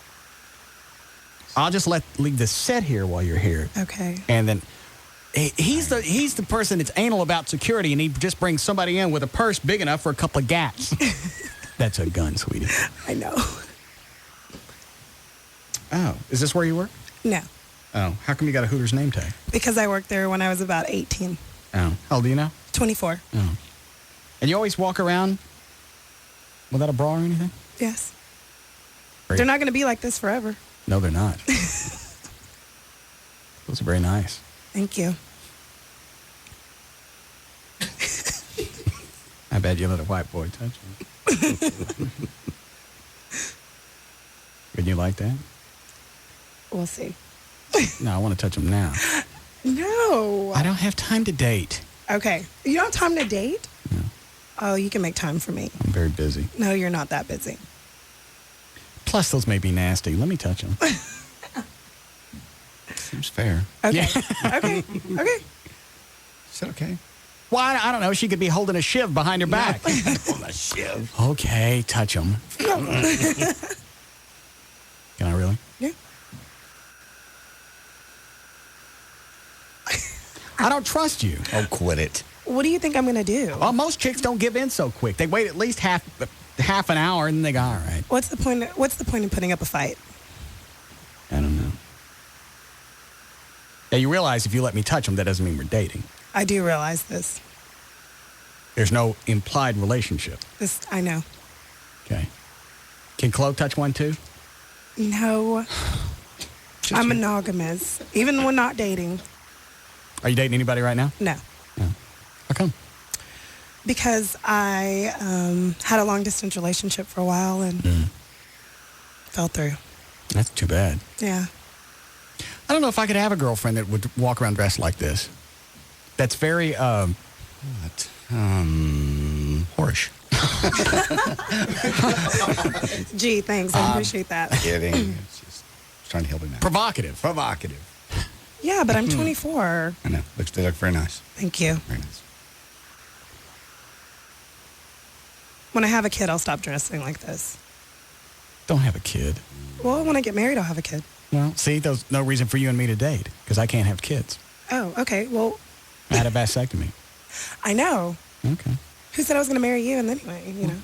I'll just leave this set here while you're here. Okay. And then he's the person that's anal about security, and he just brings somebody in with a purse big enough for a couple of gats. That's a gun, sweetie. I know. Oh, is this where you work? No. Oh, how come you got a Hooters name tag? Because I worked there when I was about 18. Oh. How old are you now? 24. Oh. And you always walk around without a bra or anything? Yes. Great. They're not going to be like this forever. No, they're not. Those are very nice. Thank you. I bet you let a white boy touch them. Would you like that? We'll see. No, I want to touch them now. No. I don't have time to date. Okay. You don't have time to date? No. Oh, you can make time for me. I'm very busy. No, you're not that busy. Plus, those may be nasty. Let me touch them. Seems fair. Okay. Yeah. Okay. Okay. Is that okay? Well, I don't know. She could be holding a shiv behind her back. On a shiv. Okay, touch them. Can I really? Yeah. I don't trust you. Oh, quit it. What do you think I'm going to do? Well, most chicks don't give in so quick. They wait at least half an hour, and then they go, all right. What's the point in putting up a fight? I don't know. Now, you realize if you let me touch them, that doesn't mean we're dating. I do realize this. There's no implied relationship. This, I know. Okay. Can Chloe touch one, too? No. I'm monogamous, even when not dating. Are you dating anybody right now? No. How come? Because I had a long-distance relationship for a while and fell through. That's too bad. Yeah. I don't know if I could have a girlfriend that would walk around dressed like this. That's very, whorish. Gee, thanks. I appreciate that. Kidding. It's just trying to help him out. Provocative. Yeah, but I'm 24. I know. They look very nice. Thank you. Very nice. When I have a kid, I'll stop dressing like this. Don't have a kid. Well, when I get married, I'll have a kid. Well, see, there's no reason for you and me to date because I can't have kids. Oh, okay. Well, I had a vasectomy. I know. Okay. Who said I was going to marry you? And anyway, you know.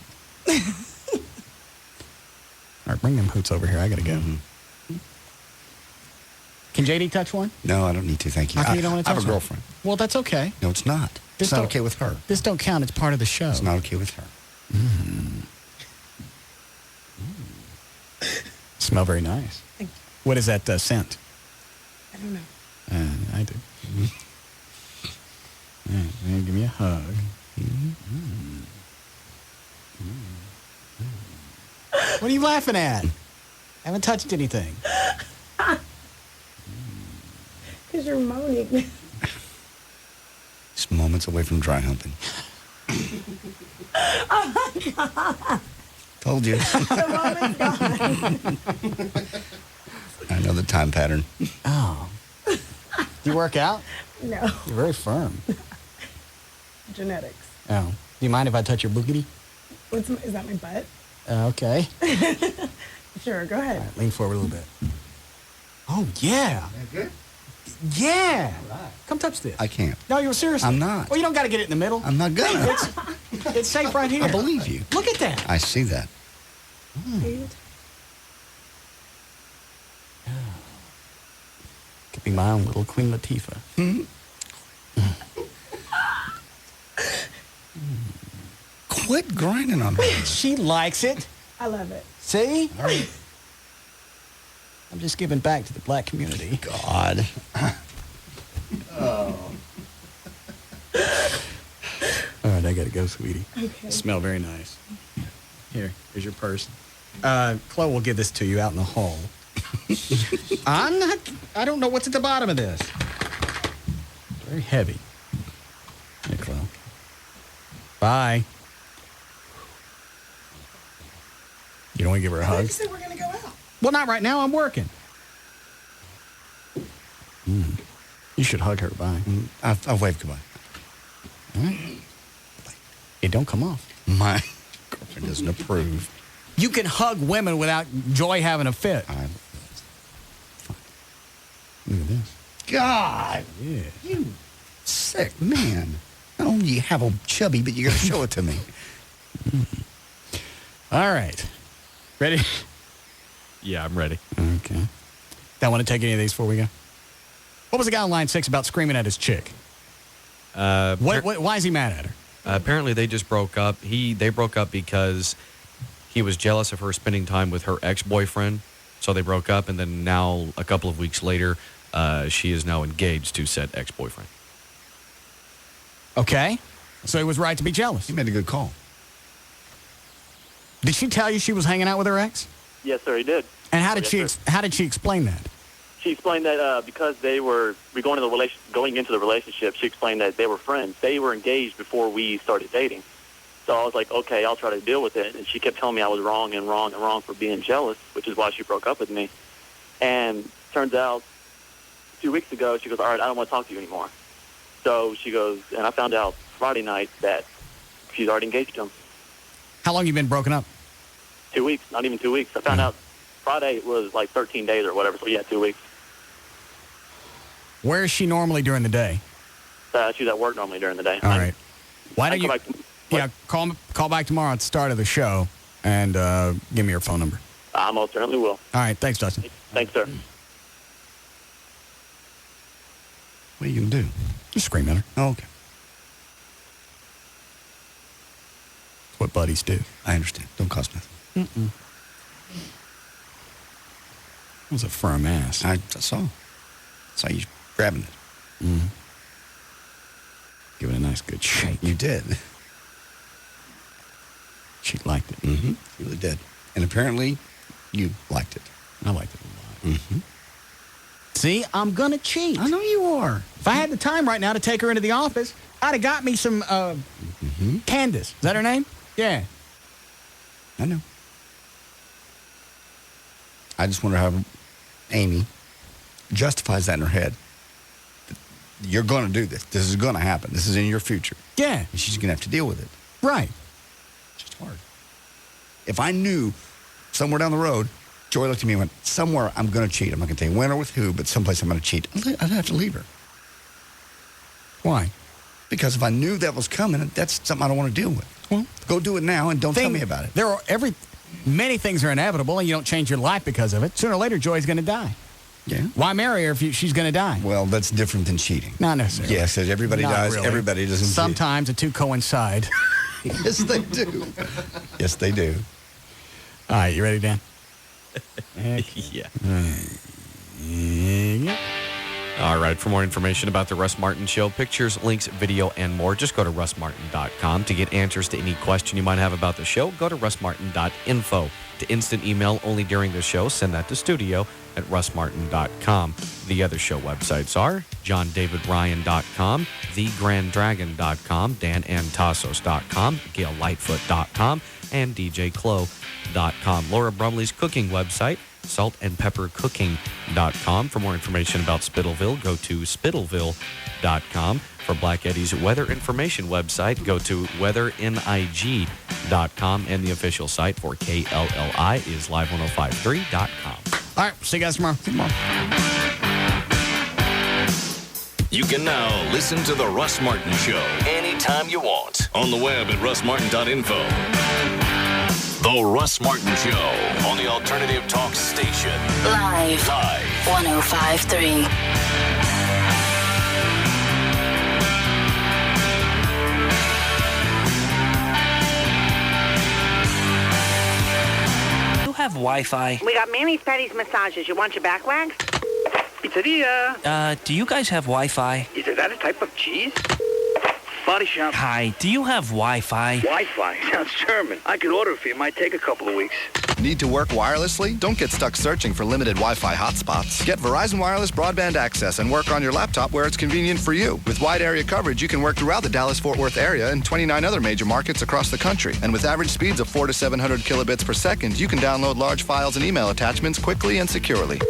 All right, bring them hoots over here. I got to go. Can JD touch one? No, I don't need to. Thank you. How come you don't want to I touch have a one? girlfriend. Well, that's okay. No, it's not. It's not okay with her. This don't count. It's part of the show. It's not okay with her. Smell very nice. Thank you. What is that scent? I don't know. I do. All right, give me a hug. What are you laughing at? I haven't touched anything. Because you're moaning. Just moments away from dry humping. Oh, my God. Told you. The moment's gone. I know the time pattern. Oh. Do you work out? No. You're very firm. Genetics. Oh. Do you mind if I touch your boogity? Is that my butt? Okay. Sure, go ahead. All right, lean forward a little bit. Oh, yeah. Good? Yeah. Come touch this. I can't. No, you're serious. I'm not. Well, you don't got to get it in the middle. I'm not gonna. It's safe right here. I believe you. Look at that. I see that. Could be my own little Queen Latifah. Quit grinding on her. She likes it. I love it. See? All right. I'm just giving back to the black community. God. Oh. All right, I got to go, sweetie. Okay. Smell very nice. Here's your purse. Chloe will give this to you out in the hall. I don't know what's at the bottom of this. Very heavy. Hey, Chloe. Bye. You don't want to give her a hug? You said we're going to go out. Well, not right now. I'm working. You should hug her. Bye. I'll wave goodbye. All right. It don't come off. My girlfriend doesn't approve. You can hug women without Joy having a fit. Look at this. God. Yeah. You sick man. Not only do you have a chubby, but you got to show it to me. All right. Ready? Yeah, I'm ready. Okay. Don't want to take any of these before we go? What was the guy on line 6 about screaming at his chick? Why is he mad at her? Apparently, they just broke up. They broke up because he was jealous of her spending time with her ex-boyfriend. So they broke up, and then now, a couple of weeks later, she is now engaged to said ex-boyfriend. Okay. So he was right to be jealous. He made a good call. Did she tell you she was hanging out with her ex? Yes, sir, he did. And how did she explain that? She explained that because they were going into the relationship, she explained that they were friends. They were engaged before we started dating. So I was like, okay, I'll try to deal with it. And she kept telling me I was wrong for being jealous, which is why she broke up with me. And turns out 2 weeks ago, she goes, all right, I don't want to talk to you anymore. So she goes, and I found out Friday night that she's already engaged to him. How long you been broken up? 2 weeks, not even 2 weeks. I found out Friday was like 13 days or whatever, so yeah, 2 weeks. Where is she normally during the day? She's at work normally during the day. All right. Why don't you call back tomorrow at the start of the show and give me your phone number. I most certainly will. All right. Thanks, Dustin. Thanks, sir. What are you going to do? Just scream at her. Oh, okay. That's what buddies do. I understand. Don't cost nothing. That was a firm ass. I saw. Saw you grabbing it. Give it a nice good shake. You did. She liked it. Mm-hmm. You really did. And apparently, you liked it. I liked it a lot. Mm-hmm. See, I'm going to cheat. I know you are. If I had the time right now to take her into the office, I'd have got me some Candace. Is that her name? Yeah. I know. I just wonder how Amy justifies that in her head. You're going to do this. This is going to happen. This is in your future. Yeah. And she's going to have to deal with it. Right. It's just hard. If I knew somewhere down the road, Joy looked at me and went, somewhere I'm going to cheat. I'm not going to tell you when or with who, but someplace I'm going to cheat. I'd have to leave her. Why? Because if I knew that was coming, that's something I don't want to deal with. Well, go do it now and don't tell me about it. Many things are inevitable, and you don't change your life because of it. Sooner or later, Joy's going to die. Yeah. Why marry her if she's going to die? Well, that's different than cheating. Not necessarily. Yes, everybody Not dies. really. Everybody doesn't. Sometimes the two coincide. Yes, they do. Yes, they do. All right, you ready, Dan? Yeah. Yeah. All right, for more information about the Russ Martin Show, pictures, links, video, and more, just go to russmartin.com. To get answers to any question you might have about the show, go to russmartin.info. To instant email only during the show, send that to studio@russmartin.com. The other show websites are johndavidryan.com, thegranddragon.com, danantasos.com, gaillightfoot.com, and djclo.com. Laura Brumley's cooking website, saltandpeppercooking.com. For more information about Spittleville, go to spittleville.com. For Black Eddie's weather information website, go to weathering.com. And the official site for KLLI is live1053.com. All right, see you guys tomorrow. You can now listen to The Russ Martin Show anytime you want on the web at russmartin.info. The Russ Martin Show on the Alternative Talk Station. Live. 105.3. You have Wi-Fi. We got Manny's Patty's Massages. You want your back waxed? Pizzeria. Do you guys have Wi-Fi? Is that a type of cheese? Body shop. Hi, do you have Wi-Fi? Wi-Fi? Sounds German. I could order it for you. It might take a couple of weeks. Need to work wirelessly? Don't get stuck searching for limited Wi-Fi hotspots. Get Verizon Wireless broadband access and work on your laptop where it's convenient for you. With wide area coverage, you can work throughout the Dallas-Fort Worth area and 29 other major markets across the country. And with average speeds of 400 to 700 kilobits per second, you can download large files and email attachments quickly and securely.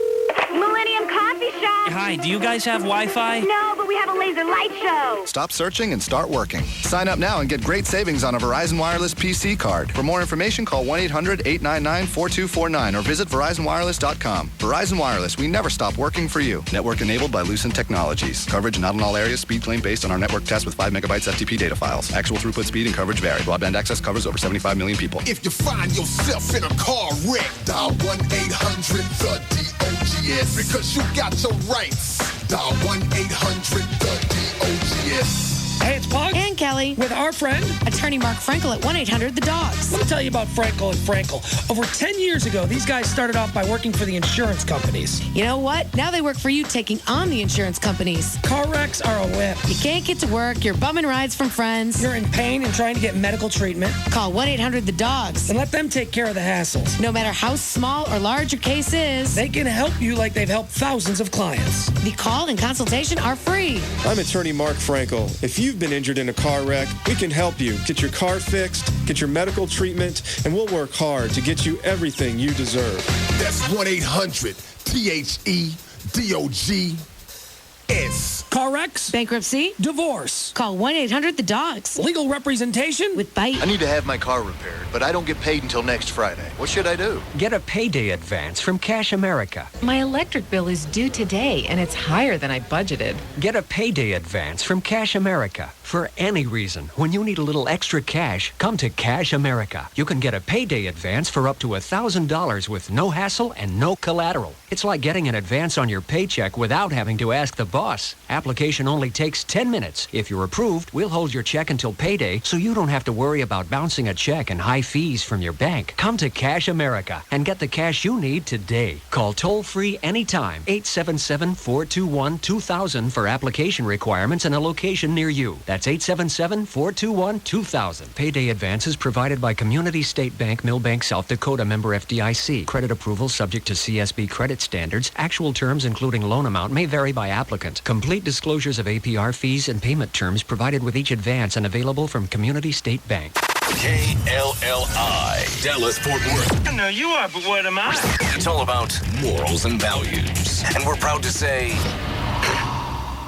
Millennium Coffee Shop. Hi, do you guys have Wi-Fi? No, but we have a laser light show. Stop searching and start working. Sign up now and get great savings on a Verizon Wireless PC card. For more information, call 1-800-899-4249 or visit VerizonWireless.com. Verizon Wireless, we never stop working for you. Network enabled by Lucent Technologies. Coverage not in all areas. Speed claim based on our network test with 5 megabytes FTP data files. Actual throughput speed and coverage vary. Broadband access covers over 75 million people. If you find yourself in a car wreck, dial 1-800-THE-DOGS because you got your rights. Dial 1-800-THE-DOGS. Hey, it's Pug. And Kelly. With our friend, Attorney Mark Frankel at 1-800-THE-DOGS. Let me tell you about Frankel and Frankel. Over 10 years ago, these guys started off by working for the insurance companies. You know what? Now they work for you, taking on the insurance companies. Car wrecks are a whip. You can't get to work. You're bumming rides from friends. You're in pain and trying to get medical treatment. Call 1-800-THE-DOGS. And let them take care of the hassles. No matter how small or large your case is, they can help you like they've helped thousands of clients. The call and consultation are free. I'm Attorney Mark Frankel. If you've been injured in a car wreck, we can help you get your car fixed, get your medical treatment, and we'll work hard to get you everything you deserve. That's 1-800-THE-DOGS. Car wrecks, bankruptcy, divorce. Call 1-800-THE-DOGS. Legal representation with Bite. I need to have my car repaired, but I don't get paid until next Friday. What should I do? Get a payday advance from Cash America. My electric bill is due today, and it's higher than I budgeted. Get a payday advance from Cash America. For any reason, when you need a little extra cash, come to Cash America. You can get a payday advance for up to $1,000 with no hassle and no collateral. It's like getting an advance on your paycheck without having to ask the boss. Application only takes 10 minutes. If you're approved, we'll hold your check until payday so you don't have to worry about bouncing a check and high fees from your bank. Come to Cash America and get the cash you need today. Call toll-free anytime, 877-421-2000 for application requirements and a location near you. That's 877-421-2000. Payday advances provided by Community State Bank, Millbank, South Dakota, member FDIC. Credit approval subject to CSB credit standards. Actual terms including loan amount may vary by applicant. Complete disclosures of APR fees and payment terms provided with each advance and available from Community State Bank. KLLI, Dallas Fort Worth. I know you are, but what am I? It's all about morals and values. And we're proud to say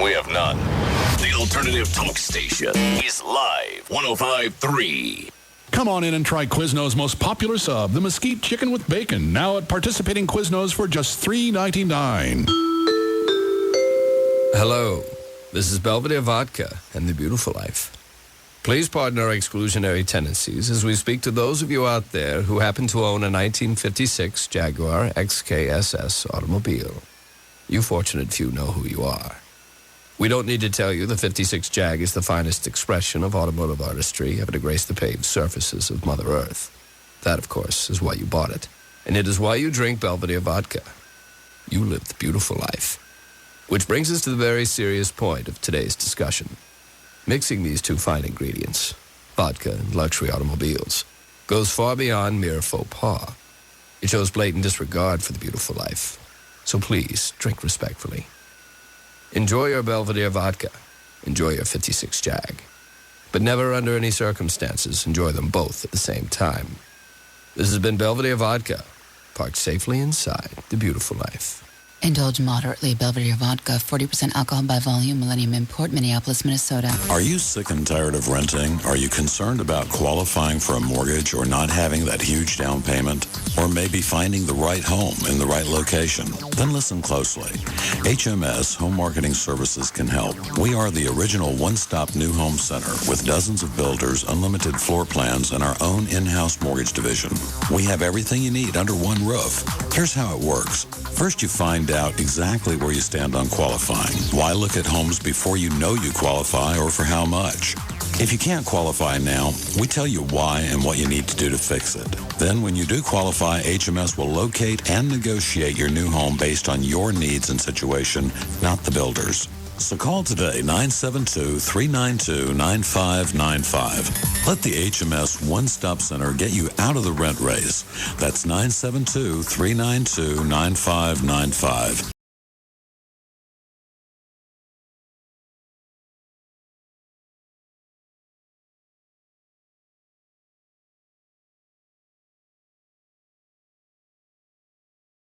we have none. The alternative talk station is live 105.3. Come on in and try Quizno's most popular sub, the Mesquite Chicken with Bacon, now at participating Quiznos for just $3.99. Hello, this is Belvedere Vodka and the Beautiful Life. Please pardon our exclusionary tendencies as we speak to those of you out there who happen to own a 1956 Jaguar XKSS automobile. You fortunate few know who you are. We don't need to tell you the 56 Jag is the finest expression of automotive artistry ever to grace the paved surfaces of Mother Earth. That, of course, is why you bought it. And it is why you drink Belvedere Vodka. You live the beautiful life. Which brings us to the very serious point of today's discussion. Mixing these two fine ingredients, vodka and luxury automobiles, goes far beyond mere faux pas. It shows blatant disregard for the beautiful life. So please, drink respectfully. Enjoy your Belvedere Vodka. Enjoy your 56 Jag. But never under any circumstances enjoy them both at the same time. This has been Belvedere Vodka, parked safely inside the beautiful life. Indulge moderately. Belvedere Vodka, 40% alcohol by volume, Millennium Import, Minneapolis, Minnesota. Are you sick and tired of renting? Are you concerned about qualifying for a mortgage or not having that huge down payment? Or maybe finding the right home in the right location? Then listen closely. HMS Home Marketing Services can help. We are the original one-stop new home center with dozens of builders, unlimited floor plans, and our own in-house mortgage division. We have everything you need under one roof. Here's how it works. First, you find out exactly where you stand on qualifying. Why look at homes before you know you qualify or for how much? If you can't qualify now, we tell you why and what you need to do to fix it. Then when you do qualify, HMS will locate and negotiate your new home based on your needs and situation, not the builder's. So call today, 972-392-9595. Let the HMS One Stop Center get you out of the rent race. That's 972-392-9595.